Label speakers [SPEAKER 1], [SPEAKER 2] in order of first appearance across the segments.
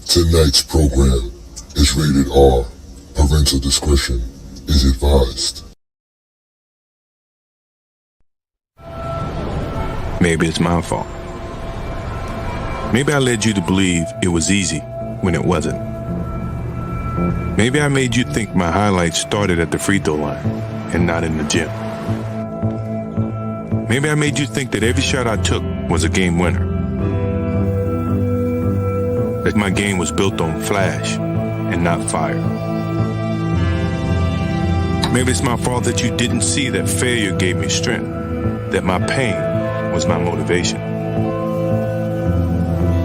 [SPEAKER 1] Tonight's program is rated R. Parental discretion is advised.
[SPEAKER 2] Maybe it's my fault. Maybe I led you to believe it was easy when it wasn't. Maybe I made you think my highlights started at the free throw line and not in the gym. Maybe I made you think that every shot I took was a game winner. That my game was built on flash and not fire. Maybe it's my fault that you didn't see that failure gave me strength, that my pain was my motivation.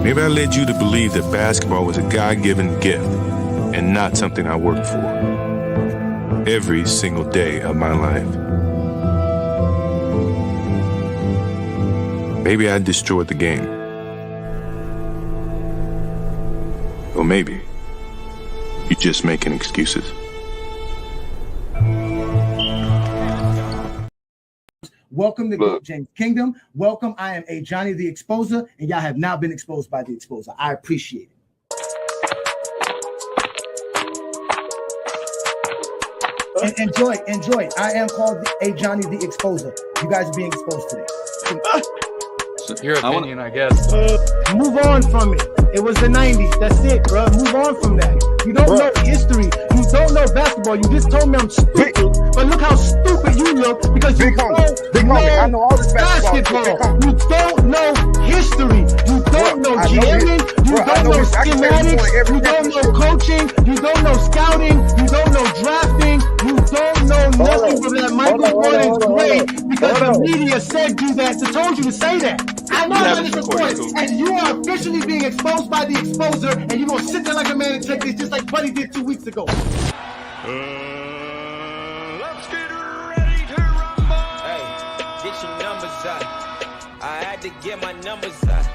[SPEAKER 2] Maybe I led you to believe that basketball was a God-given gift and not something I worked for every single day of my life. Maybe I destroyed the game. Or maybe you're just making excuses.
[SPEAKER 3] Welcome to Klutch James Kingdom. Welcome. I am Ajani the Exposer, and y'all have now been exposed by the Exposer. I appreciate it. And enjoy it. I am called Ajani the Exposer. You guys are being exposed today.
[SPEAKER 4] Your opinion, I guess.
[SPEAKER 3] Move on from it. It was the 90s. That's it, bro. Move on from that. You don't know history. You don't know basketball. You just told me I'm stupid. But look how stupid you look because you don't know basketball. You don't know history. You don't know jamming. You don't know schematics. You don't know coaching. You don't know scouting. You don't know drafting. You don't know nothing but that Michael Jordan's great because the media said you that, so told you to say that. I know about this report, and you are officially being exposed by the Exposer, and you're going to sit there like a man and take this just like Buddy did 2 weeks ago.
[SPEAKER 5] Let's get ready to rumble.
[SPEAKER 6] Hey, get your numbers out. I had to get my numbers out.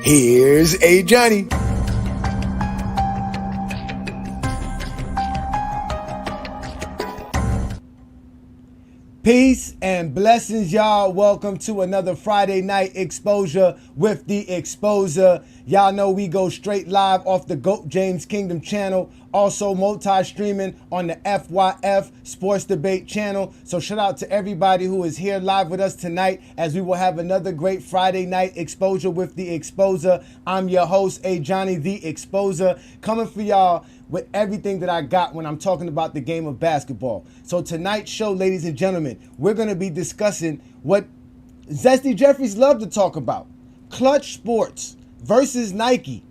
[SPEAKER 7] Here's Ajani.
[SPEAKER 3] Peace and blessings, y'all. Welcome to another Friday night exposure with the Exposer. Y'all know we go straight live off the GOAT James Kingdom channel. Also multi-streaming on the FYF Sports Debate channel. So shout out to everybody who is here live with us tonight as we will have another great Friday night exposure with the Exposer. I'm your host, Ajani the Exposer, coming for y'all with everything that I got when I'm talking about the game of basketball. So tonight's show, ladies and gentlemen, we're going to be discussing what Zesty Jeffries love to talk about. Klutch Sports versus Nike.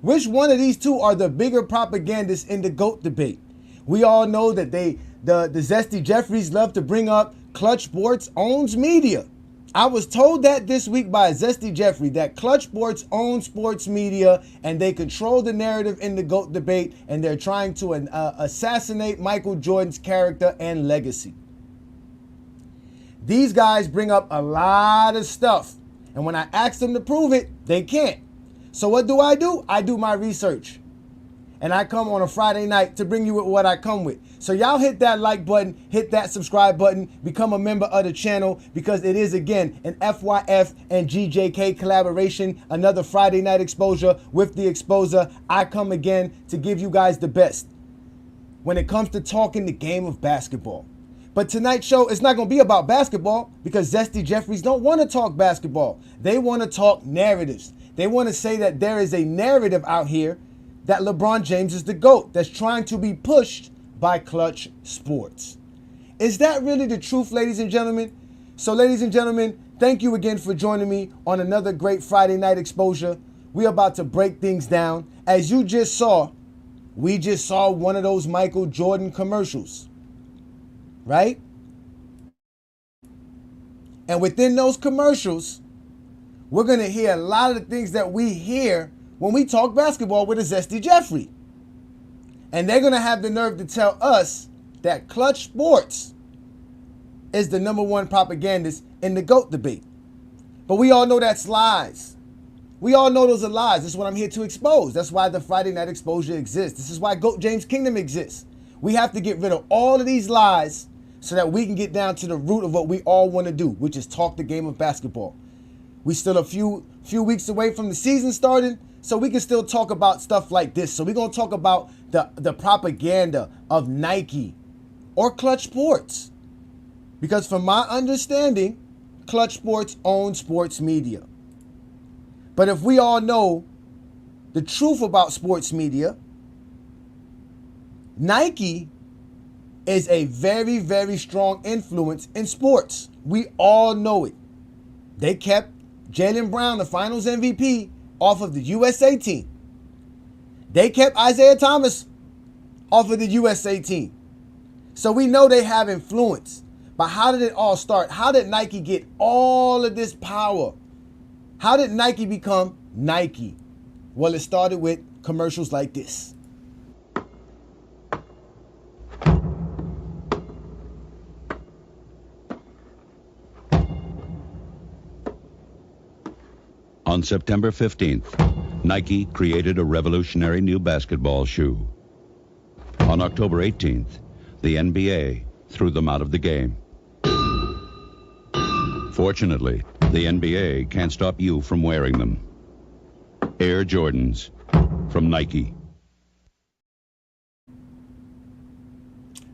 [SPEAKER 3] Which one of these two are the bigger propagandists in the GOAT debate? We all know that the Zesty Jeffries love to bring up Klutch Sports owns media. I was told that this week by Zesty Jeffrey that Klutch Sports owns sports media and they control the narrative in the GOAT debate and they're trying to assassinate Michael Jordan's character and legacy. These guys bring up a lot of stuff, and when I ask them to prove it, they can't. So what do? I do my research. And I come on a Friday night to bring you with what I come with. So y'all hit that like button, hit that subscribe button, become a member of the channel because it is, again, an FYF and GJK collaboration, another Friday night exposure with the Exposer. I come again to give you guys the best when it comes to talking the game of basketball. But tonight's show is not going to be about basketball because Zesty Jeffries don't want to talk basketball. They want to talk narratives. They want to say that there is a narrative out here that LeBron James is the GOAT that's trying to be pushed by Klutch Sports. Is that really the truth, ladies and gentlemen? So, ladies and gentlemen, thank you again for joining me on another great Friday night exposure. We're about to break things down. As you just saw, we just saw one of those Michael Jordan commercials, right? And within those commercials, we're going to hear a lot of the things that we hear when we talk basketball with a Zesty Jeffrey. And they're going to have the nerve to tell us that Klutch Sports is the #1 propagandist in the GOAT debate. But we all know that's lies. We all know those are lies. This is what I'm here to expose. That's why the Friday Night Exposure exists. This is why GOAT James Kingdom exists. We have to get rid of all of these lies so that we can get down to the root of what we all want to do, which is talk the game of basketball. We still a few weeks away from the season starting, so we can still talk about stuff like this. So we're going to talk about the propaganda of Nike or Klutch Sports. Because from my understanding, Klutch Sports owns sports media. But if we all know the truth about sports media, Nike is a very, very strong influence in sports. We all know it. They kept Jaylen Brown, the finals MVP, off of the USA team. They kept Isaiah Thomas off of the USA team. So we know they have influence. But how did it all start? How did Nike get all of this power? How did Nike become Nike? Well, it started with commercials like this.
[SPEAKER 7] On September 15th, Nike created a revolutionary new basketball shoe. On October 18th, the NBA threw them out of the game. Fortunately, the NBA can't stop you from wearing them. Air Jordans from Nike.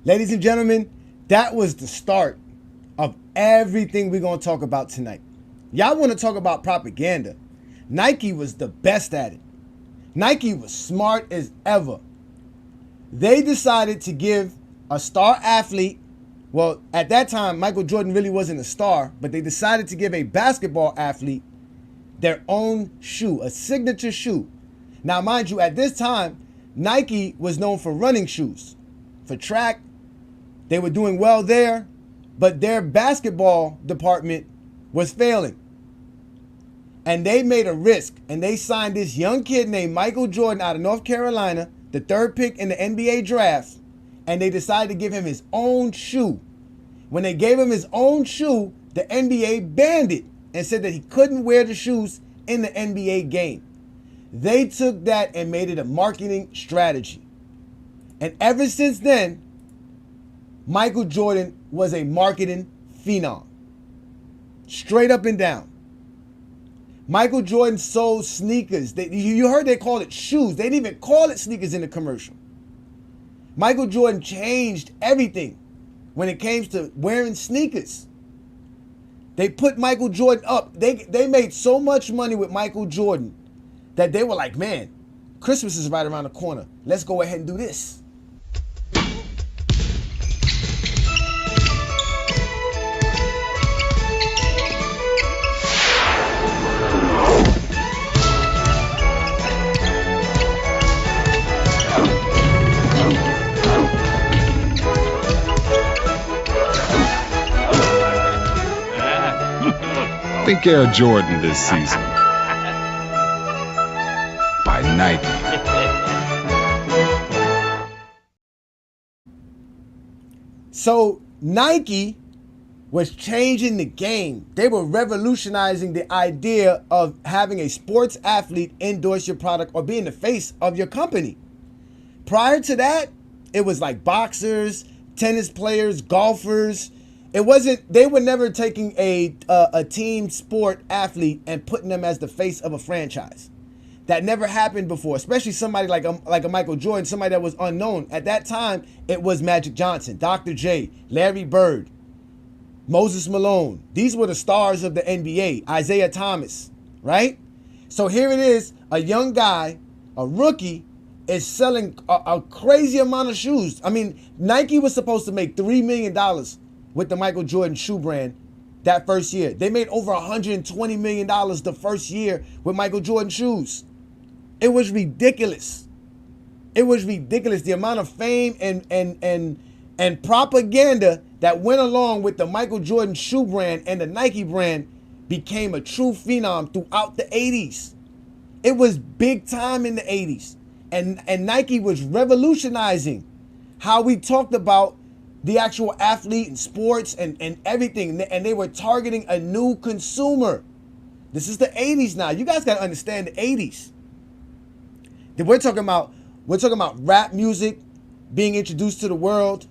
[SPEAKER 3] Ladies and gentlemen, that was the start of everything we're going to talk about tonight. Y'all want to talk about propaganda? Nike was the best at it. Nike was smart as ever. They decided to give a star athlete, well, at that time, Michael Jordan really wasn't a star, but they decided to give a basketball athlete their own shoe, a signature shoe. Now, mind you, at this time, Nike was known for running shoes. For track, they were doing well there, but their basketball department was failing. And they made a risk, and they signed this young kid named Michael Jordan out of North Carolina, the 3rd pick in the NBA draft, and they decided to give him his own shoe. When they gave him his own shoe, the NBA banned it and said that he couldn't wear the shoes in the NBA game. They took that and made it a marketing strategy. And ever since then, Michael Jordan was a marketing phenom. Straight up and down. Michael Jordan sold sneakers. You heard they called it shoes. They didn't even call it sneakers in the commercial. Michael Jordan changed everything when it came to wearing sneakers. They put Michael Jordan up. They made so much money with Michael Jordan that they were like, man, Christmas is right around the corner. Let's go ahead and do this.
[SPEAKER 8] Think Air Jordan this season. By Nike.
[SPEAKER 3] So Nike was changing the game. They were revolutionizing the idea of having a sports athlete endorse your product or being the face of your company. Prior to that, it was like boxers, tennis players, golfers. It wasn't, they were never taking a team sport athlete and putting them as the face of a franchise. That never happened before, especially somebody like a Michael Jordan, somebody that was unknown. At that time, it was Magic Johnson, Dr. J, Larry Bird, Moses Malone. These were the stars of the NBA, Isaiah Thomas, right? So here it is, a young guy, a rookie, is selling a crazy amount of shoes. I mean, Nike was supposed to make $3 million with the Michael Jordan shoe brand that first year. They made over $120 million the first year with Michael Jordan shoes. It was ridiculous. It was ridiculous. The amount of fame and propaganda that went along with the Michael Jordan shoe brand and the Nike brand became a true phenom throughout the 80s. It was big time in the 80s. And Nike was revolutionizing how we talked about the actual athlete and sports and everything. And they were targeting a new consumer. This is the 80s now. You guys got to understand the 80s. Then we're talking about rap music being introduced to the world.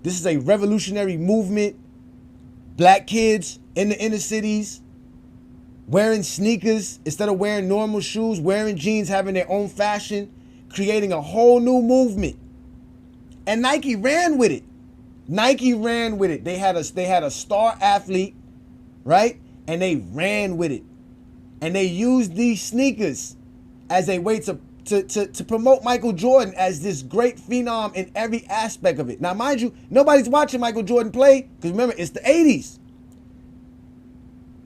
[SPEAKER 3] This is a revolutionary movement. Black kids in the inner cities wearing sneakers instead of wearing normal shoes, wearing jeans, having their own fashion, creating a whole new movement. And Nike ran with it. Nike ran with it. They had a star athlete, right? And they ran with it. And they used these sneakers as a way to promote Michael Jordan as this great phenom in every aspect of it. Now, mind you, nobody's watching Michael Jordan play, because remember, it's the 80s.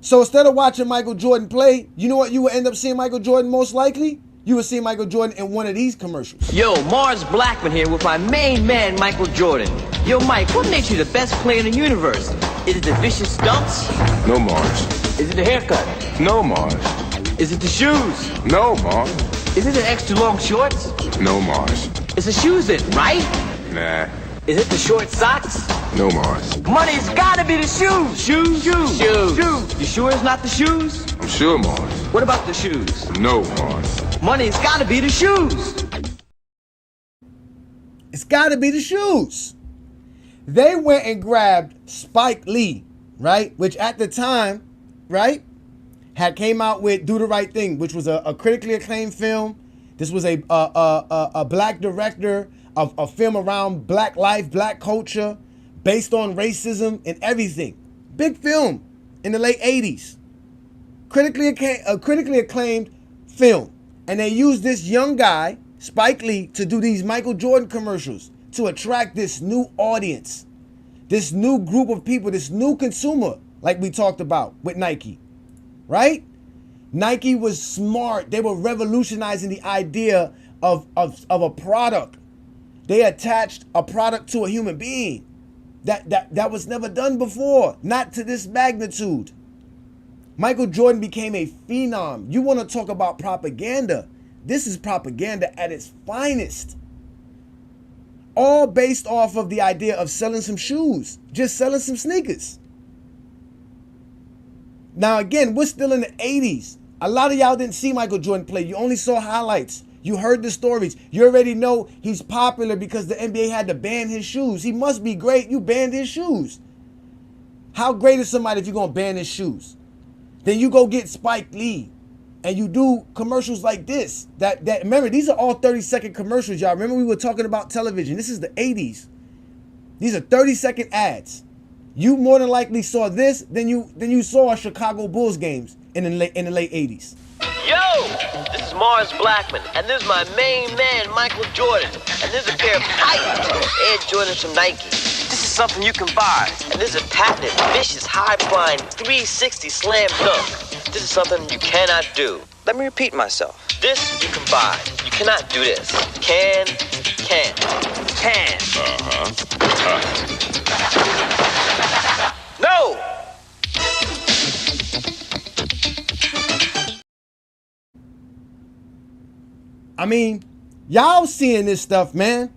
[SPEAKER 3] So instead of watching Michael Jordan play, you know what you would end up seeing Michael Jordan most likely? You would see Michael Jordan in one of these commercials.
[SPEAKER 9] Yo, Mars Blackman here with my main man, Michael Jordan. Yo, Mike, what makes you the best player in the universe? Is it the vicious stunts?
[SPEAKER 2] No, Mars.
[SPEAKER 9] Is it the haircut?
[SPEAKER 2] No, Mars.
[SPEAKER 9] Is it the shoes?
[SPEAKER 2] No, Mars.
[SPEAKER 9] Is it the extra long shorts?
[SPEAKER 2] No, Mars.
[SPEAKER 9] It's the shoes then, right?
[SPEAKER 2] Nah.
[SPEAKER 9] Is it the short socks?
[SPEAKER 2] No, Mars.
[SPEAKER 9] Money's gotta be the shoes. Shoes. You sure it's not the shoes?
[SPEAKER 2] I'm sure, Mars.
[SPEAKER 9] What about the shoes?
[SPEAKER 2] No, Mars.
[SPEAKER 9] Money's gotta be the shoes.
[SPEAKER 3] It's gotta be the shoes. They went and grabbed Spike Lee, right? Which at the time, right, had came out with Do the Right Thing, which was a critically acclaimed film. This was a black director of a film around black life, black culture, based on racism and everything. Big film in the late 80s. Critically acclaimed film. And they used this young guy, Spike Lee, to do these Michael Jordan commercials to attract this new audience, this new group of people, this new consumer, like we talked about with Nike, right? Nike was smart. They were revolutionizing the idea of a product. They attached a product to a human being. That was never done before, not to this magnitude. Michael Jordan became a phenom. You want to talk about propaganda? This is propaganda at its finest. All based off of the idea of selling some shoes, just selling some sneakers. Now again, we're still in the 80s. A lot of y'all didn't see Michael Jordan play. You only saw highlights. You heard the stories. You already know he's popular because the NBA had to ban his shoes. He must be great. You banned his shoes. How great is somebody if you're going to ban his shoes? Then you go get Spike Lee and you do commercials like this. That remember, these are all 30-second commercials, y'all. Remember we were talking about television. This is the 80s. These are 30-second ads. You more than likely saw this than you saw Chicago Bulls games in the late 80s.
[SPEAKER 9] Yo, this is Mars Blackman, and this is my main man, Michael Jordan. And this is a pair of tight Air Jordans from Nike. This is something you can buy. And this is a patented, vicious, high-flying 360 slam dunk. This is something you cannot do. Let me repeat myself. This you can buy. You cannot do this. Can. No!
[SPEAKER 3] I mean, y'all seeing this stuff, man.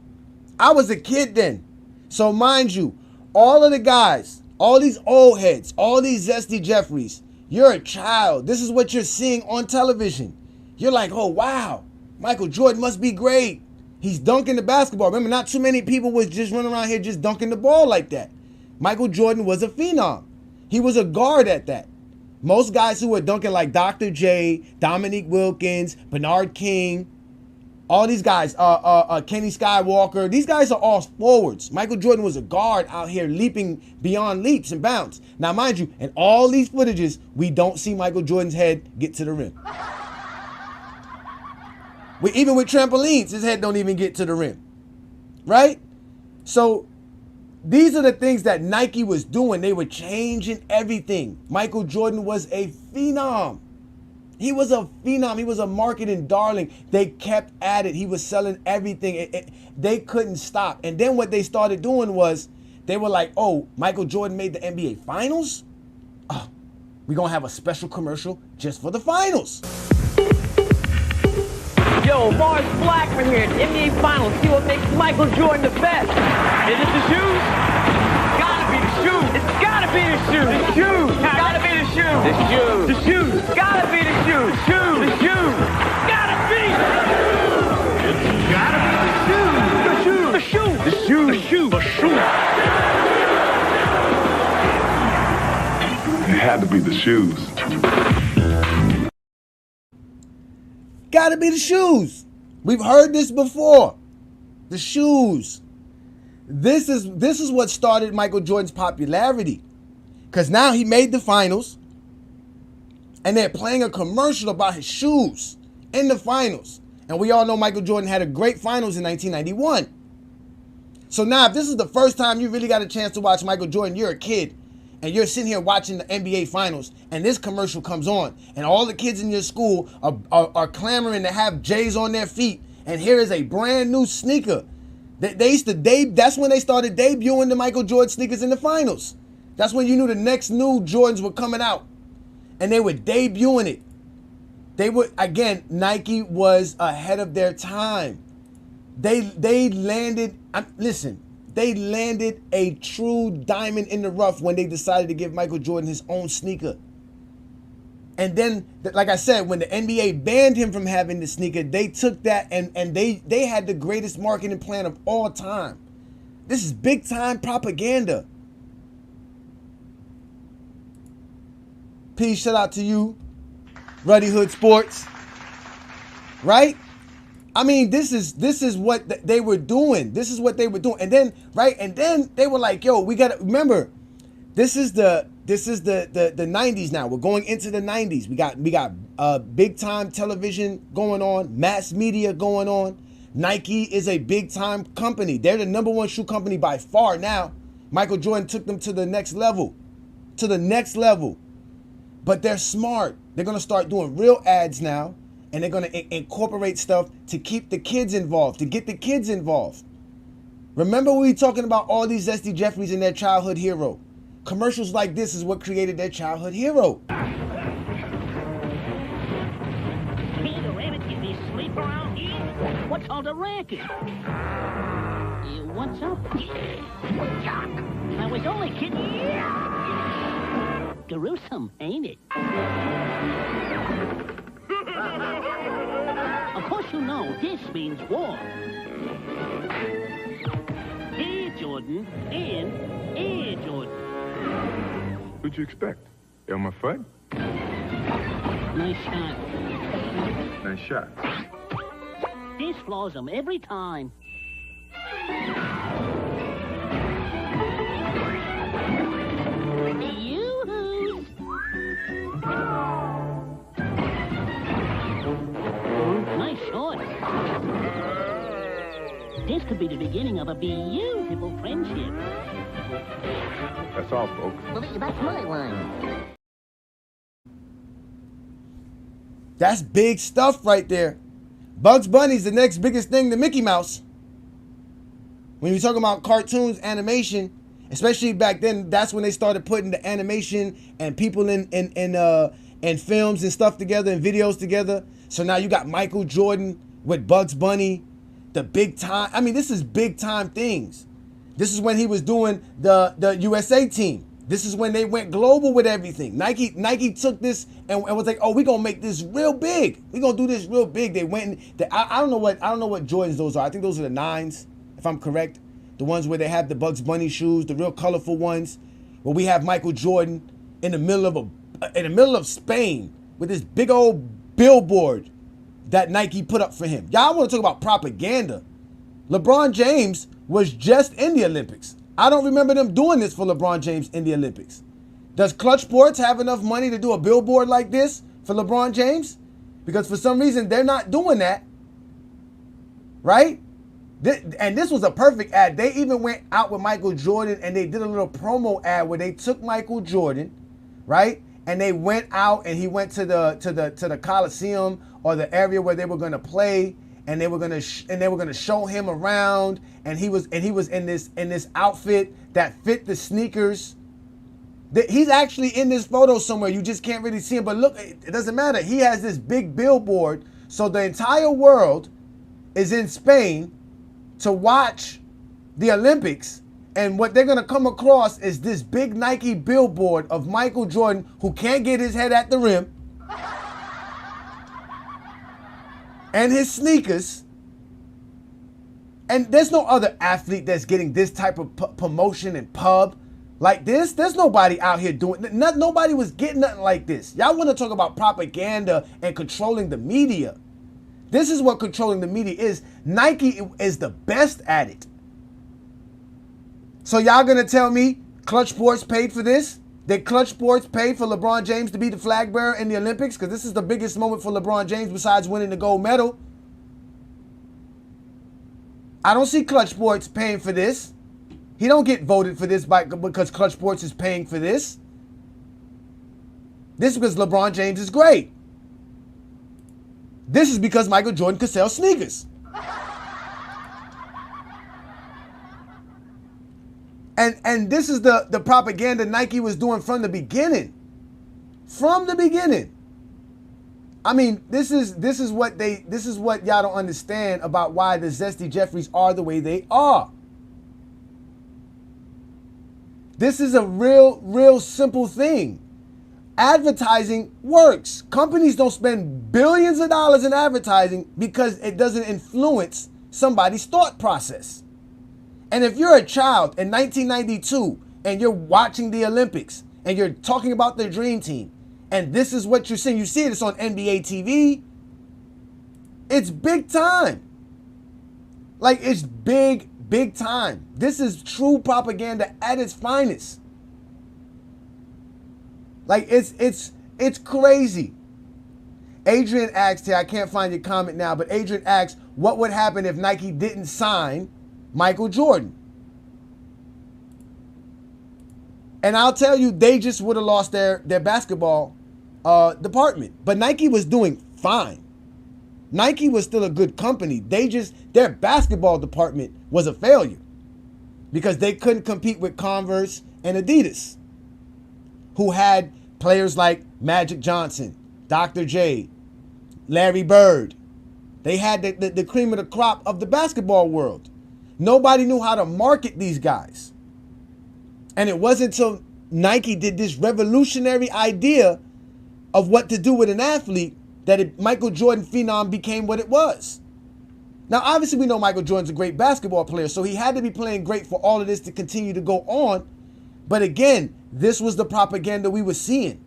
[SPEAKER 3] I was a kid then. So mind you, all of the guys, all these old heads, all these Zesty Jeffries, you're a child. This is what you're seeing on television. You're like, oh, wow, Michael Jordan must be great. He's dunking the basketball. Remember, not too many people was just running around here just dunking the ball like that. Michael Jordan was a phenom. He was a guard at that. Most guys who were dunking like Dr. J, Dominique Wilkins, Bernard King, all these guys, Kenny Skywalker, these guys are all forwards. Michael Jordan was a guard out here leaping beyond leaps and bounds. Now, mind you, in all these footages, we don't see Michael Jordan's head get to the rim. Even with trampolines, his head don't even get to the rim, right? So these are the things that Nike was doing. They were changing everything. Michael Jordan was a phenom. He was a phenom. He was a marketing darling. They kept at it. He was selling everything. They couldn't stop. And then what they started doing was they were like, oh, Michael Jordan made the NBA Finals? Oh, we're going to have a special commercial just for the finals.
[SPEAKER 9] Yo, Mars Blackman here at the NBA Finals. See what makes Michael Jordan the best. Is it the shoes? Gotta be the shoes. It's gotta be the shoes. The shoes. Gotta be the shoes. The shoes. The shoes. Gotta be
[SPEAKER 8] Got to be the shoes.
[SPEAKER 3] Gotta be the shoes. We've heard this before. The shoes. This is what started Michael Jordan's popularity. Because now he made the finals. And they're playing a commercial about his shoes in the finals. And we all know Michael Jordan had a great finals in 1991. So now if this is the first time you really got a chance to watch Michael Jordan, you're a kid, and you're sitting here watching the NBA finals, and this commercial comes on, and all the kids in your school are clamoring to have J's on their feet, and here is a brand new sneaker. That's when they started debuting the Michael Jordan sneakers in the finals. That's when you knew the next new Jordans were coming out, and they were debuting it. Nike was ahead of their time. They landed a true diamond in the rough when they decided to give Michael Jordan his own sneaker. And then, like I said, when the NBA banned him from having the sneaker, they took that and they had the greatest marketing plan of all time. This is big time propaganda. Peace, shout out to you, Ruddy Hood Sports. Right? I mean, this is what they were doing. This is what they were doing. And then, right? And then they were like, yo, we gotta remember, this is the 90s now. We're going into the 90s. We got big time television going on, mass media going on. Nike is a big time company. They're the number one shoe company by far now. Michael Jordan took them to the next level. But they're smart. They're gonna start doing real ads now. And they're going to incorporate stuff to keep the kids involved, to get the kids involved. Remember we were talking about all these Zesty Jeffries and their childhood hero. Commercials like this is what created their childhood hero.
[SPEAKER 10] Peter Rabbit, is he sleep around here? What's all the racket? What's up? I was only kidding. Gruesome, ain't it? Of course you know, this means war. Air Jordan and Air Jordan.
[SPEAKER 2] What'd you expect? Elmer Fudd?
[SPEAKER 10] Nice shot.
[SPEAKER 2] Nice shot.
[SPEAKER 10] This floors them every time. Yoo-hoo! Nice shot. This could be the beginning of a beautiful friendship.
[SPEAKER 2] That's all, folks.
[SPEAKER 10] Well, that's my line.
[SPEAKER 3] That's big stuff right there. Bugs Bunny's the next biggest thing to Mickey Mouse. When you're talking about cartoons, animation, especially back then, that's when they started putting the animation and people in films and stuff together and videos together. So now you got Michael Jordan with Bugs Bunny, the big time. I mean, this is big time things. This is when he was doing the USA team. This is when they went global with everything. Nike took this and was like, oh, we're gonna make this real big. We're gonna do this real big. They went and I don't know what Jordans those are. I think those are the 9s, if I'm correct. The ones where they have the Bugs Bunny shoes, the real colorful ones, where we have Michael Jordan in the middle of Spain with this big old billboard that Nike put up for him. Y'all want to talk about propaganda? LeBron James was just in the Olympics. I don't remember them doing this for LeBron James in the Olympics. Does Klutch Sports have enough money to do a billboard like this for LeBron James? Because for some reason, they're not doing that. Right? And this was a perfect ad. They even went out with Michael Jordan and they did a little promo ad where they took Michael Jordan, right? And they went out and he went to the Coliseum or the area where they were going to play, and they were going to show him around, and he was in this outfit that fit the sneakers. He's actually in this photo somewhere. You just can't really see him, but look, it doesn't matter. He has this big billboard, so the entire world is in Spain to watch the Olympics, and what they're going to come across is this big Nike billboard of Michael Jordan, who can't get his head at the rim, and his sneakers. And there's no other athlete that's getting this type of promotion and pub like this. There's nobody out here doing, nobody was getting nothing like this. Y'all want to talk about propaganda and controlling the media. This is what controlling the media is. Nike is the best at it. So y'all gonna tell me Klutch Sports paid for this? Did Klutch Sports pay for LeBron James to be the flag bearer in the Olympics? Because this is the biggest moment for LeBron James besides winning the gold medal. I don't see Klutch Sports paying for this. He don't get voted for this because Klutch Sports is paying for this. This is because LeBron James is great. This is because Michael Jordan could sell sneakers. And this is the propaganda Nike was doing from the beginning. From the beginning. I mean, this is what y'all don't understand about why the Zesty Jeffries are the way they are. This is a real simple thing. Advertising works. Companies don't spend billions of dollars in advertising because it doesn't influence somebody's thought process. And if you're a child in 1992 and you're watching the Olympics and you're talking about the dream team and this is what you're seeing, you see this on NBA TV, it's big time. Like, it's big time. This is true propaganda at its finest. Like, it's crazy. Adrian asked here, I can't find your comment now, but Adrian asked, what would happen if Nike didn't sign Michael Jordan? And I'll tell you, they just would have lost their basketball department. But Nike was doing fine. Nike was still a good company. Their basketball department was a failure because they couldn't compete with Converse and Adidas, who had players like Magic Johnson, Dr. J, Larry Bird. They had the cream of the crop of the basketball world. Nobody knew how to market these guys. And it wasn't until Nike did this revolutionary idea of what to do with an athlete that Michael Jordan phenom became what it was. Now, obviously, we know Michael Jordan's a great basketball player, so he had to be playing great for all of this to continue to go on. But again, this was the propaganda we were seeing.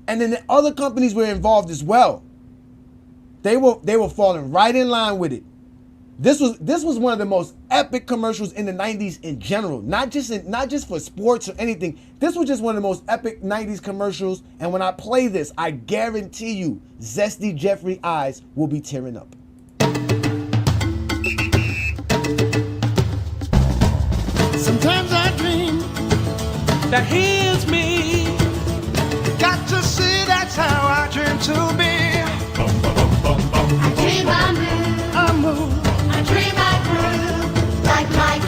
[SPEAKER 3] And then the other companies were involved as well. They were falling right in line with it. This was one of the most epic commercials in the 90s in general, not just for sports or anything. This was just one of the most epic 90s commercials, and when I play this, I guarantee you Zesty Jeffrey eyes will be tearing up.
[SPEAKER 11] Sometimes I dream that here's me. Got to see that's how I dream to be.
[SPEAKER 12] I dream I move.
[SPEAKER 11] I move.
[SPEAKER 12] I dream I groove like Mike.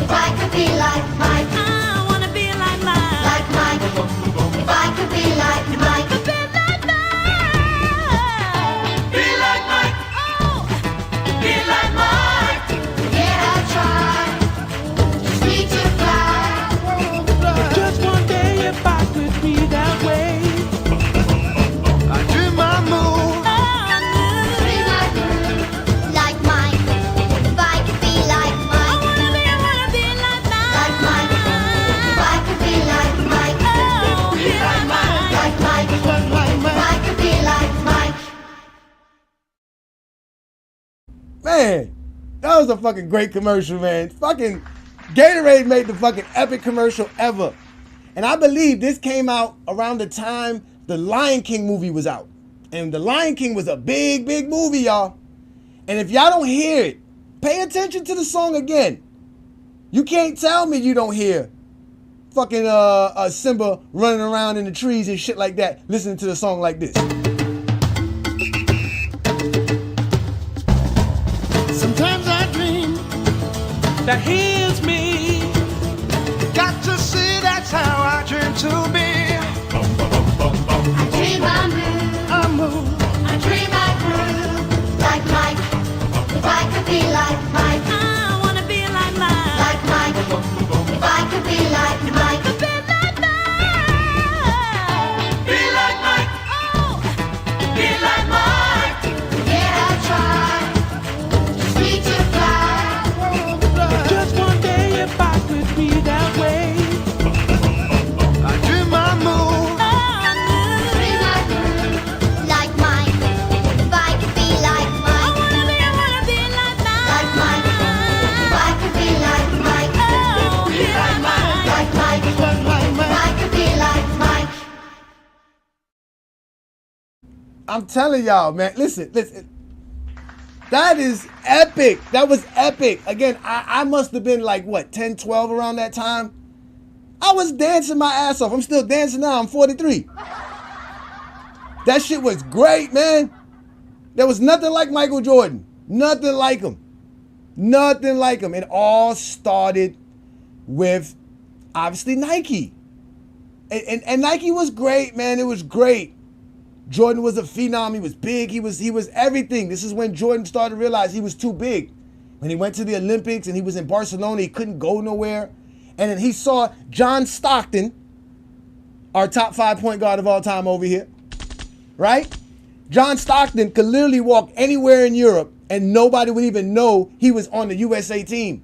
[SPEAKER 12] If I could be like Mike,
[SPEAKER 10] I wanna be like Mike.
[SPEAKER 12] like Mike. If I could be like Mike,
[SPEAKER 10] Be like Mike.
[SPEAKER 11] Be like Mike.
[SPEAKER 10] Oh.
[SPEAKER 11] Be like Mike.
[SPEAKER 12] yeah, I try. Just need to fly.
[SPEAKER 11] Just one day if I could be that way. I dream I move.
[SPEAKER 12] Dream I groove like Mike. If I could be like Mike,
[SPEAKER 10] I wanna be like Mike.
[SPEAKER 12] like Mike. If I could be like Mike,
[SPEAKER 10] Oh, be like Mike.
[SPEAKER 12] like Mike. If I could be like Mike.
[SPEAKER 3] Man, that was a fucking great commercial, man. Fucking Gatorade made the fucking epic commercial ever. And I believe this came out around the time the Lion King movie was out. And the Lion King was a big movie, y'all. And if y'all don't hear it, pay attention to the song again. You can't tell me you don't hear fucking Simba running around in the trees and shit like that, listening to the song like this.
[SPEAKER 11] Sometimes I dream that here's me. Got to see that's how I dream to be.
[SPEAKER 12] I dream I move.
[SPEAKER 11] I move.
[SPEAKER 12] I dream I groove like Mike. If I could be like Mike,
[SPEAKER 10] I wanna be like Mike.
[SPEAKER 12] like Mike. If I could be like Mike,
[SPEAKER 10] Be like Mike.
[SPEAKER 11] Be like Mike.
[SPEAKER 10] Oh.
[SPEAKER 11] Be like Mike.
[SPEAKER 12] yeah, I try. Just need to fly.
[SPEAKER 11] Just one
[SPEAKER 3] I'm telling y'all, man. Listen. That is epic. That was epic. Again, I must have been like, what, 10, 12 around that time? I was dancing my ass off. I'm still dancing now. I'm 43. That shit was great, man. There was nothing like Michael Jordan. Nothing like him. Nothing like him. It all started with, obviously, Nike. And Nike was great, man. It was great. Jordan was a phenom. He was big. He was everything. This is when Jordan started to realize he was too big. When he went to the Olympics and he was in Barcelona, he couldn't go nowhere. And then he saw John Stockton, our top 5 point guard of all time over here, right? John Stockton could literally walk anywhere in Europe and nobody would even know he was on the USA team.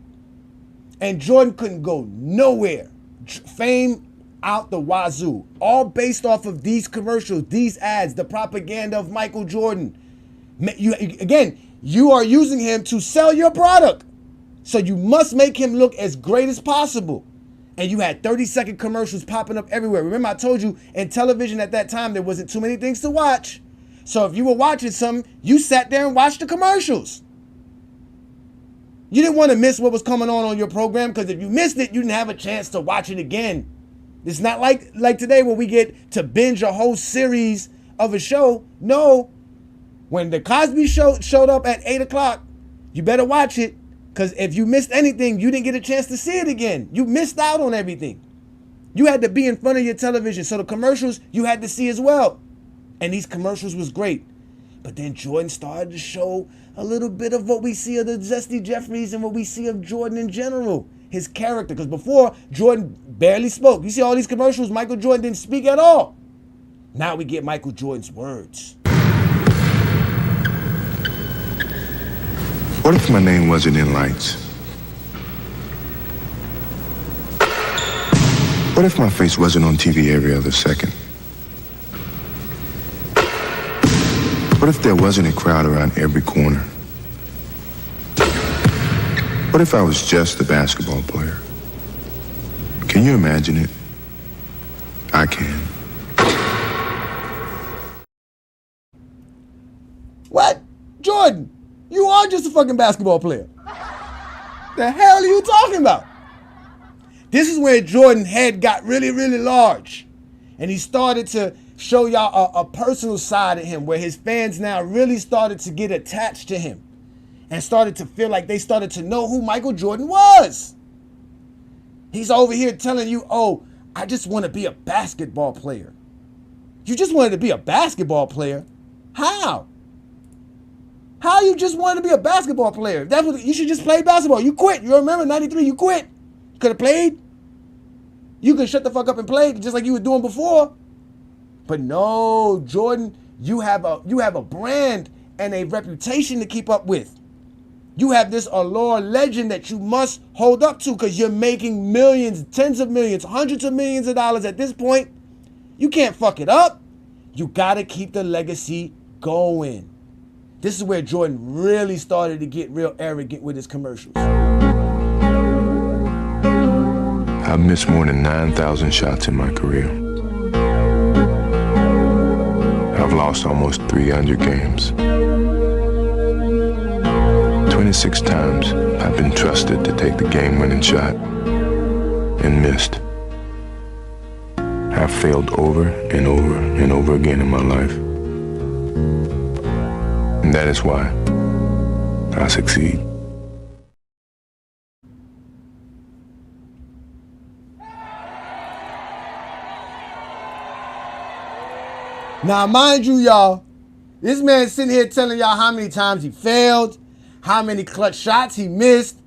[SPEAKER 3] And Jordan couldn't go nowhere. Fame out the wazoo, all based off of these commercials, these ads, the propaganda of Michael Jordan. You are using him to sell your product. So you must make him look as great as possible. And you had 30-second commercials popping up everywhere. Remember, I told you in television at that time, there wasn't too many things to watch. So if you were watching something, you sat there and watched the commercials. You didn't want to miss what was coming on your program, because if you missed it, you didn't have a chance to watch it again. It's not like today where we get to binge a whole series of a show. No. When the Cosby Show showed up at 8 o'clock, you better watch it, because if you missed anything, you didn't get a chance to see it again. You missed out on everything. You had to be in front of your television. So the commercials you had to see as well. And these commercials was great. But then Jordan started to show a little bit of what we see of the Zesty Jeffries and what we see of Jordan in general. His character. Because before, Jordan barely spoke. You see all these commercials, Michael Jordan didn't speak at all. Now we get Michael Jordan's words.
[SPEAKER 13] What if my name wasn't in lights? What if my face wasn't on TV every other second? What if there wasn't a crowd around every corner? What if I was just a basketball player? Can you imagine it? I can.
[SPEAKER 3] What? Jordan, you are just a fucking basketball player. The hell are you talking about? This is where Jordan's head got really, really large. And he started to show y'all a personal side of him, where his fans now really started to get attached to him and started to feel like they started to know who Michael Jordan was. He's over here telling you, oh, I just want to be a basketball player. You just wanted to be a basketball player? How? How you just wanted to be a basketball player? That's what you should just play basketball. You quit. You remember 93, you quit. Could have played. You could shut the fuck up and play just like you were doing before. But no, Jordan, you have a brand and a reputation to keep up with. You have this allure legend that you must hold up to, because you're making millions, tens of millions, hundreds of millions of dollars at this point. You can't fuck it up. You got to keep the legacy going. This is where Jordan really started to get real arrogant with his commercials.
[SPEAKER 2] I've missed more than 9,000 shots in my career. I've lost almost 300 games. 26 times I've been trusted to take the game-winning shot and missed. I've failed over and over and over again in my life. And that is why I succeed.
[SPEAKER 3] Now, mind you, y'all, this man sitting here telling y'all how many times he failed, how many clutch shots he missed,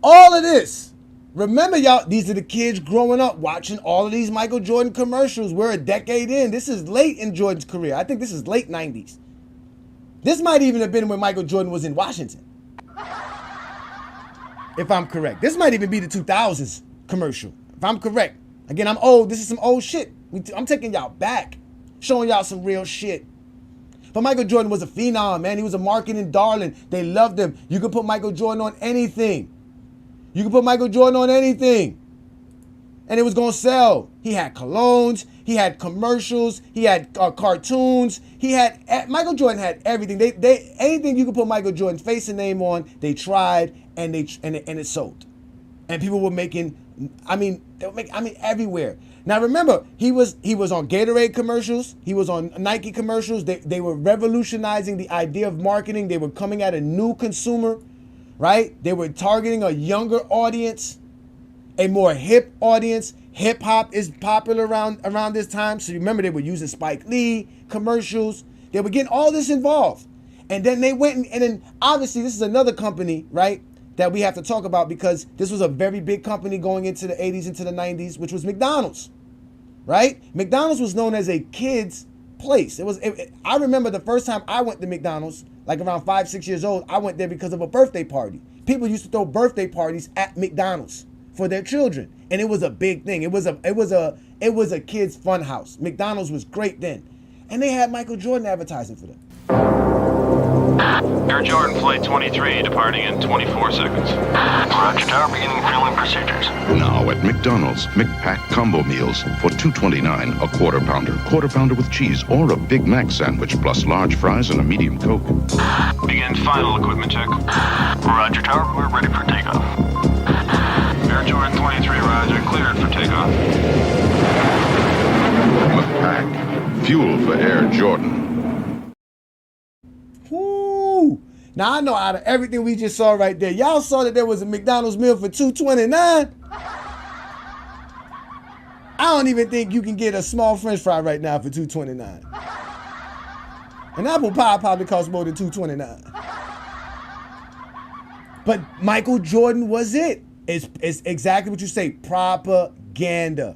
[SPEAKER 3] all of this. Remember, y'all, these are the kids growing up watching all of these Michael Jordan commercials. We're a decade in. This is late in Jordan's career. I think this is late 90s. This might even have been when Michael Jordan was in Washington, if I'm correct. This might even be the 2000s commercial, if I'm correct. Again, I'm old. This is some old shit. I'm taking y'all back, showing y'all some real shit. But Michael Jordan was a phenom, man. He was a marketing darling. They loved him. You could put Michael Jordan on anything. You can put Michael Jordan on anything. And it was going to sell. He had colognes. He had commercials. He had cartoons. Michael Jordan had everything. They anything you could put Michael Jordan's face and name on, they tried, and it sold. And people were making, everywhere. Now remember, he was on Gatorade commercials. He was on Nike commercials. They were revolutionizing the idea of marketing. They were coming at a new consumer, right? They were targeting a younger audience, a more hip audience. Hip hop is popular around this time. So remember, they were using Spike Lee commercials. They were getting all this involved. And then they went and then obviously this is another company, right, that we have to talk about because this was a very big company going into the 80s, into the 90s, which was McDonald's, right? McDonald's was known as a kid's place. I remember the first time I went to McDonald's, like around 5, 6 years old, I went there because of a birthday party. People used to throw birthday parties at McDonald's for their children, and it was a big thing. It was a kid's fun house. McDonald's was great then, and they had Michael Jordan advertising for them.
[SPEAKER 14] Air Jordan Flight 23 departing in 24 seconds.
[SPEAKER 15] Roger, tower beginning fueling procedures.
[SPEAKER 16] Now at McDonald's, McPack combo meals for $2.29, a quarter pounder with cheese, or a Big Mac sandwich plus large fries and a medium Coke.
[SPEAKER 14] Begin final equipment check.
[SPEAKER 15] Roger, tower, we're ready for takeoff.
[SPEAKER 14] Air Jordan 23, roger, cleared for takeoff.
[SPEAKER 16] McPack, fuel for Air Jordan.
[SPEAKER 3] Woo! Now I know out of everything we just saw right there, y'all saw that there was a McDonald's meal for $2.29. I don't even think you can get a small French fry right now for $2.29. An apple pie probably costs more than $2.29. But Michael Jordan was it. It's exactly what you say, propaganda.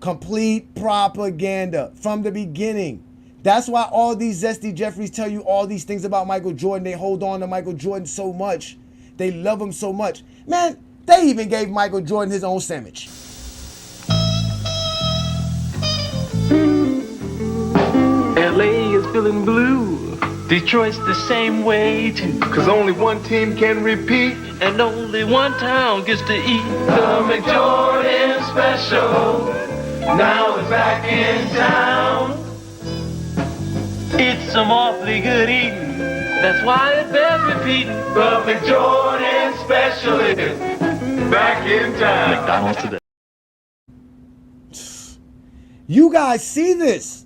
[SPEAKER 3] Complete propaganda from the beginning. That's why all these zesty Jeffries tell you all these things about Michael Jordan. They hold on to Michael Jordan so much. They love him so much. Man, they even gave Michael Jordan his own sandwich.
[SPEAKER 17] LA is feeling blue. Detroit's the same way too.
[SPEAKER 18] Cause only one team can repeat.
[SPEAKER 17] And only one town gets to eat. The McJordan Special now is back in town. It's some awfully good eating. That's why it bears repeating. The McJordan Special is back in town.
[SPEAKER 18] McDonald's today.
[SPEAKER 3] You guys see this?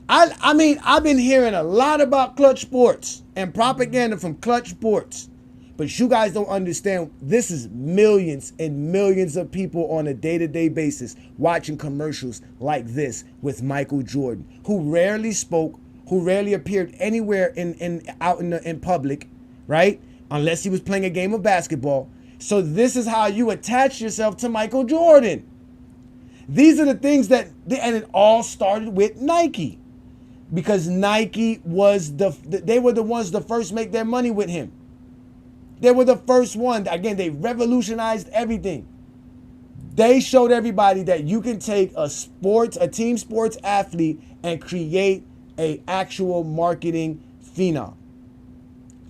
[SPEAKER 3] I mean, I've been hearing a lot about Klutch Sports and propaganda from Klutch Sports. But you guys don't understand, this is millions and millions of people on a day-to-day basis watching commercials like this with Michael Jordan, who rarely spoke, who rarely appeared anywhere in public, right? Unless he was playing a game of basketball. So this is how you attach yourself to Michael Jordan. These are the things and it all started with Nike. Because Nike was they were the ones to first make their money with him. They were the first one. Again, they revolutionized everything. They showed everybody that you can take a team sports athlete and create an actual marketing phenom.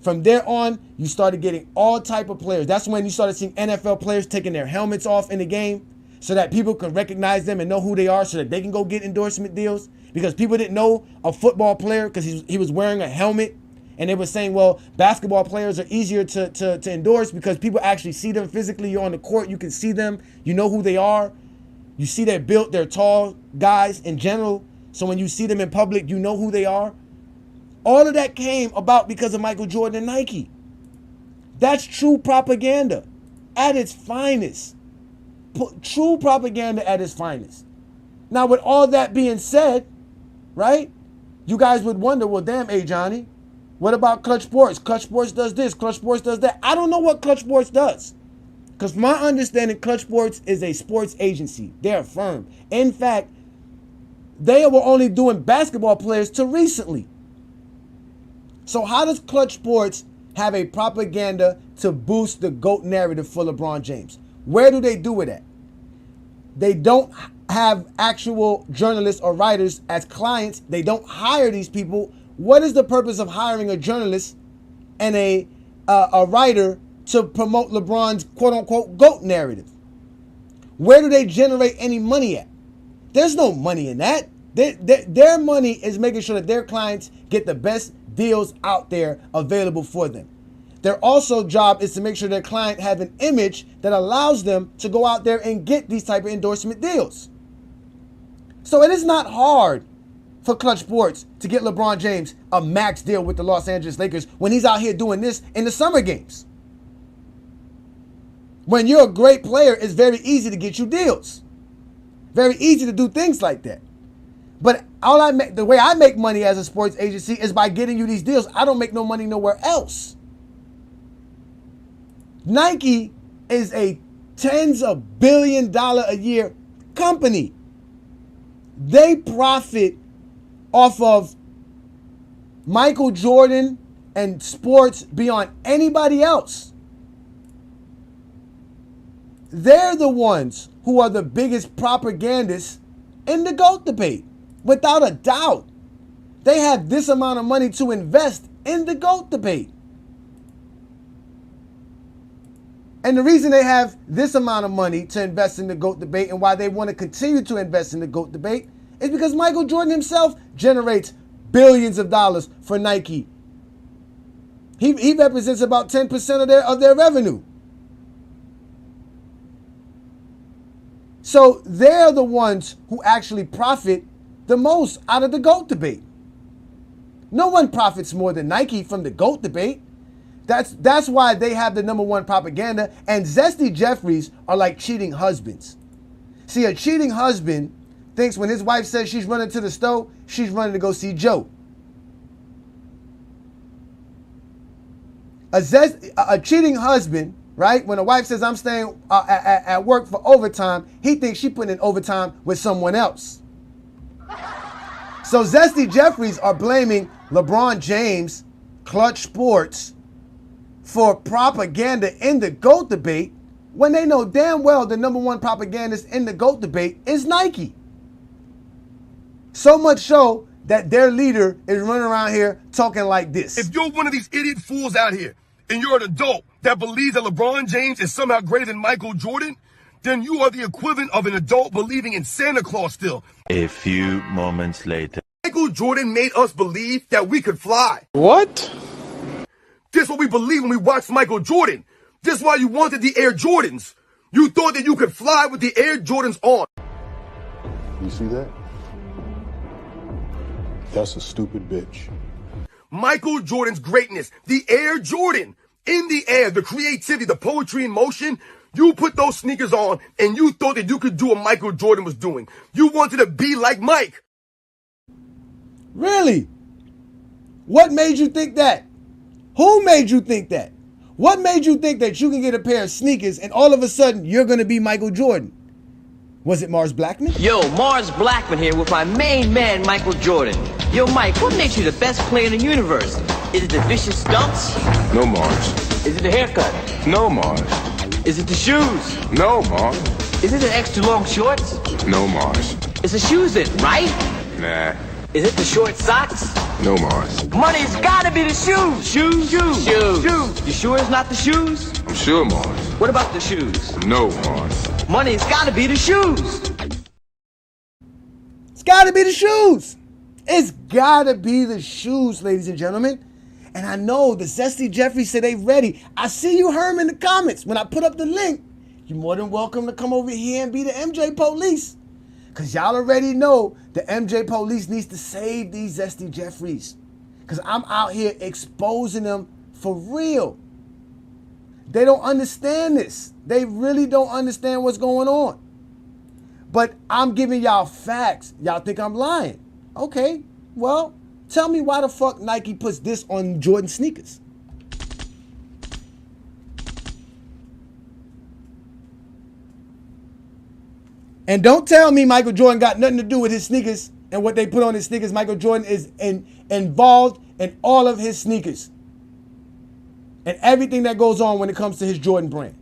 [SPEAKER 3] From there on, you started getting all type of players. That's when you started seeing NFL players taking their helmets off in the game so that people can recognize them and know who they are so that they can go get endorsement deals. Because people didn't know a football player because he was wearing a helmet. And they were saying, well, basketball players are easier to endorse because people actually see them physically. You're on the court, you can see them, you know who they are. You see they're built, they're tall guys in general. So when you see them in public, you know who they are. All of that came about because of Michael Jordan and Nike. That's true propaganda at its finest. True propaganda at its finest. Now, with all that being said, right, you guys would wonder, well, damn, Ajani, what about Klutch Sports? Klutch Sports does this, Klutch Sports does that. I don't know what Klutch Sports does. Because from my understanding, Klutch Sports is a sports agency. They're a firm. In fact, they were only doing basketball players till recently. So how does Klutch Sports have a propaganda to boost the GOAT narrative for LeBron James? Where do they do it at? They don't have actual journalists or writers as clients. They don't hire these people. What is the purpose of hiring a journalist and a writer to promote LeBron's quote-unquote GOAT narrative? Where do they generate any money at? There's no money in that. Their money is making sure that their clients get the best deals out there available for them. Their also job is to make sure their client have an image that allows them to go out there and get these type of endorsement deals. So it is not hard for Klutch Sports to get LeBron James a max deal with the Los Angeles Lakers when he's out here doing this in the summer games. When you're a great player, it's very easy to get you deals. Very easy to do things like that. But the way I make money as a sports agency is by getting you these deals. I don't make no money nowhere else. Nike is a tens of billion dollar a year company. They profit off of Michael Jordan and sports beyond anybody else. They're the ones who are the biggest propagandists in the GOAT debate. Without a doubt. They have this amount of money to invest in the GOAT debate. And the reason they have this amount of money to invest in the GOAT debate and why they want to continue to invest in the GOAT debate is because Michael Jordan himself generates billions of dollars for Nike. He represents about 10% of their revenue. So they're the ones who actually profit the most out of the GOAT debate. No one profits more than Nike from the GOAT debate. That's why they have the #1 propaganda. And Zesty Jeffries are like cheating husbands. See, a cheating husband thinks when his wife says she's running to the store, she's running to go see Joe. A cheating husband, right? When a wife says, I'm staying at work for overtime, he thinks she's putting in overtime with someone else. So Zesty Jeffries are blaming LeBron James, Klutch Sports, for propaganda in the GOAT debate when they know damn well the #1 propagandist in the GOAT debate is Nike. So much so that their leader is running around here talking like this.
[SPEAKER 19] If you're one of these idiot fools out here and you're an adult that believes that LeBron James is somehow greater than Michael Jordan, then you are the equivalent of an adult believing in Santa Claus still.
[SPEAKER 20] A few moments later.
[SPEAKER 19] Michael Jordan made us believe that we could fly.
[SPEAKER 8] What?
[SPEAKER 19] This is what we believed when we watched Michael Jordan. This is why you wanted the Air Jordans. You thought that you could fly with the Air Jordans on.
[SPEAKER 21] You see that? That's a stupid bitch.
[SPEAKER 19] Michael Jordan's greatness, the Air Jordan, in the air, the creativity, the poetry in motion. You put those sneakers on and you thought that you could do what Michael Jordan was doing. You wanted to be like Mike.
[SPEAKER 3] Really? What made you think that? Who made you think that? What made you think that you can get a pair of sneakers and all of a sudden you're going to be Michael Jordan? Was it Mars Blackman?
[SPEAKER 9] Yo, Mars Blackman here with my main man, Michael Jordan. Yo, Mike, what makes you the best player in the universe? Is it the vicious stunts?
[SPEAKER 8] No, Mars.
[SPEAKER 9] Is it the haircut?
[SPEAKER 8] No, Mars.
[SPEAKER 9] Is it the shoes?
[SPEAKER 8] No, Mars.
[SPEAKER 9] Is it the extra long shorts?
[SPEAKER 8] No, Mars.
[SPEAKER 9] It's the shoes then, right?
[SPEAKER 8] Nah.
[SPEAKER 9] Is it the short socks?
[SPEAKER 8] No, Mars.
[SPEAKER 9] Money's gotta be the shoes. Shoes. You sure it's not the shoes?
[SPEAKER 8] I'm sure, Mars.
[SPEAKER 9] What about the shoes?
[SPEAKER 8] No, Mars.
[SPEAKER 9] Money's gotta be the shoes.
[SPEAKER 3] It's gotta be the shoes. It's gotta be the shoes, ladies and gentlemen. And I know the Zesty Jeffries said they ready. I see you, Herm, in the comments. When I put up the link, you're more than welcome to come over here and be the MJ police. Because y'all already know the MJ police needs to save these Zesty Jeffries. Because I'm out here exposing them for real. They don't understand this. They really don't understand what's going on. But I'm giving y'all facts. Y'all think I'm lying. Okay, well, tell me why the fuck Nike puts this on Jordan sneakers. And don't tell me Michael Jordan got nothing to do with his sneakers and what they put on his sneakers. Michael Jordan is involved in all of his sneakers and everything that goes on when it comes to his Jordan brand.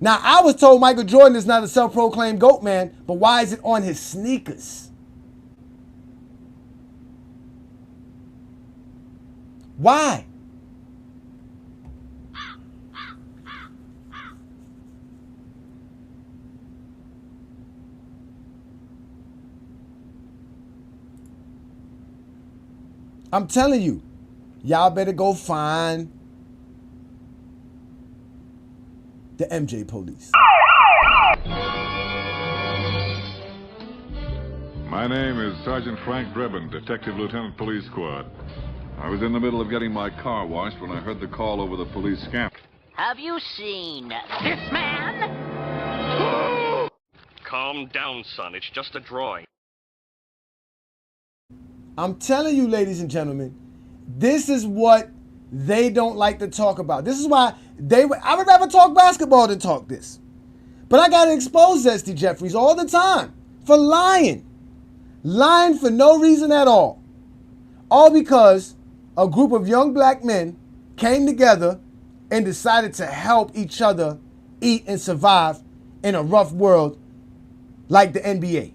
[SPEAKER 3] Now, I was told Michael Jordan is not a self-proclaimed GOAT man, but why is it on his sneakers? Why? I'm telling you, y'all better go find the MJ police.
[SPEAKER 1] My name is Sergeant Frank Drebin, Detective Lieutenant Police Squad. I was in the middle of getting my car washed when I heard the call over the police scamp.
[SPEAKER 10] Have you seen this man?
[SPEAKER 22] Calm down, son. It's just a drawing.
[SPEAKER 3] I'm telling you, ladies and gentlemen, this is what they don't like to talk about. This is why I would rather talk basketball than talk this. But I got to expose Zesty Jeffries all the time for lying. Lying for no reason at all. All because a group of young black men came together and decided to help each other eat and survive in a rough world like the NBA.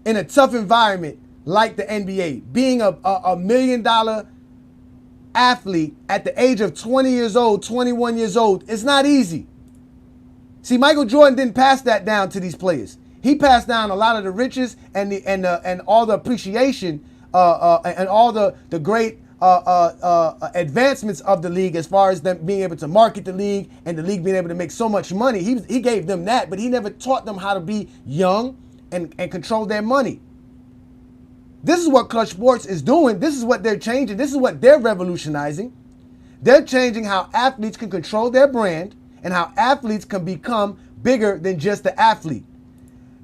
[SPEAKER 3] In a tough environment like the NBA. Being a $1 million athlete at the age of 20 years old, 21 years old, it's not easy. See, Michael Jordan didn't pass that down to these players. He passed down a lot of the riches and all the appreciation and all the great advancements of the league, as far as them being able to market the league and the league being able to make so much money. He gave them that, but he never taught them how to be young and control their money. This is what Klutch Sports is doing. This is what they're changing. This is what they're revolutionizing. They're changing how athletes can control their brand and how athletes can become bigger than just the athlete.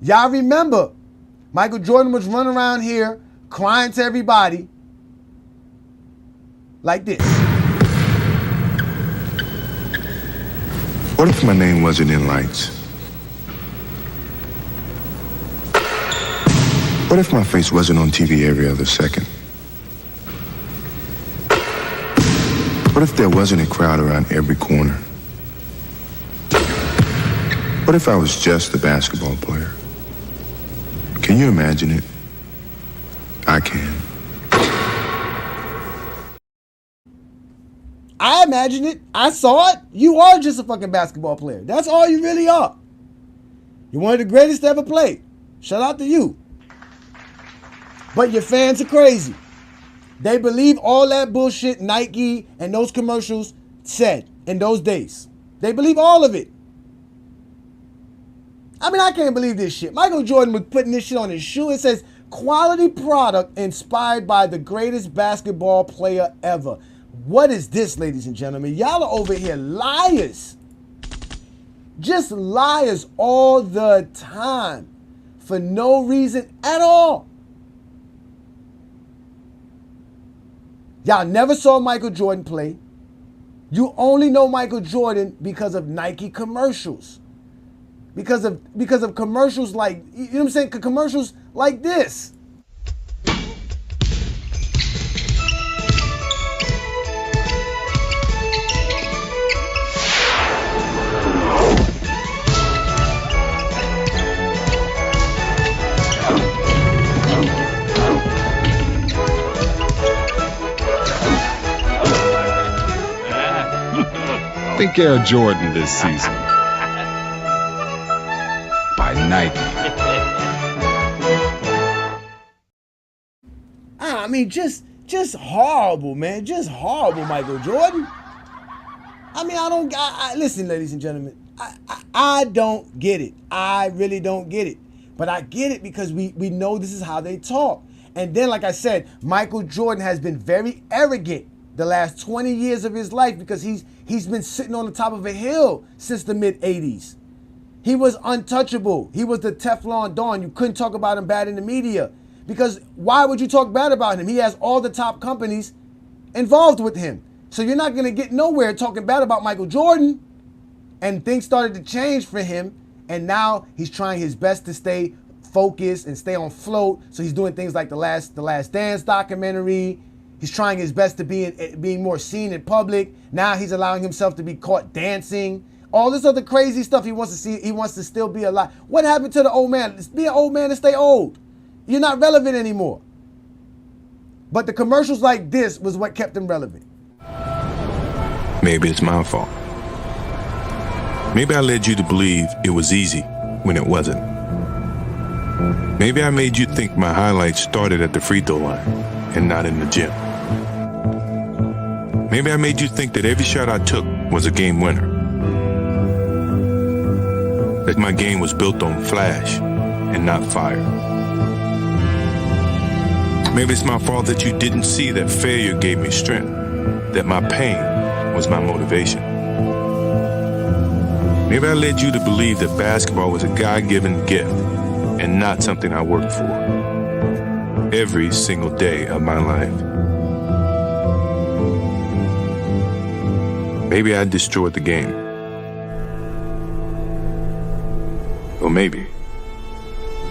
[SPEAKER 3] Y'all remember, Michael Jordan was running around here crying to everybody like this.
[SPEAKER 13] What if my name wasn't in lights? What if my face wasn't on TV every other second? What if there wasn't a crowd around every corner? What if I was just a basketball player? Can you imagine it? I can.
[SPEAKER 3] I imagine it. I saw it. You are just a fucking basketball player. That's all you really are. You're one of the greatest to ever play. Shout out to you. But your fans are crazy. They believe all that bullshit Nike and those commercials said in those days. They believe all of it. I mean, I can't believe this shit. Michael Jordan was putting this shit on his shoe. It says, quality product inspired by the greatest basketball player ever. What is this, ladies and gentlemen? Y'all are over here liars. Just liars all the time for no reason at all. Y'all never saw Michael Jordan play. You only know Michael Jordan because of Nike commercials. Because of commercials like, you know what I'm saying? Commercials like this.
[SPEAKER 21] Think Air Jordan this season. By Nike.
[SPEAKER 3] I mean, just horrible, man. Just horrible, Michael Jordan. I mean, listen, ladies and gentlemen. I don't get it. I really don't get it. But I get it because we know this is how they talk. And then, like I said, Michael Jordan has been very arrogant the last 20 years of his life because he's been sitting on the top of a hill since the mid-'80s. He was untouchable. He was the Teflon Don. You couldn't talk about him bad in the media because why would you talk bad about him? He has all the top companies involved with him. So you're not going to get nowhere talking bad about Michael Jordan. And things started to change for him. And now he's trying his best to stay focused and stay on float. So he's doing things like the Last Dance documentary. He's trying his best to being more seen in public. Now he's allowing himself to be caught dancing. All this other crazy stuff he wants to see. He wants to still be alive. What happened to the old man? Be an old man and stay old. You're not relevant anymore. But the commercials like this was what kept him relevant.
[SPEAKER 2] Maybe it's my fault. Maybe I led you to believe it was easy when it wasn't. Maybe I made you think my highlights started at the free throw line and not in the gym. Maybe I made you think that every shot I took was a game winner. That my game was built on flash and not fire. Maybe it's my fault that you didn't see that failure gave me strength, that my pain was my motivation. Maybe I led you to believe that basketball was a God-given gift and not something I worked for every single day of my life. Maybe I destroyed the game. Or maybe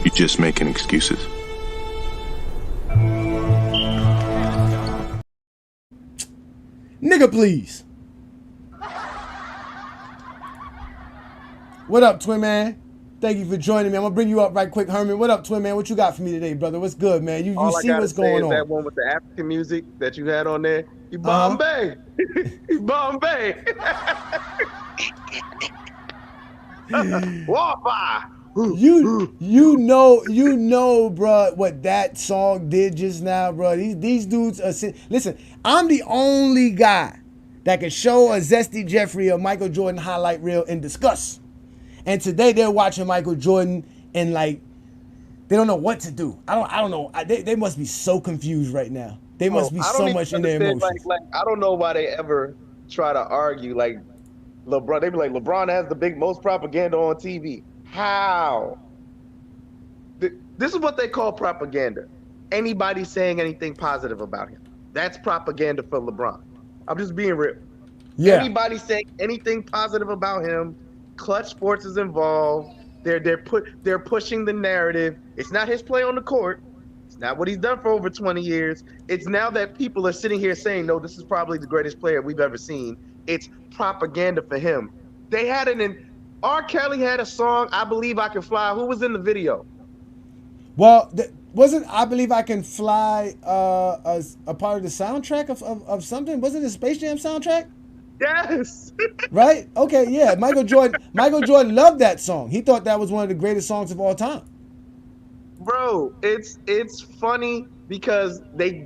[SPEAKER 2] you're just making excuses.
[SPEAKER 3] Nigga, please. What up, twin man? Thank you for joining me. I'm gonna bring you up right quick, Herman. What up, twin man? What you got for me today, brother? What's good, man? You see what's going on?
[SPEAKER 4] That one with the African music that you had on there. You Bombay. You Bombay. Wafa.
[SPEAKER 3] You know, bro, what that song did just now, bro. These dudes are listen. I'm the only guy that can show a Zesty Jeffrey or Michael Jordan highlight reel and discuss. And today they're watching Michael Jordan and like they don't know what to do. I don't know. They must be so confused right now. They must be so much in their emotions.
[SPEAKER 4] Like I don't know why they ever try to argue like LeBron. They be like LeBron has the most propaganda on TV. How? This is what they call propaganda. Anybody saying anything positive about him. That's propaganda for LeBron. I'm just being real. Yeah. Anybody saying anything positive about him, Klutch Sports is involved. They're pushing the narrative. It's not his play on the court. It's not what he's done for over 20 years. It's now that people are sitting here saying, no, this is probably the greatest player we've ever seen. It's propaganda for him. They had R. Kelly had a song, I Believe I Can Fly. Who was in the video?
[SPEAKER 3] Well, wasn't I Believe I Can Fly a part of the soundtrack of something? Wasn't it a Space Jam soundtrack?
[SPEAKER 4] Yes.
[SPEAKER 3] Right? Okay, yeah. Michael Jordan loved that song. He thought that was one of the greatest songs of all time.
[SPEAKER 4] Bro, it's funny because they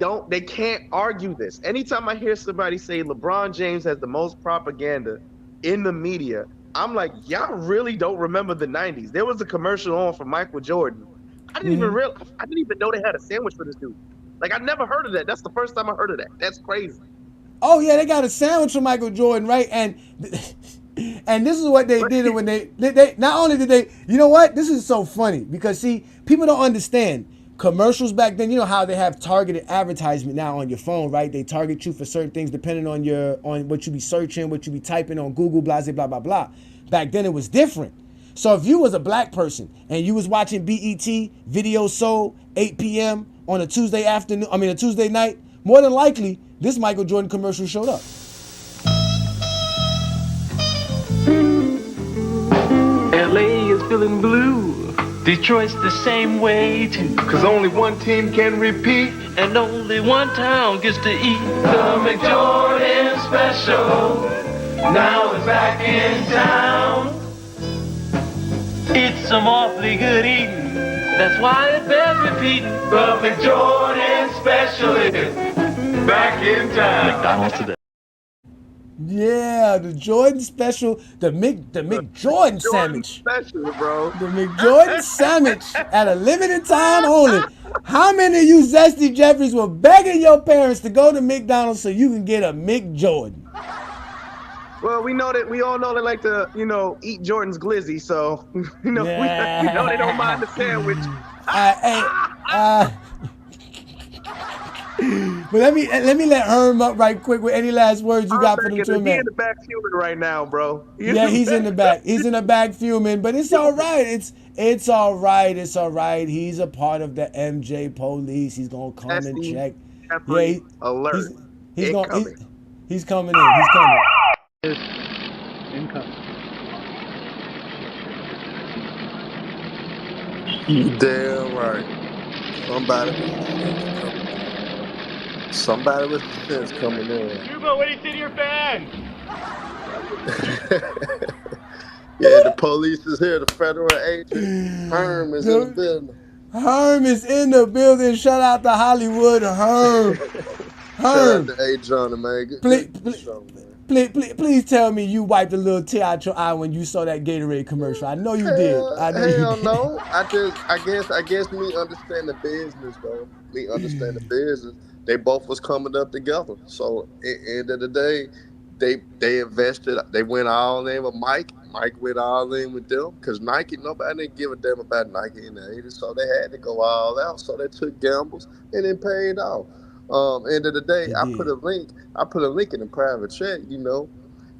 [SPEAKER 4] can't argue this. Anytime I hear somebody say LeBron James has the most propaganda in the media, I'm like, y'all really don't remember the 90s. There was a commercial on for Michael Jordan. I didn't even know they had a sandwich for this dude. Like, I never heard of that. That's the first time I heard of that. That's crazy.
[SPEAKER 3] Oh yeah, they got a sandwich for Michael Jordan, right? And this is what they did when they not only did they, you know what? This is so funny because see, people don't understand commercials back then. You know how they have targeted advertisement now on your phone, right? They target you for certain things depending on what you be searching, what you be typing on Google, blah blah blah blah. Back then it was different. So if you was a black person and you was watching BET Video Soul 8 p.m. on a Tuesday night, more than likely this Michael Jordan commercial showed up.
[SPEAKER 17] LA is feeling blue. Detroit's the same way too.
[SPEAKER 18] Cause only one team can repeat.
[SPEAKER 17] And only one town gets to eat. The McJordan special. Now it's back in town. It's some awfully good eating. That's why it bears repeating. The McJordan special is back in town. McDonald's today.
[SPEAKER 3] Yeah, the Jordan special, the McJordan sandwich.
[SPEAKER 4] Special, bro.
[SPEAKER 3] The McJordan sandwich at a limited time only. How many of you Zesty Jeffries were begging your parents to go to McDonald's so you can get a McJordan?
[SPEAKER 4] Well, we all know they like to, eat Jordan's glizzy, so we know they don't mind the sandwich.
[SPEAKER 3] But let me let Herm up right quick with any last words you got for them two men.
[SPEAKER 4] He's in the back fuming right now, bro.
[SPEAKER 3] He's in the back. He's in the back fuming, but it's all right. It's all right. It's all right. He's a part of the MJ police. He's gonna come and check.
[SPEAKER 4] Yeah, alert.
[SPEAKER 3] He's coming in. He's coming.
[SPEAKER 4] Incoming. Damn right. Somebody with defense coming in.
[SPEAKER 5] Hugo, what do you say to your fans?
[SPEAKER 4] Yeah, the police is here. The federal agent Herm is in the building.
[SPEAKER 3] Herm is in the building. Shout out to Hollywood, Herm. Herm.
[SPEAKER 6] Shout out to Ajani, man. Good show, man.
[SPEAKER 3] Please tell me you wiped a little tear out your eye when you saw that Gatorade commercial. I know you did. I know you
[SPEAKER 6] Hell
[SPEAKER 3] did.
[SPEAKER 6] no. I guess me understand the business though. Me understand the business. They both was coming up together. So at the end of the day, they invested. They went all in with Mike. Mike went all in with them because Nike. Nobody didn't give a damn about Nike in the '80s, so they had to go all out. So they took gambles and it paid off. End of the day, I put a link in the private chat, you know,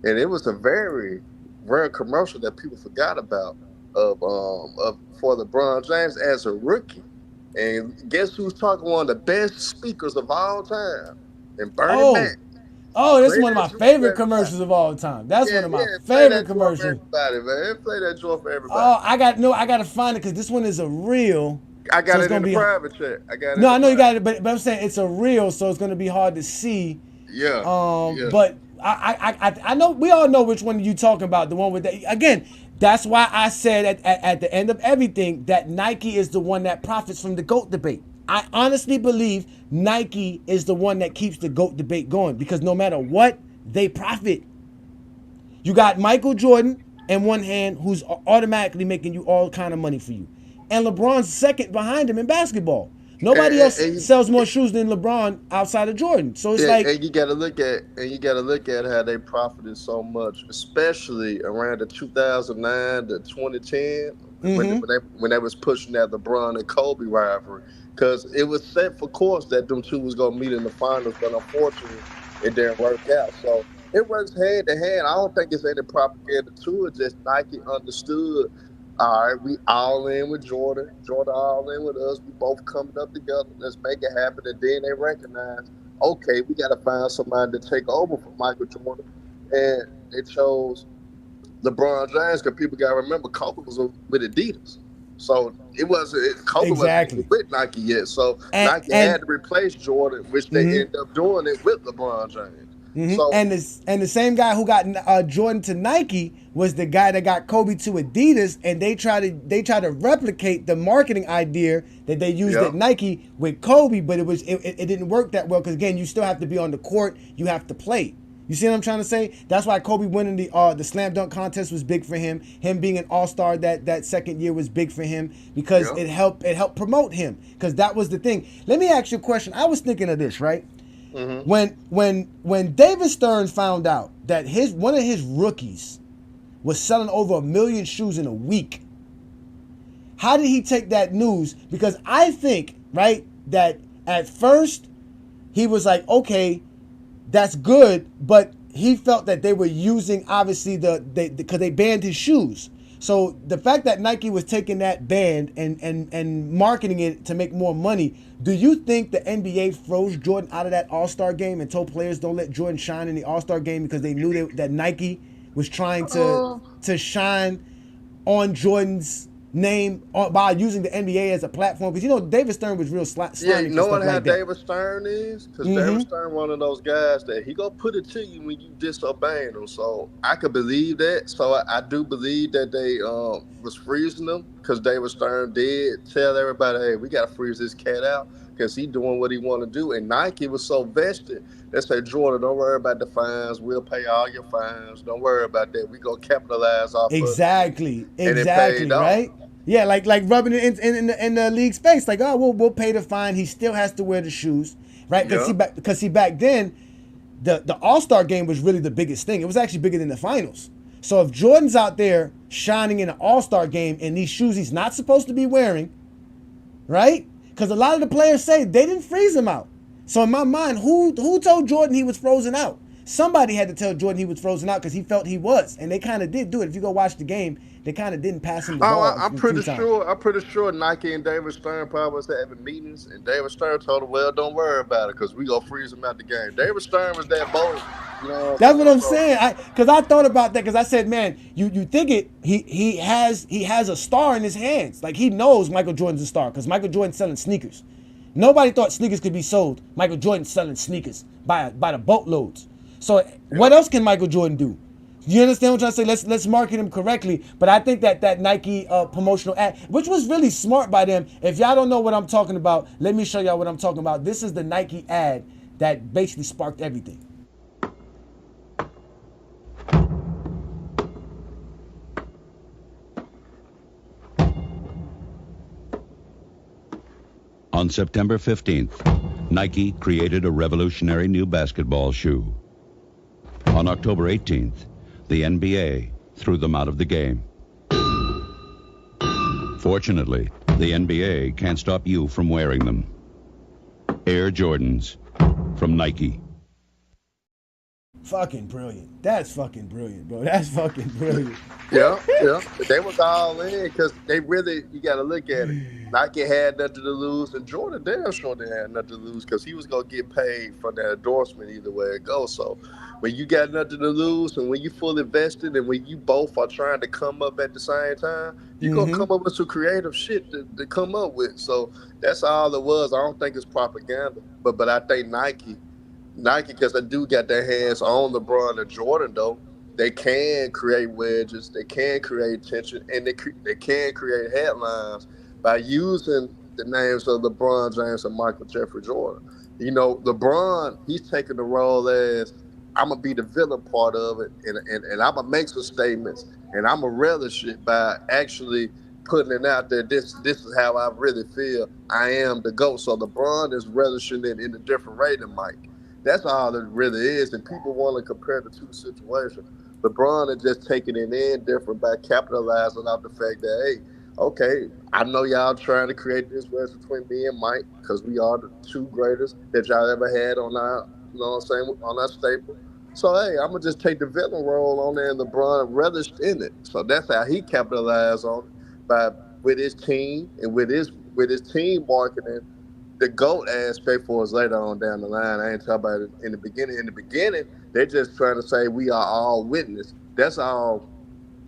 [SPEAKER 6] and it was a very rare commercial that people forgot about of for LeBron James as a rookie. And guess who's talking? One of the best speakers of all time, and Bernie Mac.
[SPEAKER 3] Oh, that's one of my favorite commercials of all time. That's one of my favorite commercials.
[SPEAKER 6] Everybody, man, play that joint for everybody.
[SPEAKER 3] Oh, I got to find it because this one is a reel.
[SPEAKER 6] I got it in the private chat.
[SPEAKER 3] No, I know you got it, but I'm saying it's a reel, so it's gonna be hard to see.
[SPEAKER 6] Yeah.
[SPEAKER 3] But I know we all know which one you talking about. The one with the again. That's why I said at the end of everything that Nike is the one that profits from the GOAT debate. I honestly believe Nike is the one that keeps the GOAT debate going because no matter what, they profit. You got Michael Jordan in one hand who's automatically making you all kind of money for you. And LeBron's second behind him in basketball. Nobody else sells more shoes than LeBron outside of Jordan. So it's like,
[SPEAKER 6] and you got to look at how they profited so much, especially around the 2009 to 2010 when they was pushing that LeBron and Kobe rivalry, because it was set for course that them two was gonna meet in the finals, but unfortunately it didn't work out. So it works hand to hand. I don't think it's any propaganda to it. Just Nike understood. All right, we all in with Jordan. Jordan all in with us. We both coming up together. Let's make it happen. And then they recognize, okay, we got to find somebody to take over for Michael Jordan. And they chose LeBron James because people got to remember Kobe was with Adidas. So it wasn't Kobe wasn't with Nike yet. So Nike had to replace Jordan, which they ended up doing it with LeBron James. So,
[SPEAKER 3] and the same guy who got Jordan to Nike was the guy that got Kobe to Adidas, and they try to replicate the marketing idea that they used at Nike with Kobe, but it didn't work that well because again, you still have to be on the court, you have to play. You see what I'm trying to say? That's why Kobe winning the slam dunk contest was big for him. Him being an all-star that second year was big for him because it helped promote him because that was the thing. Let me ask you a question. I was thinking of this, right? When David Stern found out that one of his rookies was selling over 1 million shoes in a week, how did he take that news? Because I think, right, that at first he was like, okay, that's good, but he felt that they were using obviously because they banned his shoes. So the fact that Nike was taking that band and marketing it to make more money, do you think the NBA froze Jordan out of that All-Star game and told players don't let Jordan shine in the All-Star game because they knew that Nike was trying to shine on Jordan's name by using the NBA as a platform? Because, you know, David Stern was real slimy.
[SPEAKER 6] Yeah, you know what
[SPEAKER 3] like
[SPEAKER 6] David Stern is? Because David Stern one of those guys that he gonna put it to you when you disobeying him. So I could believe that. So I do believe that they was freezing them because David Stern did tell everybody, hey, we gotta freeze this cat out because he doing what he want to do. And Nike was so vested. They say, Jordan, don't worry about the fines. We'll pay all your fines. Don't worry about that. We gonna capitalize off
[SPEAKER 3] exactly, right? Yeah, like rubbing it in the league's face, like, oh, we'll pay the fine. He still has to wear the shoes, right? Because back then, the All-Star game was really the biggest thing. It was actually bigger than the finals. So if Jordan's out there shining in an All-Star game in these shoes he's not supposed to be wearing, right? Because a lot of the players say they didn't freeze him out. So in my mind, who told Jordan he was frozen out? Somebody had to tell Jordan he was frozen out because he felt he was, and they kind of did do it. If you go watch the game, they kind of didn't pass him the ball.
[SPEAKER 6] I'm pretty sure Nike and David Stern probably was having meetings, and David Stern told him, "Well, don't worry about it, because we gonna freeze him out the game." David Stern was that bold. You know,
[SPEAKER 3] that's what I'm saying. Because I thought about that. Because I said, man, you think it? He has a star in his hands. Like he knows Michael Jordan's a star because Michael Jordan's selling sneakers. Nobody thought sneakers could be sold. Michael Jordan's selling sneakers by the boatloads. So what else can Michael Jordan do? You understand what I'm trying to say? Let's market them correctly. But I think that Nike promotional ad, which was really smart by them. If y'all don't know what I'm talking about, let me show y'all what I'm talking about. This is the Nike ad that basically sparked everything.
[SPEAKER 7] On September 15th, Nike created a revolutionary new basketball shoe. On October 18th, the NBA threw them out of the game. Fortunately, the NBA can't stop you from wearing them. Air Jordans from Nike.
[SPEAKER 3] Fucking brilliant. That's fucking brilliant, bro. That's fucking brilliant.
[SPEAKER 6] Yeah. They was all in because they really, you got to look at it. Nike had nothing to lose, and Jordan damn sure they had nothing to lose because he was going to get paid for that endorsement either way it goes. So when you got nothing to lose and when you fully vested and when you both are trying to come up at the same time, you're going to come up with some creative shit to come up with. So that's all it was. I don't think it's propaganda, but I think Nike, because they do got their hands on LeBron and Jordan, though, they can create wedges, they can create tension, and they can create headlines by using the names of LeBron James and Michael Jeffrey Jordan. You know, LeBron, he's taking the role as, I'm going to be the villain part of it, and I'm going to make some statements, and I'm going to relish it by actually putting it out there. This is how I really feel. I am the GOAT. So LeBron is relishing it in a different way than Mike. That's all it really is, and people want to compare the two situations. LeBron is just taking it in different by capitalizing off the fact that, hey, okay, I know y'all trying to create this wedge between me and Mike because we are the two greatest that y'all ever had on our, you know what I'm saying, on our staple. So, hey, I'm going to just take the villain role on there, and LeBron relished in it. So that's how he capitalized on it with his team and with his team marketing. The GOAT aspect for us later on down the line. I ain't talking about it in the beginning. In the beginning, they're just trying to say we are all witness. That's all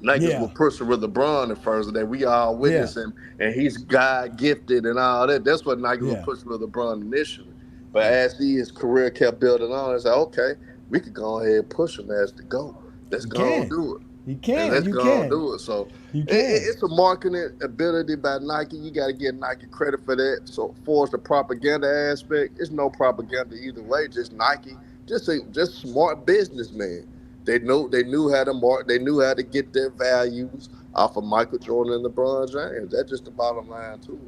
[SPEAKER 6] Niggas were pushing with LeBron at first, that we all witness him, and he's God gifted and all that. That's what Nike was pushing with LeBron initially. But as his career kept building on, it's like, okay, we could go ahead and push him as the GOAT. Let's go and do it.
[SPEAKER 3] You can.
[SPEAKER 6] And let's
[SPEAKER 3] you
[SPEAKER 6] go
[SPEAKER 3] can.
[SPEAKER 6] and do it. So
[SPEAKER 3] you can.
[SPEAKER 6] It's a marketing ability by Nike. You got to give Nike credit for that. So for the propaganda aspect, it's no propaganda either way. Just Nike, just smart businessmen. They knew how to mark. They knew how to get their values off of Michael Jordan and LeBron James. That's just the bottom line too.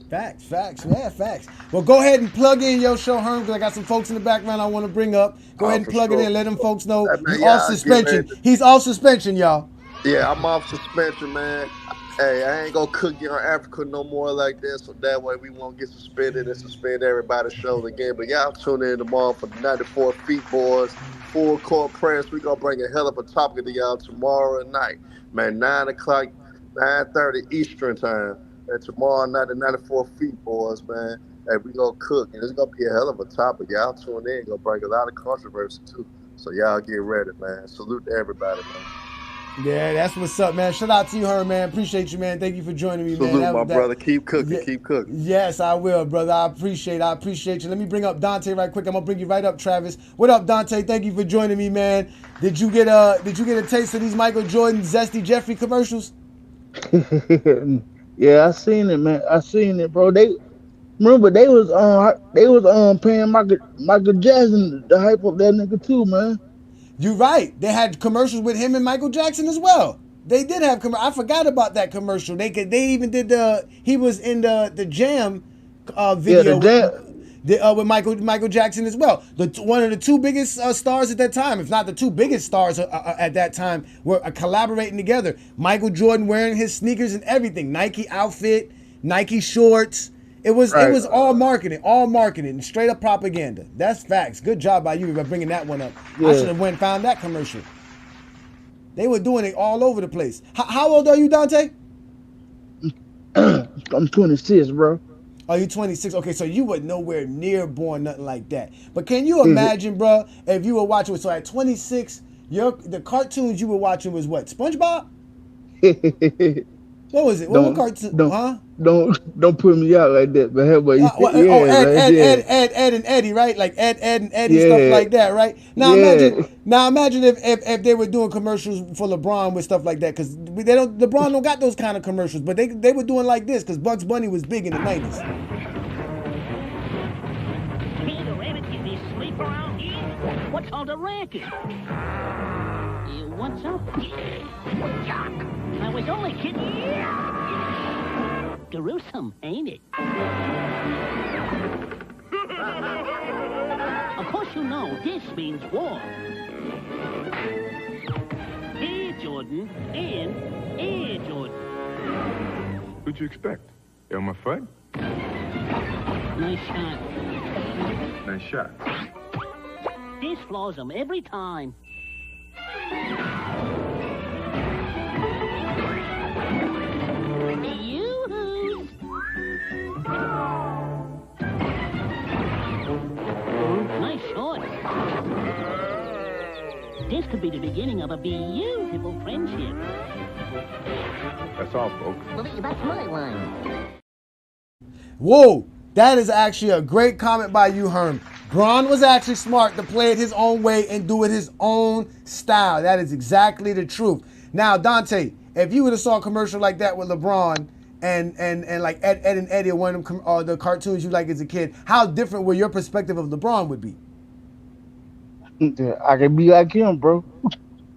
[SPEAKER 3] Facts. Yeah, facts. Well, go ahead and plug in your show, Herm, because I got some folks in the background I want to bring up. Go ahead and plug it in. Let them folks know he's off suspension. He's off suspension, y'all.
[SPEAKER 6] Yeah, I'm off suspension, man. Hey, I ain't gonna cook you on Africa no more like that, so that way we won't get suspended and suspend everybody's shows again. But y'all tune in tomorrow for the 94 Feet Boys, full court press. We gonna bring a hell of a topic to y'all tomorrow night, man. 9:00, 9:30 Eastern time. And tomorrow night, the 94 Feet Boys, man. Hey, we gonna cook, and it's gonna be a hell of a topic. Y'all tune in, gonna bring a lot of controversy too. So y'all get ready, man. Salute to everybody, man.
[SPEAKER 3] Yeah, that's what's up, man. Shout out to you, Herm, man. Appreciate you, man. Thank you for joining me, man.
[SPEAKER 6] Salute, my brother. Keep cooking, keep cooking.
[SPEAKER 3] Yes, I will, brother. I appreciate you. Let me bring up Dante right quick. I'm gonna bring you right up, Travis. What up, Dante? Thank you for joining me, man. Did you get a taste of these Michael Jordan Zesty Jeffrey commercials?
[SPEAKER 12] Yeah, I seen it, man. I seen it, bro. They was paying Michael Jackson to hype up that nigga too, man.
[SPEAKER 3] You're right. They had commercials with him and Michael Jackson as well. They did have I forgot about that commercial. They even did he was in the Jam video with Michael Jackson as well. One of the two biggest stars at that time, if not the two biggest stars at that time, were collaborating together. Michael Jordan wearing his sneakers and everything, Nike outfit, Nike shorts. It was all marketing, straight up propaganda. That's facts. Good job by you by bringing that one up. Yeah. I should have went and found that commercial. They were doing it all over the place. How old are you, Dante?
[SPEAKER 12] I'm 26, bro.
[SPEAKER 3] Oh, you 26? Okay, so you were nowhere near born, nothing like that. But can you imagine, bro, if you were watching, so at 26, the cartoons you were watching was what, SpongeBob? What was it? What cartoon? Huh?
[SPEAKER 12] Don't put me out like that, man. But yeah,
[SPEAKER 3] Ed and Eddie, right? Like Ed and Eddie, stuff
[SPEAKER 12] Yeah.
[SPEAKER 3] like that, right? Now imagine if they were doing commercials for LeBron with stuff like that, because LeBron don't got those kind of commercials, but they were doing like this because Bugs Bunny was big in the 90s.
[SPEAKER 10] Peter Rabbit, can they sleep around here? What's all the racket? What's up? I was only kidding. Gruesome, ain't it? Of course you know this means war. Air Jordan and Air Jordan.
[SPEAKER 8] What'd you expect? Elmer Fudd?
[SPEAKER 10] Nice shot.
[SPEAKER 8] Nice shot.
[SPEAKER 10] This floors them every time. Nice shot. This could be the beginning of a beautiful friendship.
[SPEAKER 8] That's all, folks.
[SPEAKER 10] Well, that's my line.
[SPEAKER 3] Whoa, that is actually a great comment by you, Herm. Bron was actually smart to play it his own way and do it his own style. That is exactly the truth. Now, Dante, if you would have saw a commercial like that with LeBron and like Ed and Eddie, or one of them, the cartoons you like as a kid, how different would your perspective of LeBron would be?
[SPEAKER 12] I can be like him, bro.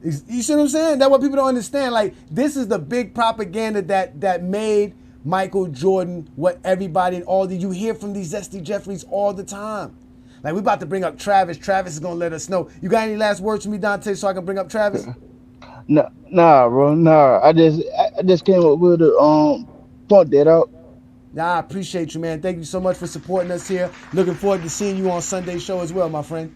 [SPEAKER 3] You see what I'm saying? That's what people don't understand. Like, this is the big propaganda that made Michael Jordan what everybody and all you hear from these Zesty Jeffries all the time. Like, we about to bring up Travis. Travis is gonna let us know. You got any last words for me, Dante, so I can bring up Travis?
[SPEAKER 12] Nah, bro, nah. I just came up with a point that out.
[SPEAKER 3] Nah, I appreciate you, man. Thank you so much for supporting us here. Looking forward to seeing you on Sunday's show as well, my friend.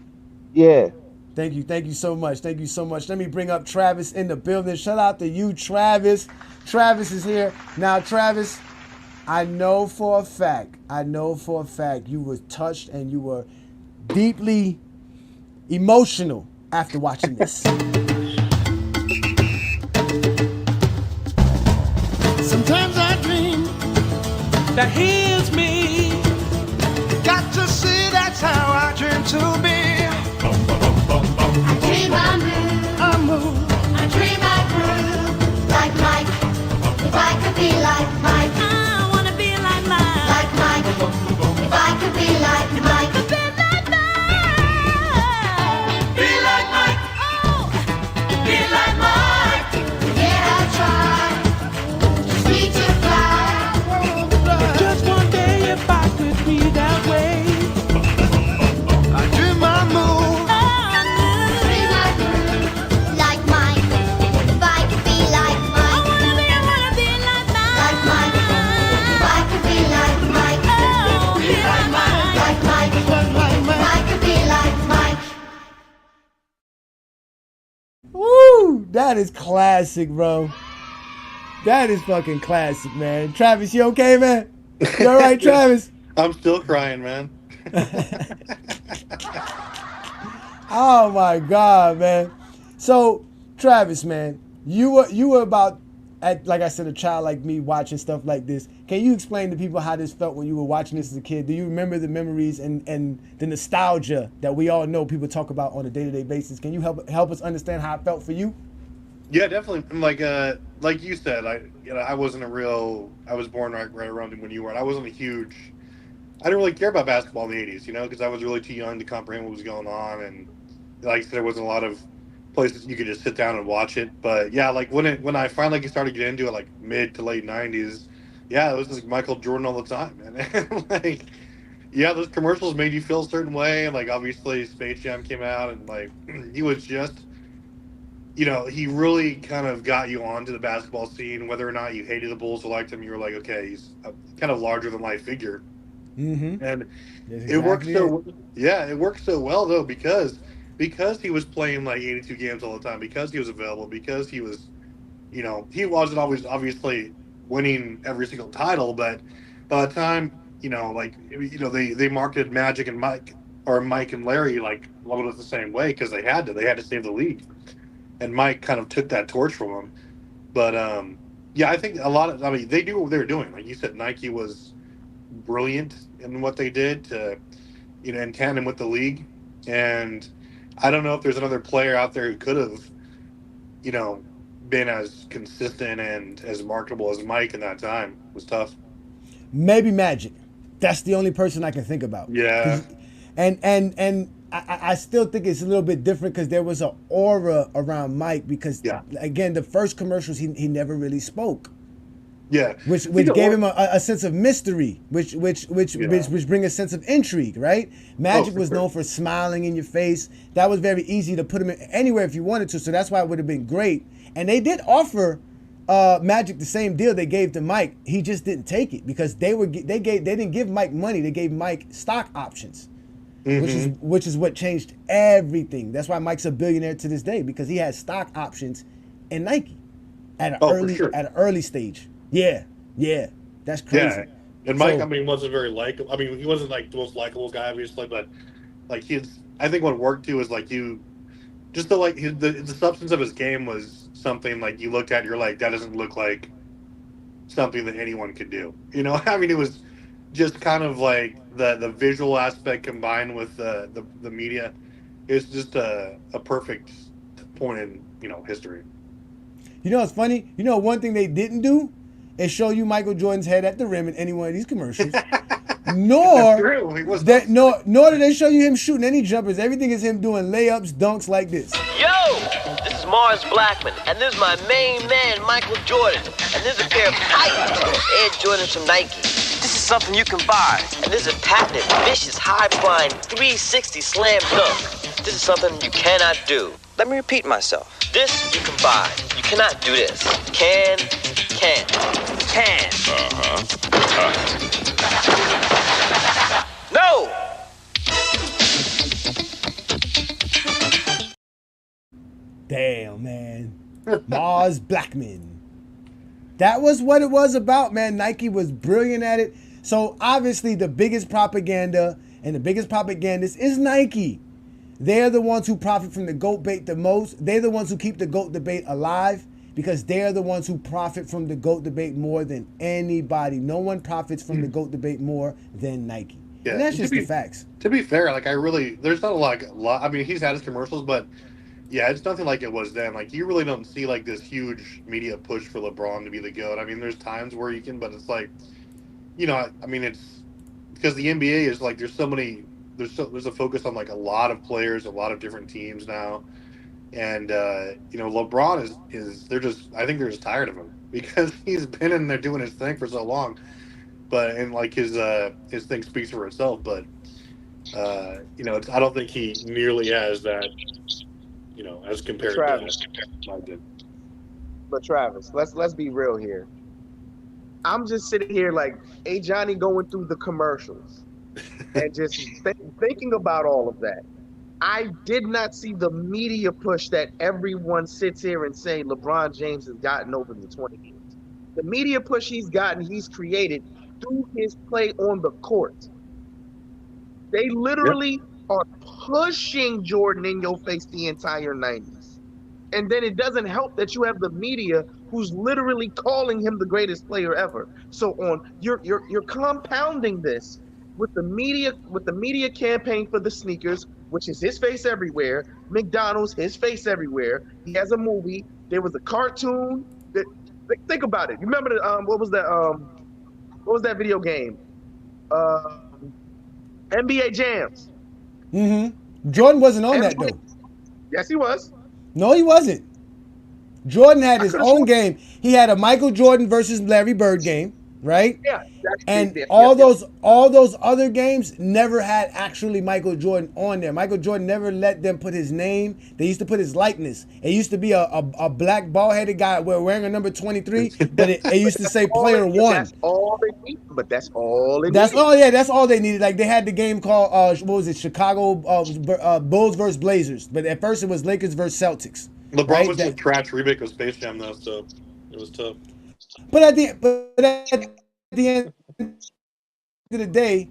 [SPEAKER 12] Yeah.
[SPEAKER 3] Thank you so much. Thank you so much. Let me bring up Travis in the building. Shout out to you, Travis. Travis is here. Now, Travis, I know for a fact you were touched and you were deeply emotional after watching this.
[SPEAKER 11] Sometimes I dream that here's me. Got to see, that's how I dream to be.
[SPEAKER 15] I dream I move. I dream I groove. Like Mike. If I could be like Mike.
[SPEAKER 11] I wanna be like Mike.
[SPEAKER 15] Like Mike. If I could be like Mike.
[SPEAKER 11] Be like Mike. Oh. Be like Mike.
[SPEAKER 15] Yeah, I try. Just need to fly.
[SPEAKER 11] Just one day if I could be that way. I dream I move.
[SPEAKER 3] Woo! That is classic, bro. That is fucking classic, man. Travis, you okay, man? You all right, Travis?
[SPEAKER 23] I'm still crying, man.
[SPEAKER 3] Oh my God, man. So, Travis, man, you were about, like I said, a child like me watching stuff like this. Can you explain to people how this felt when you were watching this as a kid? Do you remember the memories and the nostalgia that we all know people talk about on a day-to-day basis? Can you help us understand how it felt for you?
[SPEAKER 23] Yeah, definitely. Like you said, I wasn't I was born right around when you were, and I wasn't I didn't really care about basketball in the 80s, because I was really too young to comprehend what was going on, and like I said, there wasn't a lot of places you could just sit down and watch it. But yeah, like when I finally started to get into it, like mid to late 90s, yeah, it was just Michael Jordan all the time, man. Like, yeah, those commercials made you feel a certain way, and like obviously Space Jam came out, and like he was just, he really kind of got you onto the basketball scene. Whether or not you hated the Bulls or liked him, you were like, okay, he's a kind of larger than life figure.
[SPEAKER 3] Mm-hmm.
[SPEAKER 23] And it worked so well though because he was playing like 82 games all the time, because he was available, because he was, he wasn't always obviously winning every single title, but by the time, they marketed Magic and Mike and Larry like a little bit the same way, because they had to save the league, and Mike kind of took that torch from him. But Yeah, I think a lot of. I mean, they knew what they were doing. Like you said, Nike was brilliant in what they did to, in tandem with the league. And I don't know if there's another player out there who could have, been as consistent and as marketable as Mike in that time. It was tough.
[SPEAKER 3] Maybe Magic. That's the only person I can think about.
[SPEAKER 23] Yeah.
[SPEAKER 3] And I still think it's a little bit different because there was an aura around Mike because, again, the first commercials, he never really spoke.
[SPEAKER 23] Yeah.
[SPEAKER 3] Which gave him a sense of mystery, which bring a sense of intrigue, right? Magic was known for smiling in your face. That was very easy to put him in anywhere if you wanted to, so that's why it would have been great. And they did offer Magic the same deal they gave to Mike. He just didn't take it because they didn't give Mike money. They gave Mike stock options, which is what changed everything. That's why Mike's a billionaire to this day because he had stock options in Nike at an early stage. Yeah, that's crazy.
[SPEAKER 23] Yeah, and Mike, wasn't very likable. He wasn't like the most likable guy, obviously, but like I think what worked too is like the substance of his game was something like you looked at, you're like, that doesn't look like something that anyone could do. It was just kind of like the visual aspect combined with the media. It's just a perfect point in history.
[SPEAKER 3] It's funny. One thing they didn't do is show you Michael Jordan's head at the rim in any one of these commercials. Nor did they show you him shooting any jumpers. Everything is him doing layups, dunks like this.
[SPEAKER 9] Yo, this is Mars Blackman, and this is my main man, Michael Jordan, and this is a pair of tight Air Jordans from Nike. This is something you can buy, and this is a patented, vicious, high-flying 360 slam dunk. This is something you cannot do. Let me repeat myself. This you can buy. You cannot do this. Can. No!
[SPEAKER 3] Damn, man. Mars Blackman. That was what it was about, man. Nike was brilliant at it. So obviously the biggest propaganda and the biggest propagandist is Nike. They're the ones who profit from the GOAT debate the most. They're the ones who keep the GOAT debate alive because they're the ones who profit from the GOAT debate more than anybody. No one profits from the GOAT debate more than Nike. Yeah, and that's just the facts.
[SPEAKER 23] To be fair, there's not a lot. He's had his commercials, but yeah, it's nothing like it was then. Like, you really don't see like this huge media push for LeBron to be the GOAT. There's times where you can, but it's like, it's because the NBA is like, there's a focus on like a lot of players, a lot of different teams now. And, LeBron I think they're just tired of him because he's been in there doing his thing for so long. But, and like his thing speaks for itself. But, I don't think he nearly has that, as compared
[SPEAKER 4] Travis.
[SPEAKER 23] to I did.
[SPEAKER 4] But Travis, let's be real here. I'm just sitting here like Ajani going through the commercials and just thinking about all of that. I did not see the media push that everyone sits here and say LeBron James has gotten over the 20 years. The media push he's created through his play on the court. They literally are pushing Jordan in your face the entire 90s. And then it doesn't help that you have the media who's literally calling him the greatest player ever. So you're compounding this with the media campaign for the sneakers, which is his face everywhere. McDonald's, his face everywhere. He has a movie. There was a cartoon. Think about it. You remember what was that video game? NBA Jams.
[SPEAKER 3] Jordan wasn't on that though.
[SPEAKER 4] Yes, he was.
[SPEAKER 3] No, he wasn't. Jordan had his own game. He had a Michael Jordan versus Larry Bird game, right?
[SPEAKER 4] Yeah.
[SPEAKER 3] And all those other games never had actually Michael Jordan on there. Michael Jordan never let them put his name. They used to put his likeness. It used to be a black ball-headed guy wearing a number 23, but it used to say player one.
[SPEAKER 4] That's all they need. But that's all it
[SPEAKER 3] That's all. Yeah, that's all they needed. Like, they had the game called what was it? Chicago Bulls versus Blazers. But at first it was Lakers versus Celtics.
[SPEAKER 23] LeBron was just trash remake of Space Jam though, so it was tough.
[SPEAKER 3] But at the end of the day,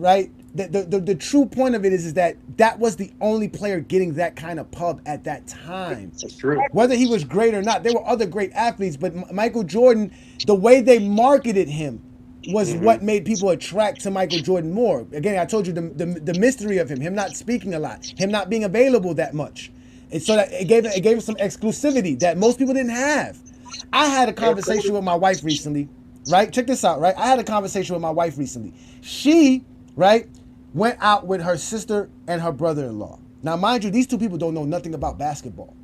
[SPEAKER 3] right? The true point of it is that was the only player getting that kind of pub at that time.
[SPEAKER 23] That's true.
[SPEAKER 3] Whether he was great or not, there were other great athletes, but Michael Jordan, the way they marketed him was what made people attract to Michael Jordan more. Again, I told you the mystery of him not speaking a lot, him not being available that much. And so that it gave him some exclusivity that most people didn't have. I had a conversation with my wife recently, right? Check this out, right? I had a conversation with my wife recently. She, right, went out with her sister and her brother-in-law. Now, mind you, these two people don't know nothing about basketball.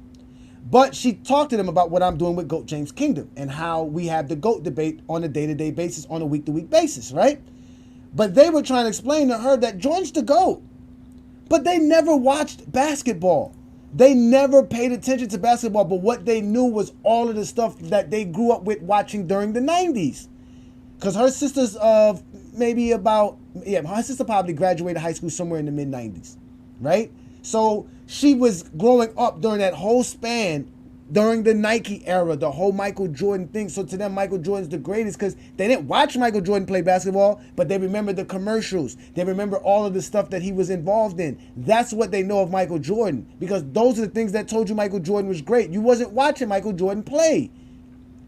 [SPEAKER 3] But she talked to them about what I'm doing with GOAT James Kingdom and how we have the GOAT debate on a day-to-day basis, on a week-to-week basis, right? But they were trying to explain to her that Jordan's the GOAT. But they never watched basketball. They never paid attention to basketball, but what they knew was all of the stuff that they grew up with watching during the 90s. Because her sister's her sister probably graduated high school somewhere in the mid-90s, right? So she was growing up during that whole span, during the Nike era, the whole Michael Jordan thing. So to them, Michael Jordan's the greatest because they didn't watch Michael Jordan play basketball, but they remember the commercials. They remember all of the stuff that he was involved in. That's what they know of Michael Jordan, because those are the things that told you Michael Jordan was great. You wasn't watching Michael Jordan play.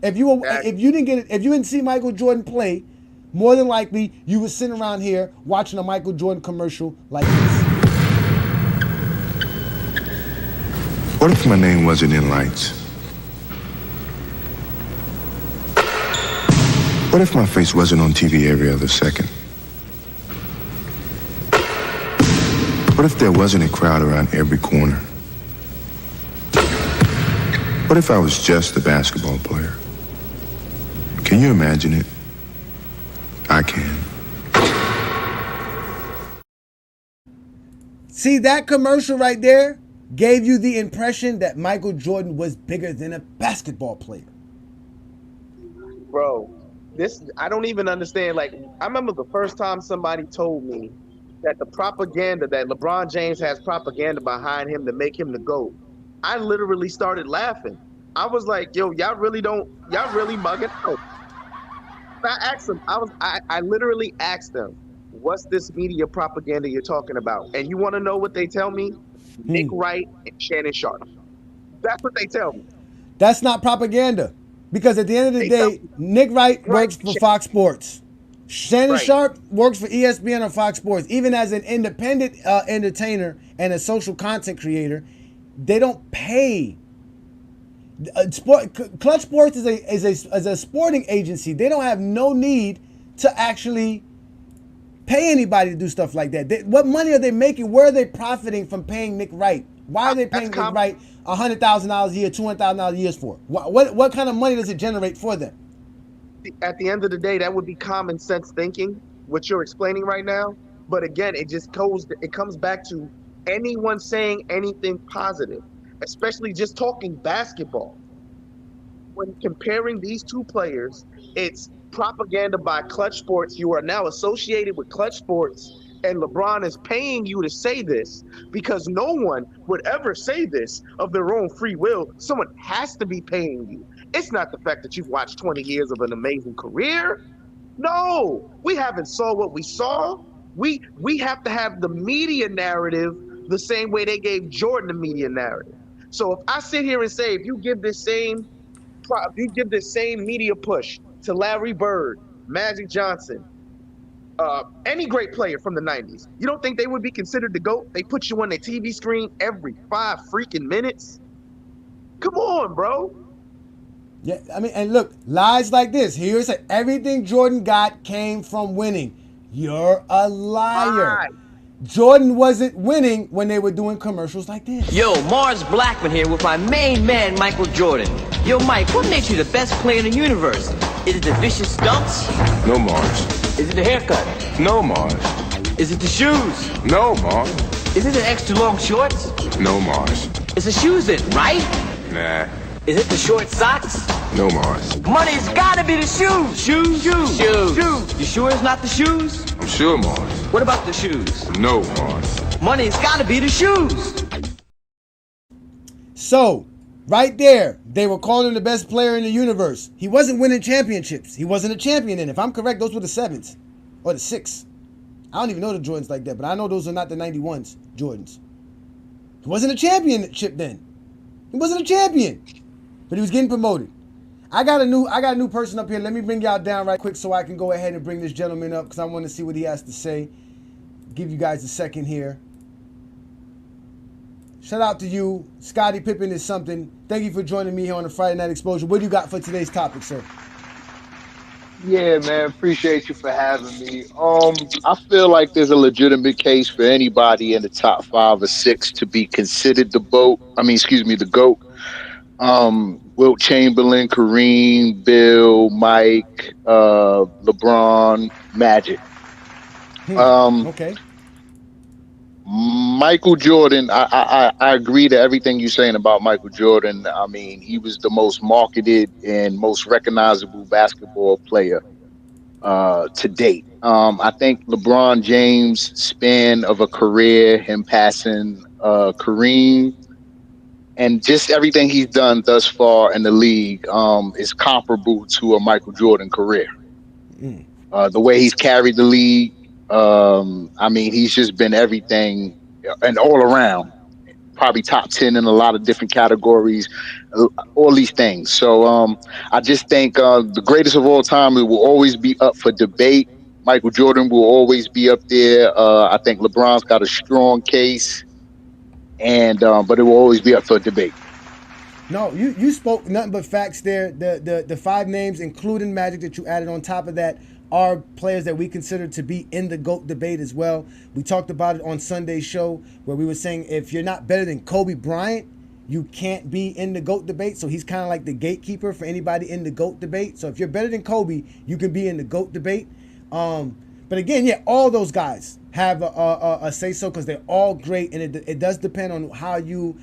[SPEAKER 3] If you didn't see Michael Jordan play, more than likely you were sitting around here watching a Michael Jordan commercial like this.
[SPEAKER 13] What if my name wasn't in lights? What if my face wasn't on TV every other second? What if there wasn't a crowd around every corner? What if I was just a basketball player? Can you imagine it? I can.
[SPEAKER 3] See, that commercial right there gave you the impression that Michael Jordan was bigger than a basketball player.
[SPEAKER 4] Bro, I don't even understand. Like, I remember the first time somebody told me that the propaganda, that LeBron James has propaganda behind him to make him the GOAT. I literally started laughing. I was like, yo, y'all really mugging out. I asked them, I literally asked them, what's this media propaganda you're talking about? And you want to know what they tell me? Nick Wright and Shannon Sharp. That's what they tell me.
[SPEAKER 3] That's not propaganda. Because at the end of the day, Nick Wright works for Fox Sports. Shannon Sharp works for ESPN or Fox Sports. Even as an independent entertainer and a social content creator, they don't pay. Klutch Sports is a sporting agency. They don't have no need to actually pay anybody to do stuff like that. What money are they making? Where are they profiting from paying Nick Wright? Why are they paying Nick Wright $100,000 a year, $200,000 a year for? What kind of money does it generate for them?
[SPEAKER 4] At the end of the day, that would be common sense thinking, what you're explaining right now. But again, it comes back to anyone saying anything positive, especially just talking basketball. When comparing these two players, it's propaganda by Klutch Sports. You are now associated with Klutch Sports, and LeBron is paying you to say this because no one would ever say this of their own free will. Someone has to be paying you. It's not the fact that you've watched 20 years of an amazing career. No, we haven't saw what we saw. We have to have the media narrative the same way they gave Jordan the media narrative. So if I sit here and say, if you give this same media push to Larry Bird, Magic Johnson, any great player from the 90s, you don't think they would be considered the GOAT? They put you on their TV screen every 5 freaking minutes. Come on, bro.
[SPEAKER 3] Yeah, I mean, and look, lies like this. Here's everything Jordan got came from winning. You're a liar. Jordan wasn't winning when they were doing commercials like this.
[SPEAKER 9] Yo, Mars Blackman here with my main man, Michael Jordan. Yo, Mike, what makes you the best player in the universe? Is it the vicious dunks?
[SPEAKER 21] No, Mars.
[SPEAKER 9] Is it the haircut?
[SPEAKER 21] No, Mars.
[SPEAKER 9] Is it the shoes?
[SPEAKER 21] No, Mars.
[SPEAKER 9] Is it the extra long shorts?
[SPEAKER 21] No, Mars.
[SPEAKER 9] It's the shoes then, right?
[SPEAKER 21] Nah.
[SPEAKER 9] Is it the short socks?
[SPEAKER 21] No, Mars.
[SPEAKER 9] Money's gotta be the shoes. Shoes. You sure it's not the shoes?
[SPEAKER 21] I'm sure, Mars.
[SPEAKER 9] What about the shoes?
[SPEAKER 21] No, Mars.
[SPEAKER 9] Money's gotta be the shoes.
[SPEAKER 3] So, right there, they were calling him the best player in the universe. He wasn't winning championships. He wasn't a champion in it. If I'm correct, those were the 7s or the 6. I don't even know the Jordans like that, but I know those are not the 91s Jordans. He wasn't a championship then. He wasn't a champion, but he was getting promoted. I got a new person up here. Let me bring y'all down right quick so I can go ahead and bring this gentleman up because I want to see what he has to say. Give you guys a second here. Shout out to you. Scottie Pippen is something. Thank you for joining me here on the Friday Night Exposure. What do you got for today's topic, sir?
[SPEAKER 14] Yeah, man, appreciate you for having me. I feel like there's a legitimate case for anybody in the top 5 or 6 to be considered the GOAT. Wilt Chamberlain, Kareem, Bill, Mike, LeBron, Magic.
[SPEAKER 3] Okay.
[SPEAKER 14] Michael Jordan, I agree to everything you're saying about Michael Jordan. I mean, he was the most marketed and most recognizable basketball player to date. I think LeBron James' span of a career, him passing Kareem, and just everything he's done thus far in the league is comparable to a Michael Jordan career. The way he's carried the league, I mean, he's just been everything and all around, probably top 10 in a lot of different categories, all these things. So I just think the greatest of all time, it will always be up for debate. Michael Jordan will always be up there. I think LeBron's got a strong case, and but it will always be up for debate.
[SPEAKER 3] No, you spoke nothing but facts there. The 5 names, including Magic, that you added on top of that, are players that we consider to be in the GOAT debate as well. We talked about it on Sunday's show where we were saying if you're not better than Kobe Bryant, you can't be in the GOAT debate. So he's kind of like the gatekeeper for anybody in the GOAT debate. So if you're better than Kobe, you can be in the GOAT debate. But again, yeah, all those guys have a say-so because they're all great, and it does depend on how you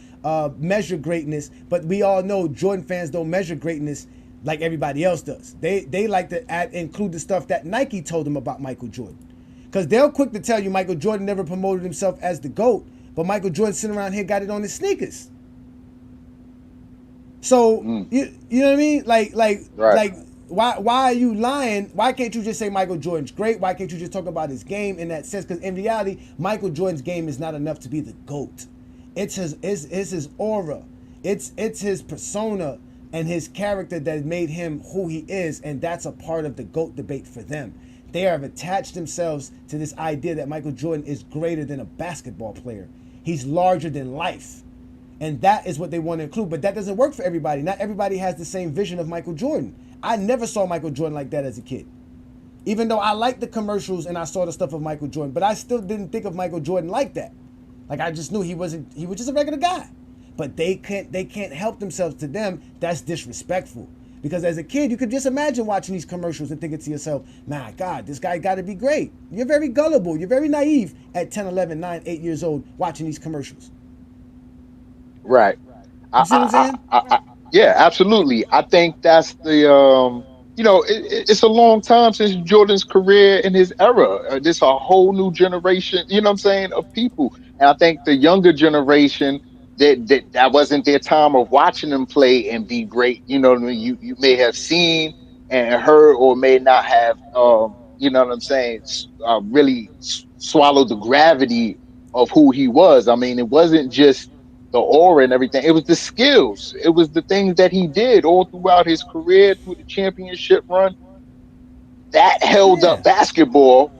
[SPEAKER 3] measure greatness. But we all know Jordan fans don't measure greatness like everybody else does. They like to include the stuff that Nike told them about Michael Jordan. Because they're quick to tell you Michael Jordan never promoted himself as the GOAT, but Michael Jordan sitting around here got it on his sneakers. So, you know what I mean? Like why are you lying? Why can't you just say Michael Jordan's great? Why can't you just talk about his game in that sense? Because in reality, Michael Jordan's game is not enough to be the GOAT. It's his aura. It's his persona and his character that made him who he is, and that's a part of the GOAT debate for them. They have attached themselves to this idea that Michael Jordan is greater than a basketball player. He's larger than life. And that is what they want to include, but that doesn't work for everybody. Not everybody has the same vision of Michael Jordan. I never saw Michael Jordan like that as a kid. Even though I liked the commercials and I saw the stuff of Michael Jordan, but I still didn't think of Michael Jordan like that. Like I just knew he was just a regular guy. But they can't help themselves. To them, that's disrespectful. Because as a kid, you could just imagine watching these commercials and thinking to yourself, my God, this guy got to be great. You're very gullible. You're very naive at 10, 11, 9, 8 years old watching these commercials.
[SPEAKER 14] Right.
[SPEAKER 3] You see what I'm saying?
[SPEAKER 14] Yeah, absolutely. I think that's the, it's a long time since Jordan's career in his era. There's a whole new generation, of people. And I think the younger generation, that wasn't their time of watching them play and be great. You know what I mean? You may have seen and heard or may not have, really swallowed the gravity of who he was. I mean, it wasn't just the aura and everything. It was the skills. It was the things that he did all throughout his career, through the championship run. That held up basketball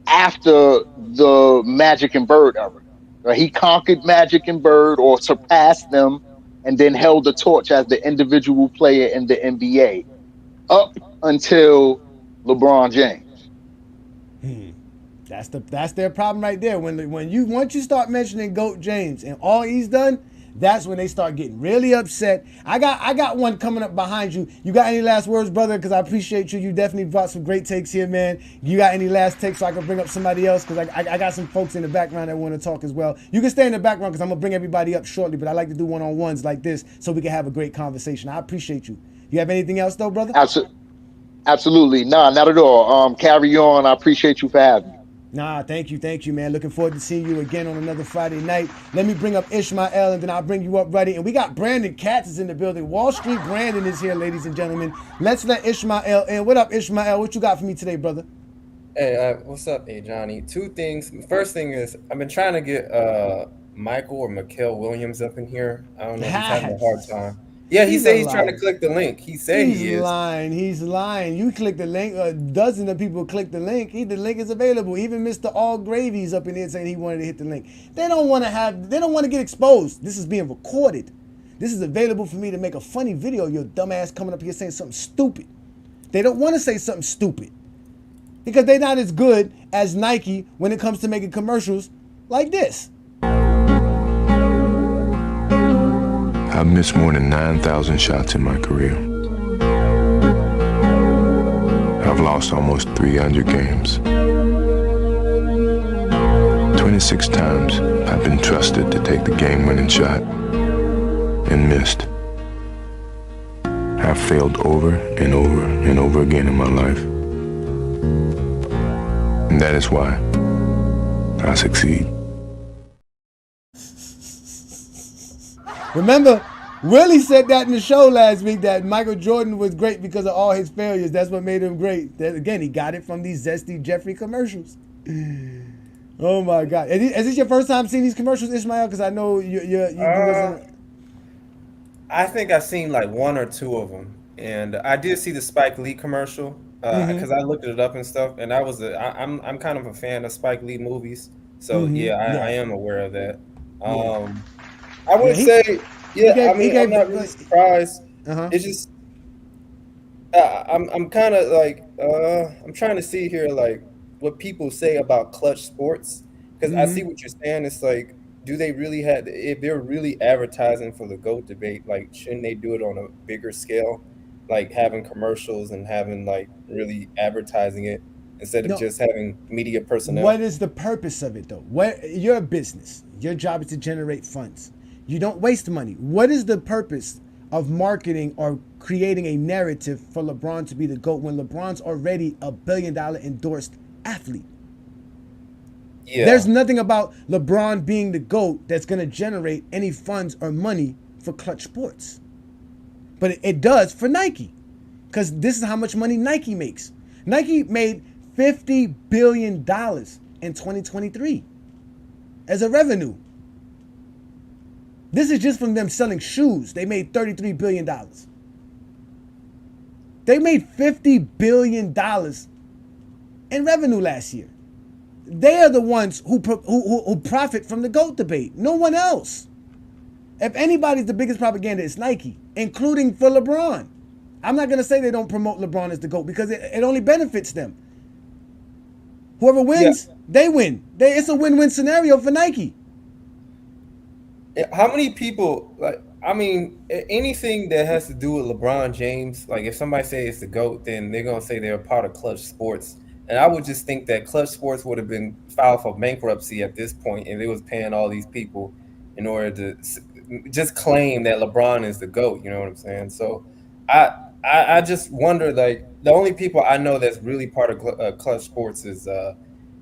[SPEAKER 14] after the Magic and Bird era. He conquered Magic and Bird or surpassed them and then held the torch as the individual player in the NBA up until LeBron James.
[SPEAKER 3] That's their problem right there. Once you start mentioning GOAT James and all he's done, that's when they start getting really upset. I got one coming up behind you. You got any last words, brother? Because I appreciate you. You definitely brought some great takes here, man. You got any last takes so I can bring up somebody else? Because I got some folks in the background that want to talk as well. You can stay in the background because I'm going to bring everybody up shortly, but I like to do one-on-ones like this so we can have a great conversation. I appreciate you. You have anything else, though, brother?
[SPEAKER 14] Absolutely. Nah, not at all. Carry on. I appreciate you for having me.
[SPEAKER 3] Nah, thank you, man. Looking forward to seeing you again on another Friday night. Let me bring up Ishmael, and then I'll bring you up, buddy. And we got Brandon Katz is in the building. Wall Street Brandon is here, ladies and gentlemen. Let's let Ishmael in. What up, Ishmael? What you got for me today, brother?
[SPEAKER 16] Hey, what's up, Ajani? Two things. First thing is, I've been trying to get Michael or Mikael Williams up in here. I don't know. He's having a hard time. Yeah, he
[SPEAKER 3] He's a
[SPEAKER 16] said he's trying to
[SPEAKER 3] liar.
[SPEAKER 16] click the link. He said
[SPEAKER 3] He's
[SPEAKER 16] he is.
[SPEAKER 3] lying. He's lying. You click the link. A dozen of people click the link. The link is available. Even Mr. All Gravy's up in here saying he wanted to hit the link. They don't want to get exposed. This is being recorded. This is available for me to make a funny video. Your dumbass coming up here saying something stupid. They don't want to say something stupid because they're not as good as Nike when it comes to making commercials like this.
[SPEAKER 13] I've missed more than 9,000 shots in my career. I've lost almost 300 games. 26 times I've been trusted to take the game-winning shot and missed. I've failed over and over and over again in my life. And that is why I succeed.
[SPEAKER 3] Remember, Willie said that in the show last week that Michael Jordan was great because of all his failures. That's what made him great. That, again, he got it from these Zesty Jeffrey commercials. Oh my God! Is this your first time seeing these commercials, Ishmael? Because I know you wasn't.
[SPEAKER 16] I think I've seen like one or two of them, and I did see the Spike Lee commercial because I looked it up and stuff, and I'm kind of a fan of Spike Lee movies, so I am aware of that. I would say, I'm not really surprised. It's just I'm kind of like I'm trying to see here like what people say about Klutch Sports because I see what you're saying. It's like, do they really have? If they're really advertising for the GOAT debate, like shouldn't they do it on a bigger scale, like having commercials and having like really advertising it instead of just having media personnel?
[SPEAKER 3] What is the purpose of it though? You're a business. Your job is to generate funds. You don't waste money. What is the purpose of marketing or creating a narrative for LeBron to be the GOAT when LeBron's already $1 billion endorsed athlete? Yeah. There's nothing about LeBron being the GOAT that's going to generate any funds or money for Klutch Sports. But it does for Nike because this is how much money Nike makes. Nike made $50 billion in 2023 as a revenue. This is just from them selling shoes. They made $33 billion. They made $50 billion in revenue last year. They are the ones who profit from the GOAT debate. No one else. If anybody's the biggest propaganda, it's Nike, including for LeBron. I'm not going to say they don't promote LeBron as the GOAT because it only benefits them. Whoever wins, they win. It's a win-win scenario for Nike.
[SPEAKER 16] How many people, like, I mean, anything that has to do with LeBron James, like if somebody says it's the GOAT, then they're going to say they're a part of Klutch Sports. And I would just think that Klutch Sports would have been filed for bankruptcy at this point if it was paying all these people in order to just claim that LeBron is the GOAT, you know what I'm saying? So I just wonder, like, the only people I know that's really part of Klutch Sports is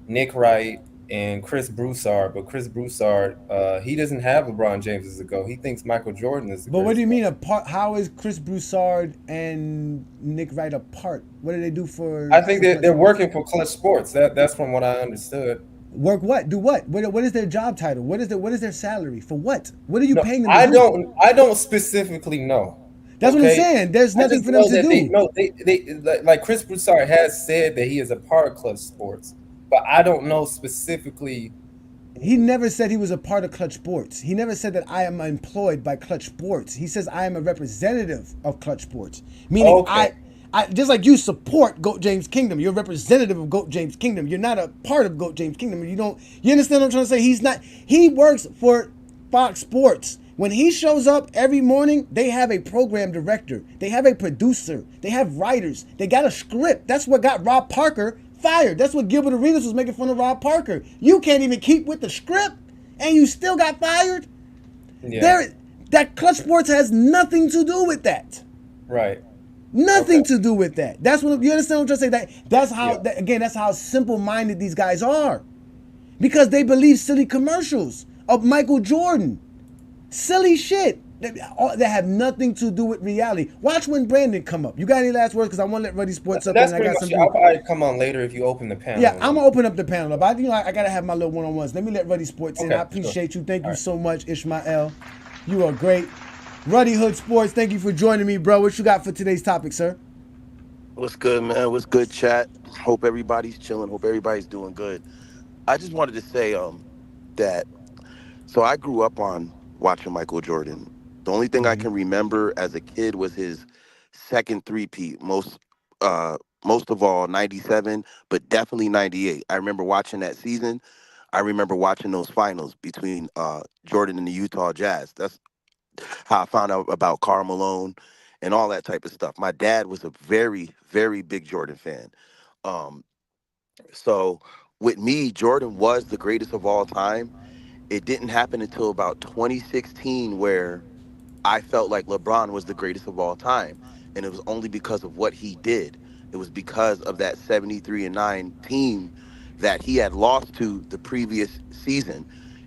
[SPEAKER 16] Nick Wright and Chris Broussard, but Chris Broussard, he doesn't have LeBron James as a GOAT. He thinks Michael Jordan is the GOAT.
[SPEAKER 3] But what do you mean apart? How is Chris Broussard and Nick Wright apart? What do they do for?
[SPEAKER 16] I think they're working for Klutch Sports. That's from what I understood.
[SPEAKER 3] Work what? Do what? What is their job title? What is their salary? For what? What are you paying them to do?
[SPEAKER 16] I don't specifically know.
[SPEAKER 3] That's what I'm saying. There's nothing for them to do.
[SPEAKER 16] They like Chris Broussard has said that he is a part of Klutch Sports. But I don't know specifically.
[SPEAKER 3] He never said he was a part of Klutch Sports. He never said that I am employed by Klutch Sports. He says I am a representative of Klutch Sports. Meaning I just like you support GOAT James Kingdom. You're a representative of GOAT James Kingdom. You're not a part of GOAT James Kingdom. You understand what I'm trying to say? He works for Fox Sports. When he shows up every morning, they have a program director. They have a producer. They have writers. They got a script. That's what got Rob Parker fired. That's what Gilbert Arenas was making fun of Rob Parker. You can't even keep with the script and you still got fired? Yeah. That Klutch Sports has nothing to do with that.
[SPEAKER 16] Right.
[SPEAKER 3] Nothing to do with that. That's what you understand what I'm trying to say? That's how simple-minded these guys are. Because they believe silly commercials of Michael Jordan. Silly shit. that have nothing to do with reality. Watch when Brandon come up. You got any last words? Because I want to let Ruddy Sports up.
[SPEAKER 16] That's
[SPEAKER 3] and I got
[SPEAKER 16] pretty
[SPEAKER 3] some.
[SPEAKER 16] much it. I'll probably come on later if you open the panel.
[SPEAKER 3] Yeah, I'm gonna open up the panel. But I gotta have my little one-on-ones. Let me let Ruddy Sports in. I appreciate you. Thank you so much, Ishmael. You are great. Ruddy Hood Sports, thank you for joining me, bro. What you got for today's topic, sir?
[SPEAKER 1] What's good, man? What's good, chat? Hope everybody's chilling. Hope everybody's doing good. I just wanted to say that, so I grew up on watching Michael Jordan. The only thing I can remember as a kid was his second three-peat, most of all 97, but definitely 98. I remember watching that season. I remember watching those finals between Jordan and the Utah Jazz. That's how I found out about Karl Malone and all that type of stuff. My dad was a very, very big Jordan fan. So with me, Jordan was the greatest of all time. It didn't happen until about 2016 where I felt like LeBron was the greatest of all time. And it was only because of what he did. It was because of that 73-9 team that he had lost to the previous season.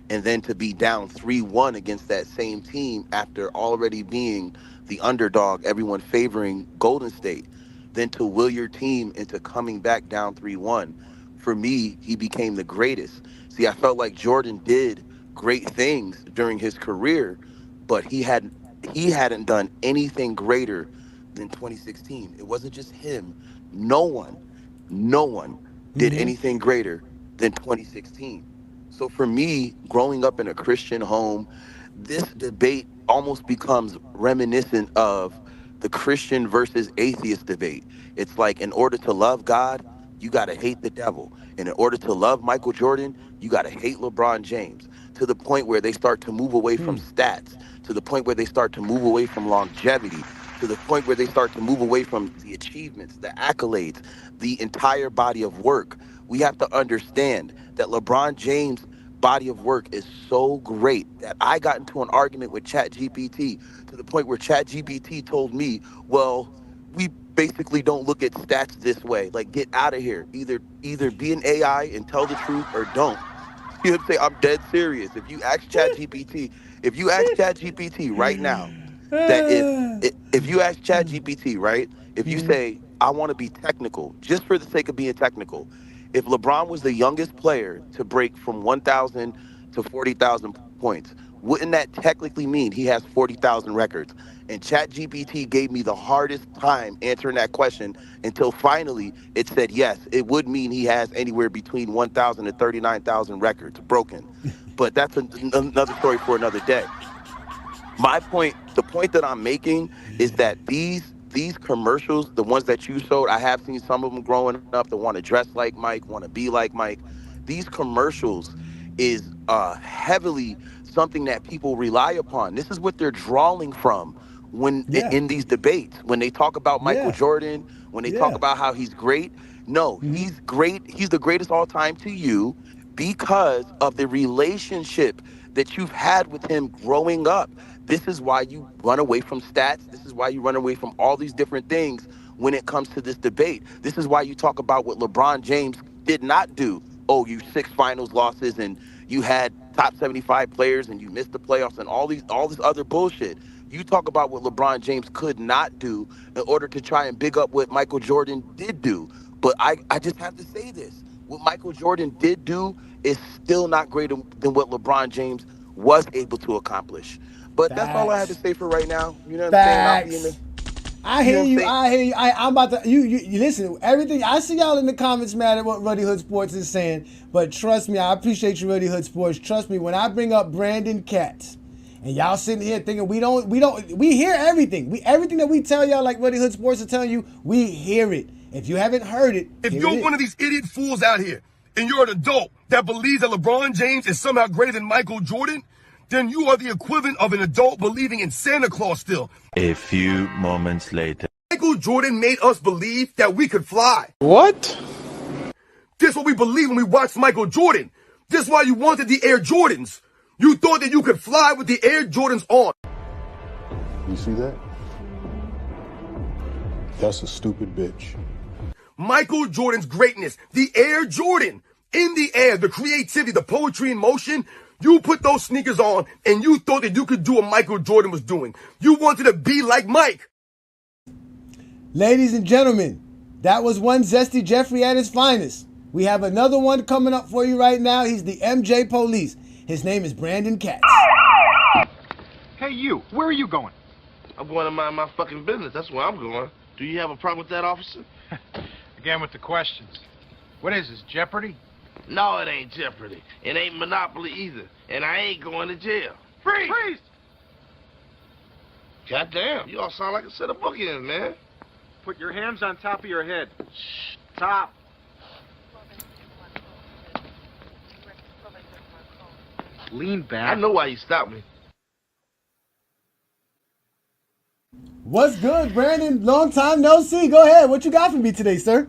[SPEAKER 1] And then to be down 3-1 against that same team after already being the underdog, everyone favoring Golden State, then to will your team into coming back down 3-1. For me, he became the greatest. See, I felt like Jordan did great things during his career, but he hadn't done anything greater than 2016. It wasn't just him. No one did anything greater than 2016. So for me, growing up in a Christian home, this debate almost becomes reminiscent of the Christian versus atheist debate. It's like, in order to love God, you got to hate the devil. And in order to love Michael Jordan, you got to hate LeBron James, to the point where they start to move away from stats, to the point where they start to move away from longevity, to the point where they start to move away from the achievements, the accolades, the entire body of work. We have to understand that LeBron James' body of work is so great that I got into an argument with ChatGPT to the point where ChatGPT told me, well, we basically don't look at stats this way. Like, get out of here. Either be an AI and tell the truth or don't. You know what I'm saying? I'm dead serious. If you ask ChatGPT right now, that if you ask ChatGPT, right, if you say, I want to be technical, just for the sake of being technical, if LeBron was the youngest player to break from 1,000 to 40,000 points, wouldn't that technically mean he has 40,000 records? And ChatGPT gave me the hardest time answering that question until finally it said, yes, it would mean he has anywhere between 1,000 and 39,000 records broken. But that's another story for another day. The point that I'm making is that these commercials, the ones that you showed, I have seen some of them growing up that want to dress like Mike, want to be like Mike. These commercials is heavily something that people rely upon. This is what they're drawing from when in these debates. When they talk about Michael Jordan, when they talk about how he's great. No, he's great. He's the greatest all time to you because of the relationship that you've had with him growing up. This is why you run away from stats. This is why you run away from all these different things when it comes to this debate. This is why you talk about what LeBron James did not do. Oh, you 6 finals losses and you had top 75 players and you missed the playoffs and all this other bullshit. You talk about what LeBron James could not do in order to try and big up what Michael Jordan did do. But I just have to say this. What Michael Jordan did do is still not greater than what LeBron James was able to accomplish. But that's all I have to say for right now. You know what I'm saying?
[SPEAKER 3] I hear you. I'm about to. You listen. Everything I see y'all in the comments mad at what Ruddy Hood Sports is saying. But trust me, I appreciate you, Ruddy Hood Sports. Trust me, when I bring up Brandon Katz, and y'all sitting here thinking we hear everything. Everything that we tell y'all, like Ruddy Hood Sports is telling you, we hear it. If you haven't heard it,
[SPEAKER 19] if you're one of these idiot fools out here, and you're an adult that believes that LeBron James is somehow greater than Michael Jordan, then you are the equivalent of an adult believing in Santa Claus still.
[SPEAKER 20] A few moments later.
[SPEAKER 19] Michael Jordan made us believe that we could fly.
[SPEAKER 20] What?
[SPEAKER 19] This is what we believed when we watched Michael Jordan. This is why you wanted the Air Jordans. You thought that you could fly with the Air Jordans on.
[SPEAKER 24] You see that? That's a stupid bitch.
[SPEAKER 19] Michael Jordan's greatness, the Air Jordan, in the air, the creativity, the poetry in motion, You put those sneakers on and you thought that you could do what Michael Jordan was doing. You wanted to be like Mike.
[SPEAKER 3] Ladies and gentlemen, that was one Zesty Jeffrey at his finest. We have another one coming up for you right now. He's the MJ Police. His name is Brandon Katz.
[SPEAKER 2] Hey, you. Where are you going?
[SPEAKER 17] I'm going to mind my fucking business. That's where I'm going. Do you have a problem with that, officer?
[SPEAKER 2] Again with the questions. What is this, Jeopardy?
[SPEAKER 17] No, it ain't Jeopardy. It ain't Monopoly either. And I ain't going to jail.
[SPEAKER 2] Freeze! Freeze!
[SPEAKER 17] Goddamn, you all sound like a set of bookends, man.
[SPEAKER 2] Put your hands on top of your head. Shh. Top. Lean back.
[SPEAKER 17] I know why you stopped me.
[SPEAKER 3] What's good, Brandon? Long time no see. Go ahead. What you got for me today, sir?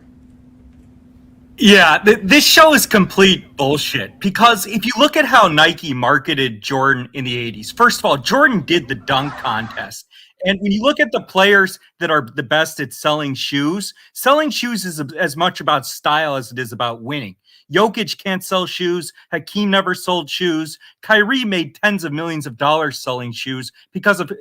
[SPEAKER 18] Yeah, this show is complete bullshit because if you look at how Nike marketed Jordan in the 80s, first of all, Jordan did the dunk contest. And when you look at the players that are the best at selling shoes is as much about style as it is about winning. Jokic can't sell shoes. Hakeem never sold shoes. Kyrie made tens of millions of dollars selling shoes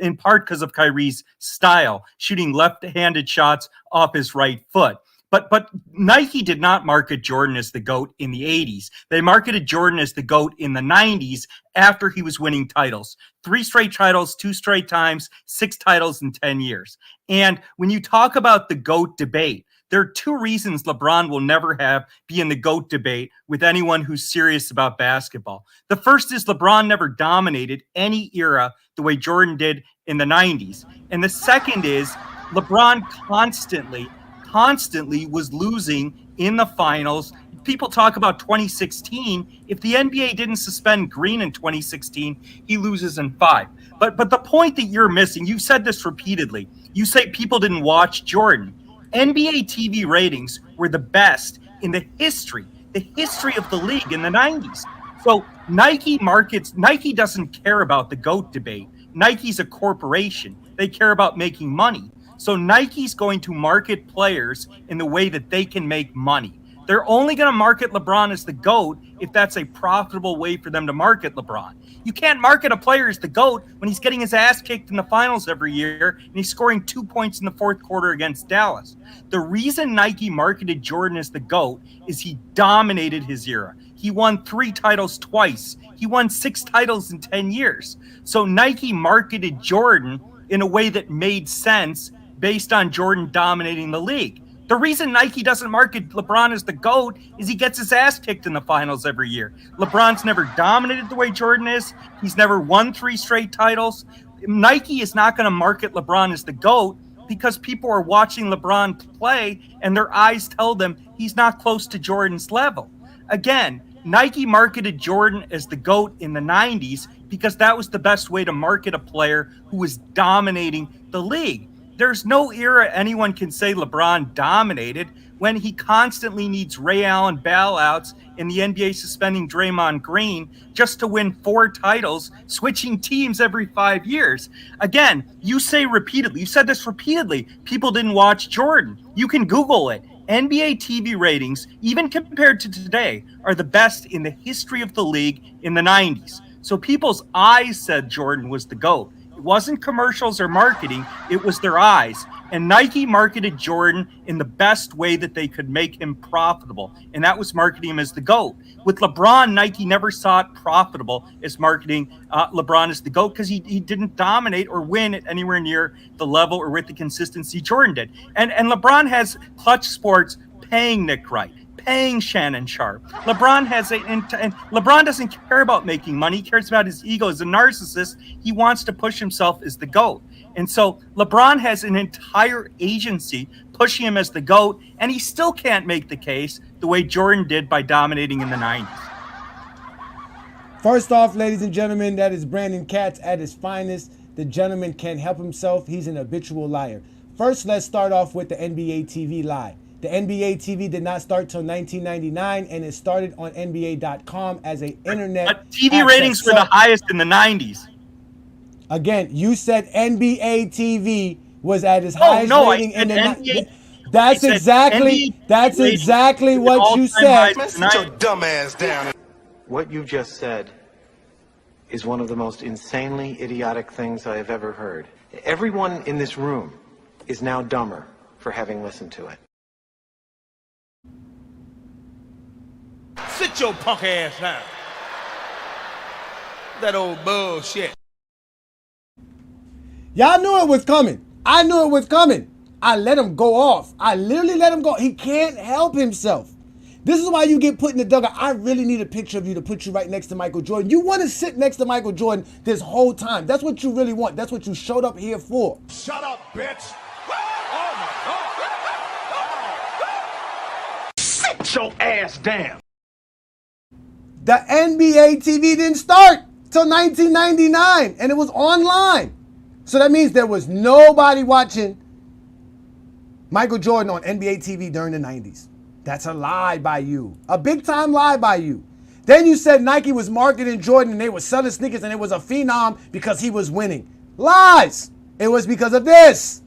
[SPEAKER 18] in part because of Kyrie's style, shooting left-handed shots off his right foot. But Nike did not market Jordan as the GOAT in the 80s. They marketed Jordan as the GOAT in the 90s after he was winning titles. 3 straight titles, 2 straight times, 6 titles in 10 years. And when you talk about the GOAT debate, there are 2 reasons LeBron will never be in the GOAT debate with anyone who's serious about basketball. The first is LeBron never dominated any era the way Jordan did in the 90s. And the second is LeBron constantly was losing in the finals. People talk about 2016. If the NBA didn't suspend Green in 2016, he loses in 5. But the point that you're missing, you've said this repeatedly. You say people didn't watch Jordan. NBA TV ratings were the best in the history of the league in the 90s. So Nike doesn't care about the GOAT debate. Nike's a corporation. They care about making money. So Nike's going to market players in the way that they can make money. They're only going to market LeBron as the GOAT if that's a profitable way for them to market LeBron. You can't market a player as the GOAT when he's getting his ass kicked in the finals every year and he's scoring 2 points in the fourth quarter against Dallas. The reason Nike marketed Jordan as the GOAT is he dominated his era. He won 3 titles twice. He won 6 titles in 10 years. So Nike marketed Jordan in a way that made sense based on Jordan dominating the league. The reason Nike doesn't market LeBron as the GOAT is he gets his ass kicked in the finals every year. LeBron's never dominated the way Jordan is. He's never won 3 straight titles. Nike is not going to market LeBron as the GOAT because people are watching LeBron play and their eyes tell them he's not close to Jordan's level. Again, Nike marketed Jordan as the GOAT in the 90s because that was the best way to market a player who was dominating the league. There's no era anyone can say LeBron dominated when he constantly needs Ray Allen bailouts and the NBA suspending Draymond Green just to win 4 titles, switching teams every 5 years. Again, you said this repeatedly, people didn't watch Jordan. You can Google it. NBA TV ratings, even compared to today, are the best in the history of the league in the 90s. So people's eyes said Jordan was the GOAT. It wasn't commercials or marketing, it was their eyes. And Nike marketed Jordan in the best way that they could make him profitable, and that was marketing him as the GOAT. With LeBron, Nike never saw it profitable as marketing LeBron as the GOAT because he didn't dominate or win at anywhere near the level or with the consistency Jordan did. And LeBron has Klutch Sports paying Nick Wright, paying Shannon Sharp. LeBron doesn't care about making money. He cares about his ego. As a narcissist, he wants to push himself as the GOAT. And so LeBron has an entire agency pushing him as the GOAT, and he still can't make the case the way Jordan did by dominating in the 90s.
[SPEAKER 3] First off, ladies and gentlemen, that is Brandon Katz at his finest. The gentleman can't help himself. He's an habitual liar. First, let's start off with the NBA TV lie. The NBA TV did not start till 1999, and it started on NBA.com as an internet.
[SPEAKER 18] But TV ratings were the highest in the 90s.
[SPEAKER 3] Again, you said NBA TV was at its highest rating in the 90s. That's exactly what you said.
[SPEAKER 22] Sit your dumb ass down. What you just said
[SPEAKER 5] is one of the most insanely idiotic things I have ever heard. Everyone in this room is now dumber for having listened to it.
[SPEAKER 6] Sit your punk ass down. That old bullshit.
[SPEAKER 3] Y'all knew it was coming. I knew it was coming. I let him go off. I literally let him go. He can't help himself. This is why you get put in the dugout. I really need a picture of you to put you right next to Michael Jordan. You want to sit next to Michael Jordan this whole time. That's what you really want. That's what you showed up here for.
[SPEAKER 19] Shut up, bitch.
[SPEAKER 6] Sit your ass down.
[SPEAKER 3] The NBA TV didn't start till 1999, and it was online. So that means there was nobody watching Michael Jordan on NBA TV during the 90s. That's a lie by you. A big time lie by you. Then you said Nike was marketing Jordan and they were selling sneakers and it was a phenom because he was winning. Lies. It was because of this.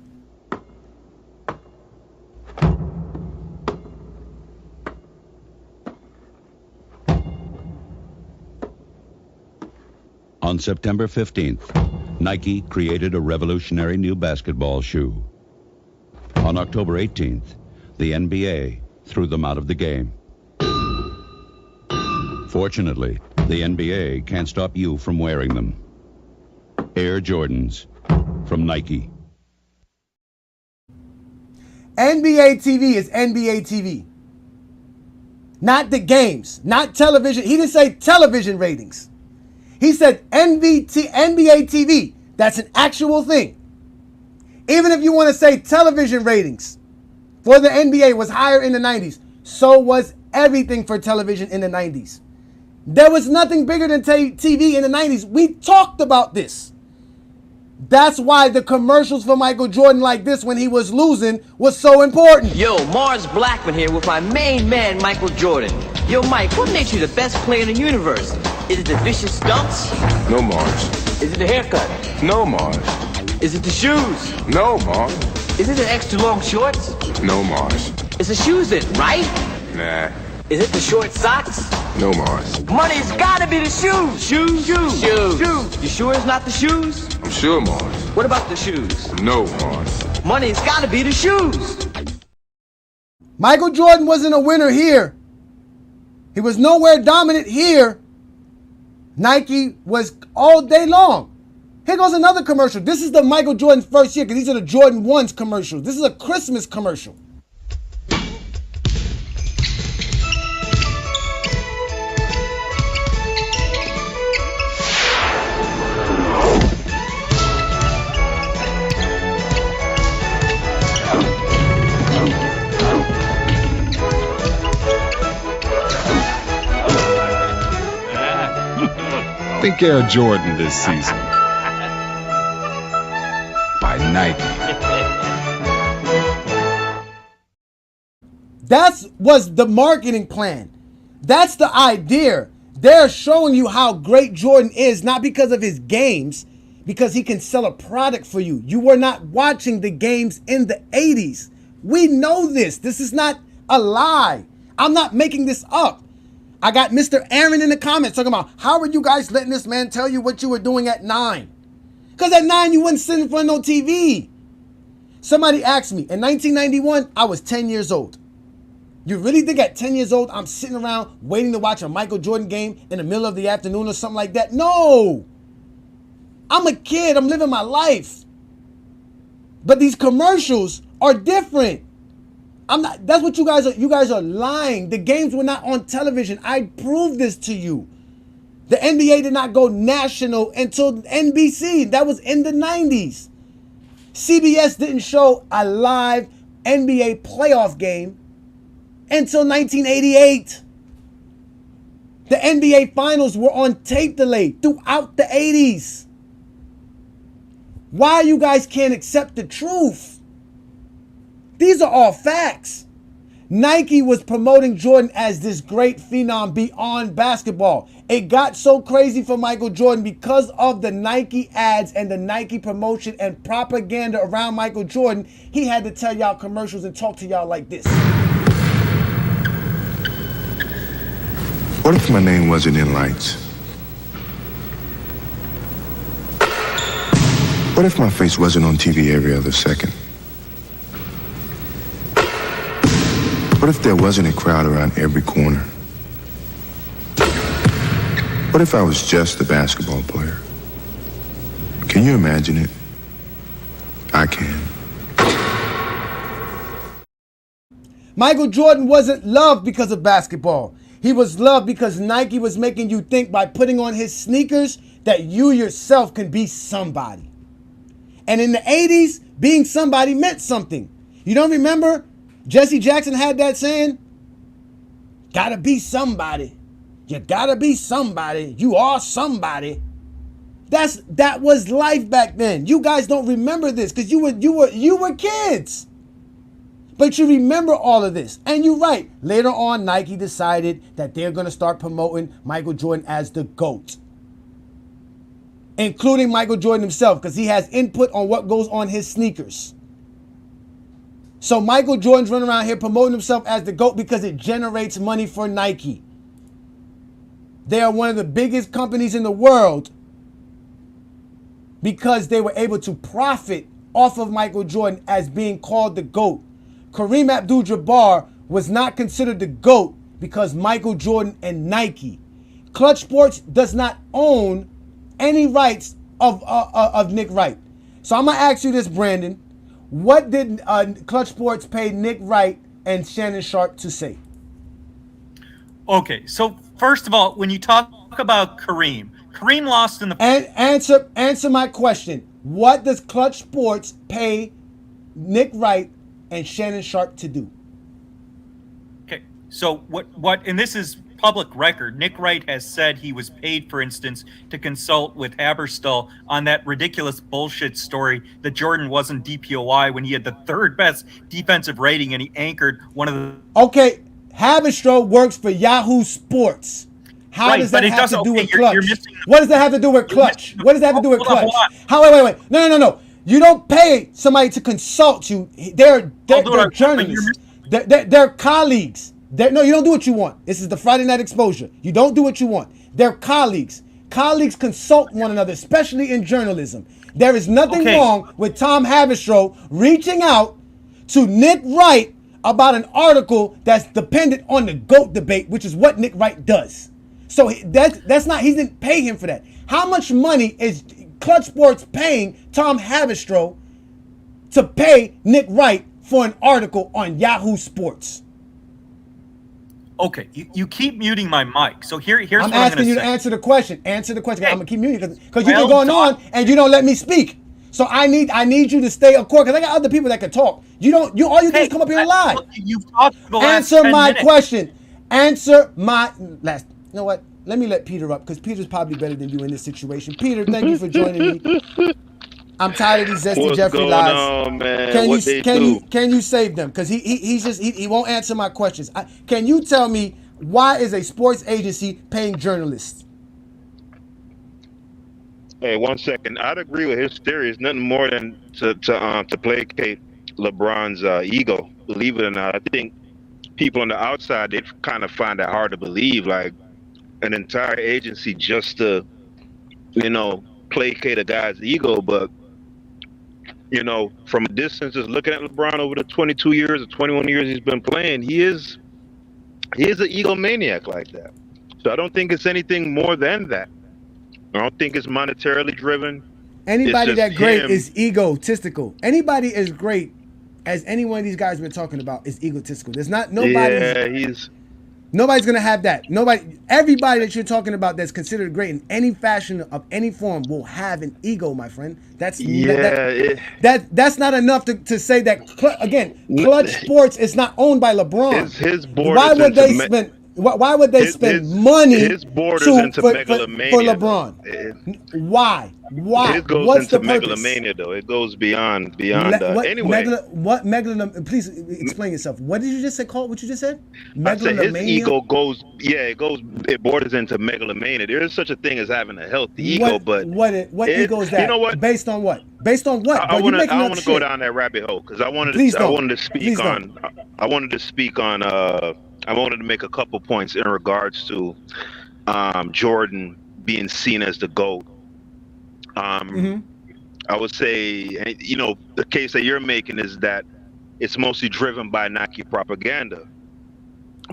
[SPEAKER 7] On September 15th, Nike created a revolutionary new basketball shoe. On October 18th, the NBA threw them out of the game. Fortunately, the NBA can't stop you from wearing them. Air Jordans from Nike.
[SPEAKER 3] NBA TV is NBA TV. Not the games, not television. He didn't say television ratings. He said NBA TV. That's an actual thing. Even if you want to say television ratings for the NBA was higher in the 90s, so was everything for television in the 90s. There was nothing bigger than TV in the 90s. We talked about this. That's why the commercials for Michael Jordan like this when he was losing was so important.
[SPEAKER 9] Yo, Mars Blackman here with my main man, Michael Jordan. Yo, Mike, what makes you the best player in the universe? Is it the vicious dunks?
[SPEAKER 8] No, Mars.
[SPEAKER 9] Is it the haircut?
[SPEAKER 8] No, Mars.
[SPEAKER 9] Is it the shoes?
[SPEAKER 8] No, Mars.
[SPEAKER 9] Is it the extra long shorts?
[SPEAKER 8] No, Mars.
[SPEAKER 9] It's the shoes then, right?
[SPEAKER 8] Nah.
[SPEAKER 9] Is it the short socks?
[SPEAKER 8] No, Mars.
[SPEAKER 9] Money's gotta be the shoes. Shoes. You sure it's not the shoes?
[SPEAKER 8] I'm sure, Mars.
[SPEAKER 9] What about the shoes?
[SPEAKER 8] No, Mars.
[SPEAKER 9] Money's gotta be the shoes.
[SPEAKER 3] Michael Jordan wasn't a winner here. He was nowhere dominant here. Nike was all day long. Here goes another commercial. This is the Michael Jordan first year because these are the Jordan 1s commercials. This is a Christmas commercial.
[SPEAKER 22] Think Air Jordan this season. By Nike.
[SPEAKER 3] That was the marketing plan. That's the idea. They're showing you how great Jordan is, not because of his games, because he can sell a product for you. You were not watching the games in the 80s. We know this. This is not a lie. I'm not making this up. I got Mr. Aaron in the comments talking about, how are you guys letting this man tell you what you were doing at 9? Because at 9, you wouldn't sit in front of no TV. Somebody asked me, in 1991, I was 10 years old. You really think at 10 years old, I'm sitting around waiting to watch a Michael Jordan game in the middle of the afternoon or something like that? No. I'm a kid. I'm living my life. But these commercials are different. I'm not. That's what you guys are. You guys are lying. The games were not on television. I proved this to you. The NBA did not go national until NBC. That was in the 90s. CBS didn't show a live NBA playoff game until 1988. The NBA finals were on tape delay throughout the 80s. Why you guys can't accept the truth? These are all facts. Nike was promoting Jordan as this great phenom beyond basketball. It got so crazy for Michael Jordan because of the Nike ads and the Nike promotion and propaganda around Michael Jordan. He had to tell y'all commercials and talk to y'all like this.
[SPEAKER 13] What if my name wasn't in lights? What if my face wasn't on TV every other second? What if there wasn't a crowd around every corner? What if I was just a basketball player? Can you imagine it? I can.
[SPEAKER 3] Michael Jordan wasn't loved because of basketball. He was loved because Nike was making you think by putting on his sneakers that you yourself can be somebody. And in the 80s, being somebody meant something. You don't remember? Jesse Jackson had that saying, gotta be somebody. You gotta be somebody. You are somebody. That was life back then. You guys don't remember this because you were kids. But you remember all of this. And you're right. Later on, Nike decided that they're going to start promoting Michael Jordan as the GOAT. Including Michael Jordan himself, because he has input on what goes on his sneakers. So Michael Jordan's running around here promoting himself as the GOAT because it generates money for Nike. They are one of the biggest companies in the world because they were able to profit off of Michael Jordan as being called the GOAT. Kareem Abdul-Jabbar was not considered the GOAT because Michael Jordan and Nike. Klutch Sports does not own any rights of Nick Wright. So I'm going to ask you this, Brandon. What did Klutch Sports pay Nick Wright and Shannon Sharpe to say?
[SPEAKER 18] Okay, so first of all, when you talk about Kareem lost in the...
[SPEAKER 3] And answer my question. What does Klutch Sports pay Nick Wright and Shannon Sharpe to do?
[SPEAKER 18] Okay, so what, and this is public record, Nick Wright has said he was paid, for instance, to consult with Haberstall on that ridiculous bullshit story that Jordan wasn't DPOY when he had the third best defensive rating and he anchored one of the...
[SPEAKER 3] Okay, Haberstall works for Yahoo Sports. How does that have to do with Klutch? What does that have to do with Klutch? What does that have to do with Klutch? Wait. No. You don't pay somebody to consult you. They're journalists. They're colleagues. No, you don't do what you want. This is the Friday Night Exposure. You don't do what you want. They're colleagues. Colleagues consult one another, especially in journalism. There is nothing wrong with Tom Haberstroh reaching out to Nick Wright about an article that's dependent on the GOAT debate, which is what Nick Wright does. So that's not, he didn't pay him for that. How much money is Klutch Sports paying Tom Haberstroh to pay Nick Wright for an article on Yahoo Sports?
[SPEAKER 18] Okay, you keep muting my mic. So here's what I'm
[SPEAKER 3] asking you to answer the question. Answer the question. I'm gonna keep muting because you've been going on and you don't let me speak. So I need you to stay of course because I got other people that can talk. All you do is come up here and lie.
[SPEAKER 18] You've talked for the last
[SPEAKER 3] Answer
[SPEAKER 18] 10
[SPEAKER 3] my
[SPEAKER 18] minutes.
[SPEAKER 3] question. Answer my last. You know what? Let me let Peter up because Peter's probably better than you in this situation. Peter, thank you for joining me. I'm tired of these Zesty Jeffrey lies.
[SPEAKER 10] On, man?
[SPEAKER 3] Can you save them? Because he won't answer my questions. Can you tell me why is a sports agency paying journalists?
[SPEAKER 10] Hey, 1 second. I'd agree with his theory. It's nothing more than to placate LeBron's ego. Believe it or not, I think people on the outside they kind of find that hard to believe. Like an entire agency just to, placate a guy's ego, but. From a distance, just looking at LeBron over the 22 years or 21 years he's been playing, he is an egomaniac like that. So I don't think it's anything more than that. I don't think it's monetarily driven.
[SPEAKER 3] Anybody that great is egotistical. Anybody as great as any one of these guys we're talking about is egotistical. There's not nobody. Nobody's gonna have that. Everybody that you're talking about that's considered great in any fashion of any form will have an ego, my friend. That's not enough to say that. Klutch Sports is not owned by LeBron.
[SPEAKER 10] His board
[SPEAKER 3] Why would they spend money for LeBron? Why?
[SPEAKER 10] It goes
[SPEAKER 3] What's
[SPEAKER 10] into
[SPEAKER 3] the purpose?
[SPEAKER 10] megalomania, though. It goes beyond. Anyway,
[SPEAKER 3] what megalomania? Please explain yourself. What did you just say? What you just said?
[SPEAKER 10] Megalomania. His ego goes. It borders into megalomania. There is such a thing as having a healthy ego, but
[SPEAKER 3] what ego is that?
[SPEAKER 10] You know what?
[SPEAKER 3] Based on what? Based on what?
[SPEAKER 10] I want to go down that rabbit hole because I wanted to make a couple points in regards to Jordan being seen as the GOAT. I I would say, the case that you're making is that it's mostly driven by Nike propaganda.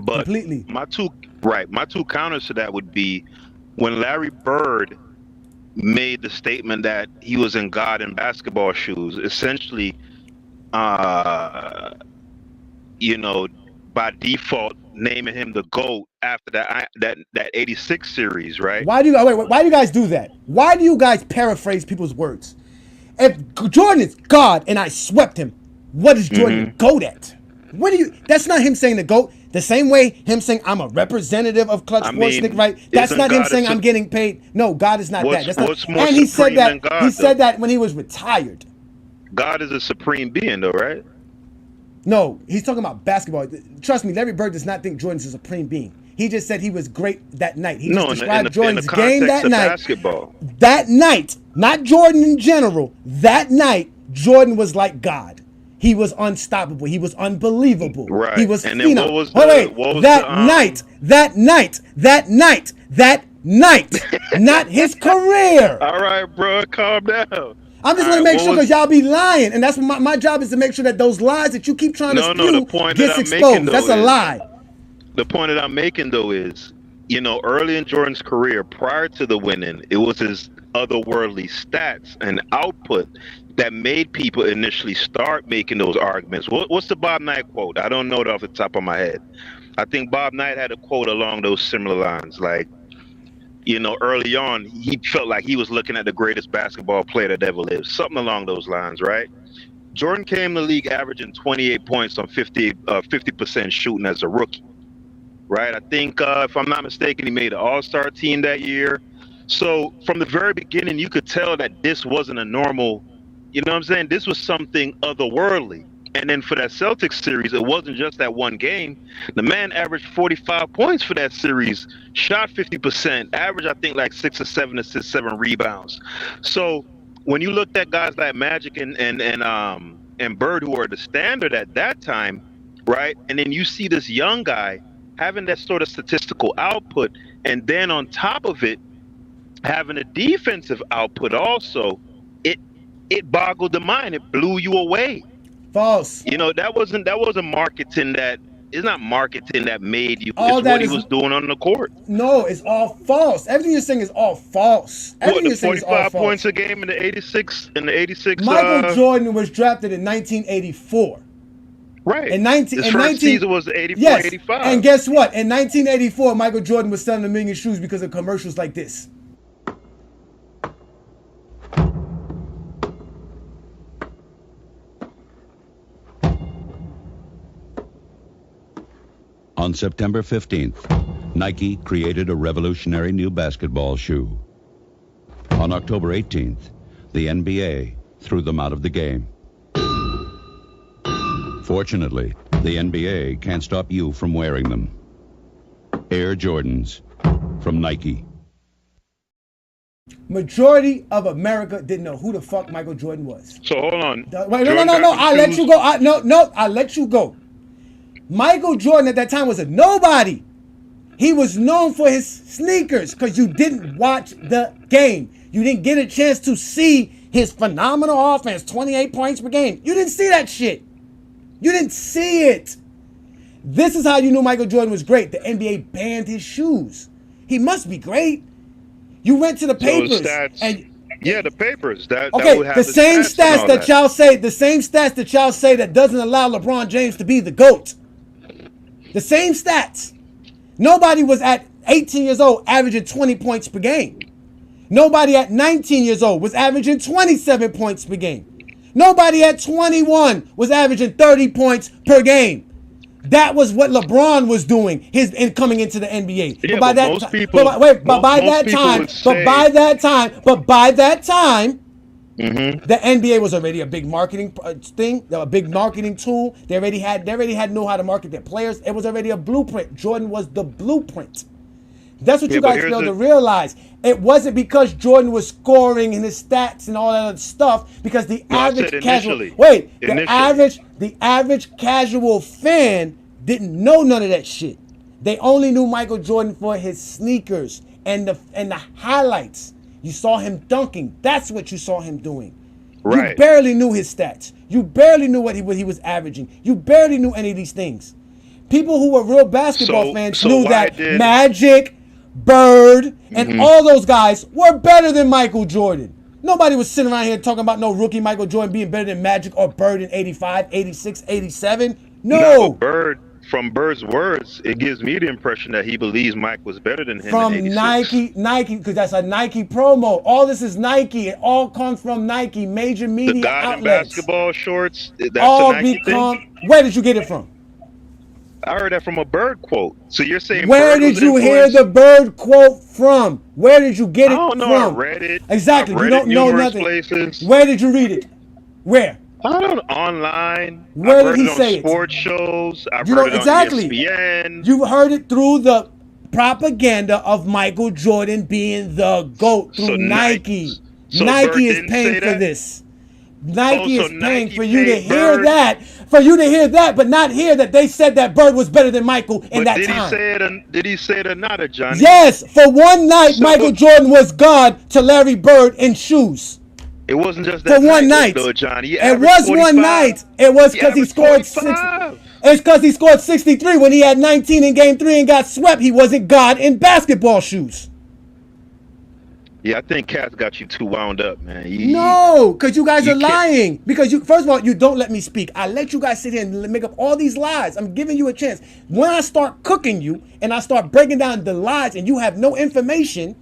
[SPEAKER 10] But
[SPEAKER 3] Completely.
[SPEAKER 10] my two counters to that would be when Larry Bird made the statement that he was in God in basketball shoes, essentially, by default naming him the GOAT after that 86 series, right?
[SPEAKER 3] Why do you guys do that? Why do you guys paraphrase people's words? If Jordan is God and I swept him, what is Jordan the GOAT at? That's not him saying the GOAT. The same way him saying I'm a representative of Klutch Sports, right? That's not him saying I'm getting paid. No, God is not that. That's not. And he said that. God, he said that when he was retired.
[SPEAKER 10] God is a supreme being, though, right?
[SPEAKER 3] No, he's talking about basketball. Trust me, Larry Bird does not think Jordan's a supreme being. He just said he was great that night. He just described Jordan's game that night.
[SPEAKER 10] Basketball.
[SPEAKER 3] That night, not Jordan in general. That night, Jordan was like God. He was unstoppable. He was unbelievable.
[SPEAKER 10] Right.
[SPEAKER 3] He was
[SPEAKER 10] and then what was
[SPEAKER 3] that night, not his career.
[SPEAKER 10] All right, bro, calm down.
[SPEAKER 3] I'm just going to make sure because y'all be lying. And that's what my job is to make sure that those lies that you keep trying to spew gets exposed. That's a lie.
[SPEAKER 10] The point that I'm making, though, is, early in Jordan's career, prior to the winning, it was his otherworldly stats and output that made people initially start making those arguments. What's the Bob Knight quote? I don't know it off the top of my head. I think Bob Knight had a quote along those similar lines, like, early on, he felt like he was looking at the greatest basketball player that ever lived. Something along those lines, right? Jordan came to the league averaging 28 points on 50% shooting as a rookie, right? I think, if I'm not mistaken, he made an all-star team that year. So from the very beginning, you could tell that this wasn't a normal, this was something otherworldly. And then for that Celtics series, it wasn't just that one game. The man averaged 45 points for that series, shot 50%, averaged, I think, like 6 or 7 assists, 7 rebounds. So when you looked at guys like Magic and Bird, who were the standard at that time, right? And then you see this young guy having that sort of statistical output, and then on top of it, having a defensive output also, it boggled the mind. It blew you away.
[SPEAKER 3] False.
[SPEAKER 10] That wasn't marketing that. It's not marketing that made you. It's what he was doing on the court.
[SPEAKER 3] No, it's all false. Everything you're saying is all false. Everything
[SPEAKER 10] What, the 45 points a game in the 86?
[SPEAKER 3] Michael Jordan was drafted in 1984.
[SPEAKER 10] Right.
[SPEAKER 3] His
[SPEAKER 10] first season was 84,
[SPEAKER 3] yes.
[SPEAKER 10] 85.
[SPEAKER 3] And guess what? In 1984, Michael Jordan was selling 1 million shoes because of commercials like this.
[SPEAKER 7] On September 15th, Nike created a revolutionary new basketball shoe. On October 18th, the NBA threw them out of the game. Fortunately, the NBA can't stop you from wearing them. Air Jordans from Nike.
[SPEAKER 3] Majority of America didn't know who the fuck Michael Jordan was.
[SPEAKER 10] So hold on.
[SPEAKER 3] Wait, no. I'll let you go. I'll let you go. Michael Jordan at that time was a nobody. He was known for his sneakers because you didn't watch the game. You didn't get a chance to see his phenomenal offense, 28 points per game. You didn't see that shit. You didn't see it. This is how you knew Michael Jordan was great. The NBA banned his shoes. He must be great. You went to the papers.
[SPEAKER 10] The papers. That
[SPEAKER 3] okay,
[SPEAKER 10] would have
[SPEAKER 3] the same stats that y'all say, that doesn't allow LeBron James to be the GOAT. The same stats. Nobody was at 18 years old averaging 20 points per game. Nobody at 19 years old was averaging 27 points per game. Nobody at 21 was averaging 30 points per game. That was what LeBron was doing coming into the NBA.
[SPEAKER 10] Yeah,
[SPEAKER 3] but by that time, the NBA was already a big marketing thing, a big marketing tool. They already had know how to market their players. It was already a blueprint. Jordan was the blueprint. That's what you guys fail to realize. It wasn't because Jordan was scoring in his stats and all that other stuff. Because the average casual fan didn't know none of that shit. They only knew Michael Jordan for his sneakers and the highlights. You saw him dunking. That's what you saw him doing.
[SPEAKER 10] Right.
[SPEAKER 3] You barely knew his stats. You barely knew what he was averaging. You barely knew any of these things. People who were real basketball fans knew that Magic, Bird, and all those guys were better than Michael Jordan. Nobody was sitting around here talking about no rookie Michael Jordan being better than Magic or Bird in 85, 86, 87. No.
[SPEAKER 10] But from Bird's words, it gives me the impression that he believes Mike was better than him
[SPEAKER 3] From
[SPEAKER 10] in 86.
[SPEAKER 3] Nike, because that's a Nike promo. All this is Nike. It all comes from Nike, major media
[SPEAKER 10] The God in
[SPEAKER 3] outlets.
[SPEAKER 10] basketball shorts, that's
[SPEAKER 3] all
[SPEAKER 10] a Nike thing?
[SPEAKER 3] Where did you get it from?
[SPEAKER 10] I heard that from a Bird quote. So you're saying
[SPEAKER 3] where
[SPEAKER 10] Bird
[SPEAKER 3] did
[SPEAKER 10] was
[SPEAKER 3] you hear the Bird quote from? Where did you get it from?
[SPEAKER 10] I don't know. I read it.
[SPEAKER 3] Exactly.
[SPEAKER 10] I read
[SPEAKER 3] You don't
[SPEAKER 10] it
[SPEAKER 3] know
[SPEAKER 10] numerous
[SPEAKER 3] nothing.
[SPEAKER 10] Places.
[SPEAKER 3] Where did you read it? Where?
[SPEAKER 10] I don't know. Online.
[SPEAKER 3] Where
[SPEAKER 10] I've
[SPEAKER 3] did
[SPEAKER 10] heard
[SPEAKER 3] he
[SPEAKER 10] it on
[SPEAKER 3] say it?
[SPEAKER 10] sports shows. I've
[SPEAKER 3] You
[SPEAKER 10] heard
[SPEAKER 3] know
[SPEAKER 10] it on
[SPEAKER 3] exactly.
[SPEAKER 10] ESPN.
[SPEAKER 3] You heard it through the propaganda of Michael Jordan being the GOAT through Nike. Nike is paying for this. Nike is paying for you to hear that, but not hear that they said that Bird was better than Michael in that time.
[SPEAKER 10] Did he say it or not, Ajani?
[SPEAKER 3] Yes, for one night, Michael Jordan was God to Larry Bird in shoes.
[SPEAKER 10] It wasn't just that
[SPEAKER 3] for one night.
[SPEAKER 10] Though, Johnny.
[SPEAKER 3] It was 45. One night. It was because he scored 60. It's because he scored 63 when he had 19 in Game 3 and got swept. He wasn't God in basketball shoes.
[SPEAKER 10] Yeah, I think Cat's got you too wound up, man.
[SPEAKER 3] No, because you guys are lying. Because first of all, you don't let me speak. I let you guys sit here and make up all these lies. I'm giving you a chance. When I start cooking you and I start breaking down the lies and you have no information,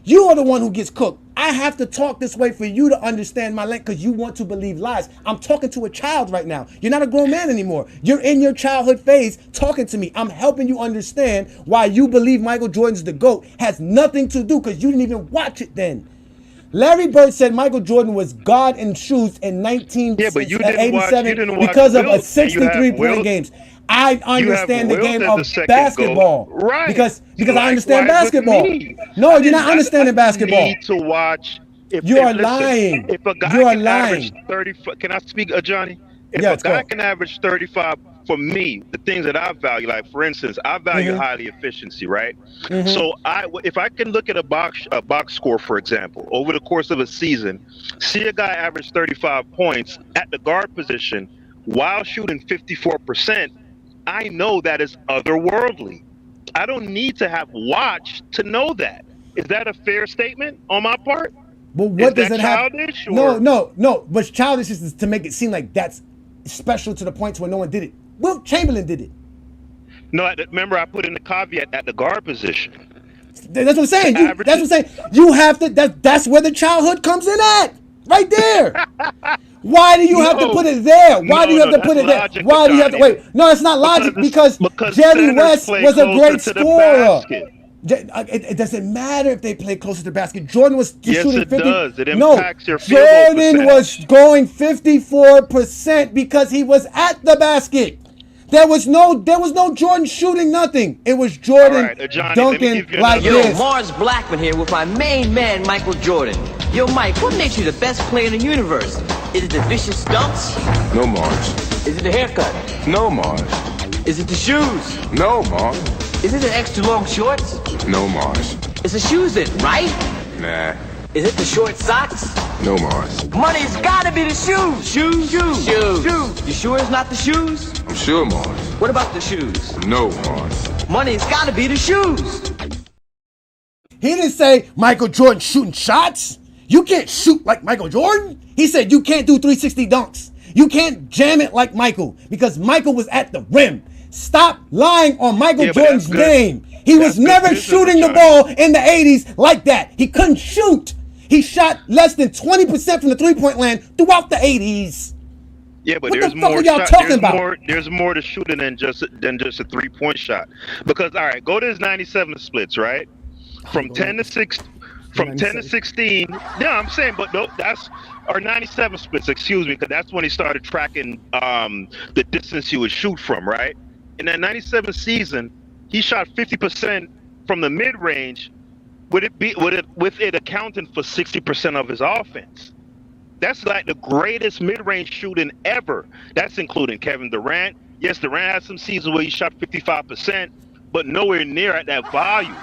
[SPEAKER 3] you are the one who gets cooked. I have to talk this way for you to understand my length because you want to believe lies. I'm talking to a child right now. You're not a grown man anymore. You're in your childhood phase talking to me. I'm helping you understand why you believe Michael Jordan's the GOAT. Has nothing to do because you didn't even watch it then. Larry Bird said Michael Jordan was God in shoes in 1987 because of a 63 point games. I understand the game of basketball,
[SPEAKER 10] right?
[SPEAKER 3] Because I understand basketball. No, you're not understanding basketball.
[SPEAKER 10] Need to watch.
[SPEAKER 3] You are lying.
[SPEAKER 10] If a guy can average 30, can I speak, Ajani? If a guy can average 35, for me, the things that I value, like for instance, I value highly efficiency, right? So if I can look at a box score, for example, over the course of a season, see a guy average 35 points at the guard position while shooting 54%. I know that is otherworldly. I don't need to have watched to know that. Is that a fair statement on my part?
[SPEAKER 3] But what does it have?
[SPEAKER 10] Childish?
[SPEAKER 3] No. What's childish is to make it seem like that's special to the points where no one did it. Wilt Chamberlain did it.
[SPEAKER 10] No, remember I put in the caveat at the guard position.
[SPEAKER 3] That's what I'm saying. That's what I'm saying. You have to. That's where the childhood comes in at. Right there. Why do you have to put it there? Why do you have to put it there? Why do you have to wait? No, it's not logic because Jerry West was a great scorer. It doesn't matter if they play closer to the basket. Jordan was shooting 50.
[SPEAKER 10] Does. It impacts your field goal
[SPEAKER 3] Jordan was going 54% because he was at the basket. There was no Jordan shooting nothing. It was Jordan dunking like this.
[SPEAKER 9] Yo, Mars Blackman here with my main man, Michael Jordan. Yo, Mike, what makes you the best player in the universe? Is it the vicious dunks?
[SPEAKER 21] No, Mars.
[SPEAKER 9] Is it the haircut?
[SPEAKER 21] No, Mars.
[SPEAKER 9] Is it the shoes?
[SPEAKER 21] No, Mars.
[SPEAKER 9] Is it the extra long shorts?
[SPEAKER 21] No, Mars.
[SPEAKER 9] It's the shoes then, right?
[SPEAKER 21] Nah.
[SPEAKER 9] Is it the short socks?
[SPEAKER 21] No, Mars.
[SPEAKER 9] Money's gotta be the shoes. Shoes. You sure it's not the shoes?
[SPEAKER 21] I'm sure, Mars.
[SPEAKER 9] What about the shoes?
[SPEAKER 21] No, Mars.
[SPEAKER 9] Money's gotta be the shoes.
[SPEAKER 3] He didn't say Michael Jordan shooting shots. You can't shoot like Michael Jordan. He said you can't do 360 dunks. You can't jam it like Michael because Michael was at the rim. Stop lying on Michael Jordan's name. He was never shooting the ball in the 80s like that. He couldn't shoot. He shot less than 20% from the three-point land throughout the 80s.
[SPEAKER 10] Yeah, but
[SPEAKER 3] what
[SPEAKER 10] there's
[SPEAKER 3] the fuck
[SPEAKER 10] more.
[SPEAKER 3] Are y'all talking about?
[SPEAKER 10] There's more to shooting than just a 3-point shot. Because all right, go to his 97 splits, right? From 10 to 6. From 10 to 16, yeah, I'm saying, but no, that's our 97 splits, excuse me, because that's when he started tracking the distance he would shoot from, right? In that 97 season, he shot 50% from the mid-range, with it accounting for 60% of his offense. That's like the greatest mid-range shooting ever. That's including Kevin Durant. Yes, Durant had some seasons where he shot 55%, but nowhere near at that volume.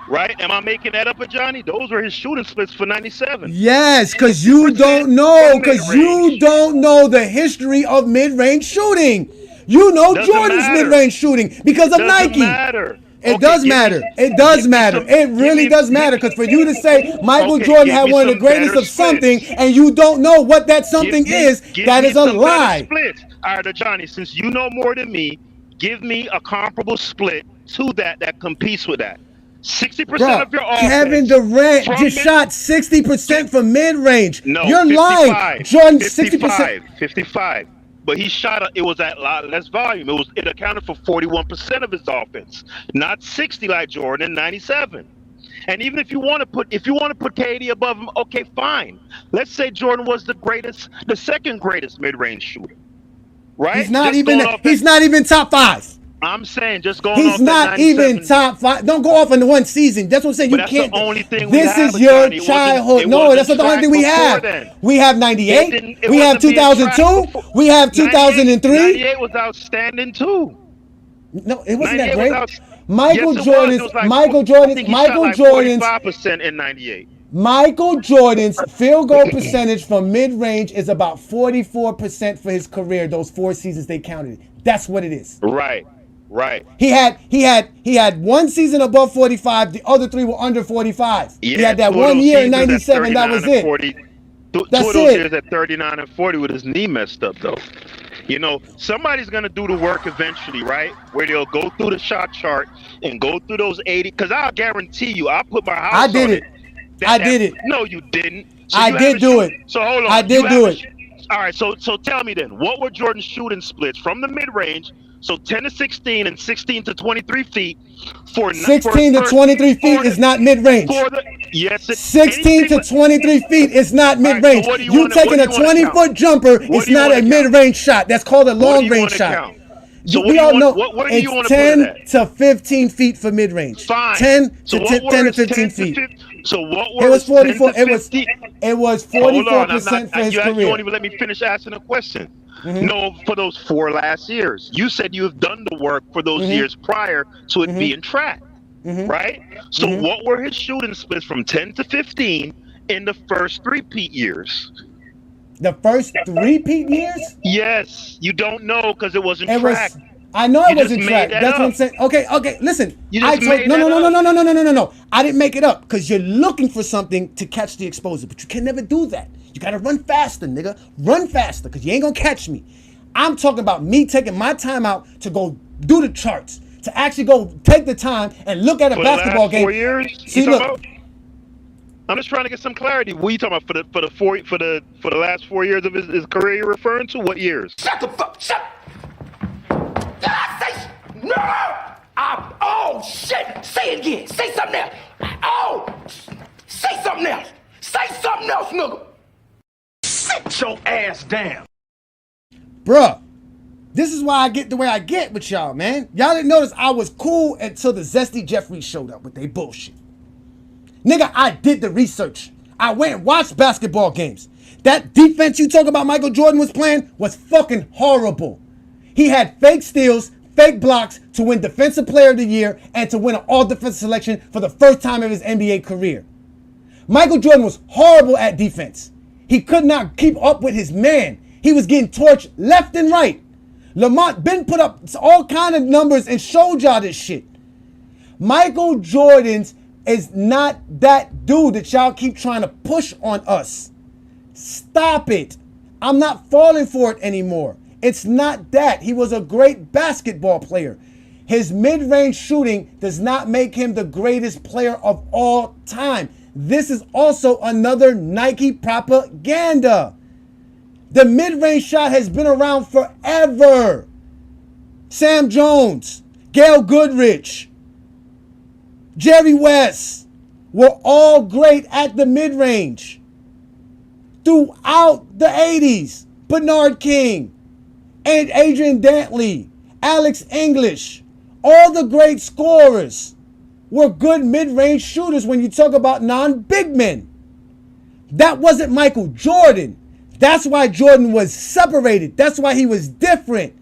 [SPEAKER 10] Right? Am I making that up, Ajani? Those were his shooting splits for 97.
[SPEAKER 3] Yes, because you don't know, the history of mid-range shooting. You know
[SPEAKER 10] Doesn't
[SPEAKER 3] Jordan's
[SPEAKER 10] matter.
[SPEAKER 3] mid-range shooting because of
[SPEAKER 10] Doesn't
[SPEAKER 3] Nike.
[SPEAKER 10] matter.
[SPEAKER 3] It
[SPEAKER 10] Okay,
[SPEAKER 3] does matter. It does matter. It really does matter because for you to say Michael Jordan had one of the greatest of something and you don't know what that something is, that is a lie.
[SPEAKER 10] Splits. All right, Johnny, since you know more than me, give me a comparable split to that competes with that. 60% of your offense.
[SPEAKER 3] Kevin Durant just shot 60% from mid-range.
[SPEAKER 10] No,
[SPEAKER 3] you're
[SPEAKER 10] 55,
[SPEAKER 3] lying. Jordan 60%.
[SPEAKER 10] 55. But he shot it was at a lot less volume. It accounted for 41% of his offense, not 60 like Jordan in 97. And even if you want to put KD above him, okay, fine. Let's say Jordan was the second greatest mid-range shooter. Right?
[SPEAKER 3] He's not even top 5.
[SPEAKER 10] I'm saying just going
[SPEAKER 3] He's
[SPEAKER 10] off
[SPEAKER 3] not even top 5. Don't go off in the one season. That's what I'm saying. You can't.
[SPEAKER 10] The only thing
[SPEAKER 3] this is your childhood. No, that's not the only thing we have.
[SPEAKER 10] Then.
[SPEAKER 3] We have 98. We have 2002. We have 2003.
[SPEAKER 10] 98 was outstanding too.
[SPEAKER 3] No, it wasn't that great.
[SPEAKER 10] Michael Jordan's 5% in 98.
[SPEAKER 3] Michael Jordan's field goal percentage from mid-range is about 44% for his career. Those 4 seasons they counted. That's what it is.
[SPEAKER 10] Right.
[SPEAKER 3] He had one season above 45. The other 3 were under 45.
[SPEAKER 10] Yeah,
[SPEAKER 3] he had that 1 year in 97. That was it.
[SPEAKER 10] 40,
[SPEAKER 3] That's
[SPEAKER 10] two of those
[SPEAKER 3] it.
[SPEAKER 10] years at 39 and 40 with his knee messed up though. You know, somebody's gonna do the work eventually, right? Where they'll go through the shot chart and go through those 80. Because I'll guarantee you, I'll put my house
[SPEAKER 3] I did
[SPEAKER 10] on
[SPEAKER 3] it. I did it.
[SPEAKER 10] No, you didn't. So
[SPEAKER 3] I did do it.
[SPEAKER 10] So hold on.
[SPEAKER 3] I did do it.
[SPEAKER 10] All right. So tell me then, what were Jordan's shooting splits from the mid range? So 10 to 16 and 16 to 23 feet for
[SPEAKER 3] 16 to 23 feet is not mid range.
[SPEAKER 10] Yes,
[SPEAKER 3] 16 to 23 feet is not mid range.
[SPEAKER 10] Right, so
[SPEAKER 3] you taking a 20-foot jumper is not a mid range shot. That's called a long range shot.
[SPEAKER 10] So
[SPEAKER 3] we all know
[SPEAKER 10] what do you want
[SPEAKER 3] it's 10 to 15 feet for mid range.
[SPEAKER 10] Fine.
[SPEAKER 3] 10 to 15 feet.
[SPEAKER 10] So what were
[SPEAKER 3] it was 44?
[SPEAKER 10] It
[SPEAKER 3] was 44% for his career.
[SPEAKER 10] You won't even let me finish asking a question. Mm-hmm. No, for those 4 last years. You said you have done the work for those years prior to it being tracked, right? So what were his shooting splits from 10 to 15 in the first 3-peat years?
[SPEAKER 3] The first 3-peat years?
[SPEAKER 10] Yes. You don't know because it wasn't tracked.
[SPEAKER 3] I know it wasn't tracked. That's what I'm saying. Okay. Listen. No. I didn't make it up because you're looking for something to catch the exposure, but you can never do that. You gotta run faster, nigga. Run faster because you ain't gonna catch me. I'm talking about me taking my time out to go do the charts, to actually go take the time and look at a basketball game.
[SPEAKER 10] 4 years?
[SPEAKER 3] See, look.
[SPEAKER 10] I'm just trying to get some clarity. What are you talking about for the last 4 years of his career? You're referring to what years?
[SPEAKER 6] Shut the fuck! Shut. Did I say no? Oh shit! Say it again. Say something else. Oh, say something else. Say something else, nigga. Sit your ass down.
[SPEAKER 3] Bruh, this is why I get the way I get with y'all, man. Y'all didn't notice I was cool until the Zesty Jeffries showed up with their bullshit. Nigga, I did the research. I went and watched basketball games. That defense you talk about Michael Jordan was playing was fucking horrible. He had fake steals, fake blocks to win Defensive Player of the Year and to win an all-defensive selection for the first time in his NBA career. Michael Jordan was horrible at defense. He could not keep up with his man. He was getting torched left and right. Lamont Ben put up all kind of numbers and showed y'all this shit. Michael Jordan's is not that dude that y'all keep trying to push on us. Stop it. I'm not falling for it anymore. It's not that. He was a great basketball player. His mid-range shooting does not make him the greatest player of all time. This is also another Nike propaganda. The mid-range shot has been around forever. Sam Jones, Gail Goodrich, Jerry West were all great at the mid-range throughout the 80s. Bernard King and Adrian Dantley, Alex English, all the great scorers were good mid-range shooters when you talk about non-big men. That wasn't Michael Jordan. That's why Jordan was separated. That's why he was different.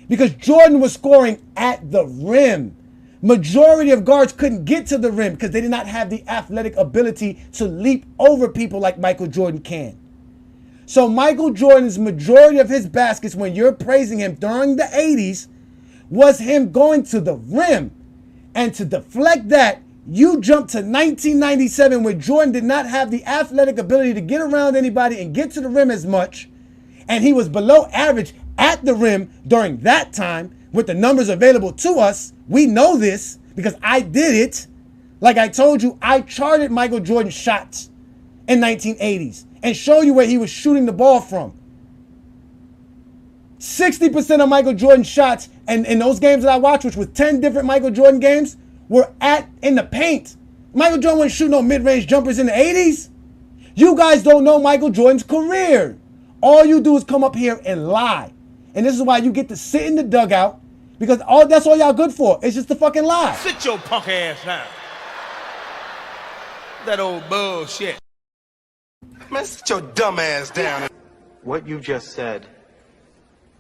[SPEAKER 3] Because Jordan was scoring at the rim. Majority of guards couldn't get to the rim because they did not have the athletic ability to leap over people like Michael Jordan can. So Michael Jordan's majority of his baskets, when you're praising him during the 80s, was him going to the rim. And to deflect that, you jump to 1997 when Jordan did not have the athletic ability to get around anybody and get to the rim as much. And he was below average at the rim during that time with the numbers available to us. We know this because I did it. Like I told you, I charted Michael Jordan's shots in 1980s and show you where he was shooting the ball from. 60% of Michael Jordan's shots, and in those games that I watched, which was 10 different Michael Jordan games, were in the paint. Michael Jordan wasn't shooting no mid-range jumpers in the 80s. You guys don't know Michael Jordan's career. All you do is come up here and lie. And this is why you get to sit in the dugout, because that's all y'all good for. It's just a fucking lie.
[SPEAKER 17] Sit your punk ass down. That old bullshit. Man, sit your dumb ass down.
[SPEAKER 5] What you just said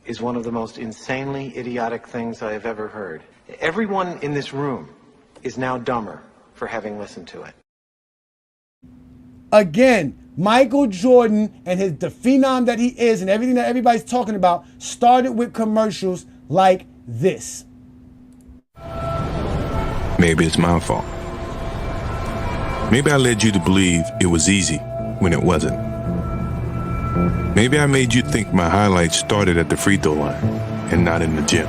[SPEAKER 5] is one of the most insanely idiotic things I have ever heard. Everyone in this room is now dumber for having listened to it.
[SPEAKER 3] Again, Michael Jordan and the phenom that he is and everything that everybody's talking about started with commercials like this.
[SPEAKER 21] Maybe it's my fault. Maybe I led you to believe it was easy when it wasn't. Maybe I made you think my highlights started at the free throw line and not in the gym.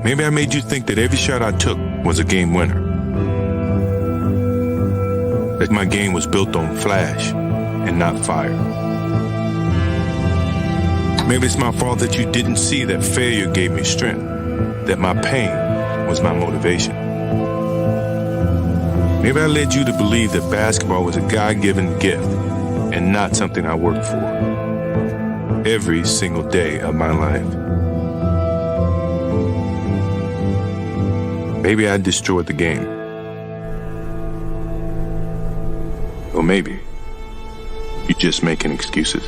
[SPEAKER 21] Maybe I made you think that every shot I took was a game winner. That my game was built on flash and not fire. Maybe it's my fault that you didn't see that failure gave me strength, that my pain was my motivation. Maybe I led you to believe that basketball was a God-given gift and not something I worked for every single day of my life. Maybe I destroyed the game. Or maybe you're just making excuses.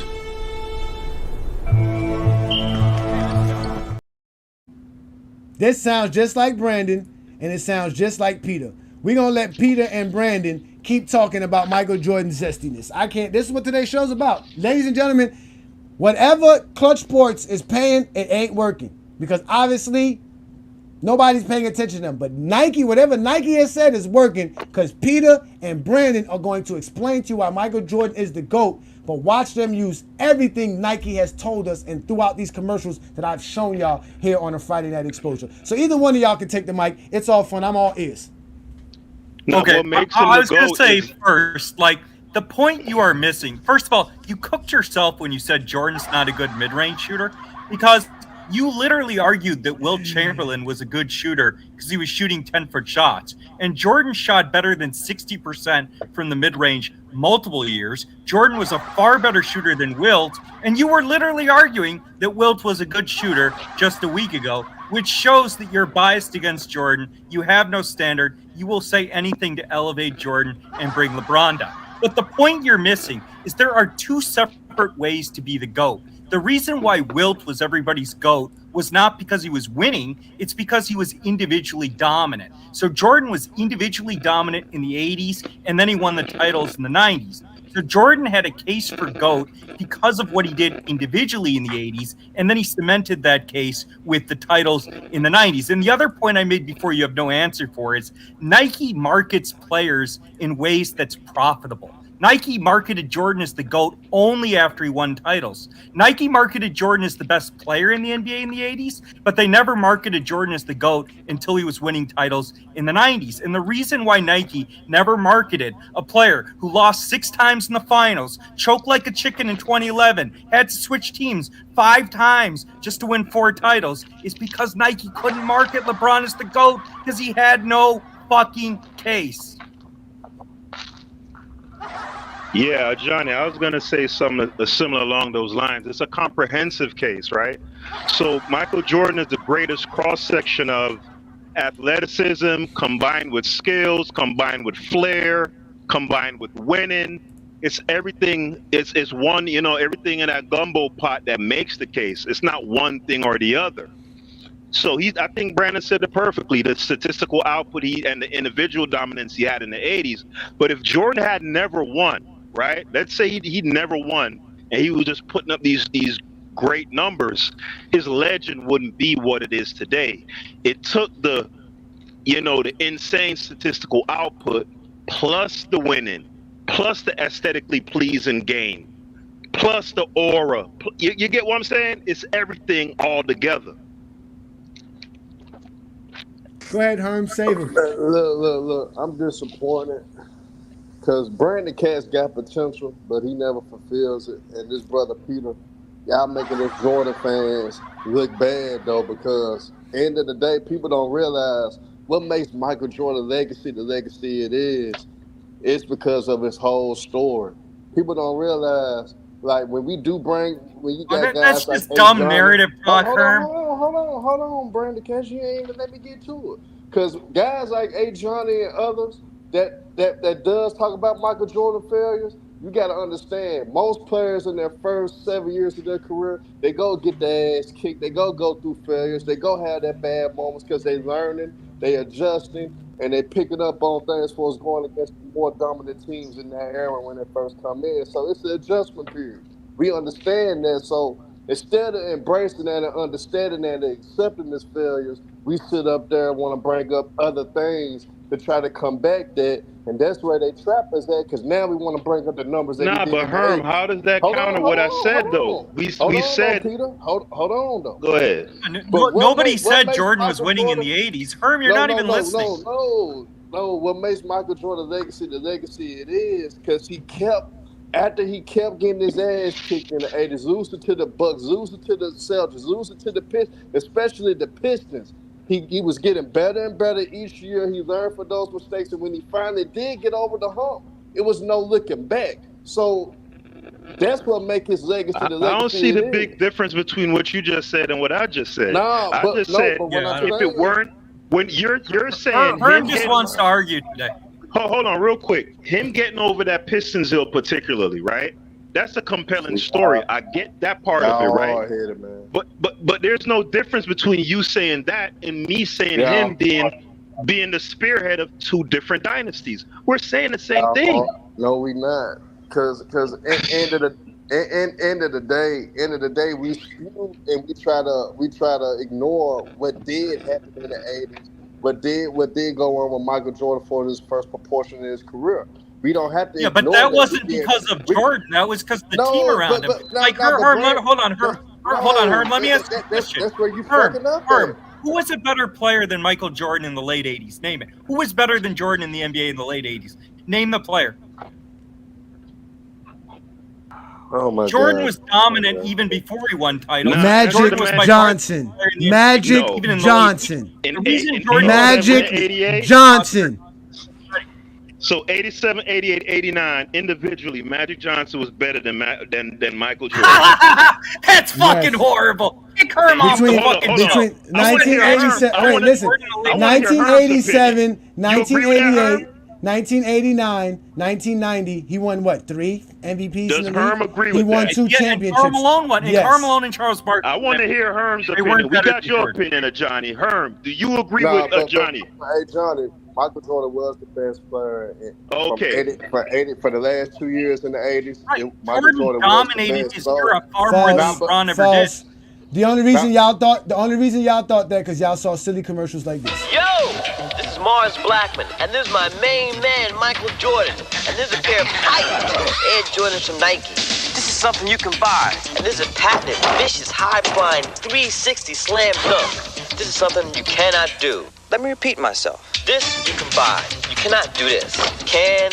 [SPEAKER 3] This sounds just like Brandon, and it sounds just like Peter. We're going to let Peter and Brandon keep talking about Michael Jordan's zestiness. I can't. This is what today's show's about. Ladies and gentlemen, whatever Klutch Sports is paying, it ain't working. Because obviously, nobody's paying attention to them. But Nike, whatever Nike has said is working because Peter and Brandon are going to explain to you why Michael Jordan is the GOAT. But watch them use everything Nike has told us and throughout these commercials that I've shown y'all here on a Friday Night Exposure. So either one of y'all can take the mic. It's all fun. I'm all ears.
[SPEAKER 10] No,
[SPEAKER 18] okay,
[SPEAKER 10] what makes
[SPEAKER 18] I
[SPEAKER 10] him
[SPEAKER 18] was
[SPEAKER 10] the
[SPEAKER 18] going to
[SPEAKER 10] GOAT
[SPEAKER 18] say
[SPEAKER 10] is-
[SPEAKER 18] first, like, the point you are missing. First of all, you cooked yourself when you said Jordan's not a good mid-range shooter because you literally argued that Wilt Chamberlain was a good shooter because he was shooting 10-foot shots. And Jordan shot better than 60% from the mid-range multiple years. Jordan was a far better shooter than Wilt. And you were literally arguing that Wilt was a good shooter just a week ago, which shows that you're biased against Jordan. You have no standard. You will say anything to elevate Jordan and bring LeBron down. But the point you're missing is there are two separate ways to be the GOAT. The reason why Wilt was everybody's GOAT was not because he was winning, it's because he was individually dominant. So Jordan was individually dominant in the 80s, and then he won the titles in the 90s. So Jordan had a case for GOAT because of what he did individually in the 80s, and then he cemented that case with the titles in the 90s. And the other point I made before you have no answer for is Nike markets players in ways that's profitable. Nike marketed Jordan as the GOAT only after he won titles. Nike marketed Jordan as the best player in the NBA in the 80s, but they never marketed Jordan as the GOAT until he was winning titles in the 90s. And the reason why Nike never marketed a player who lost 6 times in the finals, choked like a chicken in 2011, had to switch teams 5 times just to win 4 titles is because Nike couldn't market LeBron as the GOAT because he had no fucking case.
[SPEAKER 10] Yeah, Johnny, I was going to say something similar along those lines. It's a comprehensive case, right? So Michael Jordan is the greatest cross-section of athleticism combined with skills, combined with flair, combined with winning. It's everything. It's one, everything in that gumbo pot that makes the case. It's not one thing or the other. So I think Brandon said it perfectly. The statistical output and the individual dominance he had in the '80s. But if Jordan had never won, right? Let's say he never won, and he was just putting up these great numbers, his legend wouldn't be what it is today. It took the insane statistical output, plus the winning, plus the aesthetically pleasing game, plus the aura. You get what I'm saying? It's everything all together.
[SPEAKER 3] Go ahead, Herm, save him.
[SPEAKER 11] Look. I'm disappointed because Brandon Cat's got potential, but he never fulfills it. And this brother Peter, y'all making us Jordan fans look bad though, because end of the day, people don't realize what makes Michael Jordan legacy the legacy it is. It's because of his whole story. People don't realize, like when you got guys
[SPEAKER 18] that's
[SPEAKER 11] like
[SPEAKER 18] just dumb
[SPEAKER 11] Ajani,
[SPEAKER 18] narrative talk, Herm.
[SPEAKER 11] hold on, Brandon Cash, you ain't even let me get to it. Because guys like Ajani and others that does talk about Michael Jordan failures, you got to understand, most players in their first 7 years of their career, they go get their ass kicked, they go through failures, they go have their bad moments because they learning, they adjusting, and they picking up on things for us going against the more dominant teams in that era when they first come in. So it's an adjustment period. We understand that. So instead of embracing that and understanding that and accepting these failures, we sit up there and want to bring up other things to try to combat that. And that's where they trap us at, because now we want to bring up the numbers that he
[SPEAKER 10] Nah,
[SPEAKER 11] did
[SPEAKER 10] but
[SPEAKER 11] in the
[SPEAKER 10] Herm,
[SPEAKER 11] 80s.
[SPEAKER 10] how does that
[SPEAKER 11] Hold
[SPEAKER 10] counter
[SPEAKER 11] on,
[SPEAKER 10] what I said though? We said,
[SPEAKER 11] though, Peter. Hold on, though.
[SPEAKER 10] Go ahead.
[SPEAKER 18] Nobody said Jordan was winning in the '80s. Herm, you're not even listening.
[SPEAKER 11] No. What makes Michael Jordan legacy the legacy it is, because after he kept getting his ass kicked in the 80s, losing to the Bucks, losing to the Celtics, losing to the Pistons, especially the Pistons. He was getting better and better each year. He learned from those mistakes, and when he finally did get over the hump, it was no looking back. So that's what makes his legacy the legacy.
[SPEAKER 10] I don't see the
[SPEAKER 11] it
[SPEAKER 10] big
[SPEAKER 11] is.
[SPEAKER 10] difference between what you just said and what I just said.
[SPEAKER 11] Nah,
[SPEAKER 10] I
[SPEAKER 11] but
[SPEAKER 10] just
[SPEAKER 11] no,
[SPEAKER 10] said
[SPEAKER 11] but what I'm
[SPEAKER 10] if
[SPEAKER 11] saying
[SPEAKER 10] it weren't when you're saying
[SPEAKER 18] Herm just wants to argue today.
[SPEAKER 10] Hold on, real quick. Him getting over that Pistons hill, particularly, right? That's a compelling story. I get that part of it, right?
[SPEAKER 11] Hard-headed, man.
[SPEAKER 10] But there's no difference between you saying that and me saying him being the spearhead of two different dynasties. We're saying the same thing.
[SPEAKER 11] No, we not. Because end of the day, we spew and we try to ignore what did happen in the 80s. What did go on with Michael Jordan for his first proportion in his career. We don't have to.
[SPEAKER 18] Yeah, but that wasn't because of Jordan. That was because of the team around him. Hold on, Herm. Let me ask you a question.
[SPEAKER 11] That's where you fucking up.
[SPEAKER 18] Herm, who was a better player than Michael Jordan in the late '80s? Name it. Who was better than Jordan in the NBA in the late '80s? Name the player.
[SPEAKER 11] Oh my
[SPEAKER 18] Jordan
[SPEAKER 11] God.
[SPEAKER 18] was dominant even before he won titles.
[SPEAKER 3] Magic Johnson. Magic Johnson. Magic Johnson.
[SPEAKER 10] So 87, 88, 89, individually, Magic Johnson was better than Michael Jordan.
[SPEAKER 18] That's fucking horrible. Kick Herm off the fucking
[SPEAKER 3] between 1987. Wait, listen. 1987, 1988. 1989, 1990, he won what? 3 MVPs
[SPEAKER 10] Does
[SPEAKER 3] in the
[SPEAKER 10] Herm
[SPEAKER 3] league?
[SPEAKER 10] agree
[SPEAKER 3] He
[SPEAKER 10] with
[SPEAKER 3] won
[SPEAKER 10] that?
[SPEAKER 3] 2 championships.
[SPEAKER 18] Karl Malone won.
[SPEAKER 3] Yes.
[SPEAKER 18] Karl Malone and Charles Barkley.
[SPEAKER 10] I want to hear Herm's opinion. We got your opinion, Ajani. Herm, do you agree with Ajani?
[SPEAKER 11] Hey, Johnny, Michael Jordan was the best player. For the last 2 years in the 80s.
[SPEAKER 18] Right.
[SPEAKER 11] Michael Jordan
[SPEAKER 18] dominated his era far more than LeBron ever did.
[SPEAKER 3] The only reason y'all thought that because y'all saw silly commercials like this.
[SPEAKER 9] Yo, this is Mars Blackman, and this is my main man, Michael Jordan, and this is a pair of tight Air Jordans from Nike. This is something you can buy, and this is a patented, vicious, high-flying 360 slam dunk. This is something you cannot do. Let me repeat myself. This you can buy. You cannot do this. Can.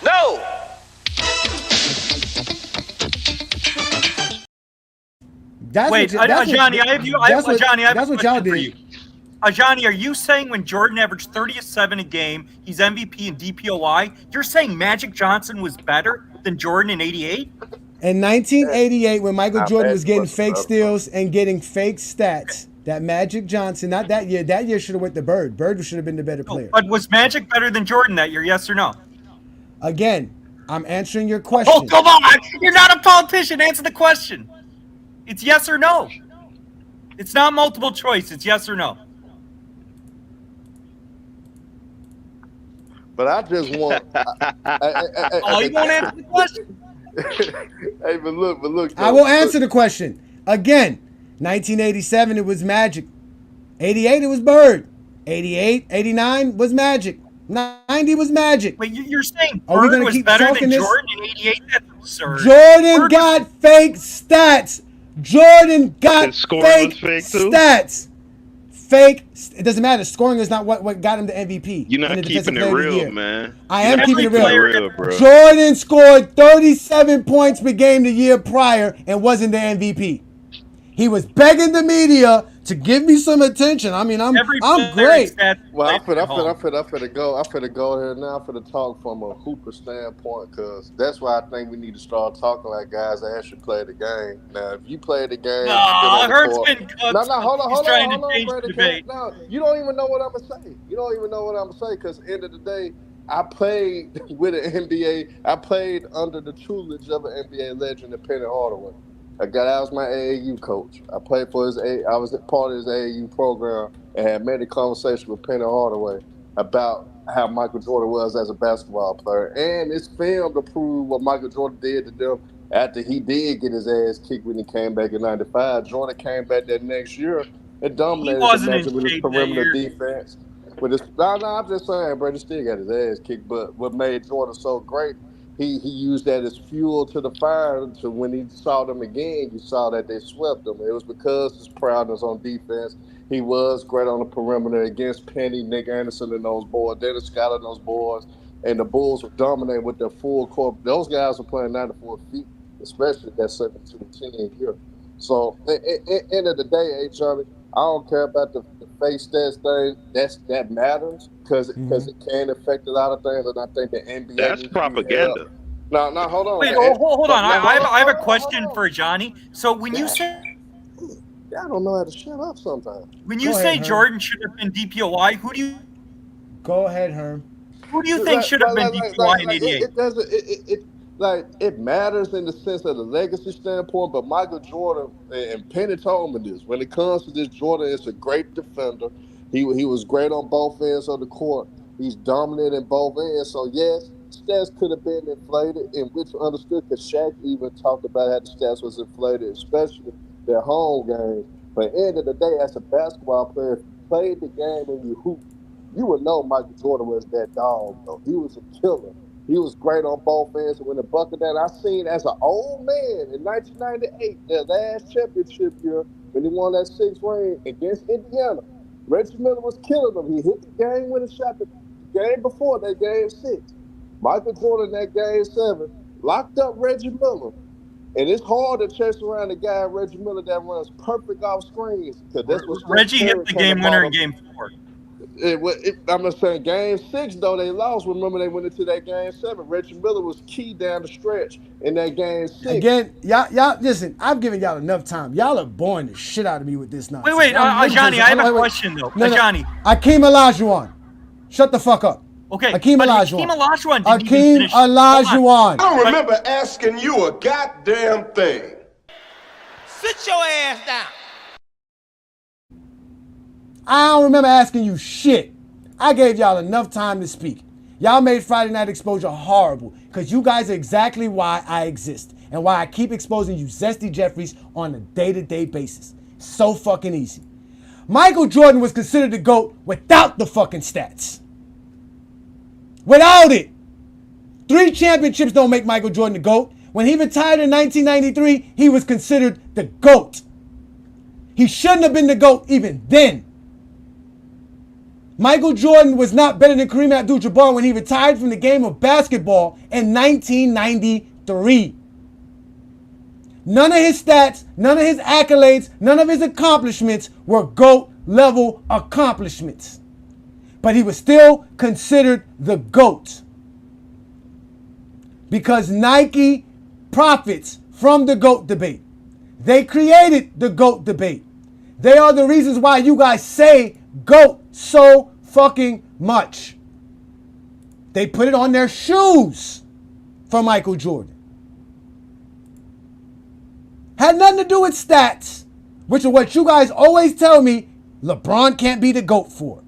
[SPEAKER 9] No!
[SPEAKER 18] Ajani, I have
[SPEAKER 3] what y'all did.
[SPEAKER 18] Ajani, are you saying when Jordan averaged 37 a game, he's MVP in DPOI? You're saying Magic Johnson was better than Jordan in '88?
[SPEAKER 3] In 1988, when Michael Jordan was getting fake steals and getting fake stats, that Magic Johnson, not that year should have went to Bird. Bird should have been the better player.
[SPEAKER 18] But was Magic better than Jordan that year, yes or no?
[SPEAKER 3] Again, I'm answering your question.
[SPEAKER 18] Oh, come on! You're not a politician. Answer the question. It's yes or no. It's not multiple choice. It's yes or no.
[SPEAKER 11] But I just want.
[SPEAKER 18] Oh, you won't answer the question.
[SPEAKER 11] Hey, but look.
[SPEAKER 3] I will answer the question. Again, 1987, it was Magic. 88, it was Bird. 88, 89 was Magic. 90 was Magic.
[SPEAKER 18] Wait, you're saying
[SPEAKER 3] Are we
[SPEAKER 18] Bird
[SPEAKER 3] gonna
[SPEAKER 18] was
[SPEAKER 3] keep
[SPEAKER 18] better
[SPEAKER 3] talking
[SPEAKER 18] than
[SPEAKER 3] this?
[SPEAKER 18] Jordan in 88? That's absurd.
[SPEAKER 3] Jordan
[SPEAKER 18] Bird
[SPEAKER 3] got fake stats. Jordan got
[SPEAKER 10] And scoring
[SPEAKER 3] fake,
[SPEAKER 10] was fake too?
[SPEAKER 3] stats. Fake. It doesn't matter. Scoring is not what got him the MVP.
[SPEAKER 10] You're not
[SPEAKER 3] and the Defensive
[SPEAKER 10] keeping it
[SPEAKER 3] Player of the
[SPEAKER 10] real,
[SPEAKER 3] Year.
[SPEAKER 10] man.
[SPEAKER 3] I
[SPEAKER 10] You're
[SPEAKER 3] am
[SPEAKER 10] not
[SPEAKER 3] keeping it real.
[SPEAKER 10] bro.
[SPEAKER 3] Jordan scored 37 points per game the year prior and wasn't the MVP. He was begging the media to give me some attention. I mean, I'm great.
[SPEAKER 11] Well, I'm finna go here now. I'm finna talk from a hooper standpoint, because that's why I think we need to start talking like guys that actually play the game. Now, if you play the game,
[SPEAKER 18] Hurt's been cooked.
[SPEAKER 11] hold
[SPEAKER 18] He's trying
[SPEAKER 11] on,
[SPEAKER 18] to change the debate.
[SPEAKER 11] No, you don't even know what I'm gonna say. You don't even know what I'm gonna say, because at the end of the day, I played with an NBA. I played under the tutelage of an NBA legend, Penny Hardaway. That was my AAU coach. I played for I was a part of his AAU program and had many conversations with Penny Hardaway about how Michael Jordan was as a basketball player. And it's film to prove what Michael Jordan did to them after he did get his ass kicked when he came back in '95. Jordan came back that next year and dominated the match with his perimeter defense. I'm just saying, Brady still got his ass kicked. But what made Jordan so great, he used that as fuel to the fire. To when he saw them again, you saw that they swept him. It was because his proudness on defense. He was great on the perimeter against Penny, Nick Anderson, and those boys, Dennis Scott and those boys. And the Bulls were dominating with their full court. Those guys were playing 94 feet, especially that 17-10 year. So, end of the day, hey, Johnny, I don't care about the face stats thing. That matters because it can affect a lot of things, and I think the NBA.
[SPEAKER 10] That's propaganda.
[SPEAKER 11] No, hold on.
[SPEAKER 18] Wait, hold on. I have a question for Ajani. So when you say
[SPEAKER 11] I don't know how to shut up sometimes.
[SPEAKER 18] When you say Jordan should have been DPOY, who do you?
[SPEAKER 3] Go ahead, Herm.
[SPEAKER 18] Who do you think should have been DPOY in '88?
[SPEAKER 11] It doesn't. It matters in the sense of the legacy standpoint, but Michael Jordan, and Penny told me this, when it comes to this, Jordan is a great defender. He was great on both ends of the court. He's dominant in both ends. So, yes, stats could have been inflated, and which understood, because Shaq even talked about how the stats was inflated, especially their home games. But at the end of the day, as a basketball player, if you played the game and you hooped, you would know Michael Jordan was that dog, though. He was a killer. He was great on both ends. And when the bucket that I seen as an old man in 1998, their last championship year, when he won that 6th ring against Indiana, Reggie Miller was killing them. He hit the game-winning shot the game before that game 6. Michael Jordan, that game 7, locked up Reggie Miller. And it's hard to chase around a guy, Reggie Miller, that runs perfect off screens. Because that's what
[SPEAKER 18] Reggie hit the game winner in game 4.
[SPEAKER 11] I'm just saying, game 6, though, they lost. Remember, they went into that game 7. Reggie Miller was key down the stretch in that game 6.
[SPEAKER 3] Again, y'all, listen, I've given y'all enough time. Y'all are boring the shit out of me with this nonsense.
[SPEAKER 18] Wait, Ajani, I have a question, though. Ajani.
[SPEAKER 3] Akeem Olajuwon. Shut the fuck up.
[SPEAKER 18] Okay,
[SPEAKER 3] Akeem Olajuwon.
[SPEAKER 18] Akeem
[SPEAKER 3] Olajuwon.
[SPEAKER 19] I don't remember asking you a goddamn thing.
[SPEAKER 6] Sit your ass down.
[SPEAKER 3] I don't remember asking you shit. I gave y'all enough time to speak. Y'all made Friday Night Exposure horrible because you guys are exactly why I exist and why I keep exposing you zesty Jeffries on a day-to-day basis. So fucking easy. Michael Jordan was considered the GOAT without the fucking stats. Without it. 3 championships don't make Michael Jordan the GOAT. When he retired in 1993, he was considered the GOAT. He shouldn't have been the GOAT even then. Michael Jordan was not better than Kareem Abdul-Jabbar when he retired from the game of basketball in 1993. None of his stats, none of his accolades, none of his accomplishments were GOAT-level accomplishments. But he was still considered the GOAT. Because Nike profits from the GOAT debate. They created the GOAT debate. They are the reasons why you guys say GOAT so fucking much. They put it on their shoes for Michael Jordan. Had nothing to do with stats, which are what you guys always tell me LeBron can't be the GOAT for.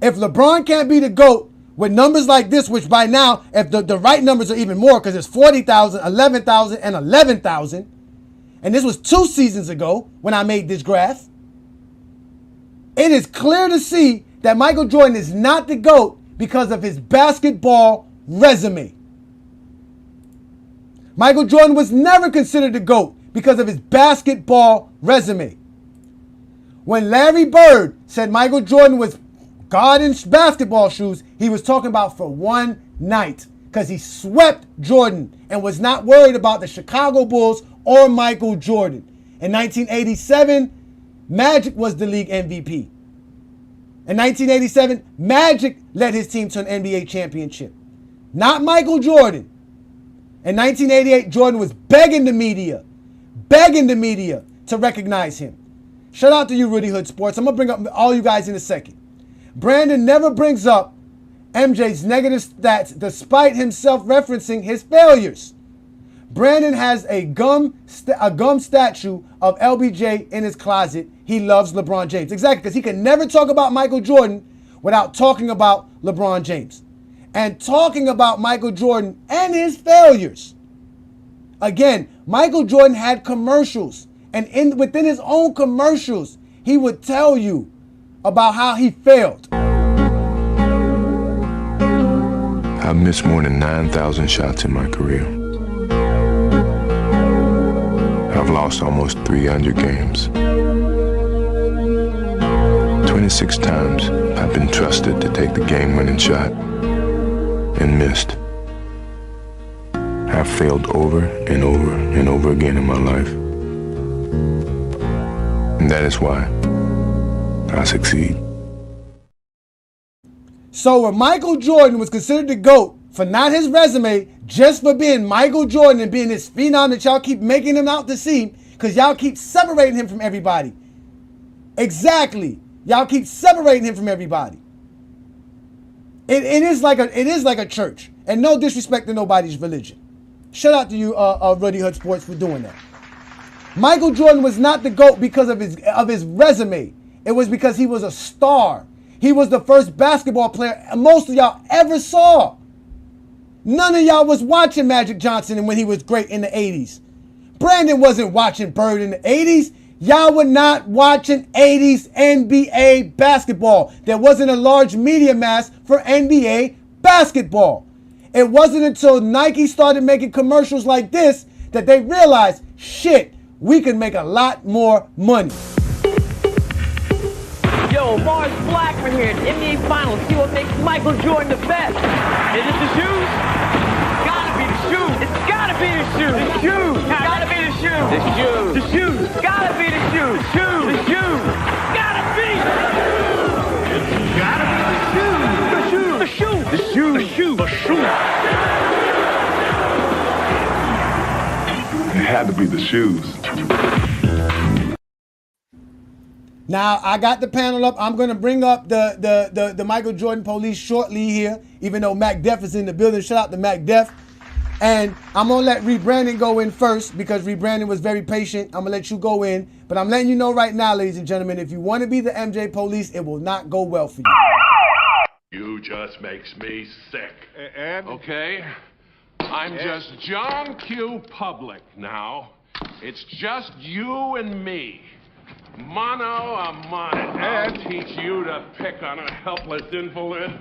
[SPEAKER 3] If LeBron can't be the GOAT with numbers like this, which by now, if the right numbers are even more, because it's 40,000, 11,000, and 11,000, and this was 2 seasons ago when I made this graph, it is clear to see that Michael Jordan is not the GOAT because of his basketball resume. Michael Jordan was never considered the GOAT because of his basketball resume. When Larry Bird said Michael Jordan was God in basketball shoes, he was talking about for one night because he swept Jordan and was not worried about the Chicago Bulls or Michael Jordan. In 1987, Magic was the league MVP. In 1987, Magic led his team to an NBA championship, not Michael Jordan. In 1988, Jordan was begging the media to recognize him. Shout out to you, Rudy Hood Sports. I'm going to bring up all you guys in a second. Brandon never brings up MJ's negative stats despite himself referencing his failures. Brandon has a gum statue of LBJ in his closet. He loves LeBron James. Exactly, because he can never talk about Michael Jordan without talking about LeBron James. And talking about Michael Jordan and his failures. Again, Michael Jordan had commercials. And within his own commercials, he would tell you about how he failed.
[SPEAKER 21] I've missed more than 9,000 shots in my career. I've lost almost 300 games. 26 times I've been trusted to take the game-winning shot and missed. I've failed over and over and over again in my life. And that is why I succeed.
[SPEAKER 3] So when Michael Jordan was considered the GOAT for not his resume, just for being Michael Jordan and being this phenom that y'all keep making him out to seem, because y'all keep separating him from everybody. Exactly. Y'all keep separating him from everybody. It is like a church. And no disrespect to nobody's religion. Shout out to you, Rudy Hood Sports, for doing that. Michael Jordan was not the GOAT because of his resume. It was because he was a star. He was the first basketball player most of y'all ever saw. None of y'all was watching Magic Johnson when he was great in the 80s. Brandon wasn't watching Bird in the 80s. Y'all were not watching 80s NBA basketball. There wasn't a large media mass for NBA basketball. It wasn't until Nike started making commercials like this that they realized, shit, we can make a lot more money.
[SPEAKER 4] Yo, Morris Blackman here at the NBA Finals. See what makes Michael Jordan the best. Is it the shoes? Gotta be the shoes. It's gotta be the shoes. The shoes. Gotta be the shoes. The shoes. The shoes. Gotta be the shoes. The shoes. The shoes. Gotta be. It's gotta be the shoes. The shoes. The shoes. The shoes. The shoes. The shoes.
[SPEAKER 21] It had to be the shoes.
[SPEAKER 3] Now, I got the panel up. I'm going to bring up the Michael Jordan police shortly here, even though Mac Def is in the building. Shout out to Mac Def. And I'm going to let Reed Brandon go in first because Reed Brandon was very patient. I'm going to let you go in. But I'm letting you know right now, ladies and gentlemen, if you want to be the MJ police, it will not go well for you.
[SPEAKER 12] You just makes me sick. Ed? Okay? I'm just John Q. Public now. It's just you and me. Mono a mono. I'll teach you to pick on a helpless invalid.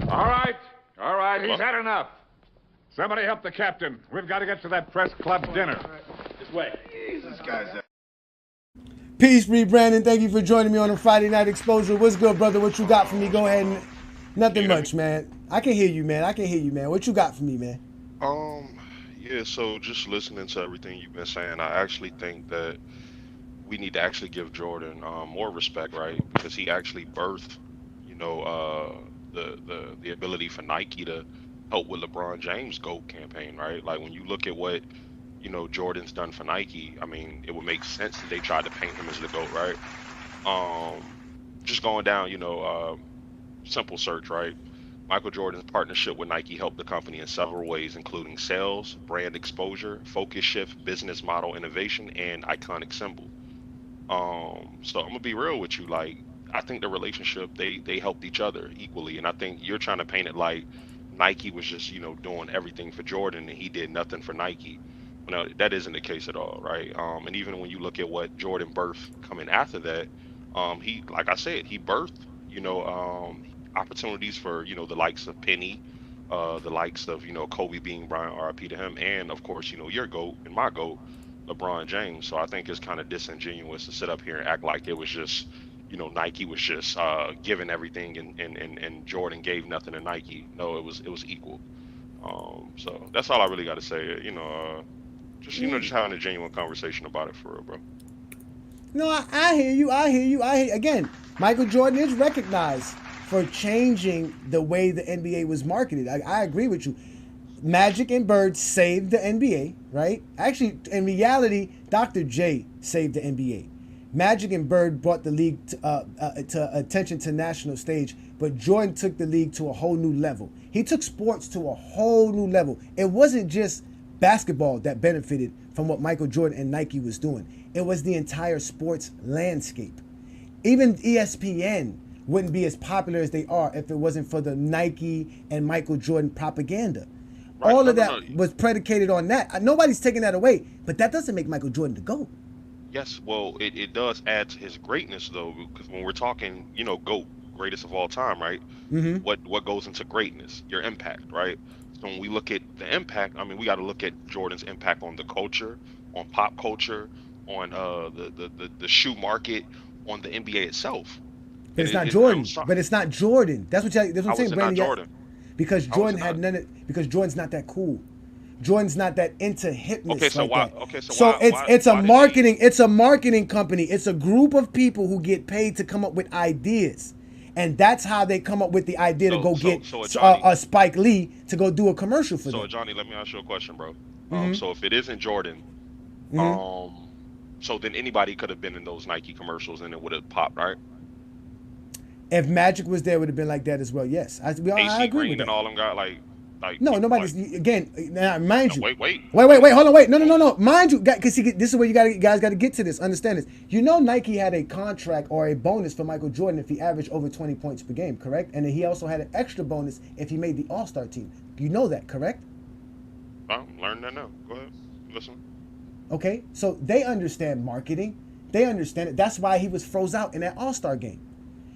[SPEAKER 2] All right, he's had enough. Somebody help the captain. We've got to get to that press club dinner. This way. Jesus, guys.
[SPEAKER 3] Peace, Reed Brandon. Thank you for joining me on a Friday Night Exposure. What's good, brother? What you got for me? Go ahead and... Nothing much, man. I can hear you, man. What you got for me, man?
[SPEAKER 15] Yeah, so just listening to everything you've been saying, I actually think that we need to actually give Jordan more respect, right? Because he actually birthed, the ability for Nike to help with LeBron James' GOAT campaign, right? Like when you look at what, Jordan's done for Nike, I mean, it would make sense that they tried to paint him as the GOAT, right? Just going down, simple search, right? Michael Jordan's partnership with Nike helped the company in several ways, including sales, brand exposure, focus shift, business model innovation, and iconic symbol. So I'm gonna be real with you. Like, I think the relationship, they helped each other equally, and I think you're trying to paint it like Nike was just, doing everything for Jordan and he did nothing for Nike. No, that isn't the case at all, right? And even when you look at what Jordan birthed coming after that, he, like I said, he birthed, opportunities for, the likes of Penny, the likes of, Kobe Bean Bryant, RIP to him, and of course, your GOAT and my GOAT, LeBron James. So I think it's kind of disingenuous to sit up here and act like it was just, Nike was just giving everything and Jordan gave nothing to Nike. No, it was equal. So that's all I really got to say. Just having a genuine conversation about it for real, bro.
[SPEAKER 3] No, I hear you. Again, Michael Jordan is recognized for changing the way the NBA was marketed. I agree with you. Magic and Bird saved the NBA, right? Actually, in reality, Dr. J saved the NBA. Magic and Bird brought the league to attention to national stage, but Jordan took the league to a whole new level. He took sports to a whole new level. It wasn't just basketball that benefited from what Michael Jordan and Nike was doing. It was the entire sports landscape. Even ESPN wouldn't be as popular as they are if it wasn't for the Nike and Michael Jordan propaganda. Right. All of that was predicated on that. Nobody's taking that away, but that doesn't make Michael Jordan the GOAT.
[SPEAKER 15] Yes, well, it does add to his greatness, though, because when we're talking, GOAT, greatest of all time, right?
[SPEAKER 3] Mm-hmm.
[SPEAKER 15] What goes into greatness? Your impact, right? So when we look at the impact, I mean, we got to look at Jordan's impact on the culture, on pop culture, on the shoe market, on the NBA itself.
[SPEAKER 3] But it's not Jordan. But it's not Jordan. That's what I'm saying, Brandon.
[SPEAKER 15] Not Jordan?
[SPEAKER 3] Because Jordan had none of. Because Jordan's not that cool. Jordan's not that into hipness.
[SPEAKER 15] Okay, so
[SPEAKER 3] like
[SPEAKER 15] why?
[SPEAKER 3] That.
[SPEAKER 15] Okay,
[SPEAKER 3] so it's a marketing. It's a marketing company. It's a group of people who get paid to come up with ideas, and that's how they come up with the idea to go get a Spike Lee to go do a commercial for them.
[SPEAKER 15] So Johnny, let me ask you a question, bro.
[SPEAKER 3] Mm-hmm.
[SPEAKER 15] So if it isn't Jordan, so then anybody could have been in those Nike commercials and it would have popped, right?
[SPEAKER 3] If Magic was there, it would have been like that as well. Yes, I agree
[SPEAKER 15] Green
[SPEAKER 3] with that.
[SPEAKER 15] And all them guys like
[SPEAKER 3] no, nobody's again. Now, mind you,
[SPEAKER 15] wait,
[SPEAKER 3] hold on, wait, no, mind you, because this is where you guys got to get to this. Understand this. Nike had a contract or a bonus for Michael Jordan if he averaged over 20 points per game, correct? And then he also had an extra bonus if he made the All-Star team. You know that, correct?
[SPEAKER 15] I'm learning that now. Go ahead, listen.
[SPEAKER 3] Okay, so they understand marketing. They understand it. That's why he was froze out in that All-Star game,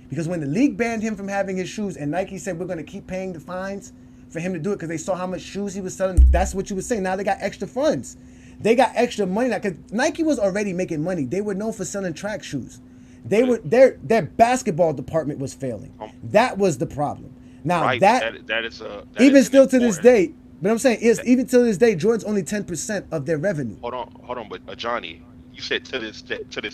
[SPEAKER 3] because when the league banned him from having his shoes, and Nike said we're going to keep paying the fines for him to do it because they saw how much shoes he was selling. That's what you were saying. Now they got extra funds. They got extra money now because Nike was already making money. They were known for selling track shoes. They were their basketball department was failing. That was the problem. Now
[SPEAKER 15] right,
[SPEAKER 3] that
[SPEAKER 15] is
[SPEAKER 3] even still to this day. But I'm saying is even to this day, Jordan's only 10% of their revenue.
[SPEAKER 15] Hold on, but Ajani, you said to this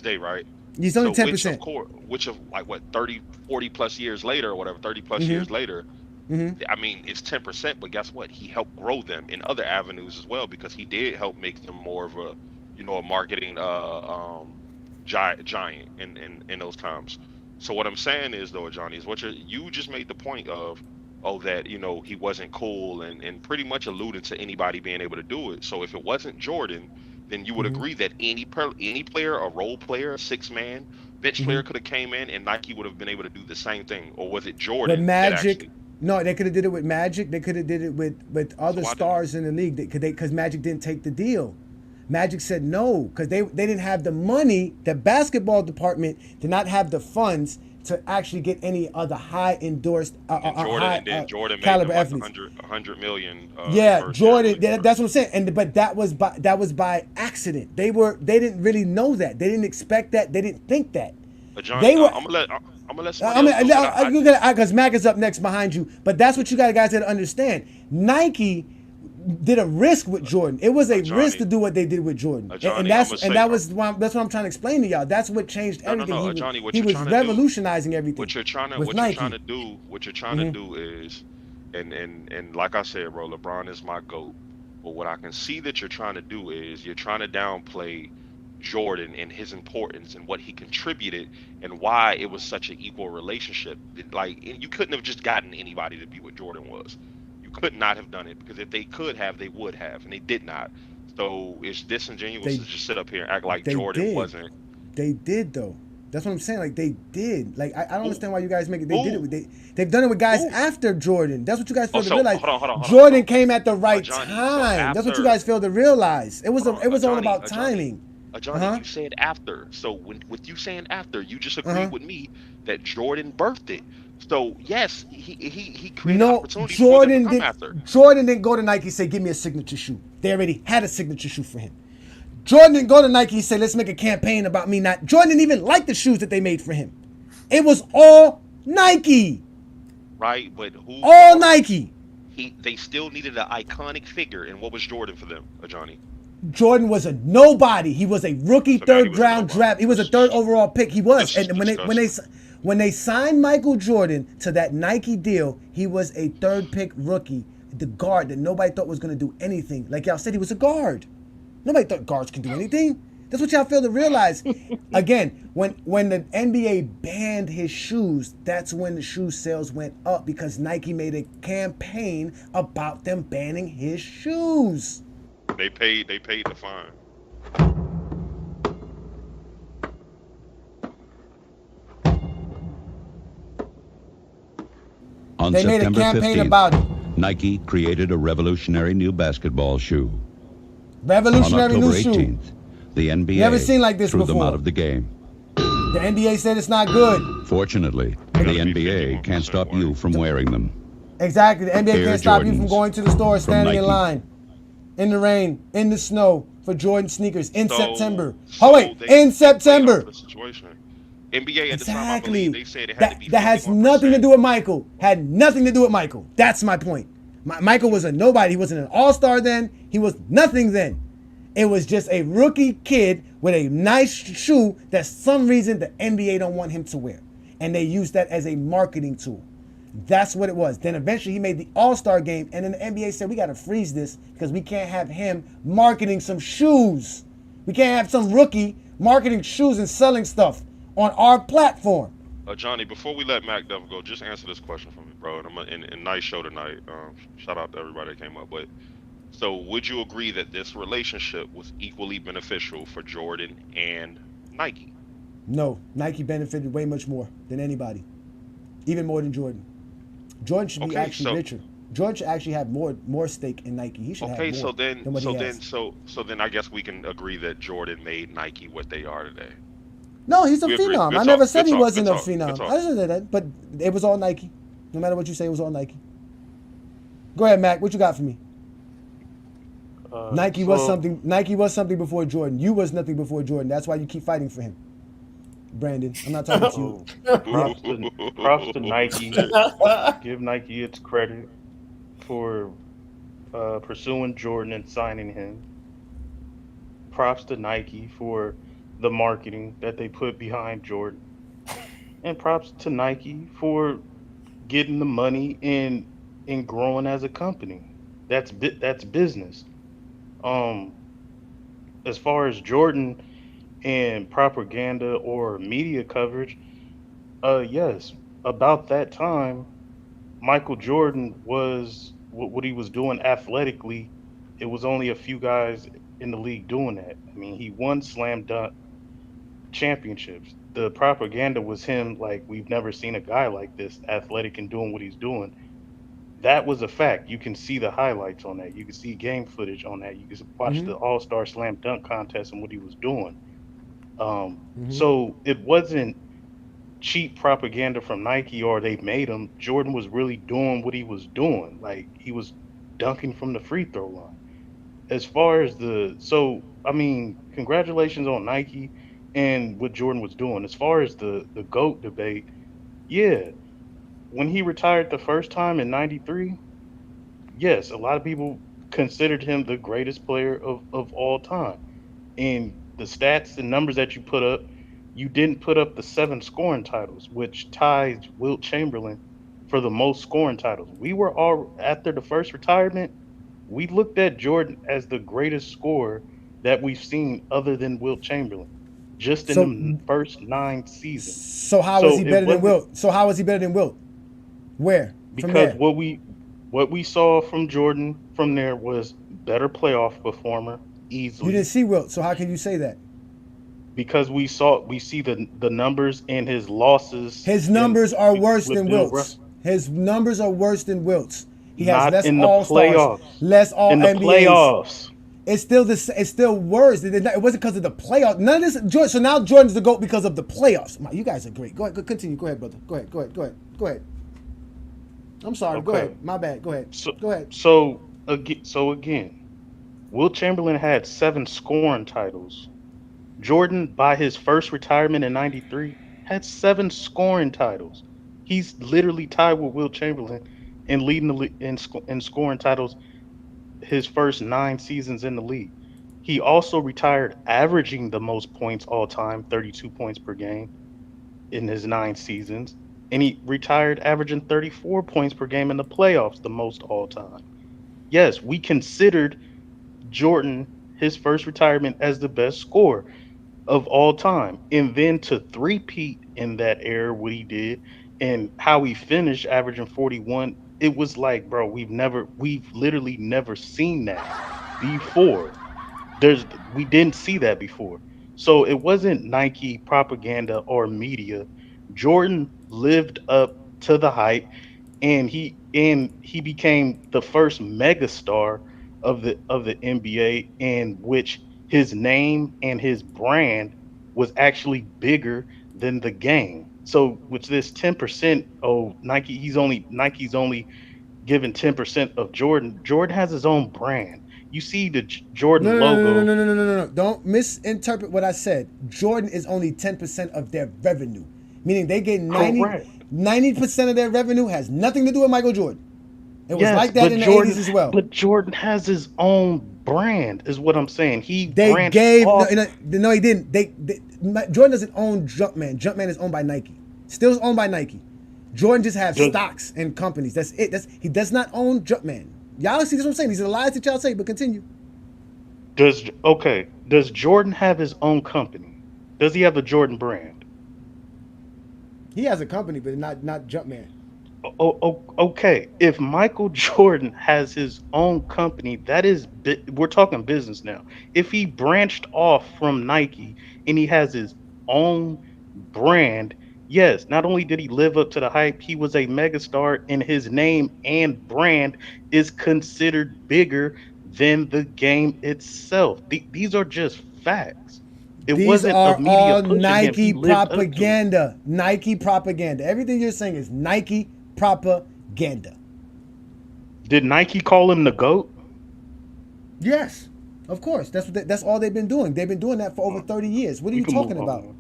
[SPEAKER 15] day, right?
[SPEAKER 3] He's only 10%.
[SPEAKER 15] Which of like what 30, 40 plus years later or whatever, 30 plus years later.
[SPEAKER 3] Mm-hmm.
[SPEAKER 15] I mean, it's 10%, but guess what? He helped grow them in other avenues as well because he did help make them more of a, a marketing giant in those times. So what I'm saying is, though, Johnny, is you just made the point of, that he wasn't cool and pretty much alluded to anybody being able to do it. So if it wasn't Jordan, then you would agree that any player, a role player, a 6-man bench player could have came in and Nike would have been able to do the same thing, or was it Jordan?
[SPEAKER 3] But Magic. No, they could have did it with Magic. They could have did it with other stars in the league because Magic didn't take the deal. Magic said no because they didn't have the money. The basketball department did not have the funds to actually get any other high endorsed
[SPEAKER 15] Jordan
[SPEAKER 3] caliber
[SPEAKER 15] made them
[SPEAKER 3] athletes.
[SPEAKER 15] like $100 million.
[SPEAKER 3] Jordan. That's what I'm saying. But that was by accident. They didn't really know that. They didn't expect that. They didn't think that.
[SPEAKER 15] John,
[SPEAKER 3] they were.
[SPEAKER 15] I'm gonna let somebody else
[SPEAKER 3] because Mac is up next behind you. But that's what you guys got to understand. Nike did a risk with Jordan. It was a risk to do what they did with Jordan, and that's what I'm trying to explain to y'all. That's what changed everything. He was revolutionizing everything.
[SPEAKER 15] What you're trying to do is, and like I said, bro, LeBron is my GOAT. But what I can see that you're trying to do is you're trying to downplay Jordan and his importance and what he contributed and why it was such an equal relationship. Like, you couldn't have just gotten anybody to be what Jordan was. You could not have done it, because if they could have, they would have, and they did not. So it's disingenuous to just sit up here and act like Jordan wasn't.
[SPEAKER 3] They did, though. That's what I'm saying. Like, they did. Like, I don't understand why you guys make it. They did it. They've done it with guys after Jordan. That's what you guys fail to realize. Jordan came at the right time. That's what you guys fail to realize. It was all about timing.
[SPEAKER 15] Ajani, you said after. So with you saying after, you just agreed with me that Jordan birthed it. So yes, he created opportunities for them to come after.
[SPEAKER 3] Jordan didn't go to Nike and say, "Give me a signature shoe." They already had a signature shoe for him. Jordan didn't go to Nike and say, "Let's make a campaign about me not." Jordan didn't even like the shoes that they made for him. It was all Nike.
[SPEAKER 15] Right, but who?
[SPEAKER 3] All Nike.
[SPEAKER 15] They still needed an iconic figure, and what was Jordan for them, Ajani?
[SPEAKER 3] Jordan was a nobody. He was a rookie, third round draft. He was a third overall pick. He was. And when they signed Michael Jordan to that Nike deal, he was a third pick rookie, the guard that nobody thought was going to do anything. Like y'all said, he was a guard. Nobody thought guards can do anything. That's what y'all fail to realize. Again, when the NBA banned his shoes, that's when the shoe sales went up, because Nike made a campaign about them banning his shoes.
[SPEAKER 15] They paid the fine.
[SPEAKER 7] On
[SPEAKER 3] they made a
[SPEAKER 7] September
[SPEAKER 3] campaign
[SPEAKER 7] 15th,
[SPEAKER 3] about it.
[SPEAKER 7] Nike created a revolutionary new basketball shoe.
[SPEAKER 3] Revolutionary
[SPEAKER 7] On
[SPEAKER 3] new
[SPEAKER 7] October
[SPEAKER 3] shoe.
[SPEAKER 7] 18th, the NBA
[SPEAKER 3] Never seen like this
[SPEAKER 7] threw them
[SPEAKER 3] before.
[SPEAKER 7] out of the game.
[SPEAKER 3] The NBA said it's not good.
[SPEAKER 7] Fortunately, the NBA can't stop you from wearing them.
[SPEAKER 3] Exactly. The NBA
[SPEAKER 7] Air
[SPEAKER 3] can't stop you from
[SPEAKER 7] Jordans
[SPEAKER 3] going to the store, standing in
[SPEAKER 7] Nike.
[SPEAKER 3] line, in the rain, in the snow, for Jordan sneakers in September. Oh wait, in September.
[SPEAKER 15] The situation. NBA at the time, I believe, they said it had to be.
[SPEAKER 3] That has nothing to do with Michael. Had nothing to do with Michael. That's my point. Michael was a nobody. He wasn't an all-star then. He was nothing then. It was just a rookie kid with a nice shoe that some reason the NBA don't want him to wear. And they used that as a marketing tool. That's what it was. Then eventually he made the All-Star game, and then the NBA said, we got to freeze this because we can't have him marketing some shoes. We can't have some rookie marketing shoes and selling stuff on our platform.
[SPEAKER 15] Johnny, before we let Mac Devil go, just answer this question for me, bro. And nice show tonight. Shout out to everybody that came up. But so, would you agree that this relationship was equally beneficial for Jordan and Nike?
[SPEAKER 3] No, Nike benefited way much more than anybody, even more than Jordan. Jordan should be actually richer. Jordan should actually have more stake in Nike. He should have more than what he has.
[SPEAKER 15] So then I guess we can agree that Jordan made Nike what they are today.
[SPEAKER 3] No, he's a phenom. I never said he wasn't a
[SPEAKER 15] Good
[SPEAKER 3] phenom.
[SPEAKER 15] talk.
[SPEAKER 3] I didn't say that, but it was all Nike. No matter what you say, it was all Nike. Go ahead, Mac. What you got for me? Nike was something. Nike was something before Jordan. You was nothing before Jordan. That's why you keep fighting for him, Brandon. I'm not talking to you.
[SPEAKER 1] Props to Nike. Give Nike its credit for pursuing Jordan and signing him. Props to Nike for the marketing that they put behind Jordan. And props to Nike for getting the money and growing as a company. That's business. As far as Jordan and propaganda or media coverage, yes, about that time, Michael Jordan was what he was doing athletically. It was only a few guys in the league doing that. I mean, he won slam dunk championships. The propaganda was him like, we've never seen a guy like this athletic and doing what he's doing. That was a fact. You can see the highlights on that. You can see game footage on that. You can watch the All-Star Slam Dunk contest and what he was doing. So it wasn't cheap propaganda from Nike or they made him. Jordan was really doing what he was doing. Like, he was dunking from the free throw line. As far as I mean, congratulations on Nike and what Jordan was doing. As far as the GOAT debate, yeah, when he retired the first time in '93, yes, a lot of people considered him the greatest player of all time. And the stats and numbers that you put up, you didn't put up the 7 scoring titles, which ties Wilt Chamberlain for the most scoring titles. We were all, after the first retirement, we looked at Jordan as the greatest scorer that we've seen other than Wilt Chamberlain, just in
[SPEAKER 3] So
[SPEAKER 1] the first 9 seasons.
[SPEAKER 3] so how is
[SPEAKER 1] So
[SPEAKER 3] he
[SPEAKER 1] it
[SPEAKER 3] better than
[SPEAKER 1] wasn't
[SPEAKER 3] Wilt? So how is he better than Wilt? Where? From
[SPEAKER 1] because
[SPEAKER 3] there.
[SPEAKER 1] what we saw from Jordan from there was better playoff performer
[SPEAKER 3] You didn't
[SPEAKER 1] easily
[SPEAKER 3] see Wilt, so how can you say that?
[SPEAKER 1] because we see the numbers and his losses
[SPEAKER 3] His
[SPEAKER 1] in
[SPEAKER 3] numbers are worse
[SPEAKER 1] with
[SPEAKER 3] than
[SPEAKER 1] Bill
[SPEAKER 3] Wilt's. His numbers are worse than Wilt's. He has
[SPEAKER 1] not
[SPEAKER 3] less
[SPEAKER 1] in the
[SPEAKER 3] All Stars,
[SPEAKER 1] playoffs.
[SPEAKER 3] less All
[SPEAKER 1] In the
[SPEAKER 3] NBAs.
[SPEAKER 1] playoffs.
[SPEAKER 3] It's still this. It's still worse. It wasn't because of the playoffs. None of this. So now Jordan's the GOAT because of the playoffs. You guys are great. Go ahead. Continue. Go ahead, brother. Go ahead. Go ahead. Go ahead. Go ahead. I'm sorry. Go
[SPEAKER 1] Okay.
[SPEAKER 3] ahead. My bad. Go ahead.
[SPEAKER 1] So
[SPEAKER 3] Go ahead.
[SPEAKER 1] again, Wilt Chamberlain had 7 scoring titles. Jordan, by his first retirement in '93, had 7 scoring titles. He's literally tied with Wilt Chamberlain in leading in scoring titles his first 9 seasons in the league. He also retired averaging the most points all time, 32 points per game in his 9 seasons. And he retired averaging 34 points per game in the playoffs, the most all time. Yes, we considered Jordan his first retirement as the best scorer of all time. And then to three-peat in that era, what he did and how he finished averaging 41, it was like, bro, we've literally never seen that before. We didn't see that before. So it wasn't Nike propaganda or media. Jordan lived up to the hype and he became the first megastar of the NBA, in which his name and his brand was actually bigger than the game. So with this 10%, Nike's only given 10% of Jordan. Jordan has his own brand. You see the
[SPEAKER 3] No,
[SPEAKER 1] Jordan
[SPEAKER 3] no, no, no,
[SPEAKER 1] logo.
[SPEAKER 3] no, no, no, no, no, no. Don't misinterpret what I said. Jordan is only 10% of their revenue, meaning they get
[SPEAKER 1] Correct.
[SPEAKER 3] 90% of their revenue has nothing to do with Michael Jordan. It was
[SPEAKER 1] Yes,
[SPEAKER 3] like that
[SPEAKER 1] but
[SPEAKER 3] in the
[SPEAKER 1] Jordan
[SPEAKER 3] 80s as well.
[SPEAKER 1] but Jordan has his own brand, is what I'm saying. He
[SPEAKER 3] They
[SPEAKER 1] branched
[SPEAKER 3] gave
[SPEAKER 1] off.
[SPEAKER 3] no, he didn't. Jordan doesn't own Jumpman. Jumpman is owned by Nike. Still owned by Nike. Jordan just has
[SPEAKER 1] Does-
[SPEAKER 3] stocks and companies. That's it. He does not own Jumpman. Y'all see this? What I'm saying? These are the lies that y'all say. But continue.
[SPEAKER 1] Does Jordan have his own company? Does he have a Jordan brand?
[SPEAKER 3] He has a company, but not Jumpman.
[SPEAKER 1] Okay. If Michael Jordan has his own company, we're talking business now. If he branched off from Nike and he has his own brand, yes, not only did he live up to the hype, he was a megastar, and his name and brand is considered bigger than the game itself. These are just facts. It
[SPEAKER 3] These
[SPEAKER 1] wasn't a
[SPEAKER 3] are
[SPEAKER 1] media
[SPEAKER 3] all
[SPEAKER 1] pushing him. He
[SPEAKER 3] Nike
[SPEAKER 1] lived up to it.
[SPEAKER 3] propaganda. Nike propaganda. Everything you're saying is Nike propaganda.
[SPEAKER 1] Did Nike call him the GOAT?
[SPEAKER 3] Yes, of course. That's all they've been doing. They've been doing that for over 30 years. What are
[SPEAKER 1] We
[SPEAKER 3] you
[SPEAKER 1] can move
[SPEAKER 3] talking
[SPEAKER 1] on,
[SPEAKER 3] about?
[SPEAKER 1] man.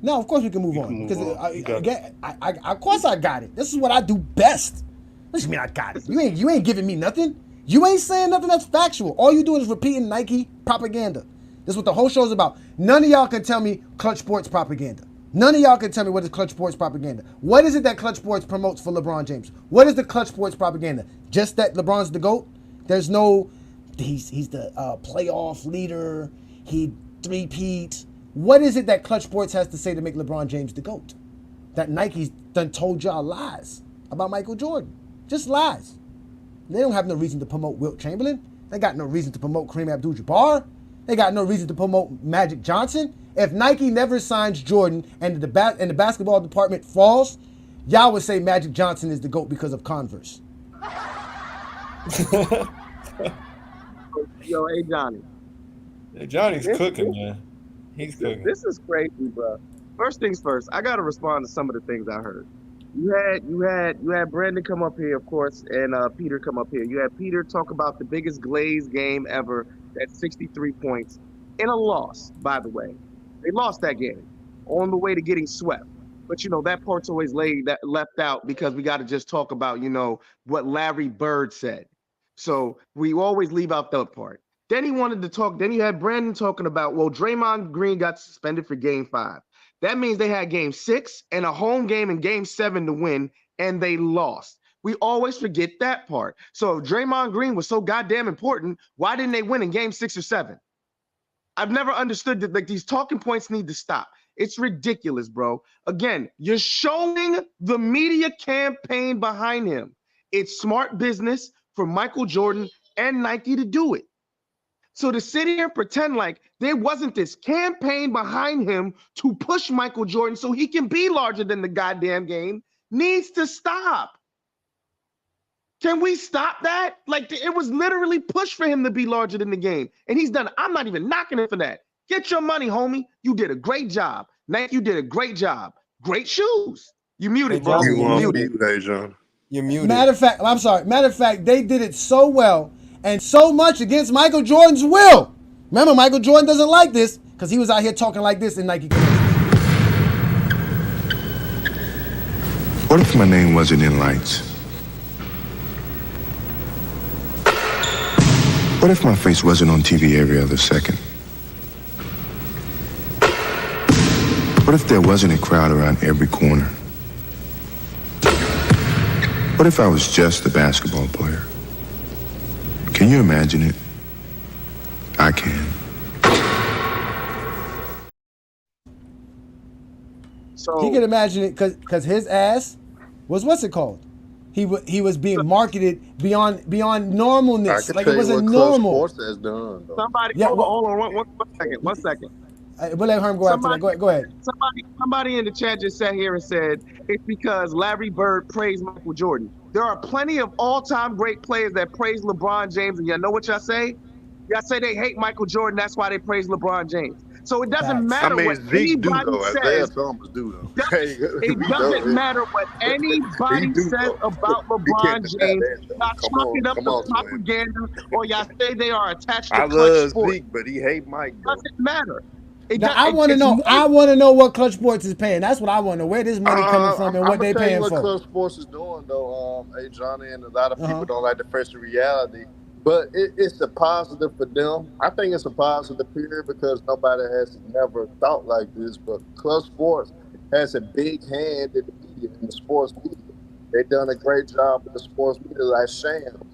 [SPEAKER 3] No, of course we can move
[SPEAKER 1] You
[SPEAKER 3] on
[SPEAKER 1] can move
[SPEAKER 3] because
[SPEAKER 1] on. You got it.
[SPEAKER 3] of course I got it. This is what I do best. What do you mean I got it? You ain't giving me nothing. You ain't saying nothing that's factual. All you doing is repeating Nike propaganda. This is what the whole show is about. None of y'all can tell me Klutch Sports propaganda. None of y'all can tell me what is Klutch Sports propaganda. What is it that Klutch Sports promotes for LeBron James? What is the Klutch Sports propaganda? Just that LeBron's the GOAT? There's no, he's the playoff leader. He three-peat. What is it that Klutch Sports has to say to make LeBron James the GOAT? That Nike's done told y'all lies about Michael Jordan. Just lies. They don't have no reason to promote Wilt Chamberlain. They got no reason to promote Kareem Abdul-Jabbar. They got no reason to promote Magic Johnson. If Nike never signs Jordan and the basketball department falls, y'all would say Magic Johnson is the GOAT because of Converse.
[SPEAKER 14] Yo, hey Johnny.
[SPEAKER 21] Hey, Johnny's
[SPEAKER 14] This-
[SPEAKER 21] cooking,
[SPEAKER 14] this-
[SPEAKER 21] man. He's cooking.
[SPEAKER 14] This is crazy, bro. First things first, I gotta respond to some of the things I heard. You had Brandon come up here, of course, and Peter come up here. You had Peter talk about the biggest Glaze game ever, at 63 points, in a loss, by the way. They lost that game on the way to getting swept. But that part's always left out because we got to just talk about, what Larry Bird said. So we always leave out that part. Then he wanted to talk. Then you had Brandon talking about, well, Draymond Green got suspended for game 5. That means they had game 6 and a home game in game 7 to win, and they lost. We always forget that part. So if Draymond Green was so goddamn important, why didn't they win in game 6 or 7? I've never understood that. Like, these talking points need to stop. It's ridiculous, bro. Again, you're showing the media campaign behind him. It's smart business for Michael Jordan and Nike to do it. So to sit here and pretend like there wasn't this campaign behind him to push Michael Jordan so he can be larger than the goddamn game needs to stop. Can we stop that? Like, it was literally pushed for him to be larger than the game. And he's done. I'm not even knocking him for that. Get your money, homie. You did a great job. Nike, you did a great job. Great shoes. You muted, bro.
[SPEAKER 11] You
[SPEAKER 14] You
[SPEAKER 11] muted, Ajani.
[SPEAKER 3] You're muted. Matter of fact, they did it so well and so much against Michael Jordan's will. Remember, Michael Jordan doesn't like this because he was out here talking like this in Nike.
[SPEAKER 13] What if my name wasn't in lights? What if my face wasn't on TV every other second? What if there wasn't a crowd around every corner? What if I was just a basketball player? Can you imagine it? I can.
[SPEAKER 14] So
[SPEAKER 3] he can imagine it because his ass was what's it called? He was being marketed beyond normalness. Like it wasn't normal.
[SPEAKER 11] Klutch Sports has done, though.
[SPEAKER 14] Somebody,
[SPEAKER 3] Yeah,
[SPEAKER 14] hold on, one second.
[SPEAKER 3] We'll let Herm go after that. Go ahead.
[SPEAKER 14] Somebody in the chat just sat here and said it's because Larry Bird praised Michael Jordan. There are plenty of all-time great players that praise LeBron James, and y'all know what y'all say? Y'all say they hate Michael Jordan. That's why they praise LeBron James. So it doesn't matter what anybody says. It doesn't matter what anybody says about LeBron James. Y'all chalk it up to propaganda, or y'all say they are attached to Klutch Sports.
[SPEAKER 11] Zeke, but he hate Mike.
[SPEAKER 14] It doesn't matter.
[SPEAKER 3] I want to know. I want to know what Klutch Sports is paying. That's what I want to know. Where this money coming from and what they paying for.
[SPEAKER 11] What Klutch Sports is doing, though, Ajani, and a lot of people don't like to face the reality. But it's a positive for them. I think it's a positive period because nobody has never thought like this. But Klutch Sports has a big hand in the media, in the sports media. They've done a great job with the sports media, like Shams.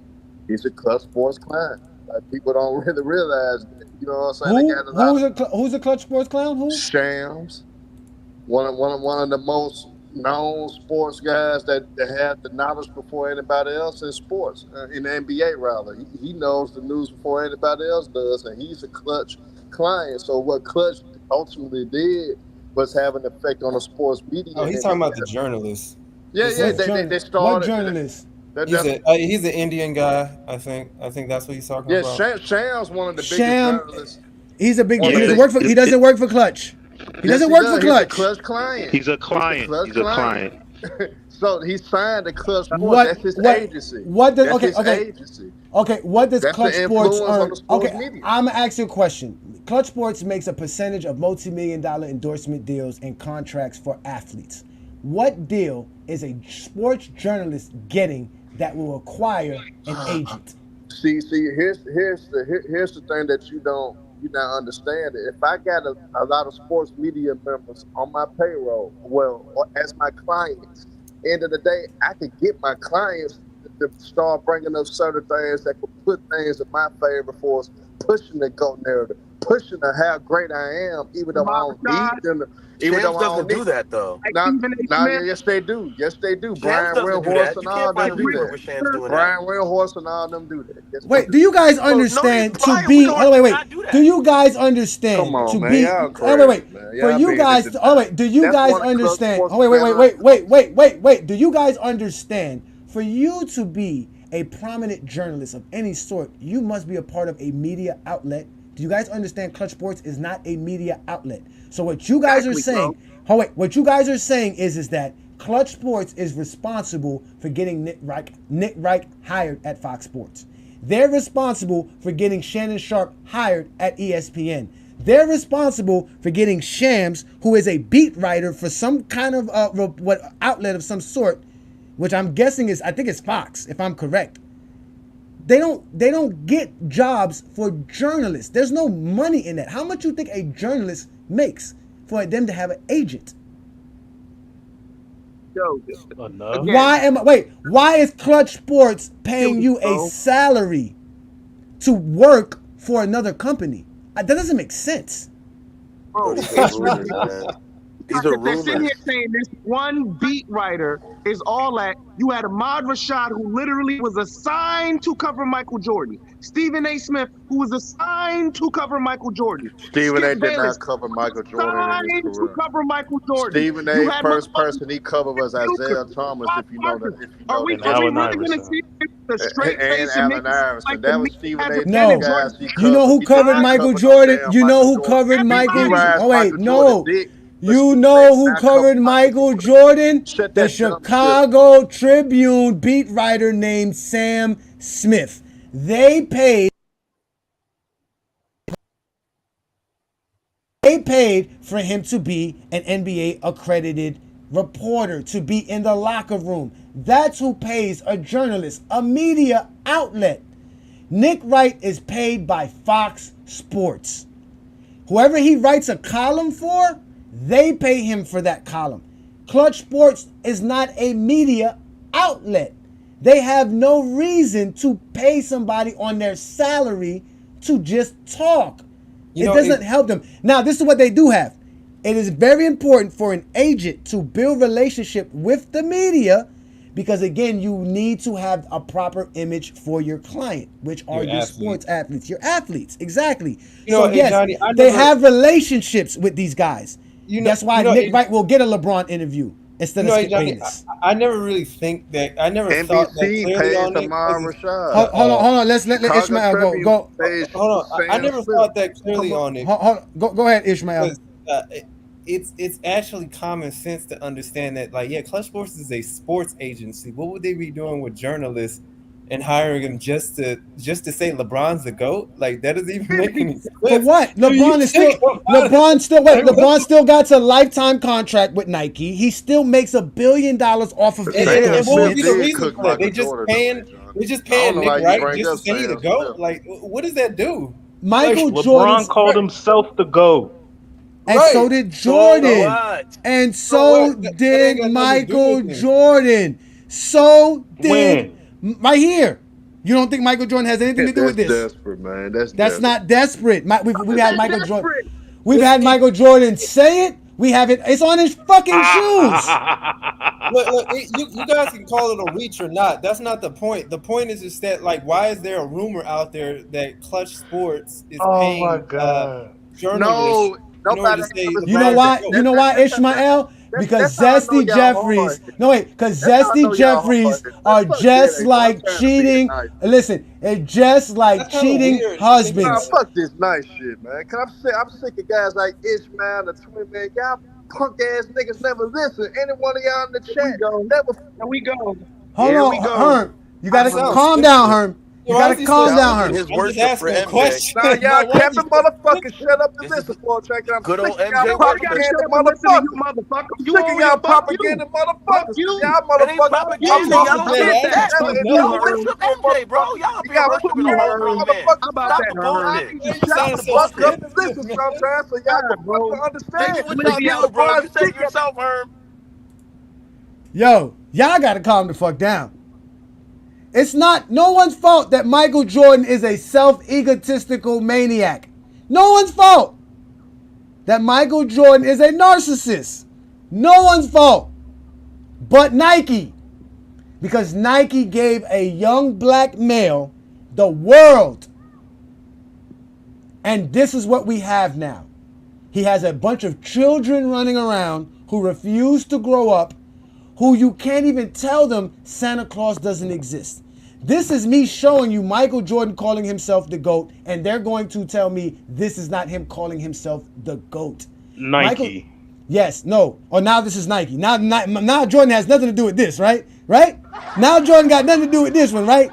[SPEAKER 11] He's a Klutch Sports client. Like, people don't really realize that. You know what I'm saying?
[SPEAKER 3] Who's a Klutch Sports clown? Who?
[SPEAKER 11] Shams. One of the most known sports guys that have the knowledge before anybody else in sports, in the NBA rather. He knows the news before anybody else does, and he's a Klutch client. So what Klutch ultimately did was have an effect on the sports media.
[SPEAKER 16] Oh, he's talking about the journalists.
[SPEAKER 11] Yeah, they started.
[SPEAKER 3] What journalists?
[SPEAKER 16] He's an Indian guy, I think. I think that's what he's talking about.
[SPEAKER 11] Yeah, Shams one of the biggest journalists.
[SPEAKER 3] He's a big. He doesn't work for Klutch. He doesn't work for Klutch.
[SPEAKER 11] He's a Klutch client.
[SPEAKER 10] He's a client. He's a client.
[SPEAKER 11] So he signed the Klutch Sports. That's his agency.
[SPEAKER 3] What does
[SPEAKER 11] agency.
[SPEAKER 3] Okay, what does
[SPEAKER 11] That's
[SPEAKER 3] Klutch
[SPEAKER 11] the
[SPEAKER 3] Sports
[SPEAKER 11] influence
[SPEAKER 3] earn?
[SPEAKER 11] on the sports media.
[SPEAKER 3] I'm gonna ask you a question. Klutch Sports makes a percentage of multi-million-dollar endorsement deals and contracts for athletes. What deal is a sports journalist getting that will acquire an agent?
[SPEAKER 11] See, here's the thing that you not understand. If I got a lot of sports media members on my payroll, or as my clients, end of the day, I could get my clients to start bringing up certain things that could put things in my favor for us, pushing the GOAT narrative, pushing the how great I am, even though I don't need them. Even though I don't
[SPEAKER 20] do that though.
[SPEAKER 11] Yes, they do. Yes, they do. Brian Windhorst and all them do that. Brian Windhorst and all them do that. Yes,
[SPEAKER 3] wait, do you guys understand to be? Wait. Do you guys understand to be? Wait. For you guys, do you guys understand? Wait. Do you guys understand? For you to be a prominent journalist of any sort, you must be a part of a media outlet. Do you guys understand? Klutch Sports is not a media outlet. So what you guys are saying, what you guys are saying is that Klutch Sports is responsible for getting Nick Reich hired at Fox Sports. They're responsible for getting Shannon Sharp hired at ESPN. They're responsible for getting Shams, who is a beat writer for some kind of outlet of some sort, which I'm guessing is, I think it's Fox, if I'm correct. They don't get jobs for journalists. There's no money in that. How much you think a journalist makes for them to have an agent? Why is Klutch Sports paying you a salary to work for another company? That doesn't make sense.
[SPEAKER 14] Bro,
[SPEAKER 11] These
[SPEAKER 14] it's
[SPEAKER 11] are rumors, man. These are
[SPEAKER 14] they're sitting here
[SPEAKER 11] rumors.
[SPEAKER 14] saying this one beat writer is all that. You had Ahmad Rashad, who literally was assigned to cover Michael Jordan. Stephen A. Smith, who was assigned to cover Michael Jordan.
[SPEAKER 11] Stephen A.
[SPEAKER 14] Skip
[SPEAKER 11] did
[SPEAKER 14] Bayless,
[SPEAKER 11] not cover Michael Jordan in his
[SPEAKER 14] assigned to
[SPEAKER 11] career.
[SPEAKER 14] cover Michael Jordan.
[SPEAKER 11] Stephen
[SPEAKER 14] You
[SPEAKER 11] A.
[SPEAKER 14] had
[SPEAKER 11] first
[SPEAKER 14] motherfucking
[SPEAKER 11] person he covered was Isaiah Thomas. If you know that,
[SPEAKER 14] Are we
[SPEAKER 1] And Allen
[SPEAKER 14] really going to
[SPEAKER 1] Iverson.
[SPEAKER 14] see the straight
[SPEAKER 11] and
[SPEAKER 14] face and
[SPEAKER 11] Allen
[SPEAKER 14] make it
[SPEAKER 11] Iverson.
[SPEAKER 14] like
[SPEAKER 11] That
[SPEAKER 14] the
[SPEAKER 11] was
[SPEAKER 14] me
[SPEAKER 11] Stephen
[SPEAKER 14] has
[SPEAKER 11] A.
[SPEAKER 14] a
[SPEAKER 3] No.
[SPEAKER 14] pen
[SPEAKER 11] guys he
[SPEAKER 14] Jordan?
[SPEAKER 3] You know who
[SPEAKER 11] He did
[SPEAKER 3] covered
[SPEAKER 11] not
[SPEAKER 3] Michael
[SPEAKER 11] cover no
[SPEAKER 3] Jordan?
[SPEAKER 11] damn
[SPEAKER 3] You know
[SPEAKER 11] Michael
[SPEAKER 3] who
[SPEAKER 11] Jordan.
[SPEAKER 3] covered Michael?
[SPEAKER 11] Everybody.
[SPEAKER 3] Oh wait,
[SPEAKER 11] Michael Jordan
[SPEAKER 3] no.
[SPEAKER 11] dick.
[SPEAKER 3] You know who covered Michael Jordan?
[SPEAKER 11] Shut
[SPEAKER 3] The
[SPEAKER 11] that dumb shit.
[SPEAKER 3] Chicago Tribune beat writer named Sam Smith. They paid for him to be an NBA accredited reporter, to be in the locker room. That's who pays a journalist, a media outlet. Nick Wright is paid by Fox Sports. Whoever he writes a column for, they pay him for that column. Klutch Sports is not a media outlet. They have no reason to pay somebody on their salary to just talk. It doesn't help them. Now, this is what they do have. It is very important for an agent to build relationship with the media because, again, you need to have a proper image for your client, which are your sports athletes. Your athletes, exactly. So, yes,
[SPEAKER 16] Johnny,
[SPEAKER 3] they have relationships with these guys. That's why Nick Wright will get a LeBron interview instead of Skip
[SPEAKER 16] Johnny,
[SPEAKER 3] Bayless.
[SPEAKER 16] I never really think that. I never thought that
[SPEAKER 11] NBC
[SPEAKER 16] clearly
[SPEAKER 11] pays
[SPEAKER 16] on it.
[SPEAKER 11] Ahmad Rashad.
[SPEAKER 3] Hold on. Let's let
[SPEAKER 11] Chicago
[SPEAKER 3] Ishmael
[SPEAKER 11] Tribune
[SPEAKER 3] go.
[SPEAKER 11] pays
[SPEAKER 16] Hold on. I
[SPEAKER 11] Sam
[SPEAKER 16] never
[SPEAKER 11] Smith.
[SPEAKER 16] thought that clearly on it.
[SPEAKER 3] Hold on. Go ahead, Ishmael.
[SPEAKER 16] Because, it's actually common sense to understand that, like, yeah, Klutch Sports is a sports agency. What would they be doing with journalists and hiring them just to say LeBron's the GOAT? Like, that doesn't even make any sense.
[SPEAKER 3] For what? LeBron still got a lifetime contract with Nike. He still makes $1 billion off of
[SPEAKER 16] And
[SPEAKER 3] endorsements.
[SPEAKER 16] what would be the reason for that? They just paying Nick Wright just to say he the GOAT? Like, what does that do?
[SPEAKER 3] Michael
[SPEAKER 1] LeBron
[SPEAKER 3] Jordan
[SPEAKER 1] called himself the GOAT.
[SPEAKER 3] And so did Jordan. And so did Michael Jordan. So did right here. You don't think Michael Jordan has anything to do with this?
[SPEAKER 11] That's desperate, man. That's
[SPEAKER 3] not desperate. We've had Michael Jordan. We've had Michael Jordan say it. We have it. It's on his fucking shoes.
[SPEAKER 16] Look, you guys can call it a reach or not. That's not the point. The point is just that, like, why is there a rumor out there that Klutch Sports is paying journalists?
[SPEAKER 11] Nobody.
[SPEAKER 3] You know why? You know why, Ishmael? Because Zesty Jeffries. No wait, because Zesty Jeffries are just like cheating. Listen, it's just like cheating husbands.
[SPEAKER 11] Nah, fuck this nice shit, man. I'm sick of guys like Ishmael, the twin man. Y'all punk ass niggas never listen. Any one of y'all in the chat never.
[SPEAKER 14] Here we go.
[SPEAKER 3] Hold on, Herm. You gotta calm down, Herm. You gotta calm down, Herm.
[SPEAKER 8] His worship for MJ.
[SPEAKER 11] Nah, y'all Captain motherfucker, shut up and listen for a second. I'm
[SPEAKER 8] Good
[SPEAKER 11] sick
[SPEAKER 8] old
[SPEAKER 11] of y'all
[SPEAKER 8] MJ
[SPEAKER 11] propaganda motherfuckers. I'm sick of y'all propaganda motherfuckers. Y'all motherfuckers.
[SPEAKER 8] Y'all worship MJ, bro. Y'all up here worshiping the whole grown man. Stop the bullshit.
[SPEAKER 11] Shut the fuck up and listen sometimes so y'all can fucking understand.
[SPEAKER 8] Take it with y'all, bro. You said it yourself, Herm.
[SPEAKER 3] Yo, y'all gotta calm the fuck down. It's not no one's fault that Michael Jordan is a self-egotistical maniac. No one's fault that Michael Jordan is a narcissist. No one's fault but Nike. Because Nike gave a young black male the world. And this is what we have now. He has a bunch of children running around who refuse to grow up, who you can't even tell them Santa Claus doesn't exist. This is me showing you Michael Jordan calling himself the GOAT, and they're going to tell me this is not him calling himself the GOAT.
[SPEAKER 1] Nike.
[SPEAKER 3] Yes, no. Or now this is Nike. Now Jordan has nothing to do with this, right? Right? Now Jordan got nothing to do with this one, right?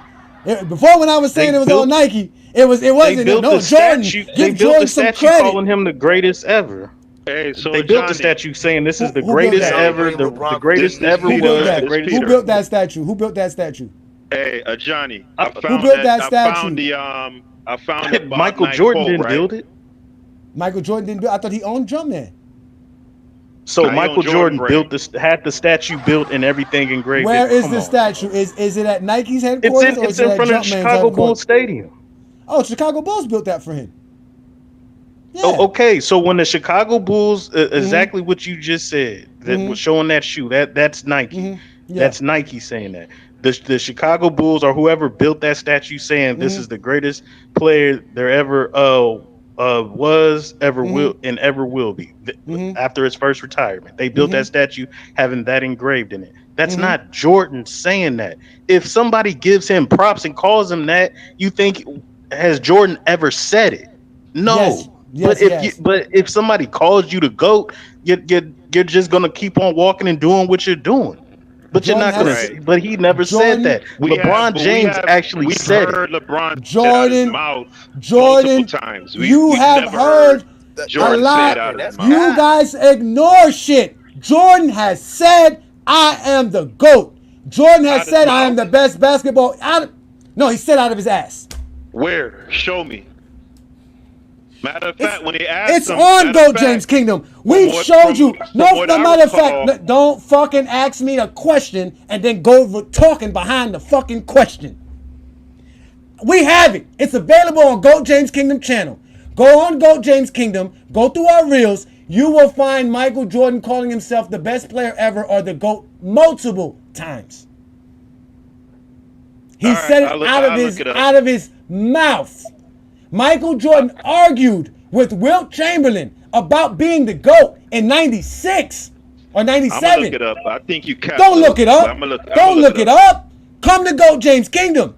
[SPEAKER 3] Before when I was saying it was all Nike, it wasn't.
[SPEAKER 1] They built
[SPEAKER 3] No,
[SPEAKER 1] the
[SPEAKER 3] Jordan.
[SPEAKER 1] statue.
[SPEAKER 3] Give
[SPEAKER 1] They built
[SPEAKER 3] Jordan
[SPEAKER 1] the
[SPEAKER 3] some
[SPEAKER 1] statue
[SPEAKER 3] credit.
[SPEAKER 1] calling him the greatest ever.
[SPEAKER 10] Hey, so
[SPEAKER 1] They built the
[SPEAKER 10] Johnny,
[SPEAKER 1] statue saying this is the
[SPEAKER 3] Who
[SPEAKER 1] greatest
[SPEAKER 3] built that?
[SPEAKER 1] ever, the greatest ever
[SPEAKER 3] Who built
[SPEAKER 1] was,
[SPEAKER 3] that?
[SPEAKER 1] the greatest.
[SPEAKER 3] Who built that statue? Who built that statue?
[SPEAKER 10] Hey, Ajani,
[SPEAKER 3] Who built that statue?
[SPEAKER 10] I found the
[SPEAKER 1] Michael
[SPEAKER 10] Bob
[SPEAKER 1] Jordan
[SPEAKER 10] Knight
[SPEAKER 1] didn't
[SPEAKER 10] quote,
[SPEAKER 1] build
[SPEAKER 10] right?
[SPEAKER 1] it.
[SPEAKER 3] Michael Jordan didn't build. I thought he owned Jumpman.
[SPEAKER 1] So
[SPEAKER 10] Nah, he
[SPEAKER 1] Michael
[SPEAKER 10] owned Jordan
[SPEAKER 1] Jordan
[SPEAKER 10] Brand.
[SPEAKER 1] had the statue built and everything engraved.
[SPEAKER 3] Where
[SPEAKER 1] in.
[SPEAKER 3] is
[SPEAKER 1] Come
[SPEAKER 3] the
[SPEAKER 1] on.
[SPEAKER 3] statue? Is it at Nike's headquarters or
[SPEAKER 1] It's
[SPEAKER 3] is it
[SPEAKER 1] in
[SPEAKER 3] at
[SPEAKER 1] front of
[SPEAKER 3] Jumpman's
[SPEAKER 1] Chicago
[SPEAKER 3] headquarters?
[SPEAKER 1] Bulls Stadium.
[SPEAKER 3] Oh, Chicago Bulls built that for him. Yeah.
[SPEAKER 1] Oh, okay, so when the Chicago Bulls, exactly what you just said, that was showing that shoe, that's Nike.
[SPEAKER 3] Yeah.
[SPEAKER 1] That's Nike saying that. The Chicago Bulls or whoever built that statue saying this is the greatest player there ever was, ever will, and ever will be. After his first retirement, they built that statue having that engraved in it. That's not Jordan saying that. If somebody gives him props and calls him that, you think, has Jordan ever said it? No.
[SPEAKER 3] Yes,
[SPEAKER 1] But if somebody calls you the GOAT, you're just gonna keep on walking and doing what you're doing. But
[SPEAKER 3] Jordan
[SPEAKER 1] you're not gonna.
[SPEAKER 3] has-
[SPEAKER 1] But he never said that. LeBron James actually
[SPEAKER 10] we've
[SPEAKER 1] said
[SPEAKER 10] heard
[SPEAKER 1] it.
[SPEAKER 10] LeBron
[SPEAKER 3] Jordan,
[SPEAKER 10] multiple times.
[SPEAKER 3] You
[SPEAKER 10] we've
[SPEAKER 3] have
[SPEAKER 10] never
[SPEAKER 3] heard a
[SPEAKER 10] Jordan
[SPEAKER 3] lot.
[SPEAKER 10] say it out of his mouth.
[SPEAKER 3] You guys ignore shit. Jordan has said, "I am the GOAT." Jordan has said, "I am the best basketball." No, he said out of his ass.
[SPEAKER 10] Where? Show me. Matter of fact, when they asked
[SPEAKER 3] It's
[SPEAKER 10] him,
[SPEAKER 3] on GOAT James Kingdom. We've showed you. No matter of fact, don't fucking ask me a question and then go talking behind the fucking question. We have it. It's available on GOAT James Kingdom channel. Go on GOAT James Kingdom. Go through our reels. You will find Michael Jordan calling himself the best player ever or the GOAT multiple times. He said it out of his mouth. Michael Jordan argued with Wilt Chamberlain about being the GOAT in 96 or 97.
[SPEAKER 10] I'm gonna look it up. I think you
[SPEAKER 3] Don't look it up. Don't look it up. Come to GOAT James Kingdom.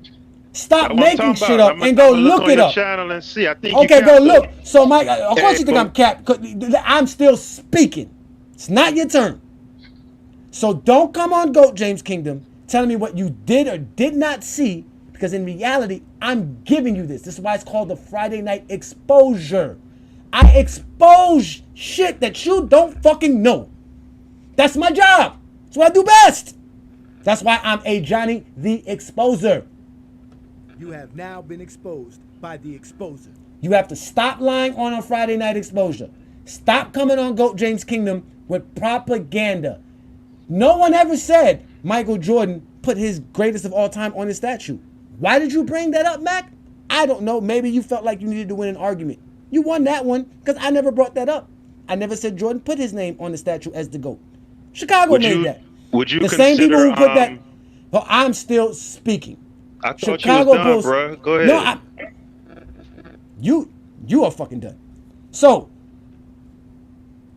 [SPEAKER 3] Stop making shit up and go look it up.
[SPEAKER 10] And see. I think
[SPEAKER 3] Okay, go look. So, Mike, of course you think I'm capped. I'm still speaking. It's not your turn. So don't come on GOAT James Kingdom telling me what you did or did not see, because in reality, I'm giving you this. This is why it's called the Friday Night Exposure. I expose shit that you don't fucking know. That's my job. That's what I do best. That's why I'm Ajani the Exposer.
[SPEAKER 20] You have now been exposed by the Exposer.
[SPEAKER 3] You have to stop lying on a Friday Night Exposure. Stop coming on GOAT James Kingdom with propaganda. No one ever said Michael Jordan put his greatest of all time on his statue. Why did you bring that up, Mac? I don't know. Maybe you felt like you needed to win an argument. You won that one because I never brought that up. I never said Jordan put his name on the statue as the GOAT. Chicago made that.
[SPEAKER 10] Would you
[SPEAKER 3] the same people who put that? Well, I'm still speaking.
[SPEAKER 10] I thought
[SPEAKER 3] Chicago
[SPEAKER 10] you was done,
[SPEAKER 3] Bulls,
[SPEAKER 10] bro. Go ahead.
[SPEAKER 3] No, you are fucking done. So,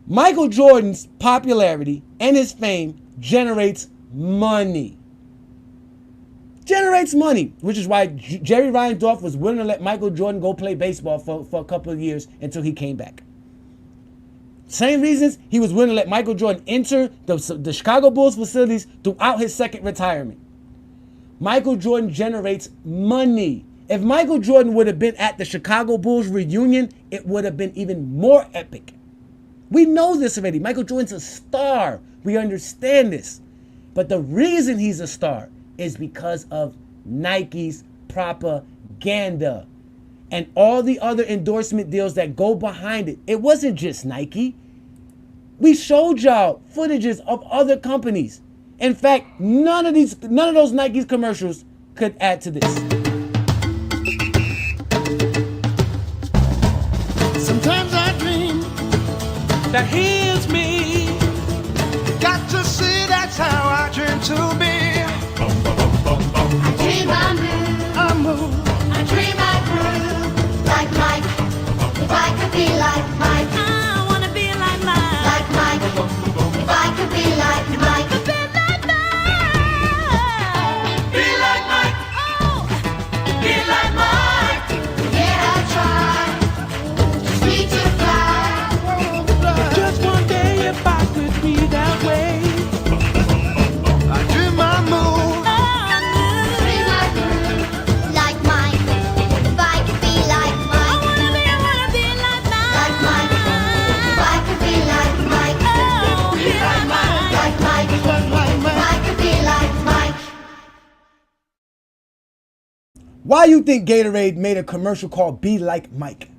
[SPEAKER 3] Michael Jordan's popularity and his fame generates money. Generates money, which is why Jerry Reinsdorf was willing to let Michael Jordan go play baseball for a couple of years until he came back. Same reasons he was willing to let Michael Jordan enter the Chicago Bulls facilities throughout his second retirement. Michael Jordan generates money. If Michael Jordan would have been at the Chicago Bulls reunion, it would have been even more epic. We know this already. Michael Jordan's a star. We understand this. But the reason he's a star is because of Nike's propaganda and all the other endorsement deals that go behind it. It wasn't just Nike. We showed y'all footages of other companies. In fact, none of those Nike's commercials could add to this.
[SPEAKER 22] Sometimes I dream that he is me. Got to see that's how I dream to be.
[SPEAKER 23] I dream I move. I dream I groove. Like Mike. If I could be like Mike. I wanna be like Mike. Like Mike. If I could be like Mike.
[SPEAKER 22] Be like Mike.
[SPEAKER 23] Oh. Be like Mike. Yeah, I try. Just need to fly.
[SPEAKER 22] Just one day if I could be that way. I dream I move.
[SPEAKER 23] Dream I groove. Like Mike. If I could be like Mike. I wanna be like Mike. Like Mike. If I could be like Mike. Oh, be like Mike. Like Mike. If I could be like Mike.
[SPEAKER 3] Why you think Gatorade made a commercial called Be Like Mike?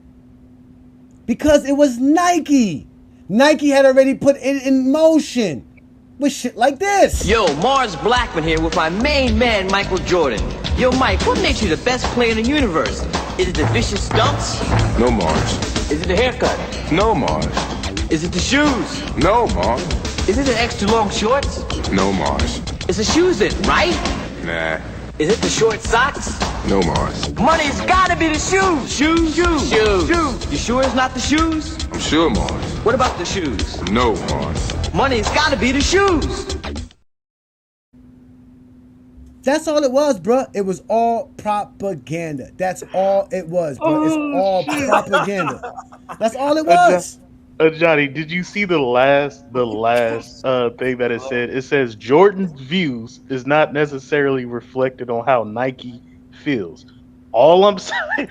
[SPEAKER 3] Because it was Nike. Nike had already put it in motion with shit like this.
[SPEAKER 4] Yo, Mars Blackman here with my main man, Michael Jordan. Yo, Mike, what makes you the best player in the universe? Is it the vicious stunts?
[SPEAKER 21] No, Mars.
[SPEAKER 4] Is it the haircut?
[SPEAKER 21] No, Mars.
[SPEAKER 4] Is it the shoes?
[SPEAKER 21] No, Mars.
[SPEAKER 4] Is it the extra long shorts?
[SPEAKER 21] No, Mars.
[SPEAKER 4] It's the shoes then, right?
[SPEAKER 21] Nah.
[SPEAKER 4] Is it the short socks?
[SPEAKER 21] No, Mars.
[SPEAKER 4] Money's gotta be the shoes. Shoes. You sure it's not the shoes?
[SPEAKER 21] I'm sure, Mars.
[SPEAKER 4] What about the shoes?
[SPEAKER 21] No, Mars.
[SPEAKER 4] Money's gotta be the shoes.
[SPEAKER 3] That's all it was, bruh. It was all propaganda. That's all it was, bruh. It's all propaganda. That's all it was.
[SPEAKER 1] Johnny, did you see the last thing that it said? It says Jordan's views is not necessarily reflected on how Nike feels. All I'm saying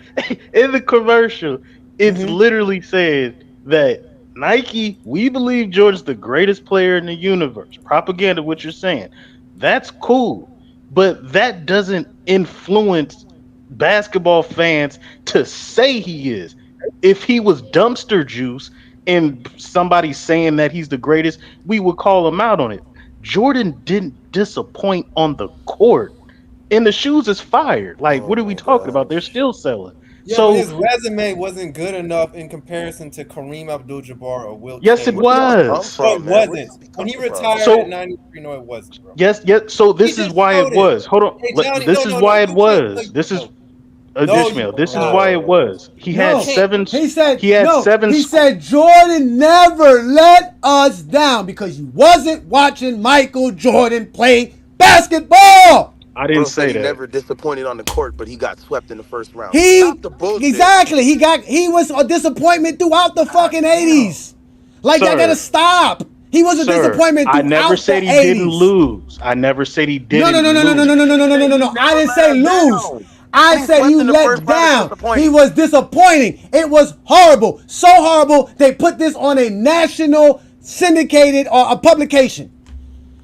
[SPEAKER 1] in the commercial, it's literally said that Nike, we believe Jordan's the greatest player in the universe. Propaganda, what you're saying. That's cool. But that doesn't influence basketball fans to say he is. If he was dumpster juice and somebody saying that he's the greatest, we would call him out on it. Jordan didn't disappoint on the court. And the shoes is fired. Like, what are we talking about? They're still selling.
[SPEAKER 16] Yeah,
[SPEAKER 1] So
[SPEAKER 16] but his resume wasn't good enough in comparison to Kareem Abdul-Jabbar or Wilt
[SPEAKER 1] yes, it
[SPEAKER 16] Chamberlain.
[SPEAKER 1] was.
[SPEAKER 16] No, it wasn't. When he retired at 93, no, it wasn't, bro.
[SPEAKER 1] Yes. So this is why it was. Hold on.
[SPEAKER 16] Hey, Johnny,
[SPEAKER 1] This is why it was. This is Ishmael. This is why it was. He had seven.
[SPEAKER 3] He said
[SPEAKER 1] he had seven.
[SPEAKER 3] He said Jordan never let us down because you wasn't watching Michael Jordan play basketball.
[SPEAKER 1] I didn't say
[SPEAKER 8] He
[SPEAKER 1] that.
[SPEAKER 8] never disappointed on the court, but he got swept in the first round.
[SPEAKER 3] He
[SPEAKER 8] Stop the bullshit.
[SPEAKER 3] exactly. He was a disappointment throughout the fucking 80s. Like
[SPEAKER 1] Sir.
[SPEAKER 3] that gotta stop. He was a disappointment throughout
[SPEAKER 1] I never said
[SPEAKER 3] the
[SPEAKER 1] he
[SPEAKER 3] 80s.
[SPEAKER 1] didn't lose. I never said he didn't.
[SPEAKER 3] No. I didn't say lose. I said he let down. He was disappointing. It was horrible. So horrible, they put this on a national syndicated or a publication.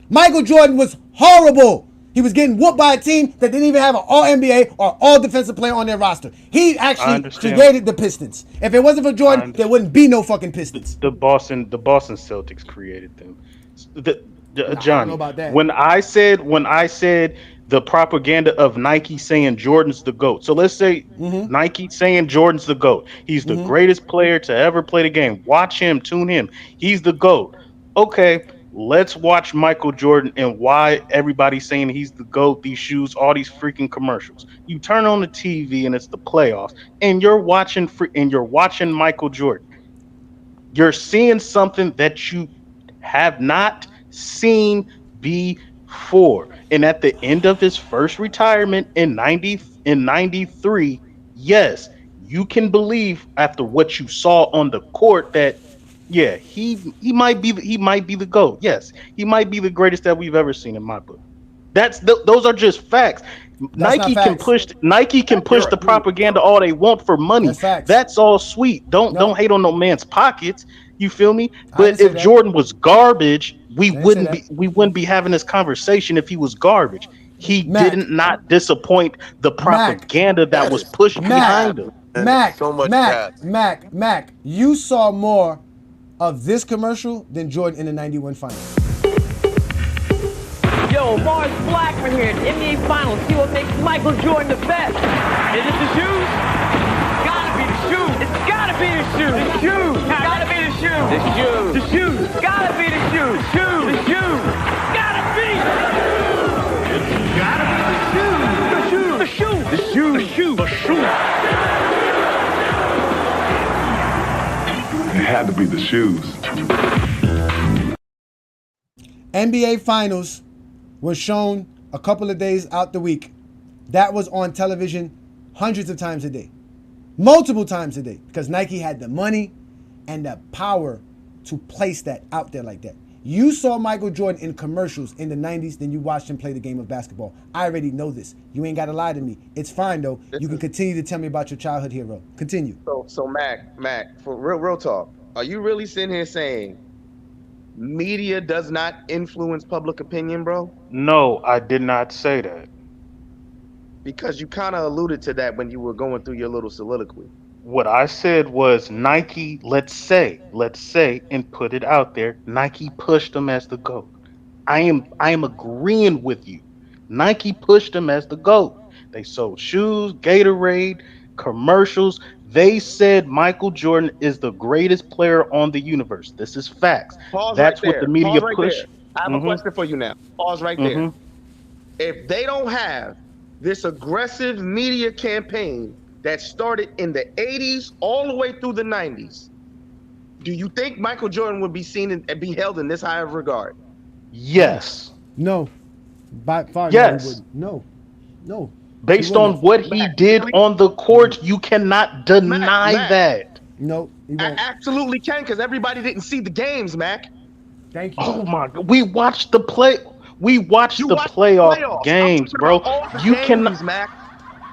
[SPEAKER 3] Michael Jordan was horrible. He was getting whooped by a team that didn't even have an All-NBA or All-Defensive player on their roster. He actually created the Pistons. If it wasn't for Jordan, there wouldn't be no fucking Pistons.
[SPEAKER 1] The Boston Celtics created them. Johnny,
[SPEAKER 3] I don't know about that.
[SPEAKER 1] when I said the propaganda of Nike saying Jordan's the GOAT. So let's say Nike saying Jordan's the GOAT. He's the greatest player to ever play the game. Watch him, tune him. He's the GOAT. Okay, let's watch Michael Jordan and why everybody's saying he's the GOAT, these shoes, all these freaking commercials. You turn on the TV and it's the playoffs and you're watching Michael Jordan. You're seeing something that you have not seen before. And at the end of his first retirement in 93, yes, you can believe after what you saw on the court that yeah, he might be the GOAT. Yes, he might be the greatest that we've ever seen in my book. Those are just facts. Nike can push the propaganda all they want for money. That's all sweet. Don't hate on no man's pockets. You feel me? But if Jordan was garbage, we wouldn't be having this conversation if he was garbage. He did not disappoint the propaganda that was pushed behind him.
[SPEAKER 3] Mac, you saw more of this commercial than Jordan in the 91 finals.
[SPEAKER 4] Yo, Mars Blackman here at the NBA Finals. See what makes Michael Jordan the best. Is it the shoes? Gotta be the shoes. It's gotta be the shoes. The shoes. Gotta be the shoes. The shoes. The shoes. Gotta be the shoes. Shoes. The shoes. Gotta be. It's gotta be the shoes. The shoes. The shoes. The shoes. The shoes.
[SPEAKER 12] It had to be the shoes.
[SPEAKER 3] NBA Finals was shown a couple of days out the week. That was on television hundreds of times a day. Multiple times a day. Because Nike had the money and the power to place that out there like that. You saw Michael Jordan in commercials in the 90s, then you watched him play the game of basketball. I already know this. You ain't got to lie to me. It's fine, though. You can continue to tell me about your childhood hero. Continue.
[SPEAKER 14] So Mac, for real talk, are you really sitting here saying media does not influence public opinion, bro?
[SPEAKER 1] No, I did not say that.
[SPEAKER 14] Because you kind of alluded to that when you were going through your little soliloquy.
[SPEAKER 1] What I said was Nike, let's say, and put it out there, Nike pushed him as the GOAT. I am agreeing with you. Nike pushed him as the GOAT. They sold shoes, Gatorade, commercials. They said Michael Jordan is the greatest player on the universe. This is facts.
[SPEAKER 14] Pause right
[SPEAKER 1] That's what the
[SPEAKER 14] there.
[SPEAKER 1] media
[SPEAKER 14] Pause right
[SPEAKER 1] push.
[SPEAKER 14] there. I have a question for you now. Pause right there. If they don't have this aggressive media campaign that started in the 80s all the way through the 90s, do you think Michael Jordan would be seen and be held in this high of regard?
[SPEAKER 1] Yes.
[SPEAKER 3] No. By far,
[SPEAKER 1] Yes.
[SPEAKER 3] no.
[SPEAKER 1] Based on what he did on the court, you cannot deny that.
[SPEAKER 3] No,
[SPEAKER 14] I absolutely can, because everybody didn't see the games, Mac.
[SPEAKER 3] Thank you.
[SPEAKER 1] Oh my God, we watched the play. We watched the playoff games, bro. You cannot,
[SPEAKER 14] Mac.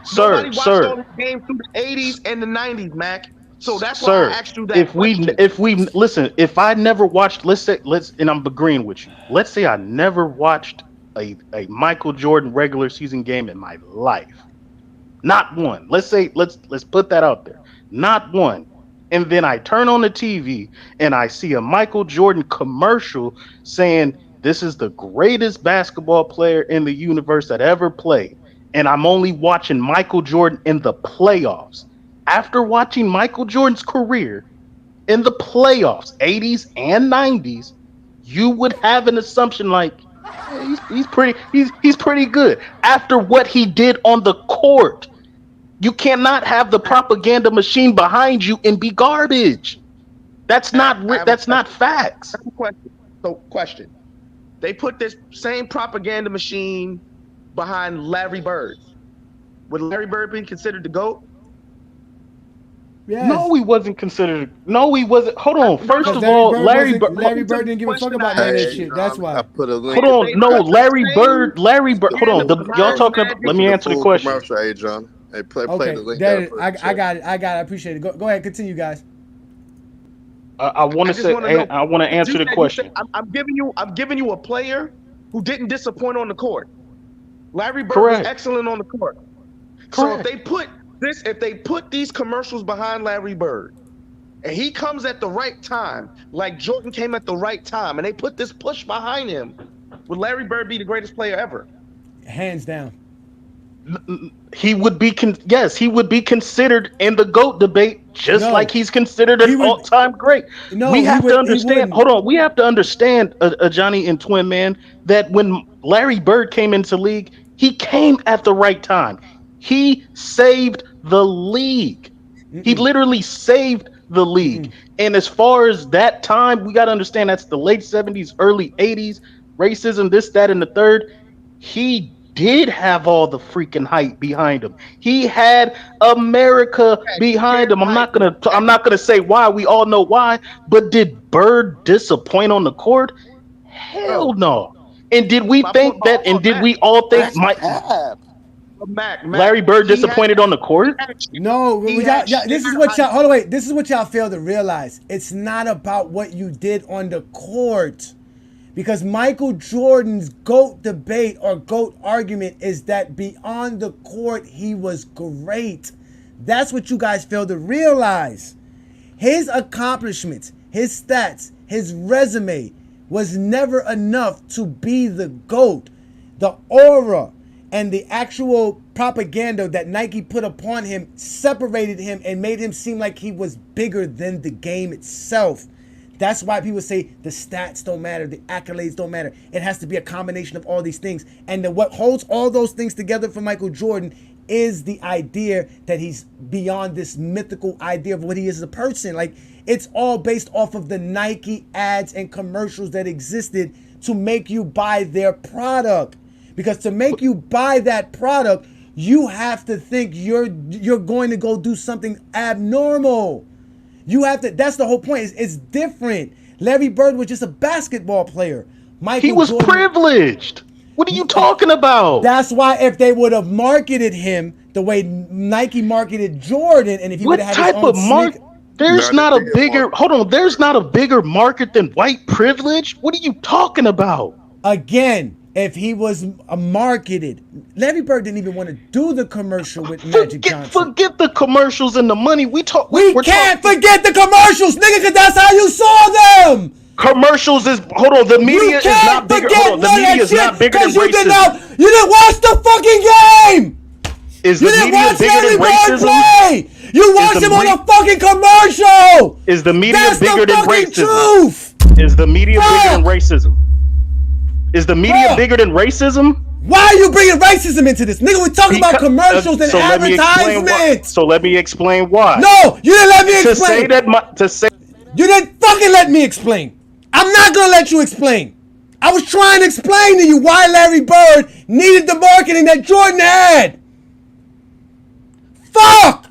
[SPEAKER 1] sir,
[SPEAKER 14] Nobody watched
[SPEAKER 1] sir.
[SPEAKER 14] all the games through the 80s and the 90s, Mac. So that's why I asked you that
[SPEAKER 1] if
[SPEAKER 14] question.
[SPEAKER 1] we listen, if I never watched, and I'm agreeing with you. Let's say I never watched a Michael Jordan regular season game in my life. Not one. Let's put that out there. Not one. And then I turn on the TV and I see a Michael Jordan commercial saying this is the greatest basketball player in the universe that ever played. And I'm only watching Michael Jordan in the playoffs. After watching Michael Jordan's career in the playoffs, 80s and 90s, you would have an assumption like, hey, he's pretty good. After what he did on the court, you cannot have the propaganda machine behind you and be garbage. That's not facts.
[SPEAKER 14] Question. They put this same propaganda machine behind Larry Bird. Would Larry Bird be considered the GOAT?
[SPEAKER 3] Yes.
[SPEAKER 1] No, he wasn't considered. No, he wasn't. Hold on. First of all, Larry Bird
[SPEAKER 3] didn't give a fuck about none of that shit. That's why.
[SPEAKER 11] I put a link.
[SPEAKER 1] Hold on. No, Larry Bird. Hold on. Y'all talking about? Let me answer the question.
[SPEAKER 11] Commercial, hey, John. Hey, play the link.
[SPEAKER 3] I got it. I appreciate it. Go ahead. Continue, guys.
[SPEAKER 1] I want to say. I want to answer the question.
[SPEAKER 14] I'm giving you a player who didn't disappoint on the court. Larry Bird was excellent on the court. So if they put these commercials behind Larry Bird, and he comes at the right time, like Jordan came at the right time, and they put this push behind him, would Larry Bird be the greatest player ever?
[SPEAKER 3] Hands down.
[SPEAKER 1] He would be he would be considered in the GOAT debate, just like he's considered an all-time great. We have to understand. Hold on, we have to understand, Ajani and Twin Man, that when Larry Bird came into league, he came at the right time. He saved the league. He literally saved the league. And as far as that time, we got to understand that's the late 70s, early 80s, racism, this, that, and the third. He did have all the freaking hype behind him. He had America behind him. I'm not gonna say why. We all know why. But did Bird disappoint on the court? Hell no. And did we think that? And did we all think Larry Bird disappointed on the court?
[SPEAKER 3] No, this is what y'all. Hold on, wait. This is what y'all fail to realize. It's not about what you did on the court. Because Michael Jordan's GOAT debate or GOAT argument is that beyond the court, he was great. That's what you guys fail to realize. His accomplishments, his stats, his resume was never enough to be the GOAT. The aura and the actual propaganda that Nike put upon him separated him and made him seem like he was bigger than the game itself. That's why people say the stats don't matter, the accolades don't matter. It has to be a combination of all these things. And what holds all those things together for Michael Jordan is the idea that he's beyond this mythical idea of what he is as a person. Like, it's all based off of the Nike ads and commercials that existed to make you buy their product. Because to make you buy that product, you have to think you're going to go do something abnormal. You have to. That's the whole point. It's different. Larry Bird was just a basketball player.
[SPEAKER 1] He was privileged. What are you talking about?
[SPEAKER 3] That's why if they would have marketed him the way Nike marketed Jordan, and if he would have had his own
[SPEAKER 1] market? There's not a bigger. Hold on. There's not a bigger market than white privilege. What are you talking about?
[SPEAKER 3] Again, if he was marketed, Larry Bird didn't even want to do the commercial with Magic Johnson.
[SPEAKER 1] Forget the commercials and the money. We can't
[SPEAKER 3] forget the commercials, nigga, because that's how you saw them.
[SPEAKER 1] Commercials is the media is not bigger. Hold on, the media is not bigger than racism.
[SPEAKER 3] You didn't watch the fucking game.
[SPEAKER 1] Is
[SPEAKER 3] You
[SPEAKER 1] the
[SPEAKER 3] didn't
[SPEAKER 1] media
[SPEAKER 3] watch
[SPEAKER 1] bigger
[SPEAKER 3] Larry
[SPEAKER 1] than
[SPEAKER 3] Bird
[SPEAKER 1] racism?
[SPEAKER 3] play. You watched him on a fucking commercial.
[SPEAKER 1] Is the media
[SPEAKER 3] That's
[SPEAKER 1] bigger
[SPEAKER 3] the
[SPEAKER 1] than
[SPEAKER 3] fucking
[SPEAKER 1] racism?
[SPEAKER 3] truth.
[SPEAKER 1] Is the media bigger than
[SPEAKER 3] Fuck.
[SPEAKER 1] racism? Is the media
[SPEAKER 3] Bruh.
[SPEAKER 1] bigger than racism?
[SPEAKER 3] Why are you bringing racism into this? Nigga, we're talking about commercials and
[SPEAKER 1] So let me explain why.
[SPEAKER 3] advertisements.
[SPEAKER 1] So let me explain why.
[SPEAKER 3] No, you didn't let me
[SPEAKER 1] To
[SPEAKER 3] explain.
[SPEAKER 1] say that to say
[SPEAKER 3] You didn't fucking let me explain. I'm not gonna let you explain. I was trying to explain to you why Larry Bird needed the marketing that Jordan had. Fuck!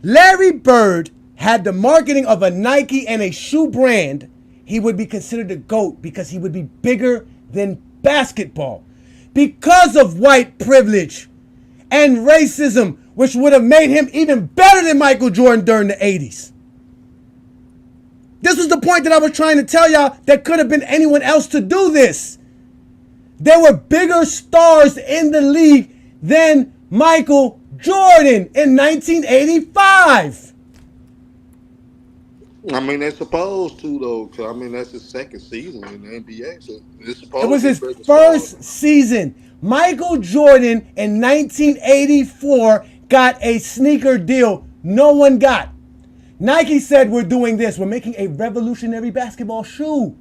[SPEAKER 3] Larry Bird had the marketing of a Nike and a shoe brand. He would be considered a GOAT because he would be bigger than basketball. Because of white privilege and racism, which would have made him even better than Michael Jordan during the 80s. This was the point that I was trying to tell y'all. There could have been anyone else to do this. There were bigger stars in the league than Michael Jordan in 1985.
[SPEAKER 11] I mean, they're supposed to, though, because, I mean, that's his second season in the NBA. So it's supposed
[SPEAKER 3] It was
[SPEAKER 11] to
[SPEAKER 3] his
[SPEAKER 11] be bigger
[SPEAKER 3] first
[SPEAKER 11] stars.
[SPEAKER 3] season. Michael Jordan in 1984 got a sneaker deal no one got. Nike said, we're doing this. We're making a revolutionary basketball shoe.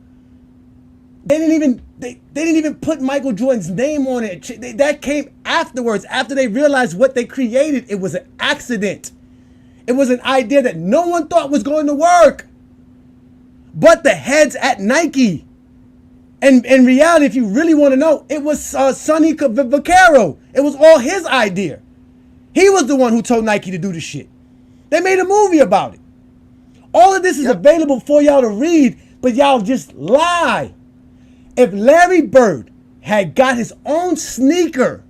[SPEAKER 3] They didn't even put Michael Jordan's name on it. That came afterwards, after they realized what they created. It was an accident. It was an idea that no one thought was going to work. But the heads at Nike. And in reality, if you really want to know, it was Sonny Vaccaro. It was all his idea. He was the one who told Nike to do the shit. They made a movie about it. All of this is available for y'all to read, but y'all just lie. If Larry Bird had got his own sneaker,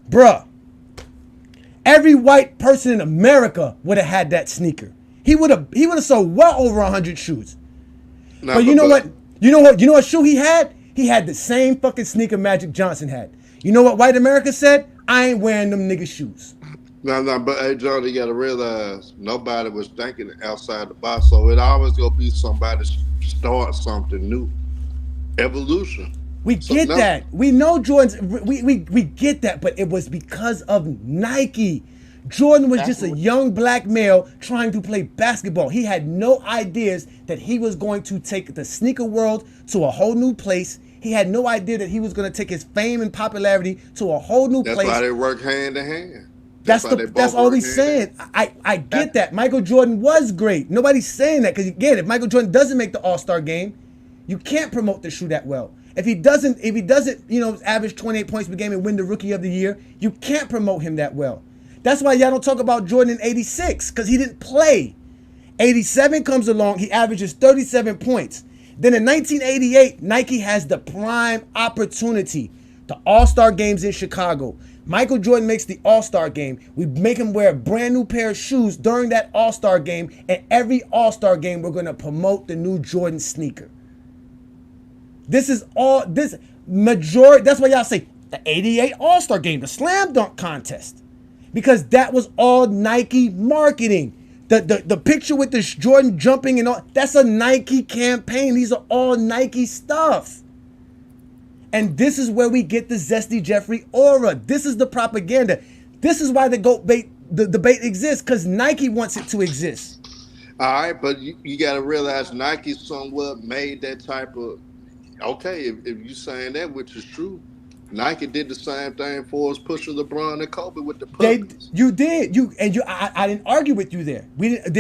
[SPEAKER 3] bruh, every white person in America would have had that sneaker. He would have sold well over 100 shoes. But you know what? You know what shoe he had? He had the same fucking sneaker Magic Johnson had. You know what white America said? I ain't wearing them nigga shoes.
[SPEAKER 11] No, but hey, John, you got to realize nobody was thinking outside the box. So it always going to be somebody start something new. Evolution.
[SPEAKER 3] We get that. We know Jordan's. We get that, but it was because of Nike. Jordan was just a young black male trying to play basketball. He had no ideas that he was going to take the sneaker world to a whole new place. He had no idea that he was going to take his fame and popularity to a whole new place.
[SPEAKER 11] That's why they work hand in hand.
[SPEAKER 3] That's all he's saying. I get that. Michael Jordan was great. Nobody's saying that because again, if Michael Jordan doesn't make the All-Star game, you can't promote the shoe that well. If he doesn't, average 28 points per game and win the Rookie of the Year, you can't promote him that well. That's why y'all don't talk about Jordan in 86, because he didn't play. 87 comes along, he averages 37 points. Then in 1988, Nike has the prime opportunity. The All-Star games in Chicago. Michael Jordan makes the All-Star game. We make him wear a brand new pair of shoes during that All-Star game. And every All-Star game, we're going to promote the new Jordan sneaker. That's why y'all say the 88 All-Star game, the slam dunk contest. Because that was all Nike marketing. The picture with the Jordan jumping and all, that's a Nike campaign. These are all Nike stuff. And this is where we get the Zesty Jeffrey aura. This is the propaganda. This is why the debate exists, because Nike wants it to exist.
[SPEAKER 11] All right, but you got to realize Nike somewhat made that type of, okay, if you're saying that, which is true, Nike did the same thing for us, pushing LeBron and Kobe with the puppies.
[SPEAKER 3] You did. I didn't argue with you there.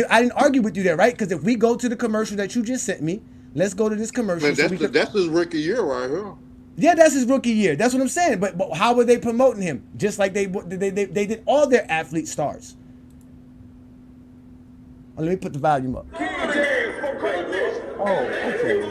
[SPEAKER 3] I didn't argue with you there, right? Because if we go to the commercial that you just sent me, let's go to this commercial.
[SPEAKER 11] Man, that's his rookie year right here.
[SPEAKER 3] Yeah, that's his rookie year. That's what I'm saying. But how were they promoting him? Just like they did all their athlete stars. Oh, let me put the volume up. Oh, okay.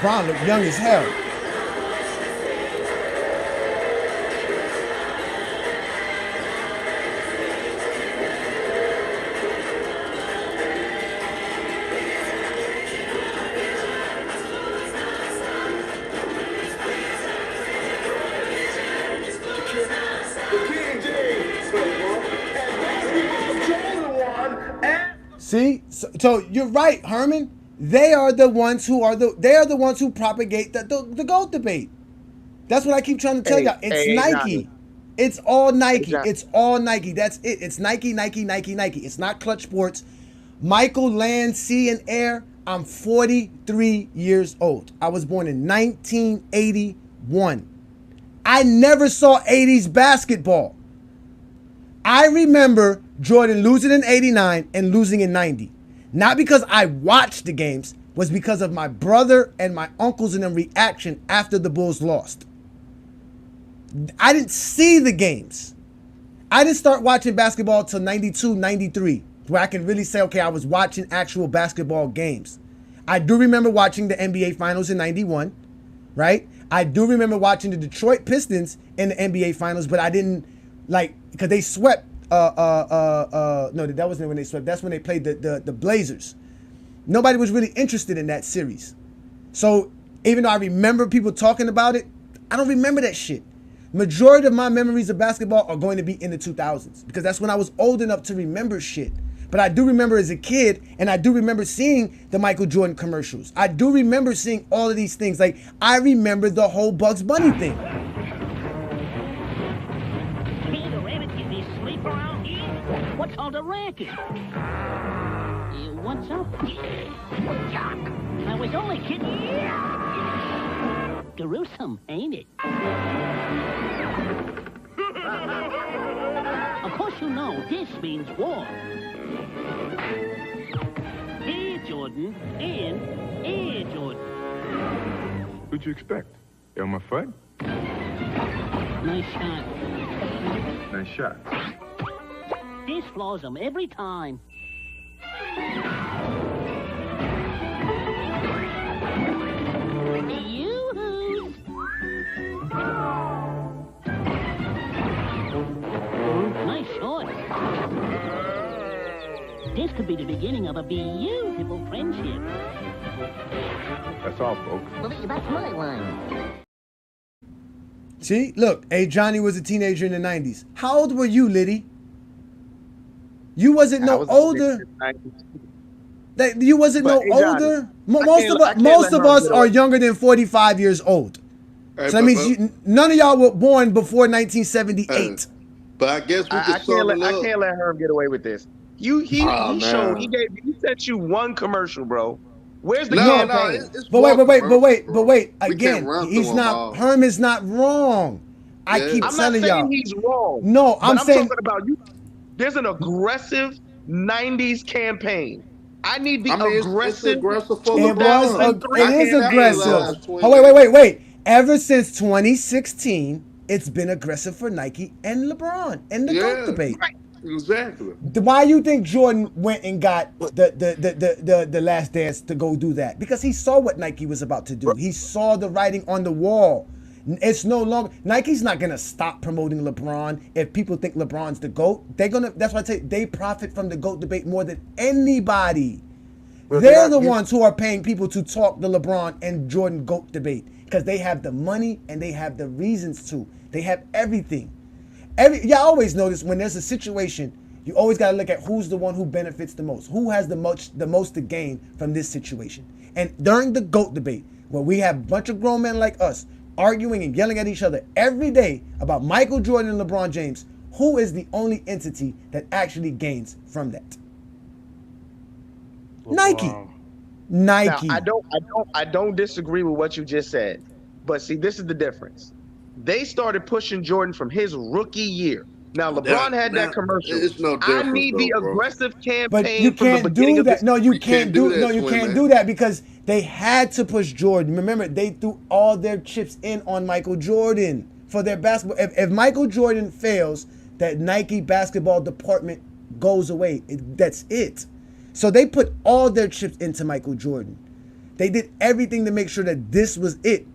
[SPEAKER 3] LeBron looked young as hell. See, so you're right, Herman. They are the ones who propagate the GOAT debate. That's what I keep trying to tell y'all. It's Nike. It's all Nike. It's all Nike. That's it. It's Nike, Nike, Nike, Nike. It's not Klutch Sports. Michael, land, sea, and air. I'm 43 years old. I was born in 1981. I never saw 80s basketball. I remember Jordan losing in 89 and losing in 90. Not because I watched the games, was because of my brother and my uncles and their reaction after the Bulls lost. I didn't see the games. I didn't start watching basketball till 92, 93, where I can really say, okay, I was watching actual basketball games. I do remember watching the NBA Finals in 91, right? I do remember watching the Detroit Pistons in the NBA Finals, but I didn't because they swept. No, that wasn't when they swept. That's when they played the Blazers. Nobody was really interested in that series. So even though I remember people talking about it, I don't remember that shit. Majority of my memories of basketball are going to be in the 2000s because that's when I was old enough to remember shit. But I do remember as a kid, and I do remember seeing the Michael Jordan commercials. I do remember seeing all of these things. Like, I remember the whole Bugs Bunny thing.
[SPEAKER 5] Peter Rabbit, is he sleep around here? What's all the racket? What's up? I was only kidding. Gruesome, ain't it? Of course you know this means war. Air Jordan and Air Jordan.
[SPEAKER 21] What'd you expect? Elmer Fudd?
[SPEAKER 5] Nice shot.
[SPEAKER 21] Nice shot.
[SPEAKER 5] This floors them every time. Yoo-hoo! Nice shot. This could be the beginning of a beautiful friendship.
[SPEAKER 21] That's all, folks.
[SPEAKER 5] Well, that's my line.
[SPEAKER 3] See, look, Ajani was a teenager in the 90s. How old were you, Liddy? You wasn't no older. You wasn't no older. Most of us are younger than 45 years old.
[SPEAKER 11] Hey,
[SPEAKER 3] so that means none of y'all were born before 1978.
[SPEAKER 11] But I guess we can
[SPEAKER 14] I can't let Herb get away with this. He sent you one commercial, bro. Where's the campaign?
[SPEAKER 3] But wait. Again, he's not. Herm is not wrong. I keep telling y'all.
[SPEAKER 14] I'm not saying he's wrong.
[SPEAKER 3] No, I'm saying
[SPEAKER 14] talking about you. There's an aggressive '90s campaign. I need the aggressive.
[SPEAKER 3] It is aggressive. Oh, wait. Ever since 2016, it's been aggressive for Nike and LeBron in the GOAT debate.
[SPEAKER 11] Right. Exactly.
[SPEAKER 3] Why you think Jordan went and got the Last Dance to go do that? Because he saw what Nike was about to do. He saw the writing on the wall. It's no longer Nike's not gonna stop promoting LeBron if people think LeBron's the GOAT. That's why I say they profit from the GOAT debate more than anybody. They're the ones who are paying people to talk the LeBron and Jordan GOAT debate because they have the money and they have the reasons to. They have everything. Y'all always notice when there's a situation, you always got to look at who's the one who benefits the most, who has the most to gain from this situation. And during the GOAT debate, where we have a bunch of grown men like us arguing and yelling at each other every day about Michael Jordan and LeBron James, who is the only entity that actually gains from that? LeBron. Nike.
[SPEAKER 14] Now, I don't disagree with what you just said, but see, this is the difference. They started pushing Jordan from his rookie year. Now LeBron had that commercial.
[SPEAKER 11] It's no
[SPEAKER 14] I need the aggressive campaign.
[SPEAKER 3] But you can't do that. No, you can't do that because they had to push Jordan. Remember, they threw all their chips in on Michael Jordan for their basketball. If Michael Jordan fails, that Nike basketball department goes away. That's it. So they put all their chips into Michael Jordan. They did everything to make sure that this was it.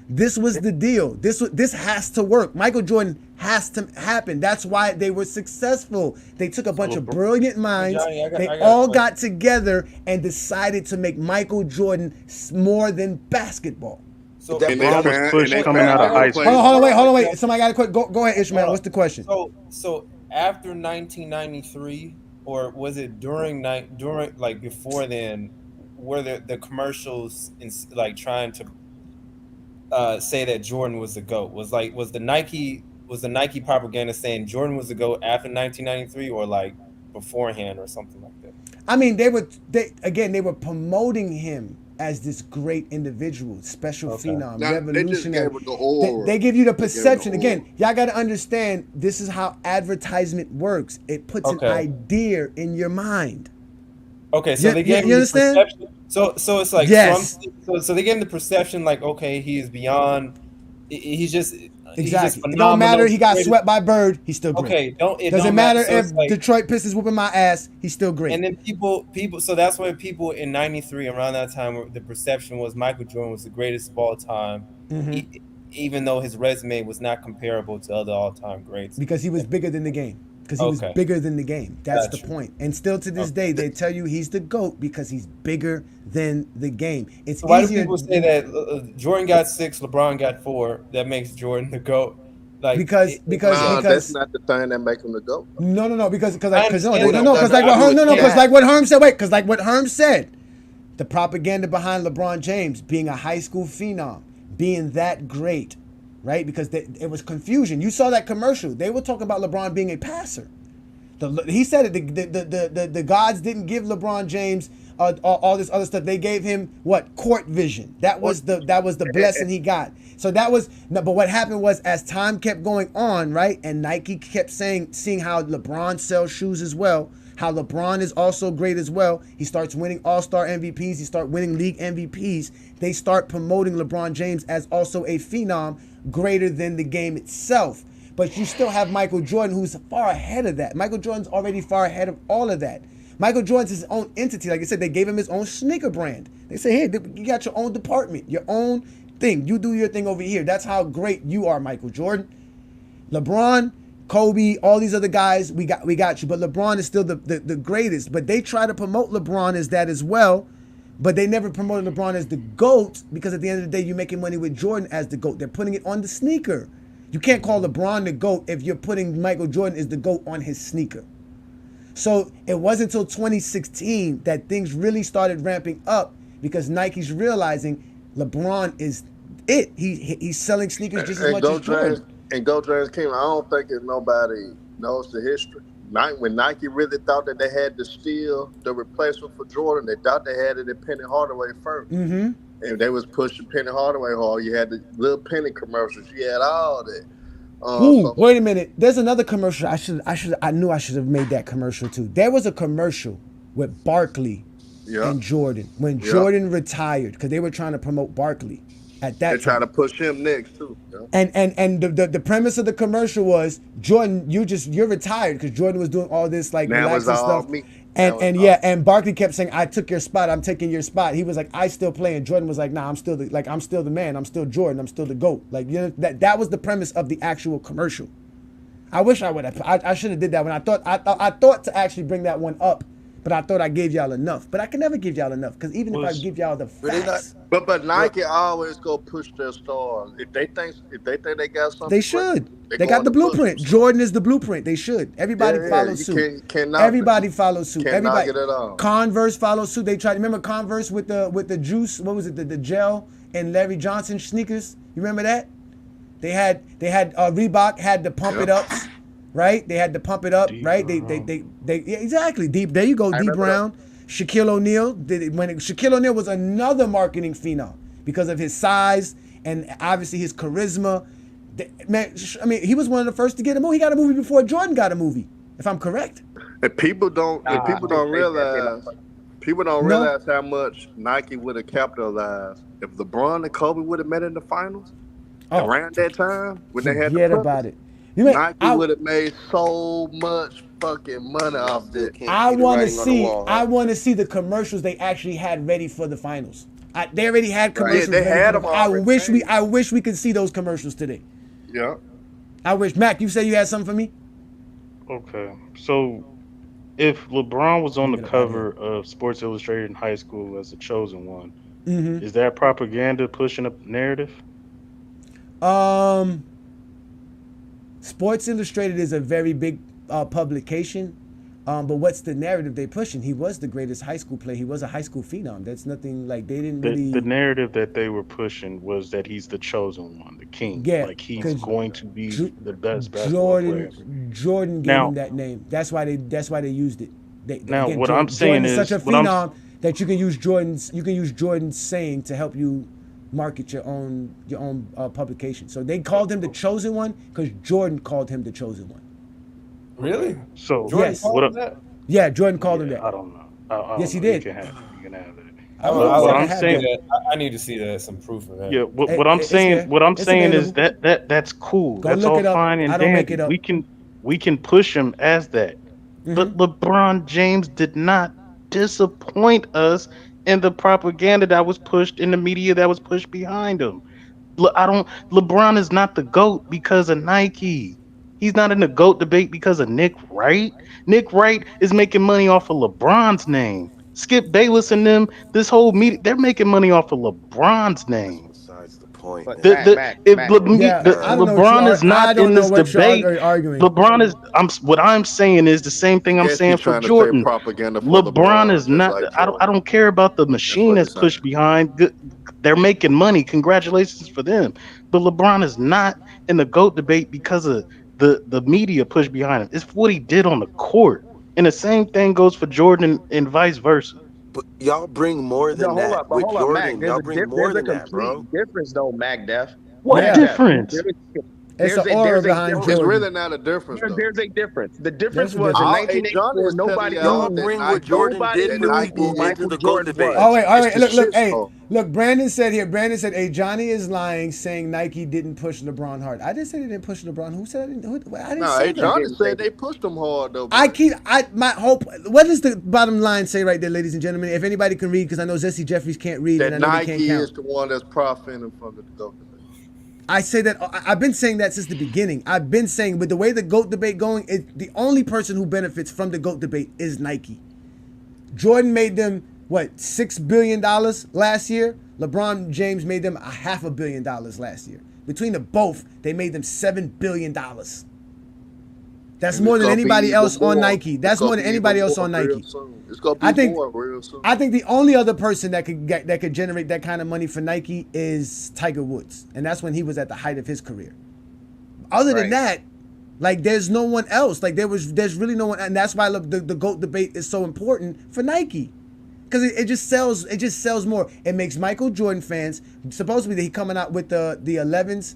[SPEAKER 3] This was the deal. This has to work. Michael Jordan has to happen. That's why they were successful. They took a bunch of brilliant minds. They all got together and decided to make Michael Jordan more than basketball.
[SPEAKER 1] So that was pushed coming out of high school.
[SPEAKER 3] Hold on, wait. Somebody got a quick. Go ahead, Ishmael. What's the question?
[SPEAKER 16] So after 1993, or was it during like before then, were the commercials like trying to say that Jordan was the GOAT? Was the Nike propaganda saying Jordan was the GOAT after 1993 or like beforehand or something like that?
[SPEAKER 3] I mean, they were promoting him as this great individual, special phenom,
[SPEAKER 11] Now, they just
[SPEAKER 3] revolutionary.
[SPEAKER 11] gave it the aura.
[SPEAKER 3] They give you the
[SPEAKER 11] They gave it the
[SPEAKER 3] perception.
[SPEAKER 11] aura.
[SPEAKER 3] Again, y'all got to understand, this is how advertisement works. It puts an idea in your mind.
[SPEAKER 16] Okay, so they gave
[SPEAKER 3] you
[SPEAKER 16] him
[SPEAKER 3] understand?
[SPEAKER 16] the perception. So it's like
[SPEAKER 3] Yes.
[SPEAKER 16] so they gave him the perception like, okay, he is beyond. He's just
[SPEAKER 3] Exactly. It
[SPEAKER 16] phenomenal.
[SPEAKER 3] don't matter. He got
[SPEAKER 16] Greatest-
[SPEAKER 3] swept by Bird. He's still great.
[SPEAKER 16] Okay, it
[SPEAKER 3] Doesn't
[SPEAKER 16] don't
[SPEAKER 3] matter
[SPEAKER 16] So
[SPEAKER 3] if
[SPEAKER 16] it's like-
[SPEAKER 3] Detroit Pistons whooping my ass. He's still great.
[SPEAKER 16] And then people. So that's why people in '93 around that time, the perception was Michael Jordan was the greatest of all time,
[SPEAKER 3] Mhm.
[SPEAKER 16] even though his resume was not comparable to other all-time greats.
[SPEAKER 3] Because he was bigger than the game. Because he was
[SPEAKER 16] Okay.
[SPEAKER 3] bigger than the game. That's
[SPEAKER 16] Gotcha.
[SPEAKER 3] the point. And still to this day, they tell you he's the GOAT because he's bigger than the game. It's
[SPEAKER 16] So why do
[SPEAKER 3] easier
[SPEAKER 16] people say that Jordan got 6, LeBron got 4? That makes Jordan the GOAT. Like
[SPEAKER 3] because
[SPEAKER 11] that's not the thing that make him the GOAT.
[SPEAKER 3] No, because
[SPEAKER 16] I understand
[SPEAKER 3] no,
[SPEAKER 16] that,
[SPEAKER 3] because
[SPEAKER 16] but
[SPEAKER 3] like what
[SPEAKER 16] I
[SPEAKER 3] Herm,
[SPEAKER 16] would-
[SPEAKER 3] because like what Herm said. Wait, because like what Herm said, the propaganda behind LeBron James being a high school phenom, being that great, right? Because it was confusion. You saw that commercial. They were talking about LeBron being a passer. He said it. The gods didn't give LeBron James all this other stuff. They gave him what? Court vision. That was the blessing he got. So that was. But what happened was, as time kept going on, right, and Nike kept seeing how LeBron sells shoes as well, how LeBron is also great as well. He starts winning All-Star MVPs. He starts winning league MVPs. They start promoting LeBron James as also a phenom greater than the game itself. But you still have Michael Jordan, who's far ahead of that. Michael Jordan's already far ahead of all of that. Michael Jordan's his own entity. Like I said, they gave him his own sneaker brand. They say, hey, you got your own department, your own thing. You do your thing over here. That's how great you are, Michael Jordan. LeBron, Kobe, all these other guys, we got you. But LeBron is still the greatest. But they try to promote LeBron as that as well. But they never promoted LeBron as the GOAT, because at the end of the day, you're making money with Jordan as the GOAT. They're putting it on the sneaker. You can't call LeBron the GOAT if you're putting Michael Jordan as the GOAT on his sneaker. So it wasn't until 2016 that things really started ramping up, because Nike's realizing LeBron is it. He's selling sneakers just as much as Jordan.
[SPEAKER 11] And Go James King, I don't think that nobody knows the history. When Nike really thought that they had to steal the replacement for Jordan, they thought they had it in Penny Hardaway first.
[SPEAKER 3] Mm-hmm.
[SPEAKER 11] And they was pushing Penny Hardaway hard. You had the little Penny commercials. You had all that.
[SPEAKER 3] Wait a minute. There's another commercial. I knew I should have made that commercial too. There was a commercial with Barkley and Jordan when Jordan retired, because they were trying to promote Barkley at that time.
[SPEAKER 11] They're trying to push him next too.
[SPEAKER 3] And the premise of the commercial was, Jordan, you're retired, because Jordan was doing all this like
[SPEAKER 11] Now it's
[SPEAKER 3] relaxing
[SPEAKER 11] all
[SPEAKER 3] stuff.
[SPEAKER 11] me.
[SPEAKER 3] And Barkley kept saying, I took your spot, I'm taking your spot. He was like, I still play, and Jordan was like, nah, I'm still the man, I'm still Jordan, I'm still the GOAT. Like, you know, that was the premise of the actual commercial. I wish I would have. I should have did that one. I thought to actually bring that one up, but I thought I gave y'all enough. But I can never give y'all enough, because even if I give y'all the facts,
[SPEAKER 11] But Nike always go push their stars. If they think they got something,
[SPEAKER 3] they should. They got the blueprint. Jordan is the blueprint. They should. Everybody follows suit. Everybody follows suit. Everybody.
[SPEAKER 11] Knock it at all.
[SPEAKER 3] Converse follows suit. They tried. Remember Converse with the juice? What was it? The gel and Larry Johnson sneakers. You remember that? They had Reebok had the pump it ups, right? They had to pump it up, right? They yeah, exactly. Deep. There you go. D Brown. Shaquille O'Neal. Shaquille O'Neal was another marketing phenom because of his size and obviously his charisma. Man, I mean, he was one of the first to get a movie. He got a movie before Jordan got a movie, if I'm correct.
[SPEAKER 11] And people don't realize how much Nike would have capitalized if LeBron and Kobe would have met in the finals around that time when they had
[SPEAKER 3] Forget about it.
[SPEAKER 11] Nike would have made so much fucking money off that.
[SPEAKER 3] I want to see the commercials they actually had ready for the finals. They already had commercials.
[SPEAKER 11] They had them.
[SPEAKER 3] I wish we could see those commercials today.
[SPEAKER 11] Yeah.
[SPEAKER 3] I wish. Mac, you said you had something for me?
[SPEAKER 1] Okay. So if LeBron was on the cover of Sports Illustrated in high school as the chosen one, is that propaganda pushing a narrative?
[SPEAKER 3] Sports Illustrated is a very big publication. But what's the narrative they pushing? He was the greatest high school player. He was a high school phenom. That's nothing like they didn't really.
[SPEAKER 1] The narrative that they were pushing was that he's the chosen one, the king.
[SPEAKER 3] Yeah,
[SPEAKER 1] Like he's
[SPEAKER 3] because
[SPEAKER 1] going to be the best basketball player ever.
[SPEAKER 3] Jordan gave
[SPEAKER 1] Now,
[SPEAKER 3] him that name. That's why they used it.
[SPEAKER 1] Now, what I'm saying
[SPEAKER 3] Jordan is
[SPEAKER 1] is-
[SPEAKER 3] such a
[SPEAKER 1] what I'm-
[SPEAKER 3] phenom that you can use Jordan's saying to help you market your own publication. So they called him the chosen one because Jordan called him the chosen one.
[SPEAKER 16] Really?
[SPEAKER 1] So
[SPEAKER 3] Yes.
[SPEAKER 1] what up?
[SPEAKER 3] Yeah, Jordan called him that.
[SPEAKER 1] I don't know. I don't
[SPEAKER 3] Yes, he
[SPEAKER 1] know. You
[SPEAKER 3] did.
[SPEAKER 1] can have it. You can have it.
[SPEAKER 16] I
[SPEAKER 1] What I'm saying,
[SPEAKER 16] I need to see that some proof of that.
[SPEAKER 1] yeah. What I'm saying, is that's cool.
[SPEAKER 3] Go
[SPEAKER 1] That's
[SPEAKER 3] look
[SPEAKER 1] all
[SPEAKER 3] it up.
[SPEAKER 1] fine and
[SPEAKER 3] I don't make
[SPEAKER 1] dandy.
[SPEAKER 3] it up.
[SPEAKER 1] We can push him as that. But LeBron James did not disappoint us in the propaganda that was pushed in the media that was pushed behind him. LeBron is not the GOAT because of Nike. He's not in the GOAT debate because of Nick Wright. Nick Wright is making money off of LeBron's name. Skip Bayless and them, this whole media, they're making money off of LeBron's name.
[SPEAKER 8] Besides the point.
[SPEAKER 1] LeBron is not in this debate.
[SPEAKER 3] Arguing.
[SPEAKER 1] LeBron is. What I'm saying is the same thing I'm
[SPEAKER 11] Guess
[SPEAKER 1] saying
[SPEAKER 11] he's
[SPEAKER 1] for
[SPEAKER 11] trying to say
[SPEAKER 1] Jordan.
[SPEAKER 11] propaganda for
[SPEAKER 1] LeBron is
[SPEAKER 11] just
[SPEAKER 1] not.
[SPEAKER 11] like
[SPEAKER 1] I don't care about the machine that's pushed behind. They're making money. Congratulations for them. But LeBron is not in the GOAT debate because of the media push behind him. It's what he did on the court. And the same thing goes for Jordan and vice versa.
[SPEAKER 8] But y'all bring more than that. With Jordan, y'all bring more than that, bro.
[SPEAKER 14] Difference though, Mac Def.
[SPEAKER 1] What difference?
[SPEAKER 3] It's the aura behind Jordan.
[SPEAKER 11] It's really not a difference, though.
[SPEAKER 14] There's a difference. The difference
[SPEAKER 3] There's
[SPEAKER 14] was
[SPEAKER 3] a
[SPEAKER 14] in
[SPEAKER 3] difference.
[SPEAKER 14] 1984, nobody
[SPEAKER 8] Y'all bring what Jordan did for people into the GOAT debate.
[SPEAKER 3] Oh wait, all right.
[SPEAKER 11] It's the
[SPEAKER 3] Look, hey,
[SPEAKER 11] shitstorm.
[SPEAKER 3] look. Brandon said here. Brandon said, "Ajani is lying, saying Nike didn't push LeBron hard." I didn't say they didn't push LeBron. Who said? I didn't
[SPEAKER 11] No,
[SPEAKER 3] say
[SPEAKER 11] hey,
[SPEAKER 3] that.
[SPEAKER 11] Johnny said they pushed him hard though.
[SPEAKER 3] My hope. What does the bottom line say right there, ladies and gentlemen? If anybody can read, because I know Jesse Jeffries can't read,
[SPEAKER 11] That
[SPEAKER 3] and I know he
[SPEAKER 11] Nike
[SPEAKER 3] can't
[SPEAKER 11] is
[SPEAKER 3] count.
[SPEAKER 11] the one that's profiting from the GOAT debate.
[SPEAKER 3] I say that I've been saying that since the beginning. I've been saying, with the way the GOAT debate going, the only person who benefits from the GOAT debate is Nike. Jordan made them what, $6 billion last year? LeBron James made them $500 million last year. Between the both, they made them $7 billion. That's more than anybody else on Nike. That's more than anybody else on Nike.
[SPEAKER 11] It's gonna be more real soon.
[SPEAKER 3] I think the only other person that could generate that kind of money for Nike is Tiger Woods, and that's when he was at the height of his career. Other than that, like, there's no one else. Like, there's really no one, and that's why the GOAT debate is so important for Nike, because it just sells. It just sells more. It makes Michael Jordan fans. Supposedly he coming out with the 11s.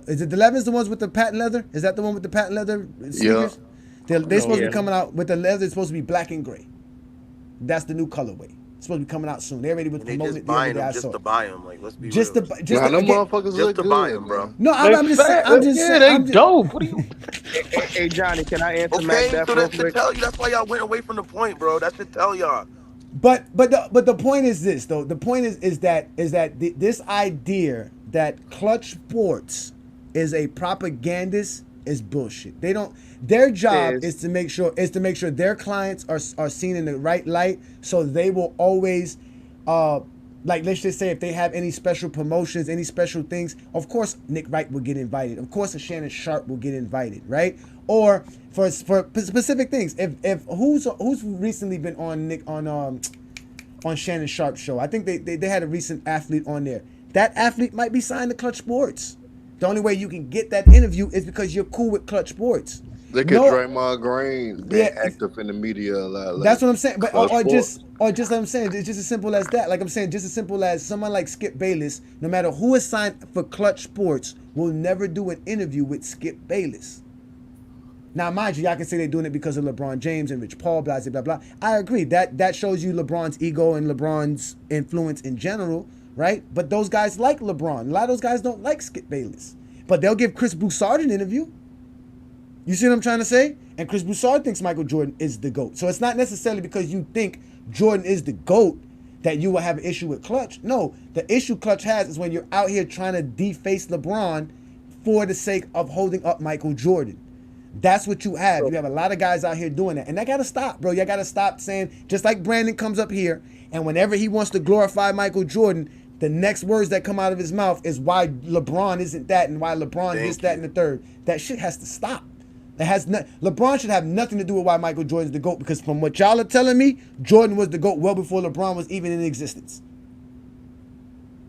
[SPEAKER 3] Is it the 11s, the ones with the patent leather? Is that the one with the patent leather sneakers? Yeah. They're supposed to be coming out with the leather. It's supposed to be black and gray. That's the new colorway. It's supposed to be coming out soon. They already was promoting it the other day. I saw.
[SPEAKER 8] To buy them, like, let's be
[SPEAKER 3] just
[SPEAKER 8] real.
[SPEAKER 3] Just
[SPEAKER 8] to buy them, bro.
[SPEAKER 3] No, I'm just saying.
[SPEAKER 1] Dope. What do you?
[SPEAKER 14] Hey, Johnny, can I answer
[SPEAKER 8] Okay,
[SPEAKER 14] Mac
[SPEAKER 8] so
[SPEAKER 14] real
[SPEAKER 8] that should
[SPEAKER 14] quick?
[SPEAKER 8] tell you. That's why y'all went away from the point, bro. That should tell y'all.
[SPEAKER 3] But the point is this, though. The point is that this idea that Klutch Sports is a propagandist is bullshit. They don't. Their job is to make sure their clients are seen in the right light, so they will always, like, let's just say if they have any special promotions, any special things, of course Nick Wright will get invited. Of course, Shannon Sharp will get invited, right? Or for specific things. If who's recently been on Shannon Sharp's show? I think they had a recent athlete on there. That athlete might be signed to Klutch Sports. The only way you can get that interview is because you're cool with Klutch Sports.
[SPEAKER 11] Look at Draymond Green being active in the media a lot.
[SPEAKER 3] That's what I'm saying. But or just like I'm saying, it's just as simple as that. Like I'm saying, just as simple as someone like Skip Bayless, no matter who is signed for Klutch Sports, will never do an interview with Skip Bayless. Now, mind you, y'all can say they're doing it because of LeBron James and Rich Paul, blah, blah, blah. I agree. That shows you LeBron's ego and LeBron's influence in general, right? But those guys like LeBron. A lot of those guys don't like Skip Bayless. But they'll give Chris Broussard an interview. You see what I'm trying to say? And Chris Broussard thinks Michael Jordan is the GOAT. So it's not necessarily because you think Jordan is the GOAT that you will have an issue with Klutch. No, the issue Klutch has is when you're out here trying to deface LeBron for the sake of holding up Michael Jordan. That's what you have. You have a lot of guys out here doing that. And that got to stop, bro. You got to stop saying, just like Brandon comes up here, and whenever he wants to glorify Michael Jordan, the next words that come out of his mouth is why LeBron isn't that and why LeBron this, that, and the third. That shit has to stop. LeBron should have nothing to do with why Michael Jordan's the GOAT, because from what y'all are telling me, Jordan was the GOAT well before LeBron was even in existence.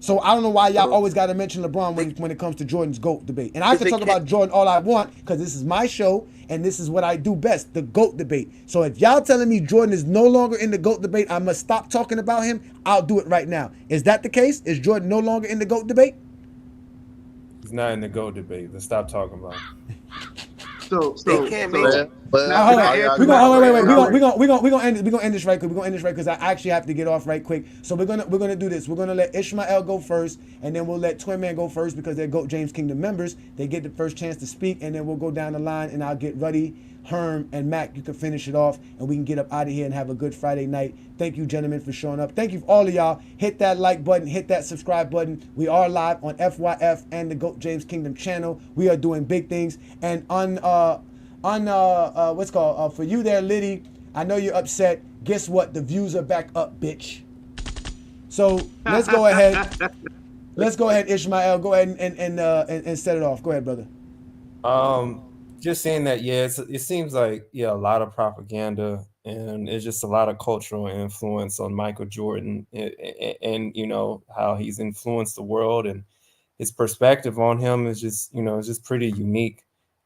[SPEAKER 3] So I don't know why y'all always got to mention LeBron when it comes to Jordan's GOAT debate. And I can talk about Jordan all I want because this is my show and this is what I do best, the GOAT debate. So if y'all telling me Jordan is no longer in the GOAT debate, I must stop talking about him, I'll do it right now. Is that the case? Is Jordan no longer in the GOAT debate?
[SPEAKER 16] He's not in the GOAT debate. Let's stop talking about it.
[SPEAKER 14] So
[SPEAKER 16] they can't make it.
[SPEAKER 3] We're gonna end this right quick. We're gonna end this right because I actually have to get off right quick. So we're gonna do this. We're gonna let Ishmael go first, and then we'll let Twin Man go first because they're GOAT James Kingdom members. They get the first chance to speak, and then we'll go down the line, and I'll get Ruddy, Herm, and Mac. You can finish it off, and we can get up out of here and have a good Friday night. Thank you, gentlemen, for showing up. Thank you for all of y'all. Hit that like button, hit that subscribe button. We are live on FYF and the GOAT James Kingdom channel. We are doing big things, and for you there, Liddy, I know you're upset. Guess what? The views are back up, bitch. So let's go ahead. Let's go ahead, Ishmael. Go ahead and set it off. Go ahead, brother.
[SPEAKER 16] Just saying that, yeah, it seems like, yeah, a lot of propaganda, and it's just a lot of cultural influence on Michael Jordan, and you know how he's influenced the world, and his perspective on him is just, you know, it's just pretty unique.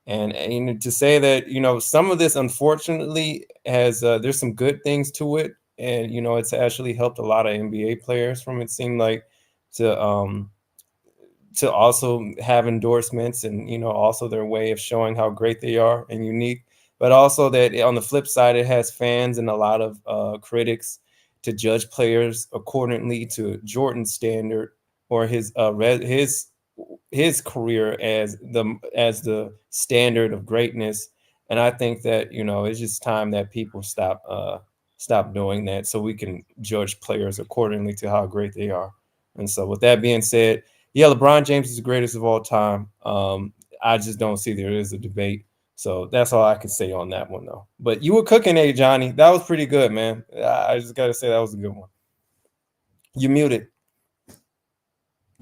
[SPEAKER 16] And to say that, you know, some of this unfortunately has there's some good things to it, and you know, it's actually helped a lot of NBA players from it seemed like to also have endorsements, and you know, also their way of showing how great they are and unique. But also that on the flip side, it has fans and a lot of critics to judge players accordingly to Jordan's standard or his career as the standard of greatness. And I think that, you know, it's just time that people stop doing that so we can judge players accordingly to how great they are. And so with that being said, yeah, LeBron James is the greatest of all time. I just don't see there is a debate. So that's all I can say on that one, though. But you were cooking, Ajani. That was pretty good, man. I just got to say that was a good one. You muted.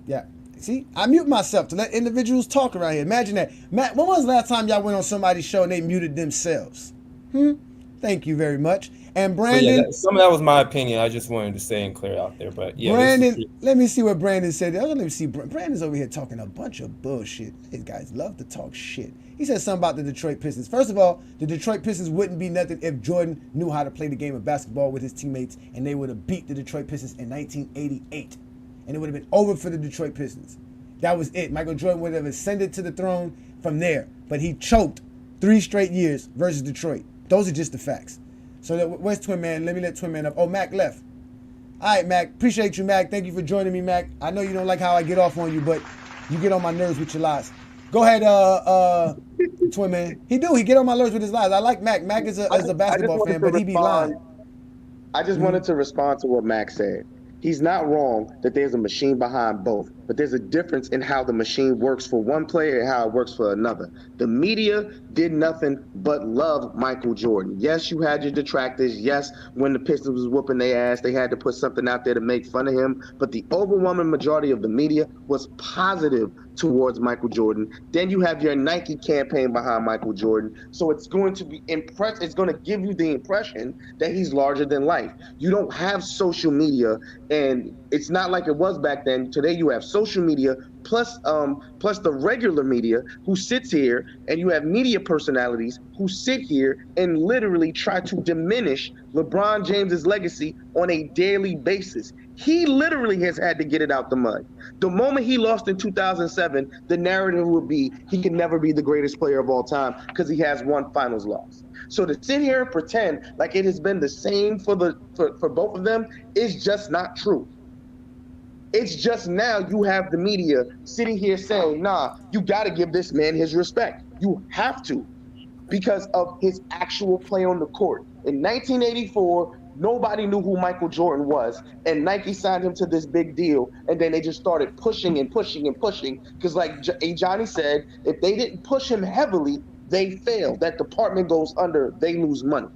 [SPEAKER 3] Yeah. See, I mute myself to let individuals talk around here. Imagine that. Matt, when was the last time y'all went on somebody's show and they muted themselves? Thank you very much. And Brandon.
[SPEAKER 16] Yeah, some of that was my opinion. I just wanted to say and clear out there. But yeah,
[SPEAKER 3] Brandon, let me see what Brandon said. Let me see. Brandon's over here talking a bunch of bullshit. These guys love to talk shit. He said something about the Detroit Pistons. First of all, the Detroit Pistons wouldn't be nothing if Jordan knew how to play the game of basketball with his teammates, and they would have beat the Detroit Pistons in 1988. And it would have been over for the Detroit Pistons. That was it. Michael Jordan would have ascended to the throne from there. But he choked 3 straight years versus Detroit. Those are just the facts. So where's Twin Man? Let me let Twin Man up. Oh, Mac left. All right, Mac. Appreciate you, Mac. Thank you for joining me, Mac. I know you don't like how I get off on you, but you get on my nerves with your lies. Go ahead, Twin Man. He get on my nerves with his lies. I like Mac. Mac is a basketball fan, but he be lying.
[SPEAKER 14] I just wanted to respond to what Mac said. He's not wrong that there's a machine behind both, but there's a difference in how the machine works for one player and how it works for another. The media did nothing but love Michael Jordan. Yes, you had your detractors. Yes, when the Pistons was whooping their ass, they had to put something out there to make fun of him. But the overwhelming majority of the media was positive towards Michael Jordan. Then you have your Nike campaign behind Michael Jordan. So it's going to be it's going to give you the impression that he's larger than life. You don't have social media, and it's not like it was back then. Today you have social media plus the regular media who sits here, and you have media personalities who sit here and literally try to diminish LeBron James's legacy on a daily basis. He literally has had to get it out the mud. The moment he lost in 2007, the narrative would be he can never be the greatest player of all time because he has one finals loss. So to sit here and pretend like it has been the same for both of them is just not true. It's just now you have the media sitting here saying, nah, you got to give this man his respect. You have to, because of his actual play on the court. In 1984, nobody knew who Michael Jordan was, and Nike signed him to this big deal, and then they just started pushing and pushing and pushing, because like Ajani said, if they didn't push him heavily, they fail. That department goes under, they lose money.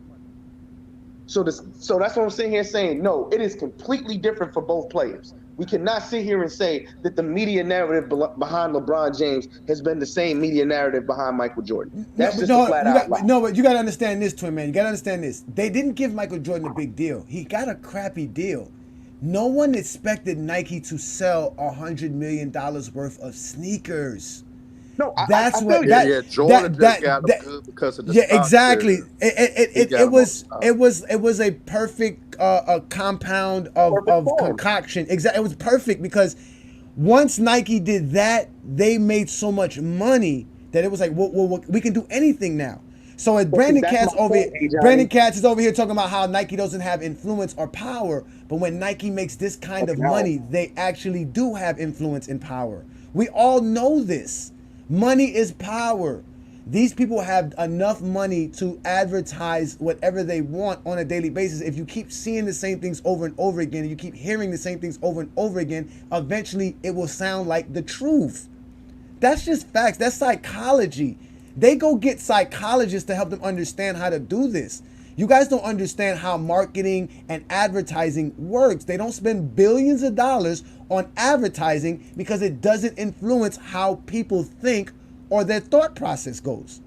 [SPEAKER 14] So that's what I'm sitting here saying. No, it is completely different for both players. We cannot sit here and say that the media narrative behind LeBron James has been the same media narrative behind Michael Jordan. That's just a flat out lie.
[SPEAKER 3] But you got to understand this, Twin Man. You got to understand this. They didn't give Michael Jordan a big deal. He got a crappy deal. No one expected Nike to sell $100 million worth of sneakers.
[SPEAKER 14] No,
[SPEAKER 3] that's what.
[SPEAKER 11] Jordan just got them good because of the
[SPEAKER 3] yeah, exactly. It was a perfect compound of concoction. Exactly, it was perfect because once Nike did that, they made so much money that it was like, well, we can do anything now. So Brandon Katz is over here talking about how Nike doesn't have influence or power, but when Nike makes this kind of money, they actually do have influence and power. We all know this. Money is power. These people have enough money to advertise whatever they want on a daily basis. If you keep seeing the same things over and over again, and you keep hearing the same things over and over again, eventually it will sound like the truth. That's just facts. That's psychology. They go get psychologists to help them understand how to do this. You guys don't understand how marketing and advertising works. They don't spend billions of dollars on advertising because it doesn't influence how people think or their thought process goes.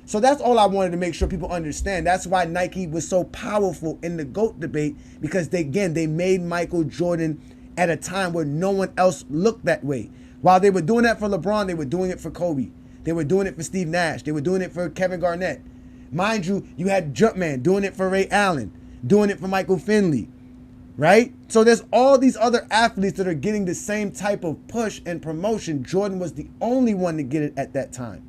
[SPEAKER 3] So that's all I wanted to make sure people understand. That's why Nike was so powerful in the GOAT debate, because they made Michael Jordan at a time where no one else looked that way. While they were doing that for LeBron, they were doing it for Kobe. They were doing it for Steve Nash. They were doing it for Kevin Garnett. Mind you, you had Jumpman doing it for Ray Allen, doing it for Michael Finley, right? So there's all these other athletes that are getting the same type of push and promotion. Jordan was the only one to get it at that time.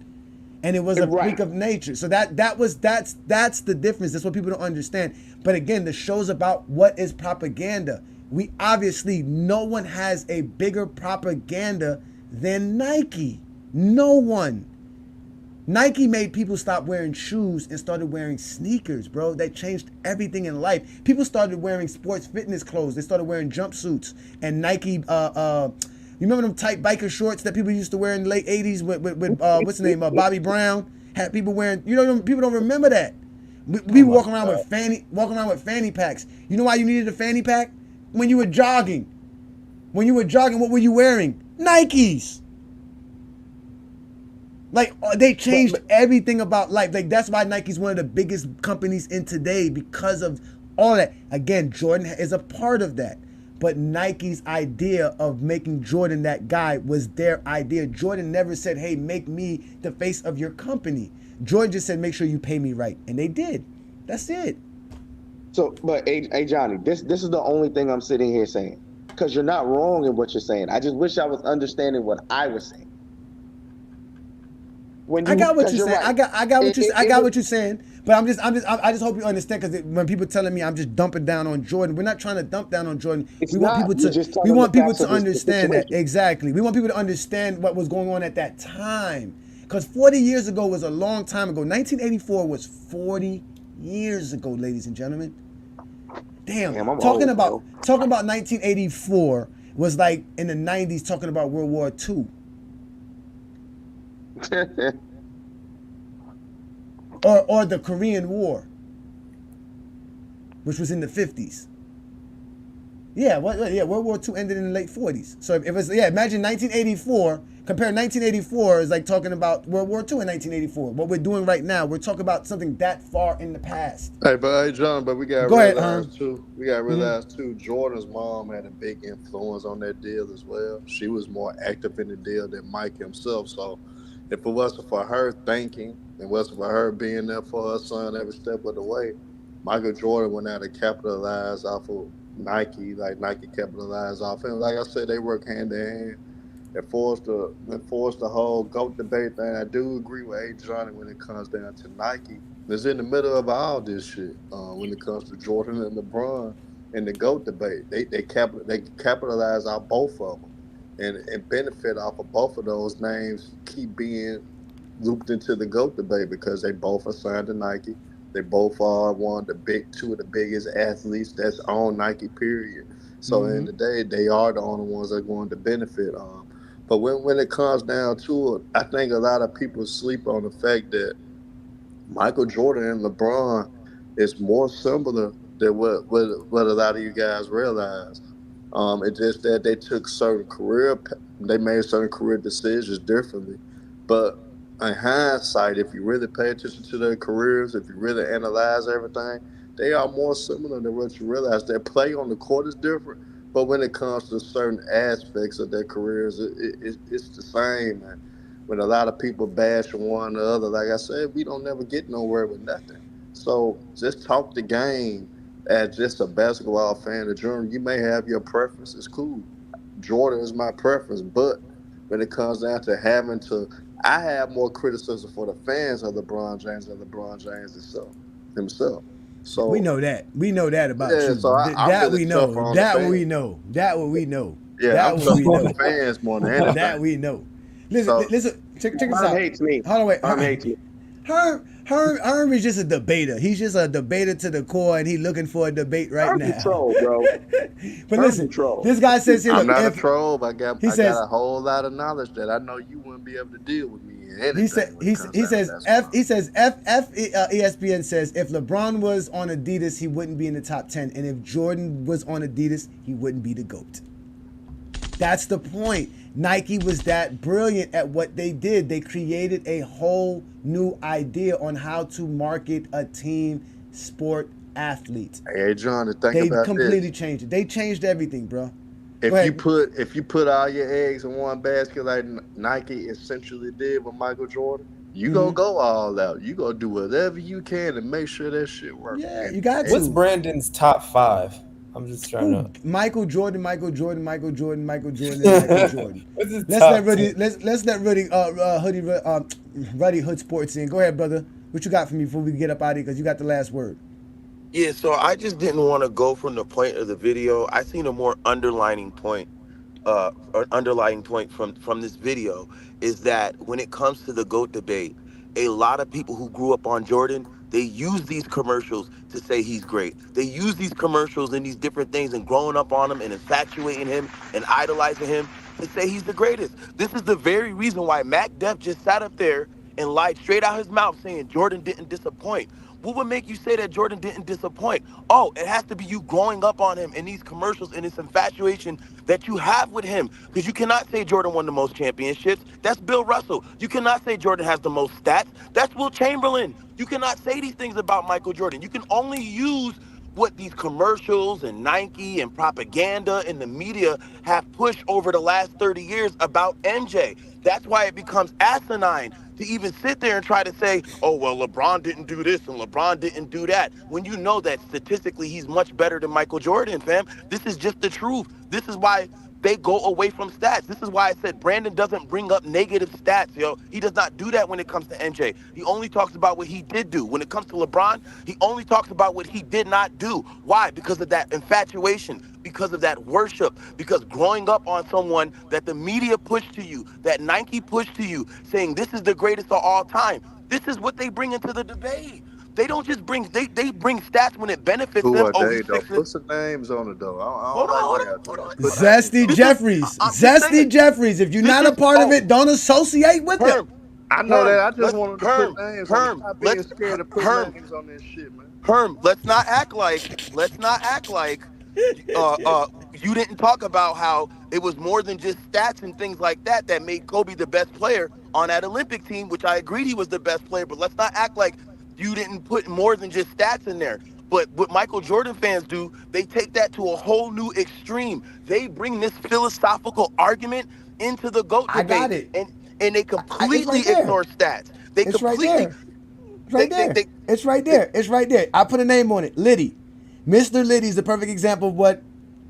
[SPEAKER 3] And it was a freak of nature. So that's the difference. That's what people don't understand. But again, the show's about what is propaganda. We obviously, no one has a bigger propaganda than Nike. No one. Nike made people stop wearing shoes and started wearing sneakers, bro. That changed everything in life. People started wearing sports fitness clothes. They started wearing jumpsuits. And Nike, you remember them tight biker shorts that people used to wear in the late 80s with what's his name, Bobby Brown? Had people wearing, people don't remember that. We walking around with fanny packs. You know why you needed a fanny pack? When you were jogging. When you were jogging, what were you wearing? Nikes. Like, they changed everything about life. Like, that's why Nike's one of the biggest companies in today, because of all that. Again, Jordan is a part of that. But Nike's idea of making Jordan that guy was their idea. Jordan never said, hey, make me the face of your company. Jordan just said, make sure you pay me right. And they did. That's it.
[SPEAKER 14] So, but hey Johnny, this is the only thing I'm sitting here saying. Because you're not wrong in what you're saying. I just wish I was understanding what I was saying.
[SPEAKER 3] I got what you're saying. Right. I got what you're saying. But I just hope you understand, because when people telling me I'm just dumping down on Jordan, we're not trying to dump down on Jordan. We want people to understand that. Exactly. We want people to understand what was going on at that time. Because 40 years ago was a long time ago. 1984 was 40 years ago, ladies and gentlemen. Damn talking about 1984 was like in the 90s talking about World War II. or the Korean War, which was in the 50s. World War II ended in the late 40s. So if it was, imagine 1984, compare 1984 is like talking about World War II in 1984. What we're doing right now, we're talking about something that far in the past.
[SPEAKER 11] Hey, John, but we got to realize too. We got to realize too. Jordan's mom had a big influence on that deal as well. She was more active in the deal than Mike himself. So if it wasn't for her thinking, it wasn't for her being there for her son every step of the way, Michael Jordan would not have capitalized off of Nike, like Nike capitalized off him. Like I said, they work hand in hand. It forced the whole GOAT debate thing. I do agree with Ajani when it comes down to Nike. It's in the middle of all this shit when it comes to Jordan and LeBron and the GOAT debate. They capitalize off both of them and benefit off of both of those names keep being looped into the GOAT debate because they both are signed to Nike. They both are two of the biggest athletes that's on Nike, period. So in the day, they are the only ones that are going to benefit. But when it comes down to it, I think a lot of people sleep on the fact that Michael Jordan and LeBron is more similar than what a lot of you guys realize. It's just that they made certain career decisions differently. But in hindsight, if you really pay attention to their careers, if you really analyze everything, they are more similar than what you realize. Their play on the court is different, but when it comes to certain aspects of their careers, it's the same. And when a lot of people bash one or the other, like I said, we don't never get nowhere with nothing. So just talk the game as just a basketball fan. The Jordan, you may have your preference. It's cool. Jordan is my preference, but when it comes down to I have more criticism for the fans of LeBron James than LeBron James himself. So
[SPEAKER 3] we know that. We know that about
[SPEAKER 11] yeah,
[SPEAKER 3] you.
[SPEAKER 11] so I'm
[SPEAKER 3] That
[SPEAKER 11] really
[SPEAKER 3] we know.
[SPEAKER 11] tougher on the
[SPEAKER 3] That
[SPEAKER 11] fans.
[SPEAKER 3] we know. That what we know.
[SPEAKER 11] Yeah,
[SPEAKER 3] that
[SPEAKER 11] I'm
[SPEAKER 3] what
[SPEAKER 11] tough
[SPEAKER 3] we
[SPEAKER 11] on
[SPEAKER 3] know.
[SPEAKER 11] the fans more than anything.
[SPEAKER 3] That we know. Listen. Check this
[SPEAKER 14] Herm
[SPEAKER 3] out.
[SPEAKER 14] hates me.
[SPEAKER 3] Hold on, wait.
[SPEAKER 14] Herm hates me.
[SPEAKER 3] Herm is just a debater. He's just a debater to the core, and he's looking for a debate right
[SPEAKER 14] Herm's
[SPEAKER 3] now.
[SPEAKER 14] a troll, bro.
[SPEAKER 3] But
[SPEAKER 14] Herm's
[SPEAKER 3] listen,
[SPEAKER 14] a troll.
[SPEAKER 3] this guy says here,
[SPEAKER 11] I'm
[SPEAKER 3] look,
[SPEAKER 11] not a troll, but I
[SPEAKER 3] he says-
[SPEAKER 11] got a whole lot of knowledge that I know you wouldn't be able to deal with me in anything.
[SPEAKER 3] He says ESPN says if LeBron was on Adidas, he wouldn't be in the top 10, and if Jordan was on Adidas, he wouldn't be the GOAT. That's the point. Nike was that brilliant at what they did. They created a whole new idea on how to market a team sport athlete.
[SPEAKER 11] Hey, John, think
[SPEAKER 3] They
[SPEAKER 11] about
[SPEAKER 3] completely
[SPEAKER 11] this.
[SPEAKER 3] changed it. They changed everything, bro.
[SPEAKER 11] If you put all your eggs in one basket like Nike essentially did with Michael Jordan, you gonna go all out. You gonna do whatever you can to make sure that shit works.
[SPEAKER 3] Yeah, you got to.
[SPEAKER 16] What's Brandon's top 5? I'm just trying to.
[SPEAKER 3] Michael Jordan, and Michael Jordan.
[SPEAKER 16] What's his
[SPEAKER 3] let's
[SPEAKER 16] top
[SPEAKER 3] let Ruddy,
[SPEAKER 16] 10?
[SPEAKER 3] let's let Ruddy Hood Sports in. Go ahead, brother. What you got for me before we get up out of here? Because you got the last word.
[SPEAKER 9] Yeah, so I just didn't want to go from the point of the video. I seen a more underlining point from this video is that when it comes to the GOAT debate, a lot of people who grew up on Jordan, they use these commercials to say he's great. They use these commercials and these different things and growing up on him and infatuating him and idolizing him to say he's the greatest. This is the very reason why Mac Def just sat up there and lied straight out his mouth saying Jordan didn't disappoint. What would make you say that Jordan didn't disappoint? Oh, it has to be you growing up on him in these commercials and this infatuation that you have with him. Because you cannot say Jordan won the most championships. That's Bill Russell. You cannot say Jordan has the most stats. That's Will Chamberlain. You cannot say these things about Michael Jordan. You can only use what these commercials and Nike and propaganda and the media have pushed over the last 30 years about MJ. That's why it becomes asinine to even sit there and try to say, oh, well, LeBron didn't do this and LeBron didn't do that, when you know that statistically he's much better than Michael Jordan, fam. This is just the truth. This is why they go away from stats. This is why I said Brandon doesn't bring up negative stats, yo. He does not do that when it comes to MJ. He only talks about what he did do. When it comes to LeBron, he only talks about what he did not do. Why? Because of that infatuation, because of that worship, because growing up on someone that the media pushed to you, that Nike pushed to you, saying this is the greatest of all time. This is what they bring into the debate. They don't just bring, they bring stats when it benefits
[SPEAKER 11] Who
[SPEAKER 9] them.
[SPEAKER 11] are
[SPEAKER 9] Oh,
[SPEAKER 11] they,
[SPEAKER 9] he's
[SPEAKER 11] though?
[SPEAKER 9] fixing.
[SPEAKER 11] Put some names on it, though.
[SPEAKER 9] Hold on.
[SPEAKER 3] Zesty Jeffries. Zesty Jeffries. If you're not a part of it, don't associate with them.
[SPEAKER 11] I know that. I just wanted to put names on it. Stop being scared to put
[SPEAKER 9] Herm,
[SPEAKER 11] names on this shit, man.
[SPEAKER 9] Herm, let's not act like you didn't talk about how it was more than just stats and things like that that made Kobe the best player on that Olympic team, which I agreed he was the best player, but let's not act like you didn't put more than just stats in there. But what Michael Jordan fans do, they take that to a whole new extreme. They bring this philosophical argument into the GOAT debate.
[SPEAKER 3] I got it.
[SPEAKER 9] And they completely ignore stats.
[SPEAKER 3] It's right there. It's right there. It's right there. I put a name on it. Liddy. Mr. Liddy is the perfect example of what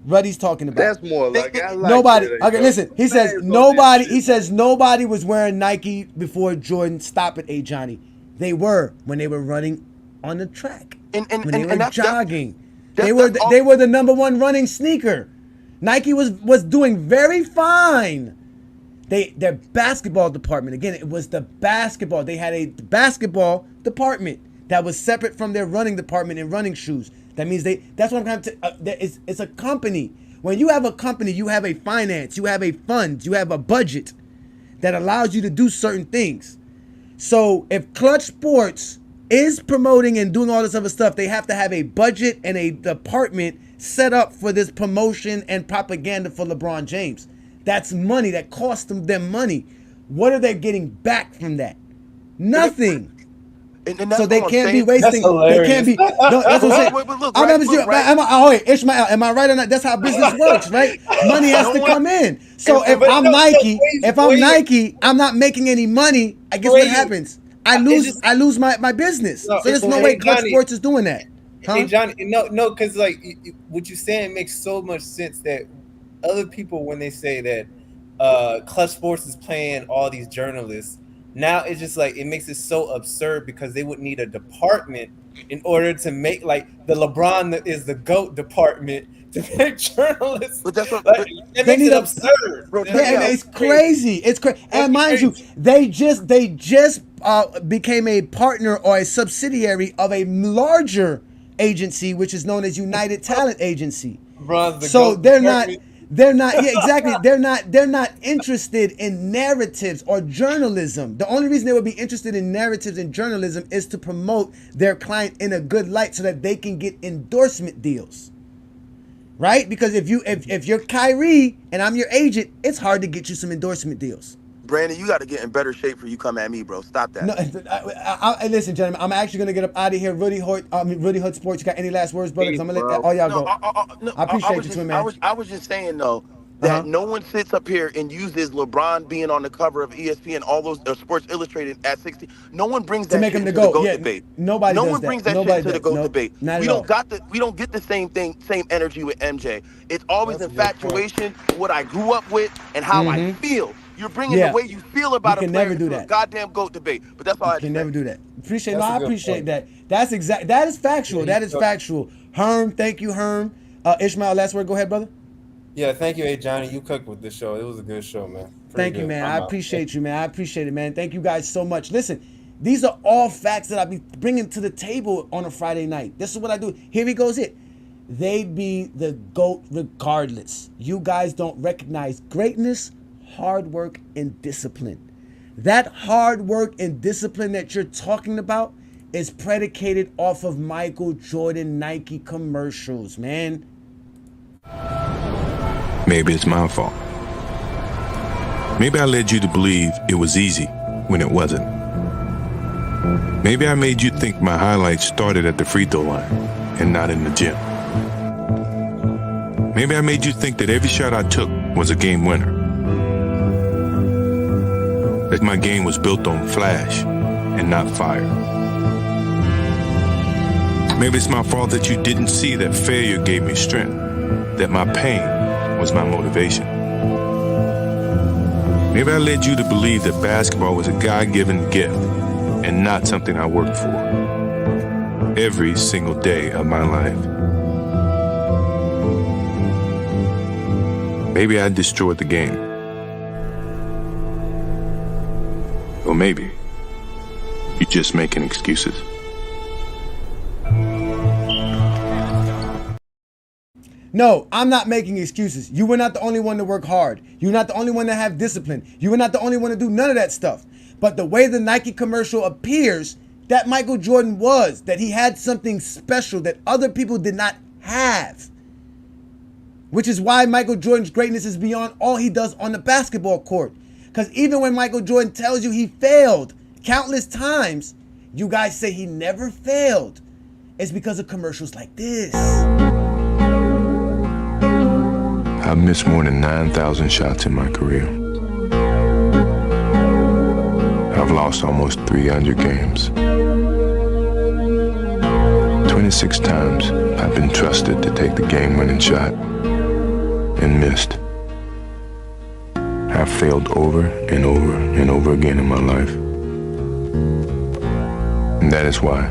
[SPEAKER 3] Ruddy's talking about.
[SPEAKER 11] That's more like I like
[SPEAKER 3] nobody.
[SPEAKER 11] that,
[SPEAKER 3] Okay,
[SPEAKER 11] yo.
[SPEAKER 3] listen. He says
[SPEAKER 11] Names on
[SPEAKER 3] nobody.
[SPEAKER 11] this
[SPEAKER 3] He
[SPEAKER 11] shit,
[SPEAKER 3] says nobody was wearing Nike before Jordan stopped at Ajani. They were when they were running on the track. When they were jogging. They were the number one running sneaker. Nike was doing very fine. Their basketball department, again, it was the basketball. They had a basketball department that was separate from their running department and running shoes. That means that's what I'm trying to, it's a company. When you have a company, you have a finance, you have a fund, you have a budget that allows you to do certain things. So if Klutch Sports is promoting and doing all this other stuff, they have to have a budget and a department set up for this promotion and propaganda for LeBron James. That's money that costs them money. What are they getting back from that? Nothing.
[SPEAKER 9] And that's
[SPEAKER 3] so they
[SPEAKER 9] what I'm
[SPEAKER 3] can't be
[SPEAKER 9] saying.
[SPEAKER 3] wasting. They can't be. No, that's what I'm saying.
[SPEAKER 9] But look,
[SPEAKER 3] I'm
[SPEAKER 9] right,
[SPEAKER 3] not
[SPEAKER 9] look, right.
[SPEAKER 3] wait, Ishmael, am I right or not? That's how business works, right? Money has to come in. So if I'm Nike, I'm not making any money. I guess what happens? I lose my business. So there's no way Klutch Sports is doing that.
[SPEAKER 16] Hey Johnny, no, because like what you're saying makes so much sense that other people, when they say that Klutch Sports is paying all these journalists, now it's just like it makes it so absurd because they would need a department in order to make, like, the LeBron is the GOAT department to make journalists.
[SPEAKER 9] But that's what
[SPEAKER 16] it makes it absurd.
[SPEAKER 3] Bro, it's crazy. It's crazy. And mind you, they just became a partner or a subsidiary of a larger agency, which is known as United Talent Agency. So they're not exactly. They're not interested in narratives or journalism. The only reason they would be interested in narratives and journalism is to promote their client in a good light so that they can get endorsement deals. Right? Because if you're Kyrie and I'm your agent, it's hard to get you some endorsement deals.
[SPEAKER 9] Brandon, you got to get in better shape for you come at me, bro. Stop that.
[SPEAKER 3] No, listen, gentlemen. I'm actually gonna get up out of here. Rudy Hood Sports. You got any last words, brothers? I'm gonna let all y'all go. I appreciate you, twin man.
[SPEAKER 9] I was just saying though that no one sits up here and uses LeBron being on the cover of ESPN, all those Sports Illustrated at 60. No one brings that
[SPEAKER 3] to make
[SPEAKER 9] shit
[SPEAKER 3] him
[SPEAKER 9] to
[SPEAKER 3] the
[SPEAKER 9] the
[SPEAKER 3] GOAT.
[SPEAKER 9] GOAT
[SPEAKER 3] Yeah,
[SPEAKER 9] debate.
[SPEAKER 3] nobody
[SPEAKER 9] no
[SPEAKER 3] does
[SPEAKER 9] one
[SPEAKER 3] that.
[SPEAKER 9] brings that
[SPEAKER 3] Nobody
[SPEAKER 9] shit to the GOAT debate. We don't get the same energy with MJ. It's always infatuation, what I grew up with, and how I feel. You're bringing the way you feel about a player to a goddamn GOAT debate. But that's all I
[SPEAKER 3] can never do that. I appreciate that. That is factual. That is factual. Herm, thank you, Herm. Ishmael, last word. Go ahead, brother.
[SPEAKER 16] Yeah, thank you, Ajani. You cooked with this show. It was a good show, man.
[SPEAKER 3] Thank you, man. I appreciate you, man. I appreciate it, man. Thank you guys so much. Listen, these are all facts that I be bringing to the table on a Friday night. This is what I do. Here he goes. They'd be the GOAT regardless. You guys don't recognize greatness, hard work, and discipline. That hard work and discipline that you're talking about is predicated off of Michael Jordan Nike commercials, man.
[SPEAKER 21] Maybe it's my fault. Maybe I led you to believe it was easy when it wasn't. Maybe I made you think my highlights started at the free throw line and not in the gym. Maybe I made you think that every shot I took was a game winner. That my game was built on flash and not fire. Maybe it's my fault that you didn't see that failure gave me strength, that my pain was my motivation. Maybe I led you to believe that basketball was a God-given gift and not something I worked for every single day of my life. Maybe I destroyed the game. Or maybe you're just making excuses.
[SPEAKER 3] No, I'm not making excuses. You were not the only one to work hard. You're not the only one to have discipline. You were not the only one to do none of that stuff. But the way the Nike commercial appears, that Michael Jordan was, that he had something special that other people did not have. Which is why Michael Jordan's greatness is beyond all he does on the basketball court. Because even when Michael Jordan tells you he failed countless times, you guys say he never failed. It's because of commercials like this.
[SPEAKER 21] I've missed more than 9,000 shots in my career. I've lost almost 300 games. 26 times I've been trusted to take the game-winning shot and missed. I've failed over and over and over again in my life. And that is why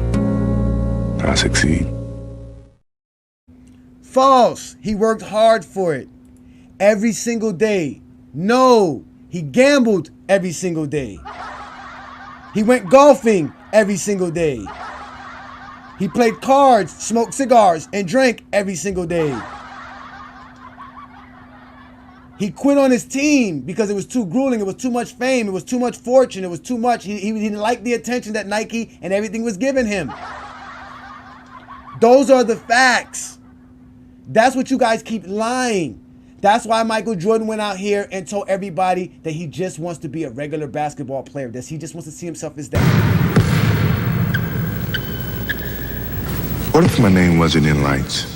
[SPEAKER 21] I succeed.
[SPEAKER 3] False. He worked hard for it. Every single day. No, he gambled every single day. He went golfing every single day. He played cards, smoked cigars, and drank every single day. He quit on his team because it was too grueling. It was too much fame. It was too much fortune. It was too much. He didn't like the attention that Nike and everything was giving him. Those are the facts. That's what you guys keep lying. That's why Michael Jordan went out here and told everybody that he just wants to be a regular basketball player. That he just wants to see himself as that.
[SPEAKER 13] What if my name wasn't in lights?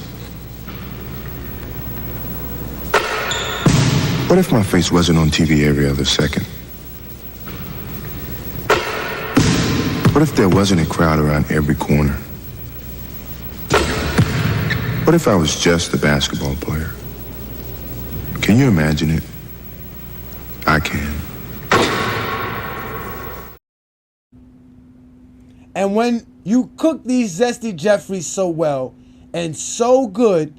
[SPEAKER 13] What if my face wasn't on TV every other second? What if there wasn't a crowd around every corner? What if I was just a basketball player? Can you imagine it? I can.
[SPEAKER 3] And when you cook these zesty Jeffries so well and so good,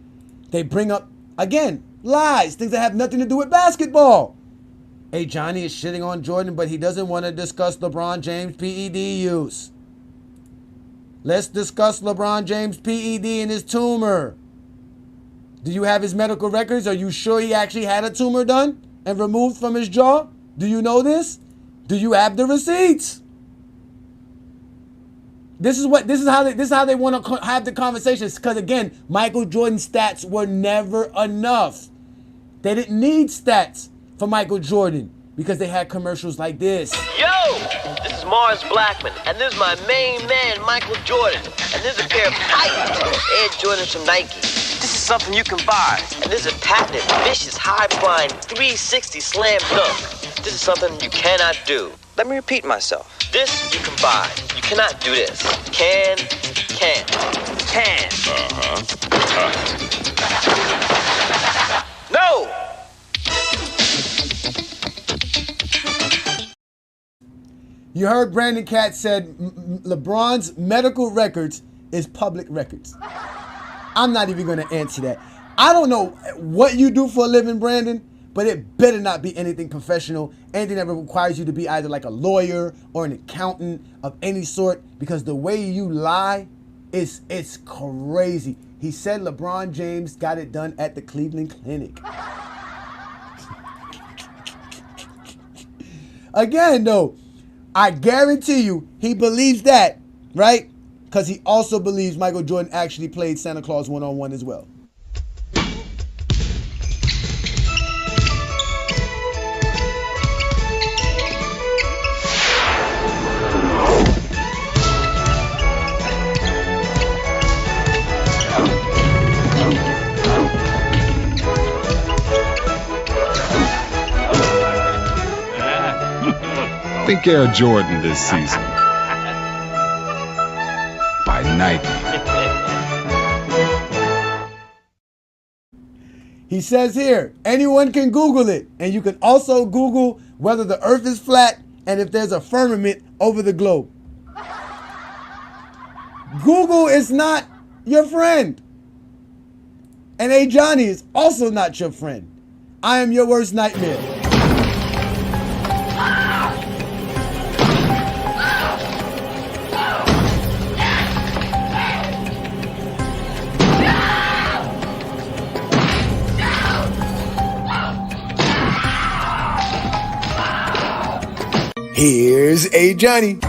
[SPEAKER 3] they bring up, again, lies, things that have nothing to do with basketball. Ajani is shitting on Jordan, but he doesn't want to discuss LeBron James' PED use. Let's discuss LeBron James' PED and his tumor. Do you have his medical records? Are you sure he actually had a tumor done and removed from his jaw? Do you know this? Do you have the receipts? This is how they want to have the conversations. Because again, Michael Jordan's stats were never enough. They didn't need stats for Michael Jordan because they had commercials like this.
[SPEAKER 4] Yo, this is Mars Blackman, and this is my main man, Michael Jordan. And this is a pair of tight Air Jordans from Nike. This is something you can buy. And this is a patented, vicious, high-flying 360 slam dunk. This is something you cannot do. Let me repeat myself. This you can buy. You cannot do this. Can. No!
[SPEAKER 3] You heard Brandon Katz said LeBron's medical records is public records. I'm not even going to answer that. I don't know what you do for a living, Brandon, but it better not be anything professional, anything that requires you to be either like a lawyer or an accountant of any sort, because the way you lie it's crazy. He said LeBron James got it done at the Cleveland Clinic. Again, though, I guarantee you he believes that, right? Because he also believes Michael Jordan actually played Santa Claus one-on-one as well.
[SPEAKER 17] Think Air Jordan this season. By Nike.
[SPEAKER 3] He says here, anyone can Google it. And you can also Google whether the earth is flat and if there's a firmament over the globe. Google is not your friend. And Ajani is also not your friend. I am your worst nightmare. Here's Ajani.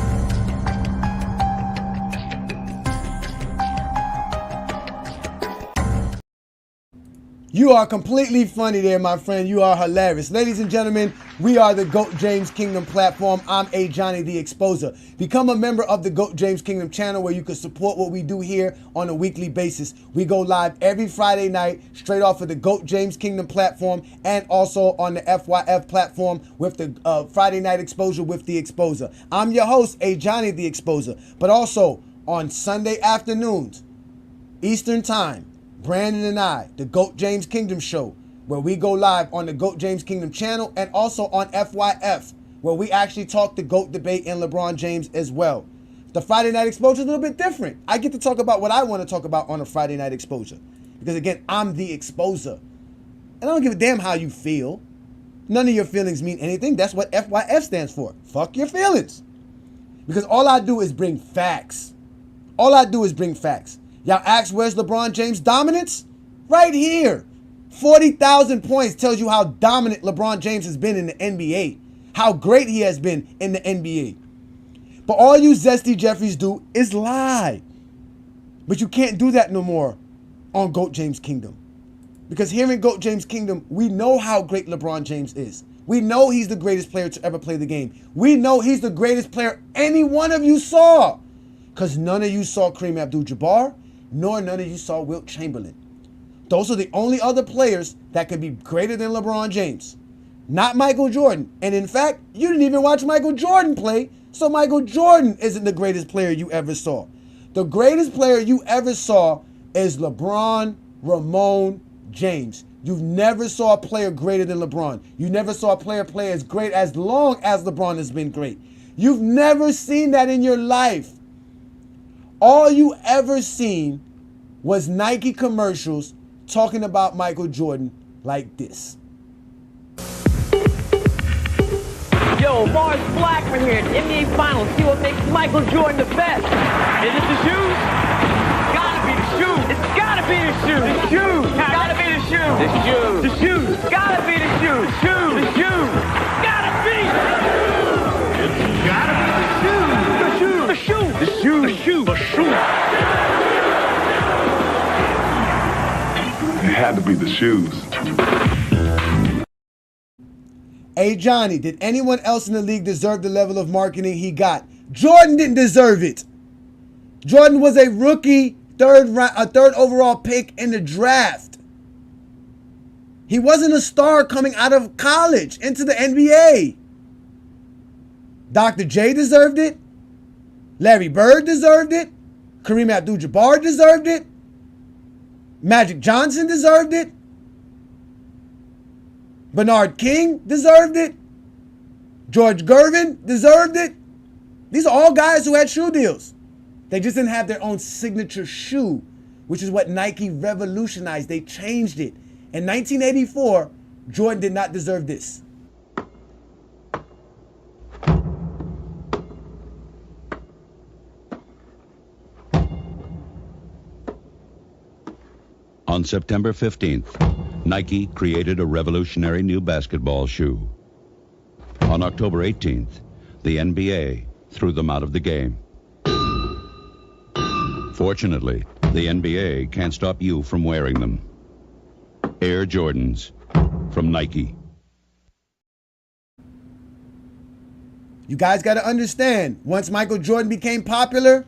[SPEAKER 3] You are completely funny there, my friend. You are hilarious. Ladies and gentlemen, we are the GOAT James Kingdom platform. I'm Ajani the Exposer. Become a member of the GOAT James Kingdom channel where you can support what we do here on a weekly basis. We go live every Friday night straight off of the GOAT James Kingdom platform and also on the FYF platform with the Friday Night Exposure with the Exposer. I'm your host, Ajani the Exposer. But also on Sunday afternoons, Eastern Time, Brandon and I, the GOAT James Kingdom show, where we go live on the GOAT James Kingdom channel and also on FYF, where we actually talk the GOAT debate and LeBron James as well. The Friday Night Exposure is a little bit different. I get to talk about what I want to talk about on a Friday Night Exposure. Because again, I'm the exposer. And I don't give a damn how you feel. None of your feelings mean anything. That's what FYF stands for. Fuck your feelings. Because all I do is bring facts. All I do is bring facts. Y'all ask, where's LeBron James' dominance? Right here. 40,000 points tells you how dominant LeBron James has been in the NBA, how great he has been in the NBA. But all you Zesty Jeffries do is lie. But you can't do that no more on GOAT James Kingdom. Because here in GOAT James Kingdom, we know how great LeBron James is. We know he's the greatest player to ever play the game. We know he's the greatest player any one of you saw. Because none of you saw Kareem Abdul-Jabbar, nor none of you saw Wilt Chamberlain. Those are the only other players that could be greater than LeBron James. Not Michael Jordan. And in fact, you didn't even watch Michael Jordan play, so Michael Jordan isn't the greatest player you ever saw. The greatest player you ever saw is LeBron Ramon James. You've never saw a player greater than LeBron. You never saw a player play as great as long as LeBron has been great. You've never seen that in your life. All you ever seen was Nike commercials talking about Michael Jordan like this.
[SPEAKER 4] Yo, Mars Blackman here at the NBA Finals. See what makes Michael Jordan the best. Is it the shoes? Gotta be the shoes. It's gotta be the shoes. The shoes. Gotta be the shoes. The shoes. The shoes. Gotta be the shoes. The shoes. The shoes. Gotta be. It's gotta be the shoes. The shoes. The shoes. The shoes. The shoes.
[SPEAKER 6] It had to be the shoes.
[SPEAKER 3] Ajani, did anyone else in the league deserve the level of marketing he got? Jordan didn't deserve it. Jordan was a rookie, third overall pick in the draft. He wasn't a star coming out of college into the NBA. Dr. J deserved it. Larry Bird deserved it. Kareem Abdul-Jabbar deserved it. Magic Johnson deserved it. Bernard King deserved it. George Gervin deserved it. These are all guys who had shoe deals. They just didn't have their own signature shoe, which is what Nike revolutionized. They changed it. In 1984, Jordan did not deserve this.
[SPEAKER 7] On September 15th, Nike created a revolutionary new basketball shoe. On October 18th, the NBA threw them out of the game. Fortunately, the NBA can't stop you from wearing them. Air Jordans from Nike.
[SPEAKER 3] You guys got to understand, once Michael Jordan became popular,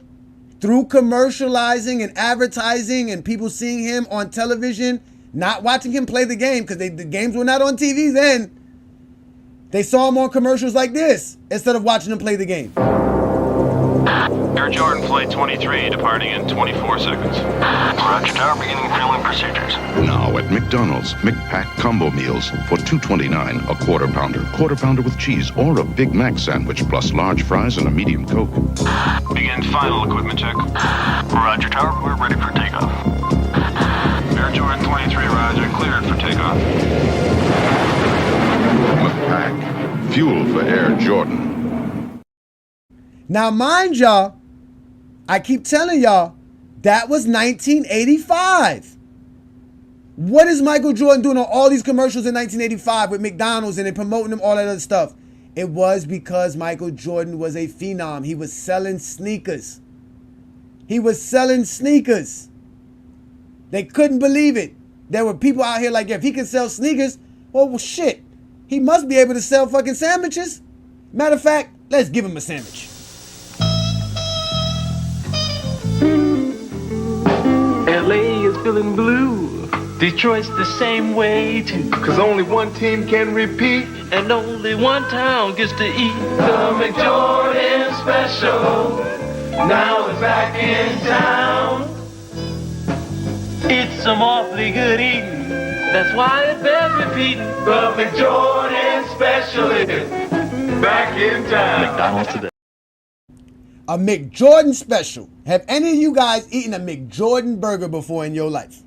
[SPEAKER 3] through commercializing and advertising and people seeing him on television, not watching him play the game, because the games were not on TV then, they saw him on commercials like this instead of watching him play the game.
[SPEAKER 18] Air Jordan Flight 23 departing in 24 seconds. Roger Tower, beginning fueling procedures.
[SPEAKER 19] Now at McDonald's, McPack combo meals for $2.29, a quarter pounder with cheese, or a Big Mac sandwich plus large fries and a medium Coke.
[SPEAKER 18] Begin final equipment check. Roger Tower, we're ready for takeoff. Air Jordan 23, Roger, cleared for takeoff.
[SPEAKER 19] McPack, fuel for Air Jordan.
[SPEAKER 3] Now, mind y'all, I keep telling y'all, that was 1985. What is Michael Jordan doing on all these commercials in 1985 with McDonald's and they promoting them, all that other stuff? It was because Michael Jordan was a phenom. He was selling sneakers. He was selling sneakers. They couldn't believe it. There were people out here like, if he can sell sneakers, well, shit, he must be able to sell fucking sandwiches. Matter of fact, let's give him a sandwich.
[SPEAKER 24] LA is feeling blue. Detroit's the same way too. Cause only one team can repeat. And only one town gets to eat. The McJordan Special now is back in town. It's some awfully good eating. That's why it bears repeating. The McJordan Special is back in town. McDonald's today.
[SPEAKER 3] A McJordan special. Have any of you guys eaten a McJordan burger before in your life?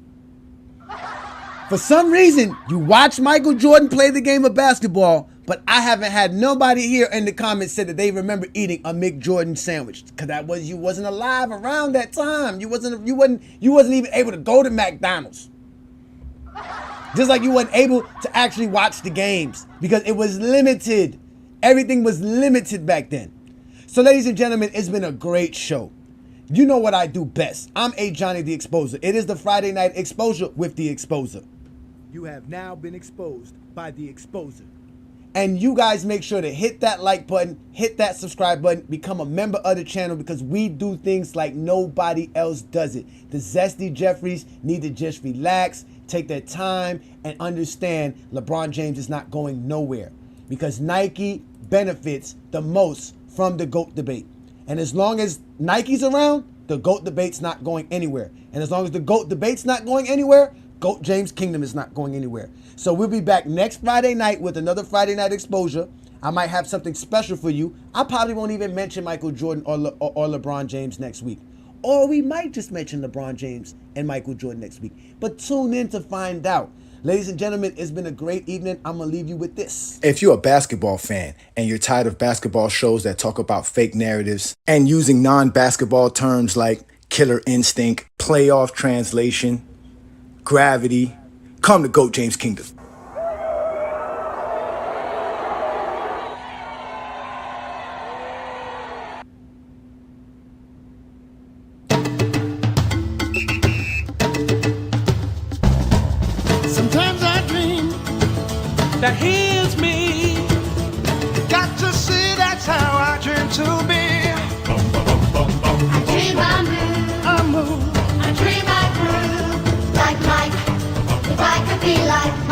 [SPEAKER 3] For some reason, you watch Michael Jordan play the game of basketball, but I haven't had nobody here in the comments say that they remember eating a McJordan sandwich, because you wasn't alive around that time. You wasn't even able to go to McDonald's. Just like you weren't able to actually watch the games because it was limited. Everything was limited back then. So ladies and gentlemen, it's been a great show. You know what I do best. I'm Ajani the Exposer. It is the Friday Night Exposure with the Exposer. You have now been exposed by the Exposer. And you guys make sure to hit that like button, hit that subscribe button, become a member of the channel because we do things like nobody else does it. The Zesty Jeffries need to just relax, take their time, and understand LeBron James is not going nowhere because Nike benefits the most from the GOAT debate. And as long as Nike's around, the GOAT debate's not going anywhere. And as long as the GOAT debate's not going anywhere, GOAT James Kingdom is not going anywhere. So we'll be back next Friday night with another Friday Night Exposure. I might have something special for you. I probably won't even mention Michael Jordan or LeBron James next week. Or we might just mention LeBron James and Michael Jordan next week. But tune in to find out. Ladies and gentlemen, it's been a great evening. I'm going to leave you with this.
[SPEAKER 2] If you're a basketball fan and you're tired of basketball shows that talk about fake narratives and using non-basketball terms like killer instinct, playoff translation, gravity, come to GOAT James Kingdom.
[SPEAKER 22] Sometimes I dream that here's me. Got to see that's how I dream to be.
[SPEAKER 23] I dream I move. I dream I groove. Like Mike, if I could be like